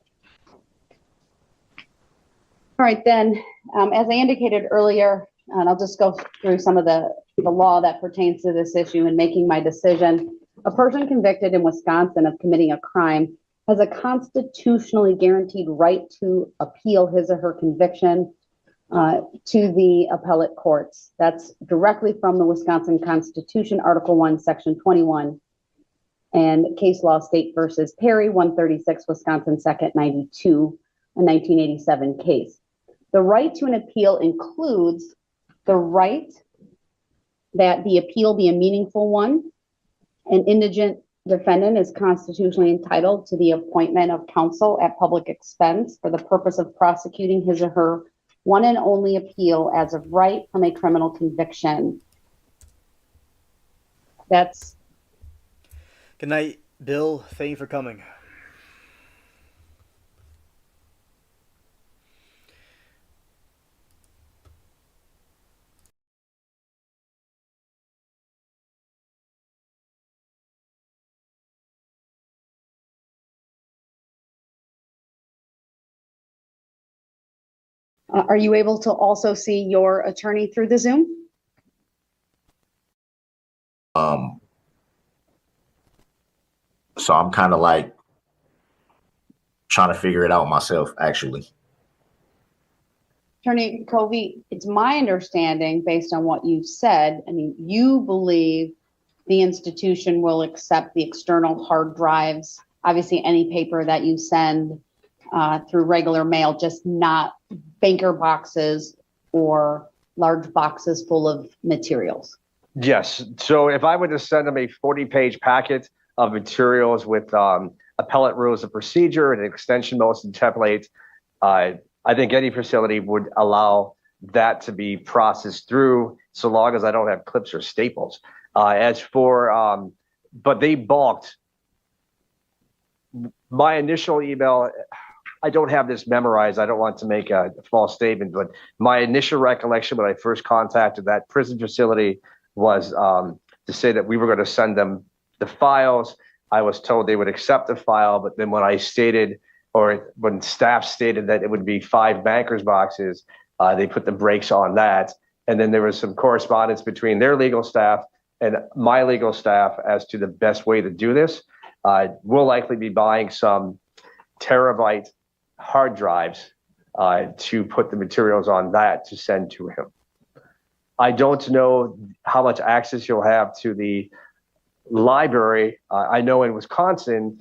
All right, then, as I indicated earlier, and I'll just go through some of the law that pertains to this issue in making my decision. A person convicted in Wisconsin of committing a crime has a constitutionally guaranteed right to appeal his or her conviction to the appellate courts. That's directly from the Wisconsin Constitution, Article 1, Section 21, and case law State versus Perry, 136, Wisconsin 2nd, 92, a 1987 case. The right to an appeal includes the right that the appeal be a meaningful one and indigent Defendant is constitutionally entitled to the appointment of counsel at public expense for the purpose of prosecuting his or her one and only appeal as of right from a criminal conviction. That's. Good night, Bill. Thank you for coming. Are you able to also see your attorney through the Zoom? So I'm kind of like trying to figure it out myself, actually. Attorney Covey, it's my understanding, based on what you've said, I mean, you believe the institution will accept the external hard drives, obviously any paper that you send through regular mail, just not banker boxes or large boxes full of materials. Yes. So if I were to send them a 40-page packet of materials with appellate rules of procedure and extension motion templates, I think any facility would allow that to be processed through, so long as I don't have clips or staples. As for, but they balked. My initial email, I don't have this memorized. I don't want to make a false statement, but my initial recollection when I first contacted that prison facility was to say that we were going to send them the files. I was told they would accept the file, but then when I stated, or when staff stated that it would be 5 bankers boxes, they put the brakes on that. And then there was some correspondence between their legal staff and my legal staff as to the best way to do this. We'll likely be buying some terabyte hard drives to put the materials on that to send to him. I don't know how much access you'll have to the library. I know in Wisconsin,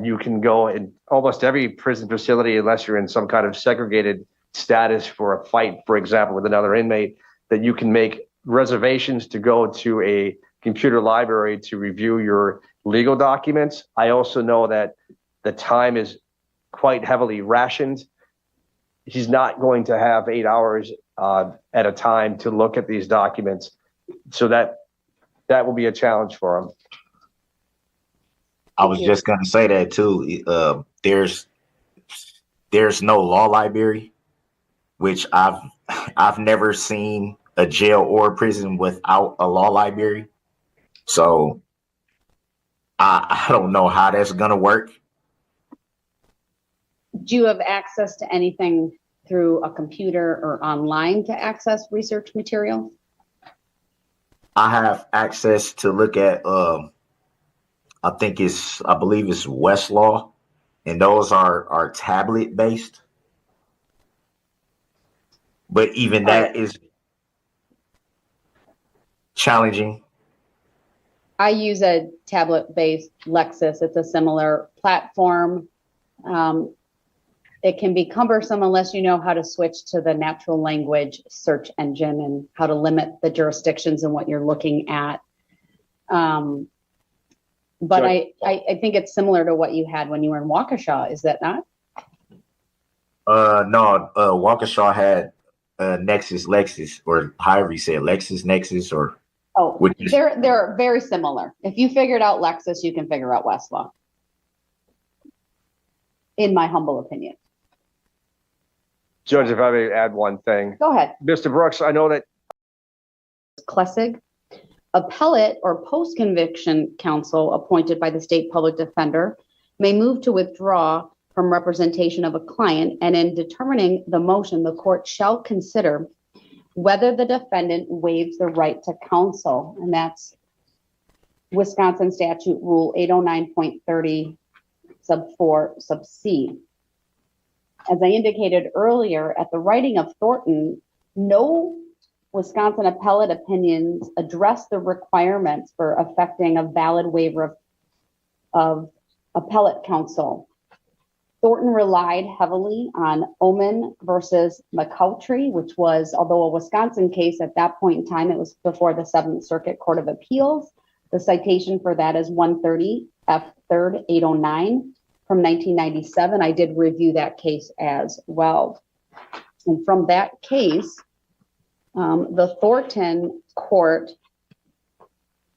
you can go in almost every prison facility, unless you're in some kind of segregated status for a fight, for example, with another inmate, that you can make reservations to go to a computer library to review your legal documents. I also know that the time is quite heavily rationed. He's not going to have 8 hours at a time to look at these documents. So that will be a challenge for him. I was just going to say that too. There's no law library, which I've never seen a jail or a prison without a law library. So I don't know how that's going to work. Do you have access to anything through a computer or online to access research materials? I have access to look at, I believe it's Westlaw, and those are tablet based. But even that is challenging. I use a tablet-based Lexis. It's a similar platform. It can be cumbersome unless you know how to switch to the natural language search engine and how to limit the jurisdictions and what you're looking at. But sure. I think it's similar to what you had when you were in Waukesha, is that not? No, Waukesha had Lexis, or however you say it, Nexus, or. Oh, they're very similar. If you figured out Lexis, you can figure out Westlaw. In my humble opinion. Judge, if I may add one thing. Go ahead. Mr. Brooks, I know that. Klessig, appellate or post-conviction counsel appointed by the state public defender may move to withdraw from representation of a client, and in determining the motion, the court shall consider whether the defendant waives the right to counsel, and that's Wisconsin Statute Rule 809.30 sub 4 sub C. As I indicated earlier, at the writing of Thornton, no Wisconsin appellate opinions address the requirements for effecting a valid waiver of appellate counsel. Thornton relied heavily on Oman versus McCoutry, which was, although a Wisconsin case at that point in time, it was before the 7th Circuit Court of Appeals. The citation for that is 130 F 3rd 809 from 1997. I did review that case as well. And from that case, the Thornton court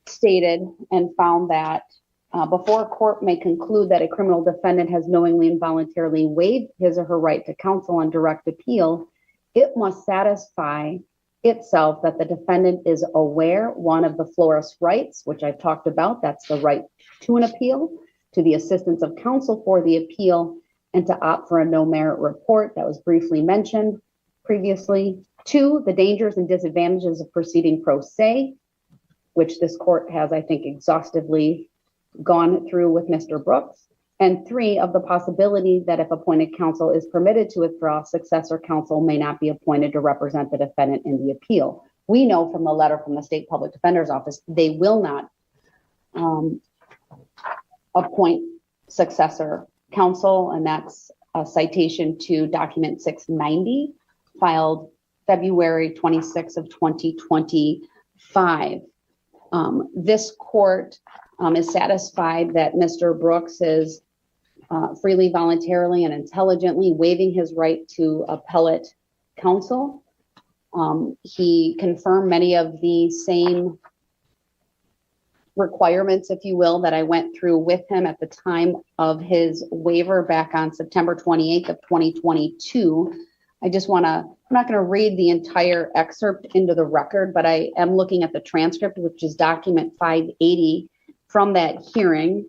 stated and found that before a court may conclude that a criminal defendant has knowingly and voluntarily waived his or her right to counsel on direct appeal, it must satisfy itself that the defendant is aware, one, of the florist's rights, which I've talked about, that's the right to an appeal, to the assistance of counsel for the appeal, and to opt for a no merit report that was briefly mentioned previously. 2, the dangers and disadvantages of proceeding pro se, which this court has, I think, exhaustively gone through with Mr. Brooks. And 3, of the possibility that if appointed counsel is permitted to withdraw, successor counsel may not be appointed to represent the defendant in the appeal. We know from the letter from the State Public Defender's Office, they will not appoint successor counsel, and that's a citation to document 690, filed February 26 of 2025. This court is satisfied that Mr. Brooks is freely, voluntarily, and intelligently waiving his right to appellate counsel. He confirmed many of the same requirements, if you will, that I went through with him at the time of his waiver back on September 28th of 2022. I just want to, I'm not going to read the entire excerpt into the record, but I am looking at the transcript, which is document 580 from that hearing,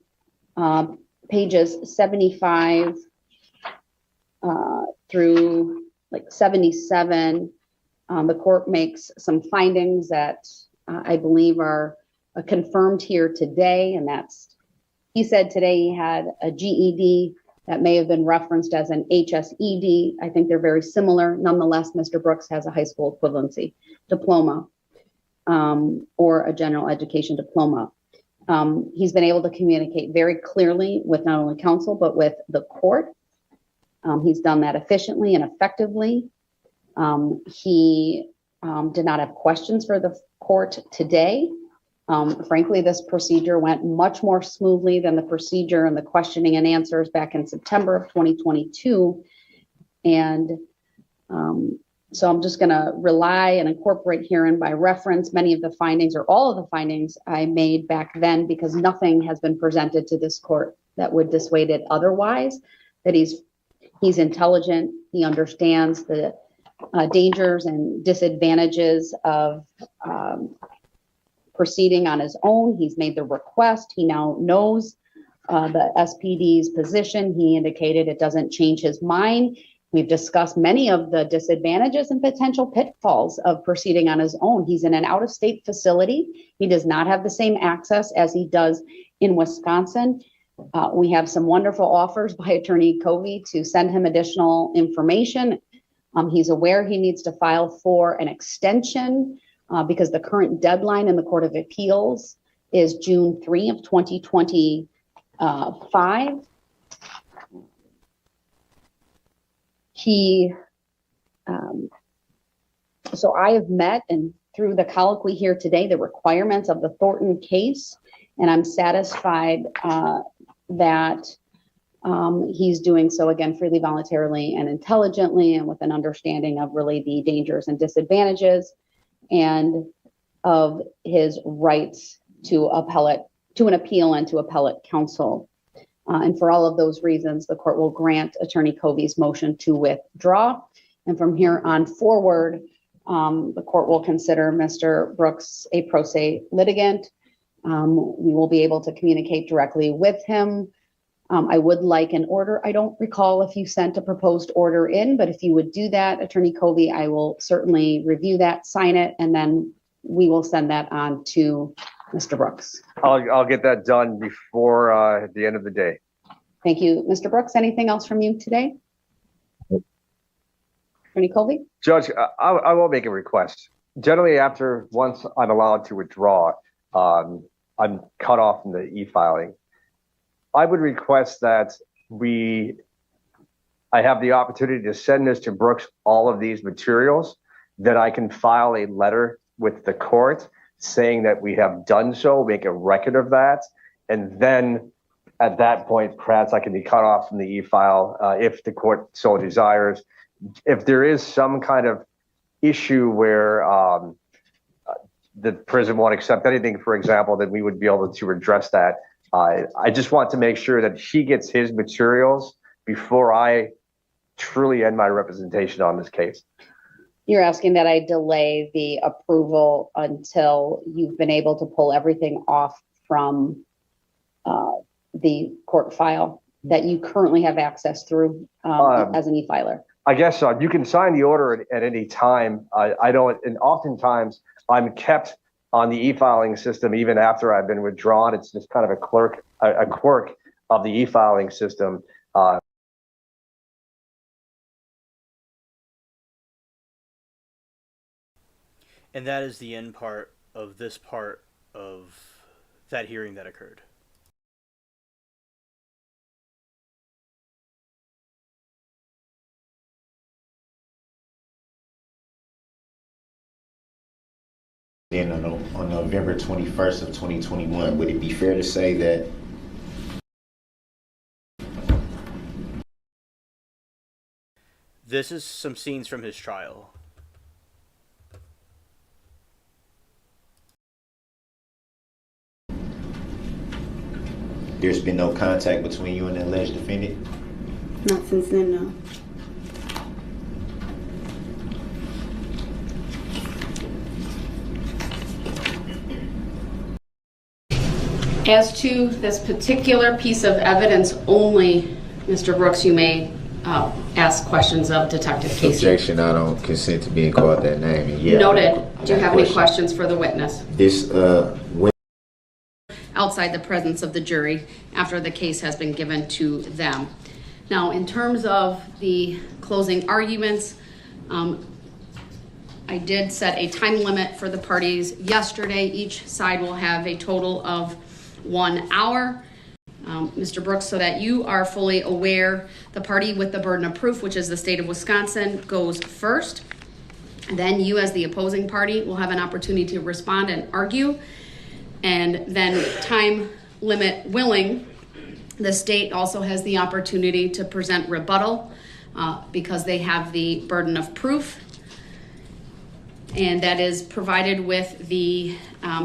pages 75 through like 77. The court makes some findings that I believe are confirmed here today, and that's, he said today he had a GED that may have been referenced as an HSED. I think they're very similar. Nonetheless, Mr. Brooks has a high school equivalency diploma or a general education diploma. He's been able to communicate very clearly with not only counsel, but with the court. He's done that efficiently and effectively. He did not have questions for the court today. Frankly, this procedure went much more smoothly than the procedure and the questioning and answers back in September of 2022. And so I'm just going to rely and incorporate herein by reference many of the findings or all of the findings I made back then, because nothing has been presented to this court that would dissuade it otherwise, that he's intelligent, he understands the dangers and disadvantages of proceeding on his own. He's made the request. He now knows the SPD's position. He indicated it doesn't change his mind. We've discussed many of the disadvantages and potential pitfalls of proceeding on his own. He's in an out-of-state facility. He does not have the same access as he does in Wisconsin. We have some wonderful offers by Attorney Covey to send him additional information. He's aware he needs to file for an extension because the current deadline in the Court of Appeals is June 3 of 2025. So I have met, and through the colloquy here today, the requirements of the Thornton case, and I'm satisfied that he's doing so, again, freely, voluntarily, and intelligently, and with an understanding of really the dangers and disadvantages and of his rights to an appeal and to appellate counsel. And for all of those reasons, the court will grant Attorney Covey's motion to withdraw. And from here on forward, the court will consider Mr. Brooks a pro se litigant. We will be able to communicate directly with him. I would like an order. I don't recall if you sent a proposed order in, but if you would do that, Attorney Covey, I will certainly review that, sign it, and then we will send that on to Mr. Brooks. I'll get that done before the end of the day. Thank you. Mr. Brooks, anything else from you today? Attorney Covey? Judge, I will make a request. Generally, once I'm allowed to withdraw, I'm cut off from the e-filing. I would request that I have the opportunity to send Mr. Brooks all of these materials, that I can file a letter with the court saying that we have done so, make a record of that, and then at that point, perhaps I can be cut off from the e-file if the court so desires. If there is some kind of issue where the prison won't accept anything, for example, then we would be able to address that. I just want to make sure that he gets his materials before I truly end my representation on this case. You're asking that I delay the approval until you've been able to pull everything off from the court file that you currently have access through as an e-filer. I guess you can sign the order at any time. I don't, and oftentimes I'm kept on the e-filing system even after I've been withdrawn. It's just kind of a quirk of the e-filing system. And that is the end part of this part of that hearing that occurred. Then on November 21st of 2021, would it be fair to say that this is some scenes from his trial. there's been no contact between you and the alleged defendant? Not since then, no. As to this particular piece of evidence only, Mr. Brooks, you may ask questions of Detective Casey. Objection, I don't consent to being called that name. And yeah, Noted. Do you have any questions for the witness? This, Outside the presence of the jury after the case has been given to them. Now, in terms of the closing arguments, I did set a time limit for the parties yesterday. Each side will have a total of 1 hour. Mr. Brooks, so that you are fully aware, the party with the burden of proof, which is the state of Wisconsin, goes first. Then you, as the opposing party, will have an opportunity to respond and argue. And then, time limit willing, the state also has the opportunity to present rebuttal because they have the burden of proof. And that is provided with the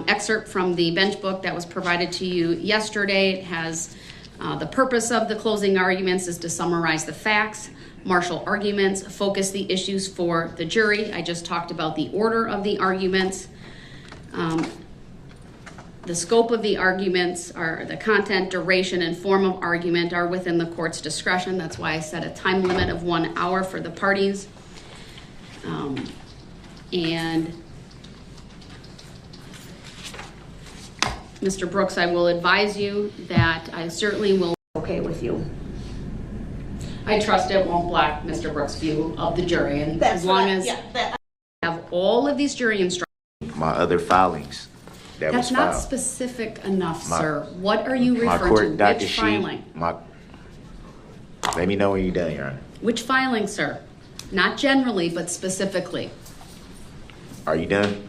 excerpt from the bench book that was provided to you yesterday. It has the purpose of the closing arguments is to summarize the facts, marshal arguments, focus the issues for the jury. I just talked about the order of the arguments. The scope of the arguments, are the content, duration, and form of argument are within the court's discretion. That's why I set a time limit of 1 hour for the parties. And Mr. Brooks, I will advise you that I certainly will be okay with you. I trust it won't block Mr. Brooks' view of the jury, and as long as you have all of these jury instructions. My other filings. That's not specific enough, sir. What are you referring to? Which filing? Let me know when you're done, Your Honor. Which filing, sir? Not generally, but specifically. Are you done?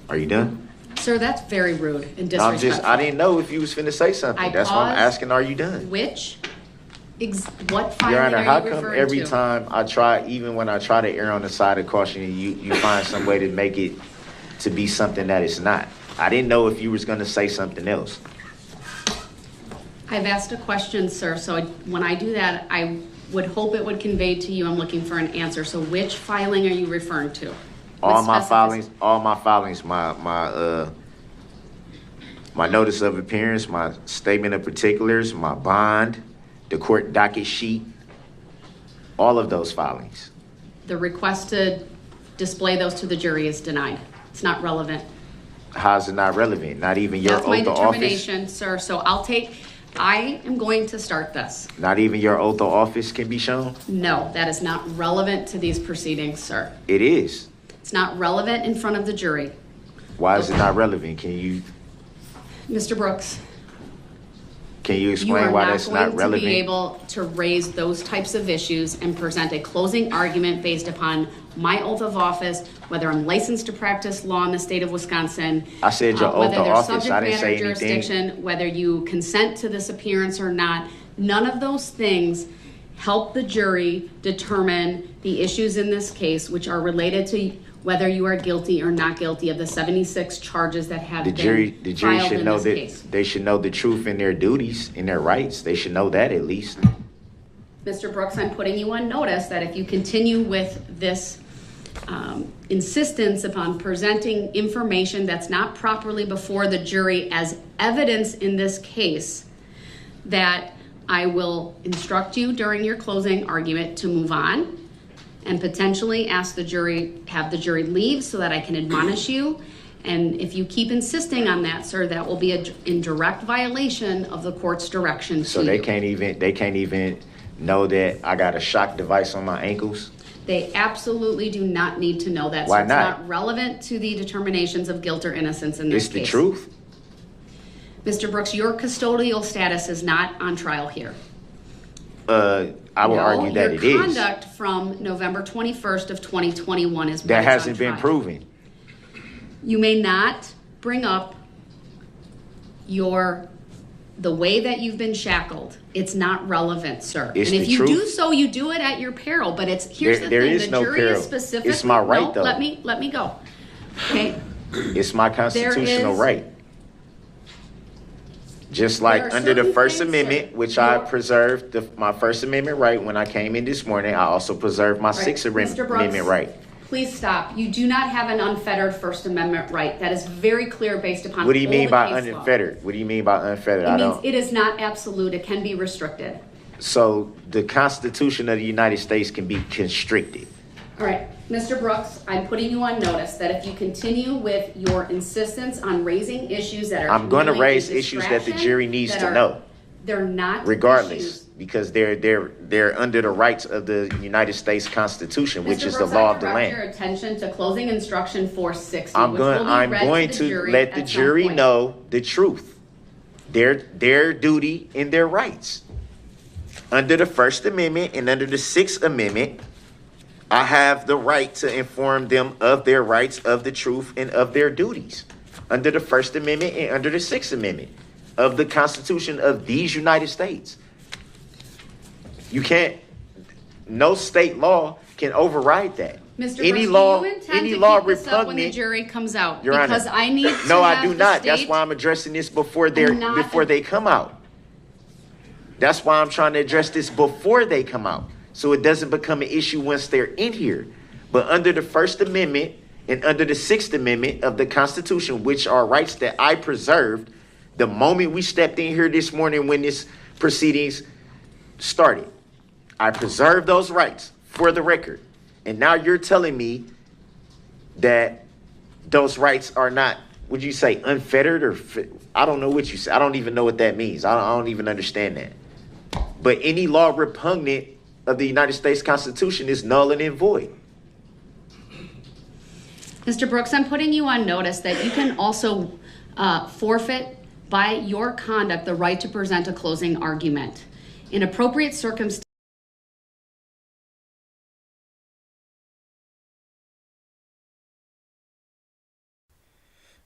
Are you done? Sir, that's very rude and disrespectful. I didn't know if you was finna say something. That's why I'm asking, are you done? What filing Your Honor, are how you come referring every to? time I try, even when I try to err on the side of caution, you find some way to make it to be something that it's not? I didn't know if you was gonna say something else. I've asked a question, sir, so when I do that, I would hope it would convey to you I'm looking for an answer. So which filing are you referring to? All my filings, my notice of appearance, my statement of particulars, my bond, the court docket sheet, all of those filings. The request to display those to the jury is denied. It's not relevant. How's it not relevant? Not even your oath of office? That's my determination, sir. So I am going to start this. Not even your oath of office can be shown? No, that is not relevant to these proceedings, sir. It is. It's not relevant in front of the jury. Why is it not relevant? Can you? Mr. Brooks, Can you You explain are why not that's going not to relevant? be able to raise those types of issues and present a closing argument based upon my oath of office, whether I'm licensed to practice law in the state of Wisconsin. I said your oath whether of there's office. subject I didn't matter say anything. jurisdiction, whether you consent to this appearance or not. None of those things help the jury determine the issues in this case, which are related to whether you are guilty or not guilty of the 76 charges that have The been jury filed should in know this that case. they should know the truth in their duties, in their rights. They should know that at least. Mr. Brooks, I'm putting you on notice that if you continue with this insistence upon presenting information that's not properly before the jury as evidence in this case, that I will instruct you during your closing argument to move on and potentially ask the jury, have the jury leave so that I can admonish you. And if you keep insisting on that, sir, that will be in direct violation of the court's direction to So you. they can't even know that I got a shock device on my ankles. They absolutely do not need to know that. Why So it's not? not relevant to the determinations of guilt or innocence in this It's case. the truth. Mr. Brooks, your custodial status is not on trial here. I will argue that it your is. conduct from November 21st of 2021 is what That is on hasn't been trial. proven. You may not bring up the way that you've been shackled. It's not relevant, sir. It's and if the you truth. do so, you do it at your peril. But here's the There thing: is the no jury peril. is specifically. It's my right, no, though. Let me go. Okay. It's my constitutional is- right. Just There like are under the certain First things Amendment, that which I your- preserved my First Amendment right when I came in this morning, I also preserved my Right. Sixth Mr. Brooks, Amendment right. Please stop. You do not have an unfettered First Amendment right. That is very clear based upon What do you all mean the by case law. unfettered? What do you mean by unfettered? It I means don't. it is not absolute. It can be restricted. So the Constitution of the United States can be constricted. All right, Mr. Brooks, I'm putting you on notice that if you continue with your insistence on raising issues that are I'm going to really a raise issues that the distraction, jury needs that to are- know, They're not regardless, issues. because they're under the rights of the United States Constitution, which Mr. is the Brooks, law I of the direct your land. attention to closing instruction 460, I'm which will be going read to jury let the at some jury point. know the truth, their duty and their rights. Under the First Amendment and under the Sixth Amendment, I have the right to inform them of their rights, of the truth, and of their duties. Under the First Amendment and under the Sixth Amendment of the Constitution of these United States. You can't, no state law can override that. Mr. Any Brooks, law, do you intend any to law keep this up when the repugnant. jury comes out? Your Honor, Because I need to no, I have do the not. That's state- why I'm addressing this before not- they come out. That's why I'm trying to address this before they come out, so it doesn't become an issue once they're in here. But under the First Amendment and under the Sixth Amendment of the Constitution, which are rights that I preserved the moment we stepped in here this morning when this proceedings started, I preserved those rights for the record. And now you're telling me that those rights are not, would you say unfettered or I don't know what you say. I don't even know what that means. I don't even understand that. But any law repugnant of the United States Constitution is null and void. Mr. Brooks, I'm putting you on notice that you can also forfeit by your conduct the right to present a closing argument. In appropriate circumstances,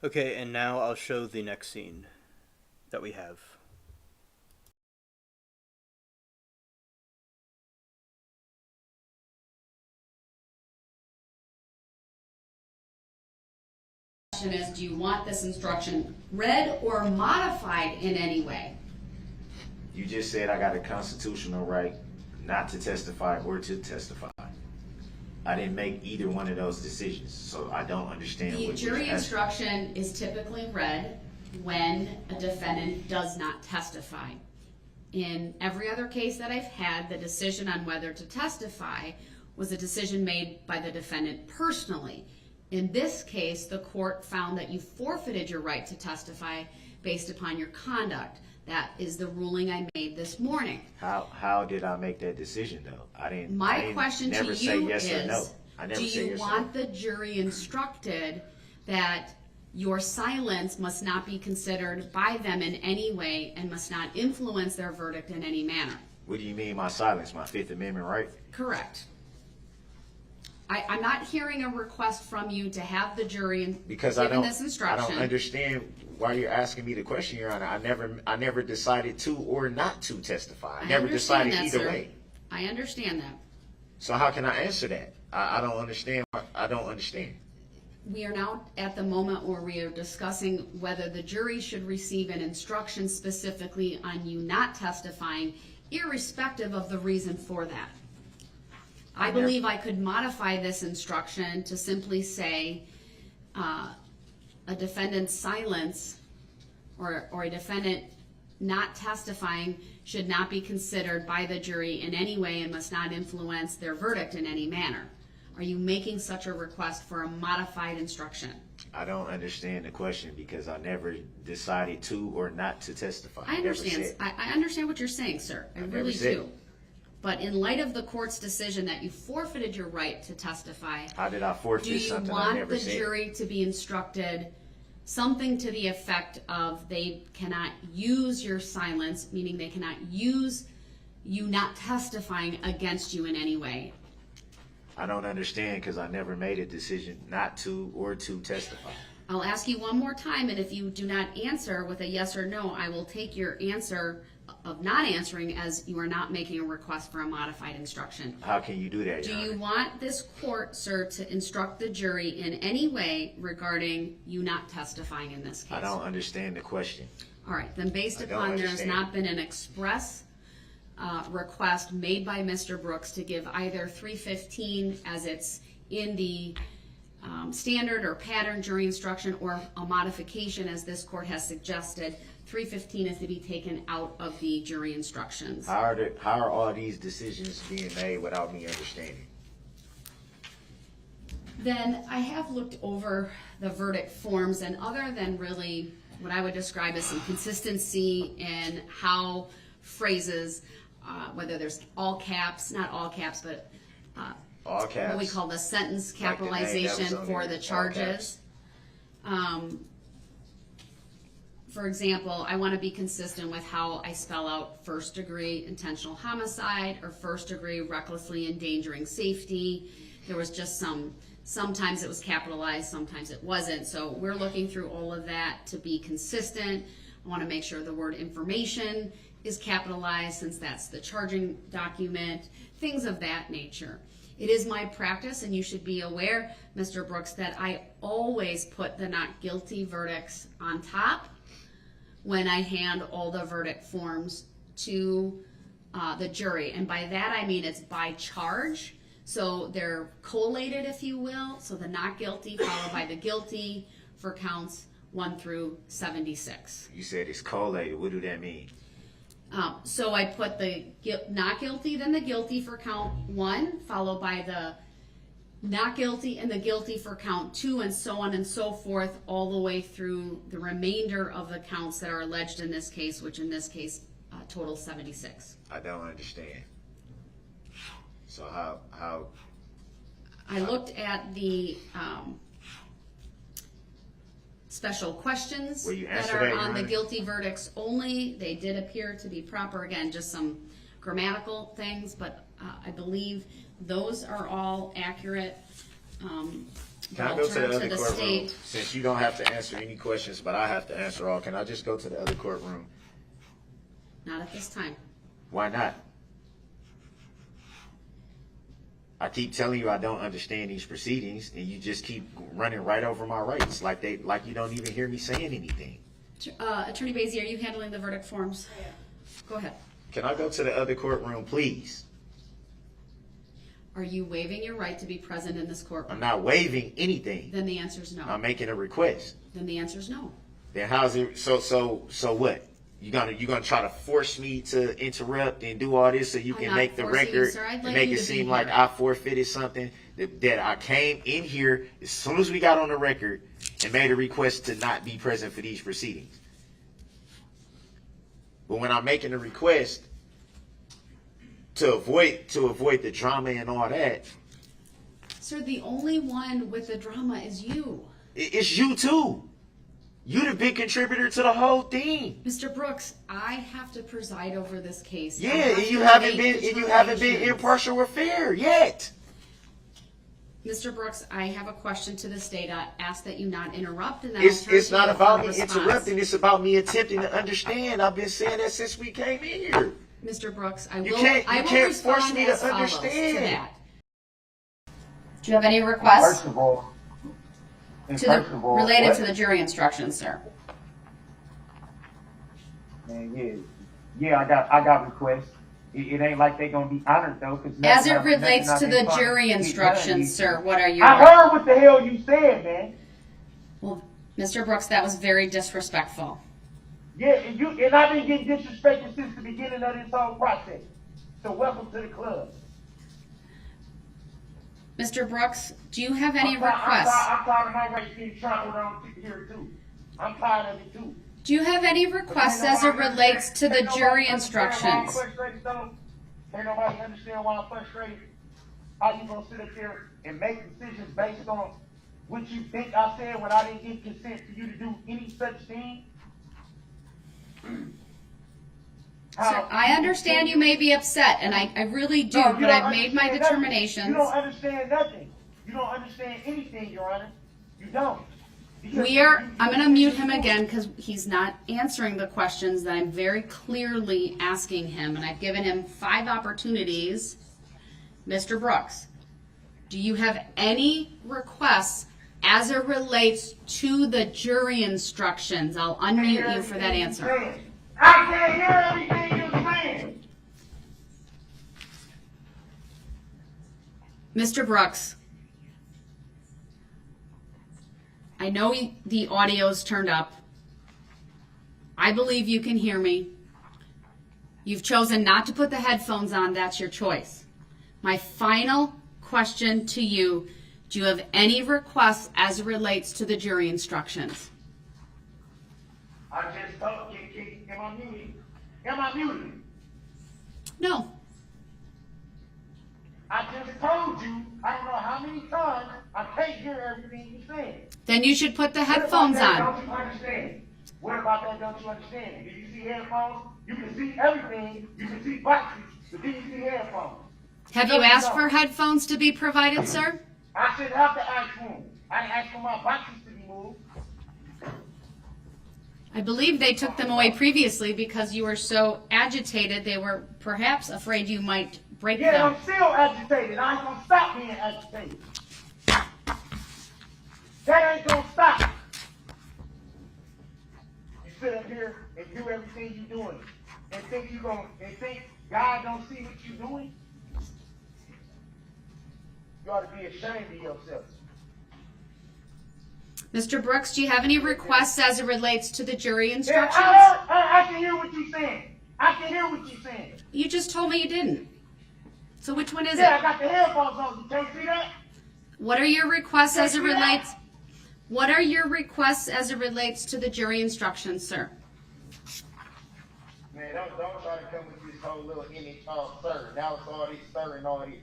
Okay, and now I'll show the next scene that we have. question is, do you want this instruction read or modified in any way? You just said I got a constitutional right not to testify or to testify. I didn't make either one of those decisions, so I don't understand The what jury you're asking. instruction is typically read when a defendant does not testify. In every other case that I've had, the decision on whether to testify was a decision made by the defendant personally. In this case, the court found that you forfeited your right to testify based upon your conduct. That is the ruling I made this morning. How did I make that decision though? I didn't Question never to say you yes is, or no. I never do say you yes or want no. the jury instructed that Your silence must not be considered by them in any way and must not influence their verdict in any manner. What do you mean my silence? My Fifth Amendment right? Correct. I'm not hearing a request from you to have the jury because given this instruction. I don't understand why you're asking me the question, Your Honor. I never decided to or not to testify. I never decided either way. I understand that. So how can I answer that? I don't understand. I don't understand. We are now at the moment where we are discussing whether the jury should receive an instruction specifically on you not testifying, irrespective of the reason for that. I believe I could modify this instruction to simply say a defendant's silence or a defendant not testifying should not be considered by the jury in any way and must not influence their verdict in any manner. Are you making such a request for a modified instruction? I don't understand the question because I never decided to or not to testify. I understand. I understand what you're saying, sir. I really do. But in light of the court's decision that you forfeited your right to testify, how did I forfeit something I never said? Do you want the jury to be instructed something to the effect of they cannot use your silence, meaning they cannot use you not testifying against you in any way? I don't understand because I never made a decision not to or to testify. I'll ask you one more time, and if you do not answer with a yes or no, I will take your answer of not answering as you are not making a request for a modified instruction. How can you do that, Do Your you Honor? want this court, sir, to instruct the jury in any way regarding you not testifying in this case? I don't understand the question. All right, then based upon there has not been an express request made by Mr. Brooks to give either 315 as it's in the standard or pattern jury instruction or a modification as this court has suggested, 315 is to be taken out of the jury instructions. How are all these decisions being made without me understanding? Then I have looked over the verdict forms, and other than really what I would describe as some consistency in how phrases, whether there's all caps, not all caps, but all caps, what we call the sentence capitalization for the charges. For example, I want to be consistent with how I spell out first degree intentional homicide or first degree recklessly endangering safety. There was just sometimes it was capitalized, sometimes it wasn't. So we're looking through all of that to be consistent. I want to make sure the word information is capitalized since that's the charging document, things of that nature. It is my practice, and you should be aware, Mr. Brooks, that I always put the not guilty verdicts on top when I hand all the verdict forms to the jury. And by that I mean it's by charge. So they're collated, if you will. So the not guilty followed by the guilty for counts 1 through 76. You said it's collated. What do that mean? So I put the not guilty, then the guilty for count 1, followed by the not guilty and the guilty for count 2, and so on and so forth, all the way through the remainder of the counts that are alleged in this case, which in this case total 76. I don't understand. So how? I looked at the special questions that are on the guilty verdicts only. They did appear to be proper. Again, just some grammatical things, but I believe those are all accurate. Can I go to the other courtroom? Since you don't have to answer any questions, but I have to answer all, can I just go to the other courtroom? Not at this time. Why not? I keep telling you I don't understand these proceedings, and you just keep running right over my rights, like you don't even hear me saying anything. Attorney Basie, are you handling the verdict forms? Yeah. Go ahead. Can I go to the other courtroom, please? Are you waiving your right to be present in this courtroom? I'm not waiving anything. Then the answer is no. I'm making a request. Then the answer is no. Then how's it? So what? You gonna try to force me to interrupt and do all this so you can make the record and make it seem like I forfeited something that I came in here as soon as we got on the record and made a request to not be present for these proceedings. But when I'm making a request to avoid the drama and all that, sir, the only one with the drama is you. It's you too. You the big contributor to the whole thing. Mr. Brooks, I have to preside over this case. Yeah, and you haven't been impartial or fair yet. Mr. Brooks, I have a question to the state. I ask that you not interrupt. And It's not about me interrupting. It's about me attempting to understand. I've been saying that since we came in here. Mr. Brooks, I You will can't force me to as follows understand. to that. Do you have any requests First of all, related to the jury instructions, sir? Man, yeah, I got requests. It ain't like they gonna be honored though. As it relates to the jury instructions, sir, what are your... I heard what the hell you said, man. Well, Mr. Brooks, that was very disrespectful. Yeah, and I've been getting disrespected since the beginning of this whole process. So welcome to the club. Mr. Brooks, do you have any requests? I'm tired of my race being trampled on here too. I'm tired of it too. Do you have any requests as it relates to the jury instructions? Ain't nobody understand why I'm frustrated. How you gonna sit up here and make decisions based on what you think I said when I didn't give consent for you to do any such thing? Sir, I understand you may be upset, and I really do, but I've made my determinations. You don't understand nothing. You don't understand anything, Your Honor. You don't. I'm going to mute him again because he's not answering the questions that I'm very clearly asking him, and I've given him 5 opportunities. Mr. Brooks, do you have any requests as it relates to the jury instructions? I'll unmute you for that answer. I can't hear everything you're saying. Mr. Brooks, I know the audio's turned up. I believe you can hear me. You've chosen not to put the headphones on. That's your choice. My final question to you, do you have any requests as it relates to the jury instructions? I just told you, am I muted? Am I muted? No. I just told you, I don't know how many times, I can't hear everything you're saying. Then you should put the headphones on. Don't you understand? What about that don't you understand? Did you see headphones? You can see everything. You can see boxes, but did you see headphones? Have you asked for headphones to be provided, sir? I shouldn't have to ask for them. I didn't ask for my boxes to be moved. I believe they took them away previously because you were so agitated they were perhaps afraid you might break them. Yeah, I'm still agitated. I ain't gonna stop being agitated. That ain't gonna stop. You sit up here and do everything you're doing and think God don't see what you're doing? You ought to be ashamed of yourself. Mr. Brooks, do you have any requests as it relates to the jury instructions? Yeah, I can hear what you're saying. I can hear what you're saying. You just told me you didn't. So which one is it? Yeah, I got the headphones on. You can't see that? What are your requests as it relates? What are your requests as it relates to the jury instructions, sir? Man, don't try to come with this whole little image of sir. Now it's all this sir and all this.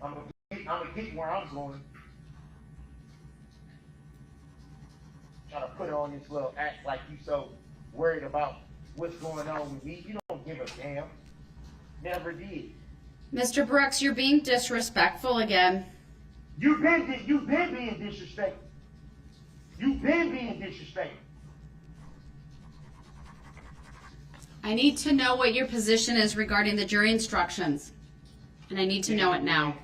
I'm gonna get where I'm going. Try to put on this little act like you so worried about what's going on with me. You don't give a damn. Never did. Mr. Brooks, you're being disrespectful again. You've been being disrespectful. You've been being disrespectful. I need to know what your position is regarding the jury instructions. And I need to know it now.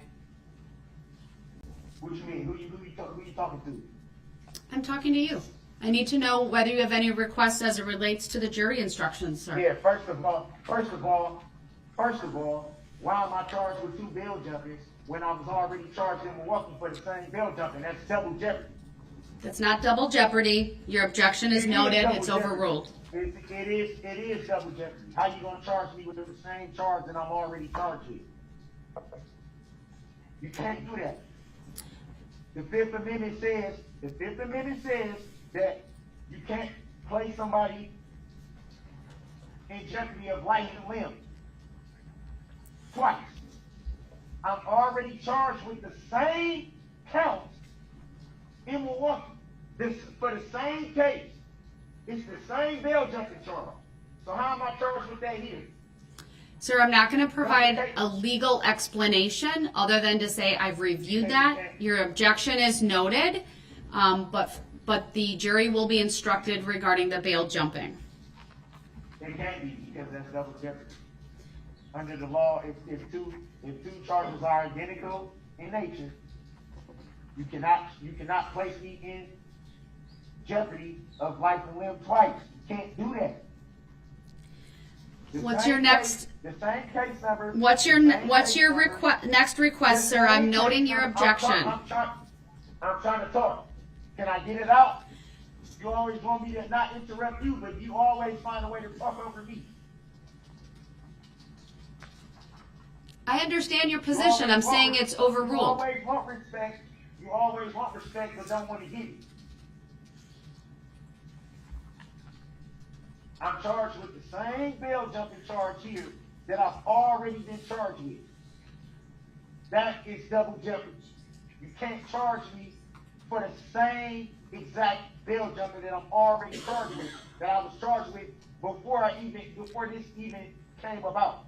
What you mean? Who you talking to? I'm talking to you. I need to know whether you have any requests as it relates to the jury instructions, sir. Yeah, first of all, why am I charged with 2 bail jumpings when I was already charged in Milwaukee for the same bail jumping? That's double jeopardy. That's not double jeopardy. Your objection is noted. It's overruled. It is double jeopardy. How you gonna charge me with the same charge that I'm already charged with? You can't do that. The Fifth Amendment says that you can't place somebody in jeopardy of life and limb. Twice. I'm already charged with the same count in Milwaukee. This for the same case. It's the same bail jumping charge. So how am I charged with that here? Sir, I'm not going to provide a legal explanation other than to say I've reviewed that. Your objection is noted, but the jury will be instructed regarding the bail jumping. It can't be because that's double jeopardy. Under the law, if two charges are identical in nature, you cannot place me in jeopardy of life and limb twice. You can't do that. What's your next? The same case number. What's your next request, sir? I'm noting your objection. I'm trying to talk. Can I get it out? You always want me to not interrupt you, but you always find a way to talk over me. I understand your position. I'm saying it's overruled. You always want respect. You always want respect, but don't want to give it. I'm charged with the same bail jumping charge here that I've already been charged with. That is double jeopardy. You can't charge me for the same exact bail jumping that I'm already charged with, that I was charged with before this even came about.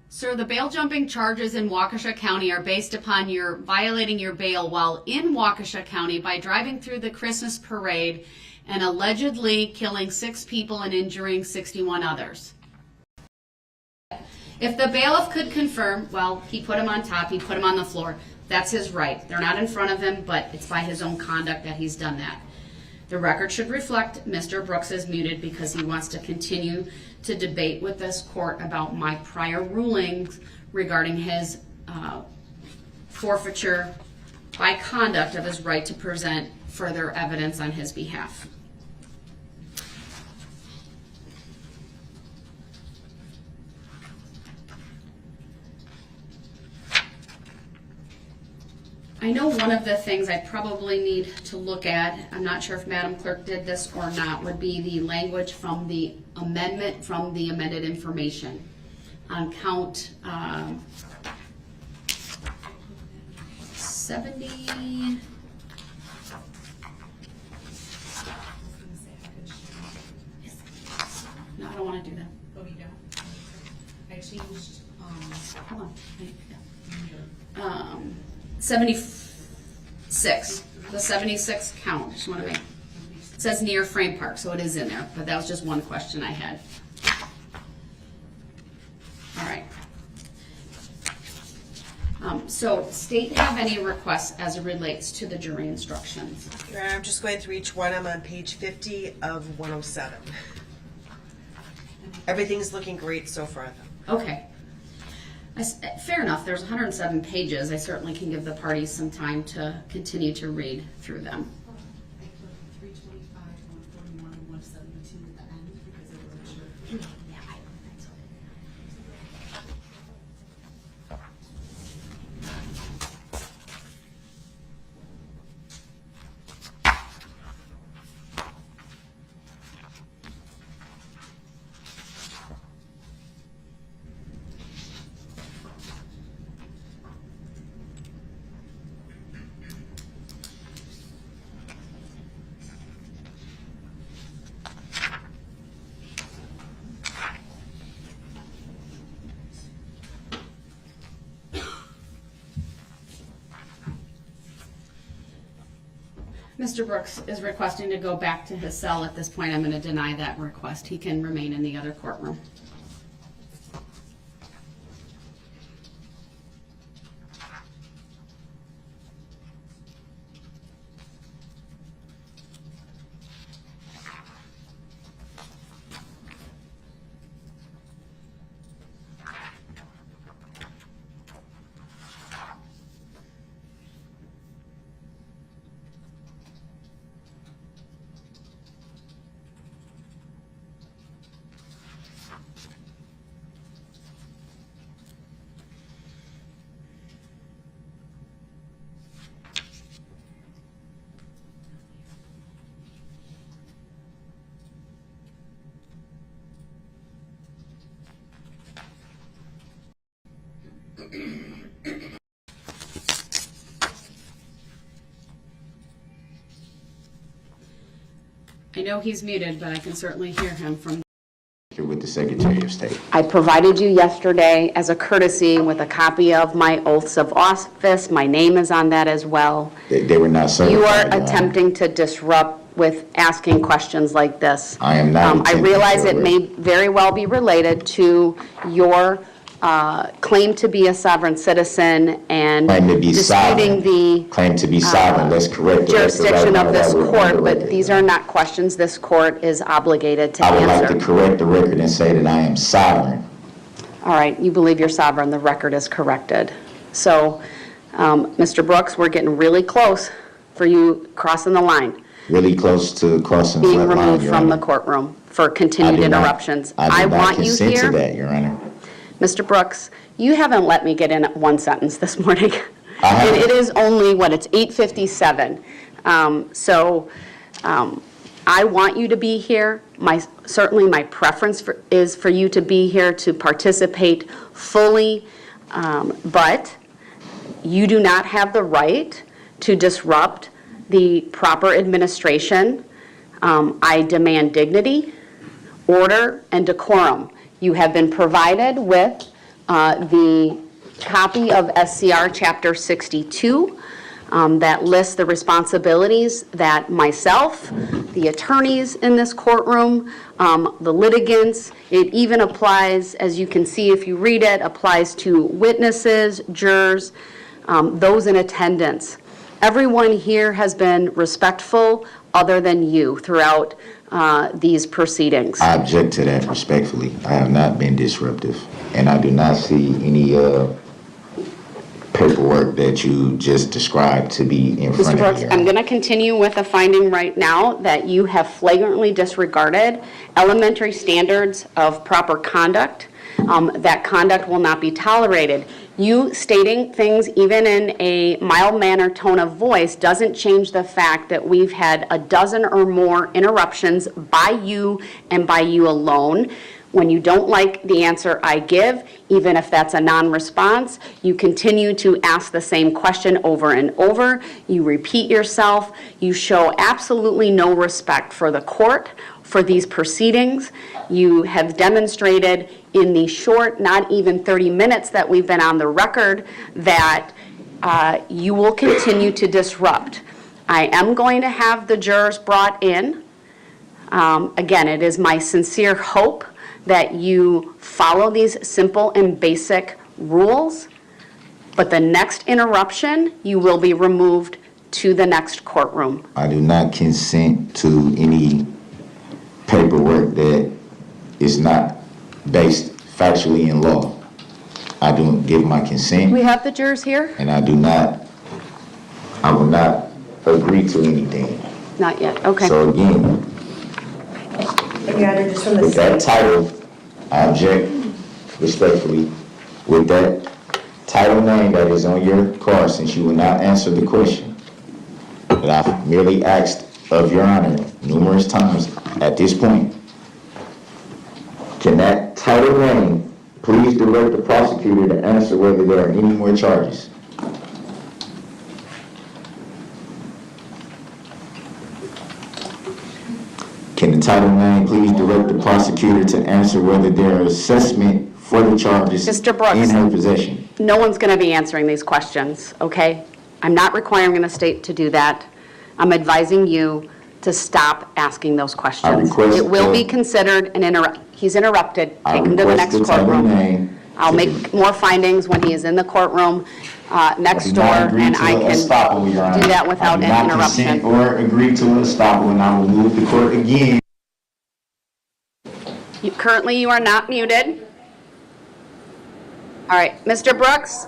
Sir, the bail jumping charges in Waukesha County are based upon your violating your bail while in Waukesha County by driving through the Christmas parade and allegedly killing 6 people and injuring 61 others. If the bailiff could confirm, well, he put him on top, he put him on the floor. That's his right. They're not in front of him, but it's by his own conduct that he's done that. The record should reflect Mr. Brooks is muted because he wants to continue to debate with this court about my prior rulings regarding his forfeiture by conduct of his right to present further evidence on his behalf. I know one of the things I probably need to look at, I'm not sure if Madam Clerk did this or not, would be the language from the amendment from the amended information on count 70. No, I don't want to do that. Oh, you don't? I changed, Hold on. 76. The 76 count. Just want to make. It says near Frame Park, so it is in there. But that was just one question I had. All right. So, state have any requests as it relates to the jury instructions? I'm just going through each one. I'm on page 50 of 107. Everything's looking great so far, though. Okay. Fair enough. There's 107 pages. I certainly can give the parties some time to continue to read through them. I put 325, 141, and 172 at the end because I wasn't sure. Mr. Brooks is requesting to go back to his cell. At this point, I'm going to deny that request. He can remain in the other courtroom. I know he's muted, but I can certainly hear him from. With the Secretary of State. I provided you yesterday as a courtesy with a copy of my oaths of office. My name is on that as well. They were not certified. You are Your Honor. attempting to disrupt with asking questions like this. I am not. I realize it may very well be related to your claim to be a sovereign citizen and Claim to be disputing the Claim to be sovereign. That's correct. jurisdiction of this court, but these are not questions this court is obligated to I would answer. like to correct the record and say that I am sovereign. All right, you believe you're sovereign, the record is corrected. So, Mr. Brooks, we're getting really close for you crossing the line, Really close to crossing the being line, removed Your from the Honor. courtune for continued interruptions. I do not want you consent to here. that, Your Honor. Mr. Brooks, you haven't let me get in one sentence this morning. haven't. It is only, it's 8:57. I want you to be here. Certainly my preference is for you to be here to participate fully, but you do not have the right to disrupt the proper administration. I demand dignity, order, and decorum. You have been provided with the copy of SCR Chapter 62 that lists the responsibilities that myself, the attorneys in this courtroom, the litigants, it even applies, as you can see if you read it, applies to witnesses, jurors, those in attendance. Everyone here has been respectful other than you throughout these proceedings. I object to that respectfully. I have not been disruptive, and I do not see any paperwork that you just described to be in Mr. front of Brooks, you. I'm going to continue with a finding right now that you have flagrantly disregarded elementary standards of proper conduct. That conduct will not be tolerated. You stating things even in a mild-mannered tone of voice doesn't change the fact that we've had a dozen or more interruptions by you and by you alone. When you don't like the answer I give, even if that's a non-response, you continue to ask the same question over and over. You repeat yourself. You show absolutely no respect for the court, for these proceedings. You have demonstrated in the short, not even 30 minutes that we've been on the record, that you will continue to disrupt. I am going to have the jurors brought in. Again, it is my sincere hope that you follow these simple and basic rules, but the next interruption, you will be removed to the next courtroom. I do not consent to any paperwork that is not based factually in law. I don't give my consent. We have the jurors here? And I will not agree to anything. Not yet, okay. So again, with that title, I object respectfully. With that title name that is on your card, since you will not answer the question that I've merely asked of Your Honor numerous times at this point, can that title name please direct the prosecutor to answer whether there are any more charges? Can the title name please direct the prosecutor to answer whether there are assessment for the charges Mr. Brooks, in her possession? No one's going to be answering these questions, okay? I'm not requiring the state to do that. I'm advising you to stop asking those questions. It will be considered an he's interrupted. Take him to the next courtroom. I'll make more findings when he is in the courtroom next door, and I can do that without an interruption. I do not consent or agree to a estoppel, and I will move the court again. Currently, you are not muted. All right, Mr. Brooks.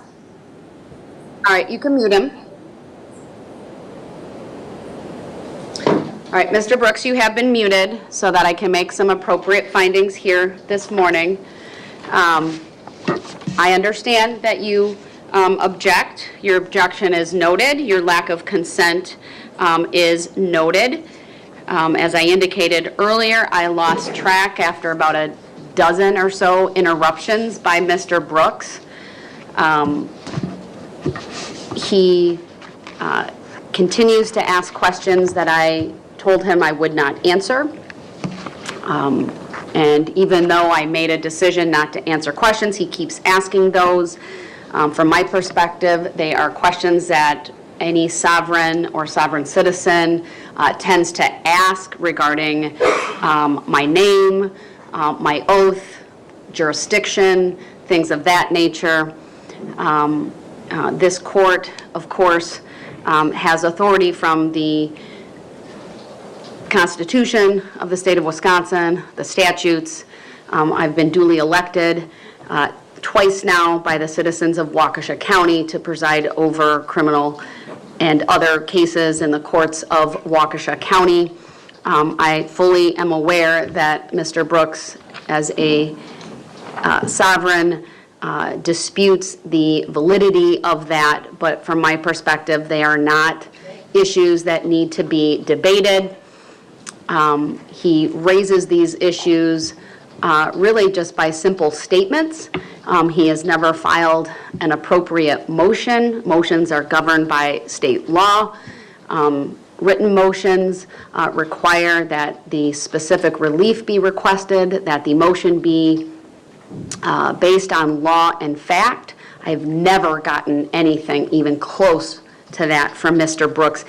All right, you can mute him. All right, Mr. Brooks, you have been muted so that I can make some appropriate findings here this morning. I understand that you object. Your objection is noted. Your lack of consent is noted. As I indicated earlier, I lost track after about a dozen or so interruptions by Mr. Brooks. He continues to ask questions that I told him I would not answer. And even though I made a decision not to answer questions, he keeps asking those. From my perspective, they are questions that any sovereign or sovereign citizen tends to ask regarding my name, my oath, jurisdiction, things of that nature. This court, of course, has authority from the Constitution of the state of Wisconsin, the statutes. I've been duly elected twice now by the citizens of Waukesha County to preside over criminal and other cases in the courts of Waukesha County. I fully am aware that Mr. Brooks, as a sovereign, disputes the validity of that, but from my perspective, they are not issues that need to be debated. He raises these issues really just by simple statements. He has never filed an appropriate motion. Motions are governed by state law. Written motions require that the specific relief be requested, that the motion be based on law and fact. I've never gotten anything even close to that from Mr. Brooks.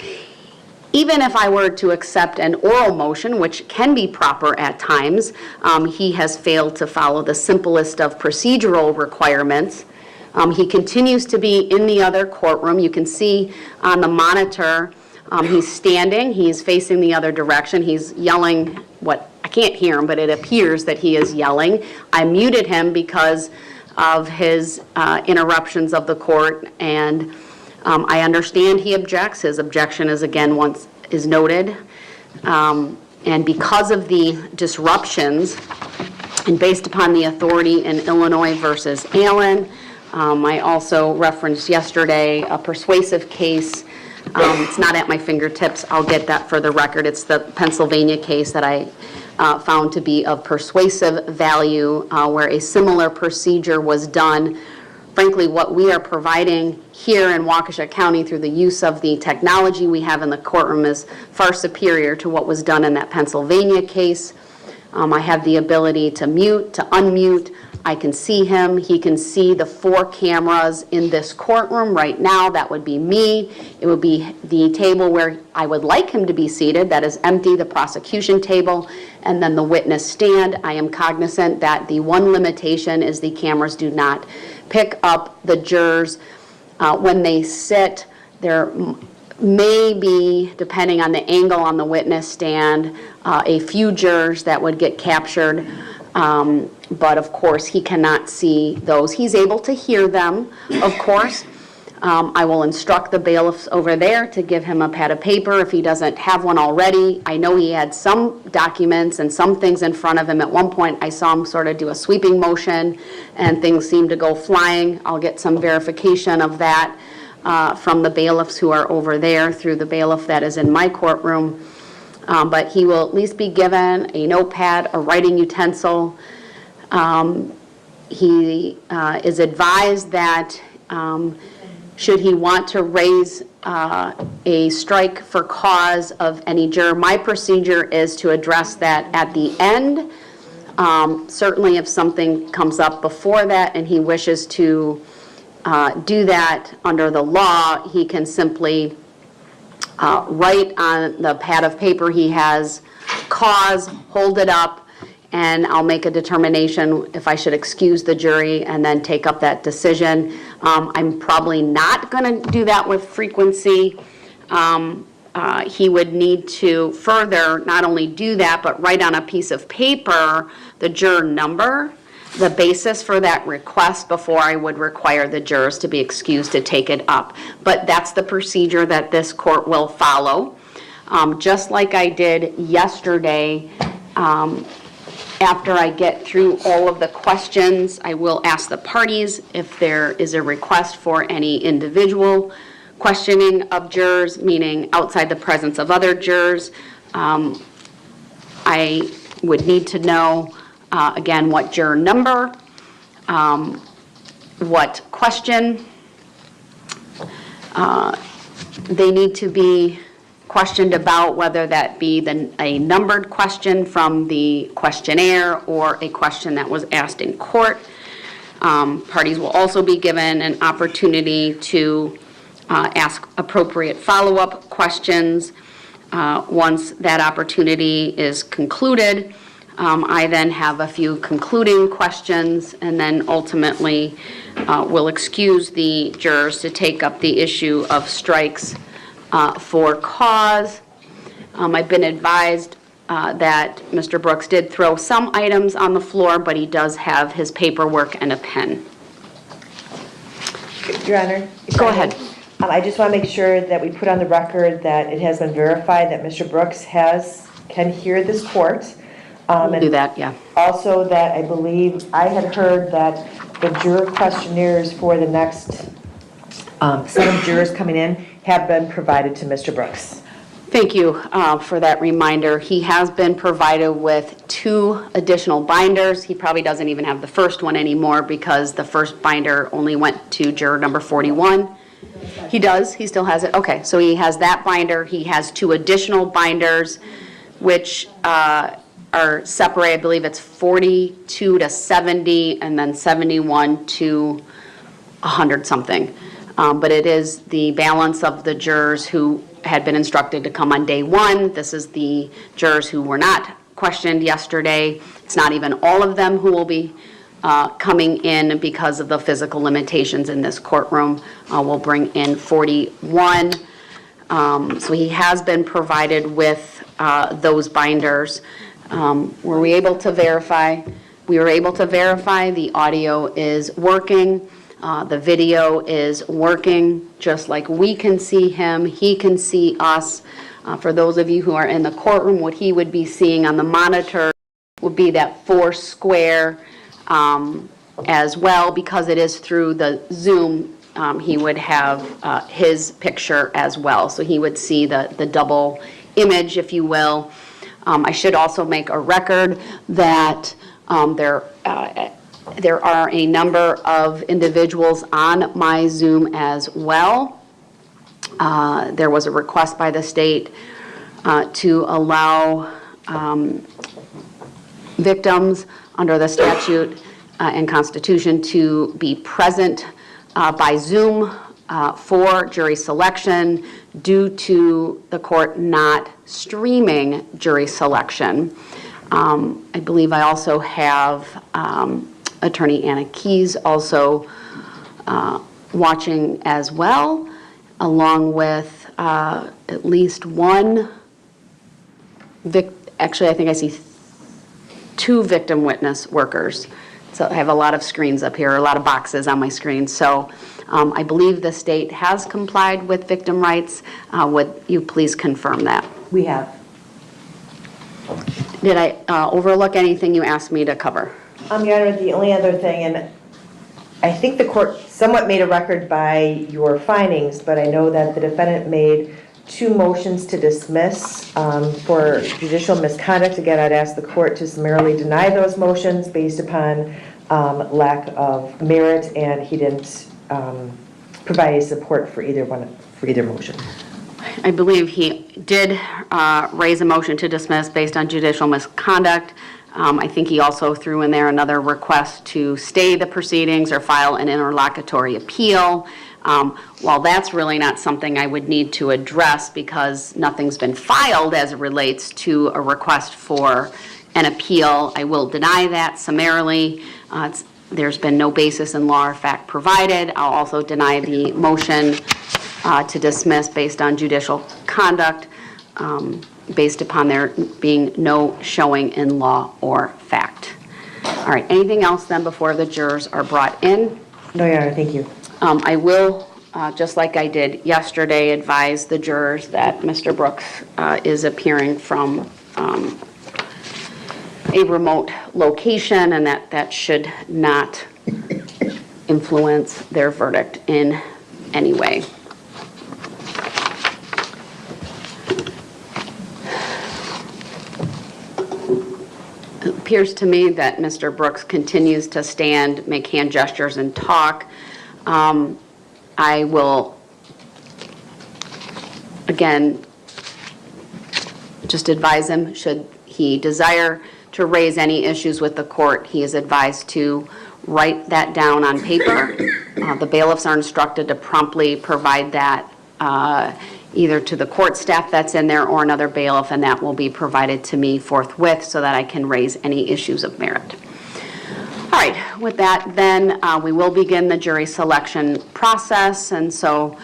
Even if I were to accept an oral motion, which can be proper at times, he has failed to follow the simplest of procedural requirements. He continues to be in the other courtroom. You can see on the monitor, he's standing, he's facing the other direction, he's yelling what, I can't hear him, but it appears that he is yelling. I muted him because of his interruptions of the court, and I understand he objects. His objection is again once is noted. And because of the disruptions, and based upon the authority in Illinois versus Allen, I also referenced yesterday a persuasive case. It's not at my fingertips. I'll get that for the record. It's the Pennsylvania case that I found to be of persuasive value, where a similar procedure was done. Frankly, what we are providing here in Waukesha County through the use of the technology we have in the courtroom is far superior to what was done in that Pennsylvania case. I have the ability to mute, to unmute. I can see him. He can see the 4 cameras in this courtroom right now. That would be me. It would be the table where I would like him to be seated. That is empty, the prosecution table, and then the witness stand. I am cognizant that the one limitation is the cameras do not pick up the jurors when they sit. There may be, depending on the angle on the witness stand, a few jurors that would get captured. But of course, he cannot see those. He's able to hear them, of course. I will instruct the bailiffs over there to give him a pad of paper if he doesn't have one already. I know he had some documents and some things in front of him. At one point, I saw him sort of do a sweeping motion, and things seemed to go flying. I'll get some verification of that from the bailiffs who are over there through the bailiff that is in my courtroom. But he will at least be given a notepad, a writing utensil. He is advised that should he want to raise a strike for cause of any juror, my procedure is to address that at the end. Certainly if something comes up before that and he wishes to do that under the law, he can simply write on the pad of paper he has cause, hold it up, and I'll make a determination if I should excuse the jury and then take up that decision. I'm probably not going to do that with frequency. He would need to further not only do that, but write on a piece of paper the juror number, the basis for that request before I would require the jurors to be excused to take it up. But that's the procedure that this court will follow. Just like I did yesterday, after I get through all of the questions, I will ask the parties if there is a request for any individual questioning of jurors, meaning outside the presence of other jurors. I would need to know, again, what juror number, what question. They need to be questioned about, whether that be a numbered question from the questionnaire or a question that was asked in court. Parties will also be given an opportunity to ask appropriate follow-up questions. Once that opportunity is concluded, I then have a few concluding questions, and then ultimately will excuse the jurors to take up the issue of strikes for cause. I've been advised that Mr. Brooks did throw some items on the floor, but he does have his paperwork and a pen. Your Honor. Go ahead. I just want to make sure that we put on the record that it has been verified that Mr. Brooks can hear this court. We'll do that, yeah. Also that I believe I had heard that the juror questionnaires for the next set of jurors coming in have been provided to Mr. Brooks. Thank you for that reminder. He has been provided with 2 additional binders. He probably doesn't even have the first one anymore because the first binder only went to juror number 41. He does? He still has it? Okay, so he has that binder. He has 2 additional binders, which are separated. I believe it's 42 to 70 and then 71 to 100 something. But it is the balance of the jurors who had been instructed to come on day 1. This is the jurors who were not questioned yesterday. It's not even all of them who will be coming in because of the physical limitations in this courtroom. We'll bring in 41. So he has been provided with those binders. Were we able to verify? We were able to verify the audio is working. The video is working, just like we can see him, he can see us. For those of you who are in the courtroom, what he would be seeing on the monitor would be that 4 square as well. Because it is through the Zoom, he would have his picture as well. So he would see the double image, if you will. I should also make a record that there are a number of individuals on my Zoom as well. There was a request by the state to allow victims under the statute and Constitution to be present by Zoom for jury selection due to the court not streaming jury selection. I believe I also have Attorney Anna Keys also watching as well, along with at least one actually I think I see 2 victim witness workers. So I have a lot of screens up here, a lot of boxes on my screen. So I believe the state has complied with victim rights. Would you please confirm that? We have. Did I overlook anything you asked me to cover? Your Honor, the only other thing, and I think the court somewhat made a record by your findings, but I know that the defendant made 2 motions to dismiss for judicial misconduct. Again, I'd ask the court to summarily deny those motions based upon lack of merit, and he didn't provide any support for either motion. I believe he did raise a motion to dismiss based on judicial misconduct. I think he also threw in there another request to stay the proceedings or file an interlocutory appeal. While that's really not something I would need to address because nothing's been filed as it relates to a request for an appeal, I will deny that summarily. There's been no basis in law or fact provided. I'll also deny the motion to dismiss based on judicial conduct, based upon there being no showing in law or fact. All right, anything else then before the jurors are brought in? No, Your Honor, thank you. I will, just like I did yesterday, advise the jurors that Mr. Brooks is appearing from a remote location, and that should not influence their verdict in any way. It appears to me that Mr. Brooks continues to stand, make hand gestures, and talk. I will, again, just advise him, should he desire to raise any issues with the court, he is advised to write that down on paper. The bailiffs are instructed to promptly provide that either to the court staff that's in there or another bailiff, and that will be provided to me forthwith so that I can raise any issues of merit. All right, with that, then we will begin the jury selection process, and so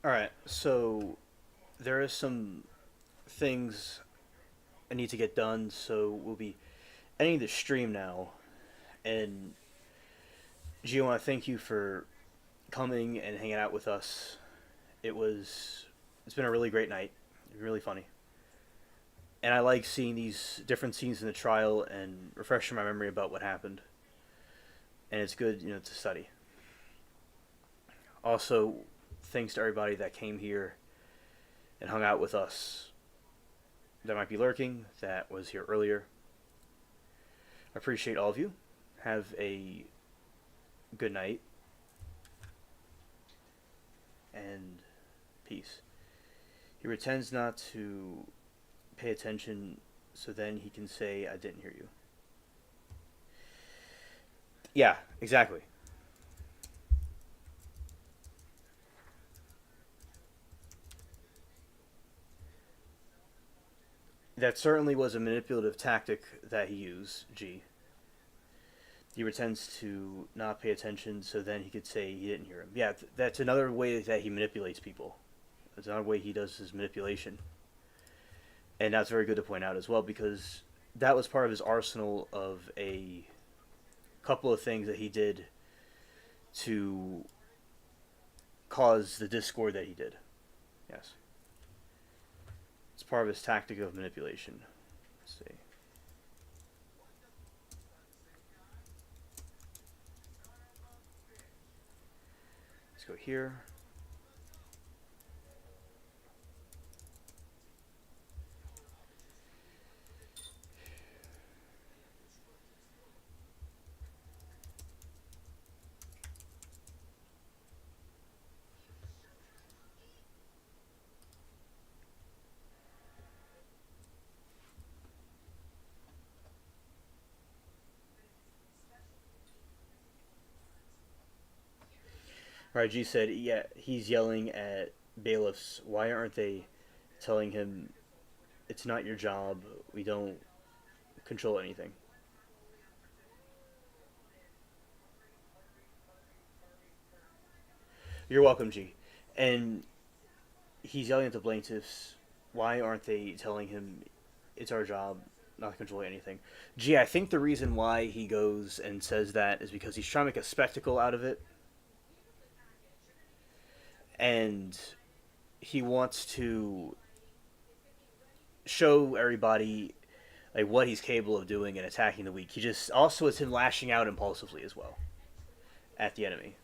Alright, so there are some things I need to get done, so we'll be ending the stream now. And Gio, I want to thank you for coming and hanging out with us. It's been a really great night. Really funny. And I like seeing these different scenes in the trial and refreshing my memory about what happened. And it's good, to study. Also, thanks to everybody that came here and hung out with us, that might be lurking, that was here earlier. I appreciate all of you. Have a good night. And peace. He pretends not to pay attention, so then he can say, I didn't hear you. Yeah, exactly. That certainly was a manipulative tactic that he used, G. He pretends to not pay attention, so then he could say he didn't hear him. Yeah, that's another way that he manipulates people. That's another way he does his manipulation. And that's very good to point out as well, because that was part of his arsenal of a couple of things that he did to cause the discord that he did. Yes. It's part of his tactic of manipulation. Let's see. Let's go here. Right, G said, yeah, he's yelling at bailiffs. Why aren't they telling him it's not your job? We don't control anything. You're welcome, G. And he's yelling at the plaintiffs. Why aren't they telling him it's our job not to control anything? G, I think the reason why he goes and says that is because he's trying to make a spectacle out of it. And he wants to show everybody like what he's capable of doing and attacking the weak. He just also is him lashing out impulsively as well at the enemy.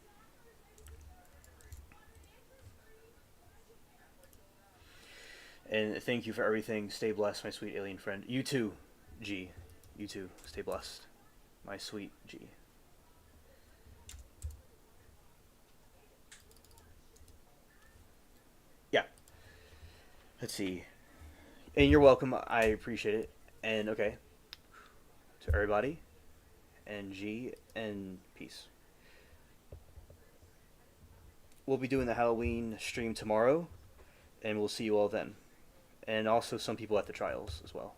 And thank you for everything. Stay blessed, my sweet alien friend. You too, G. You too. Stay blessed, my sweet G. Yeah. Let's see. And you're welcome. I appreciate it. And okay. To everybody. And G. And peace. We'll be doing the Halloween stream tomorrow. And we'll see you all then. And also some people at the trials as well.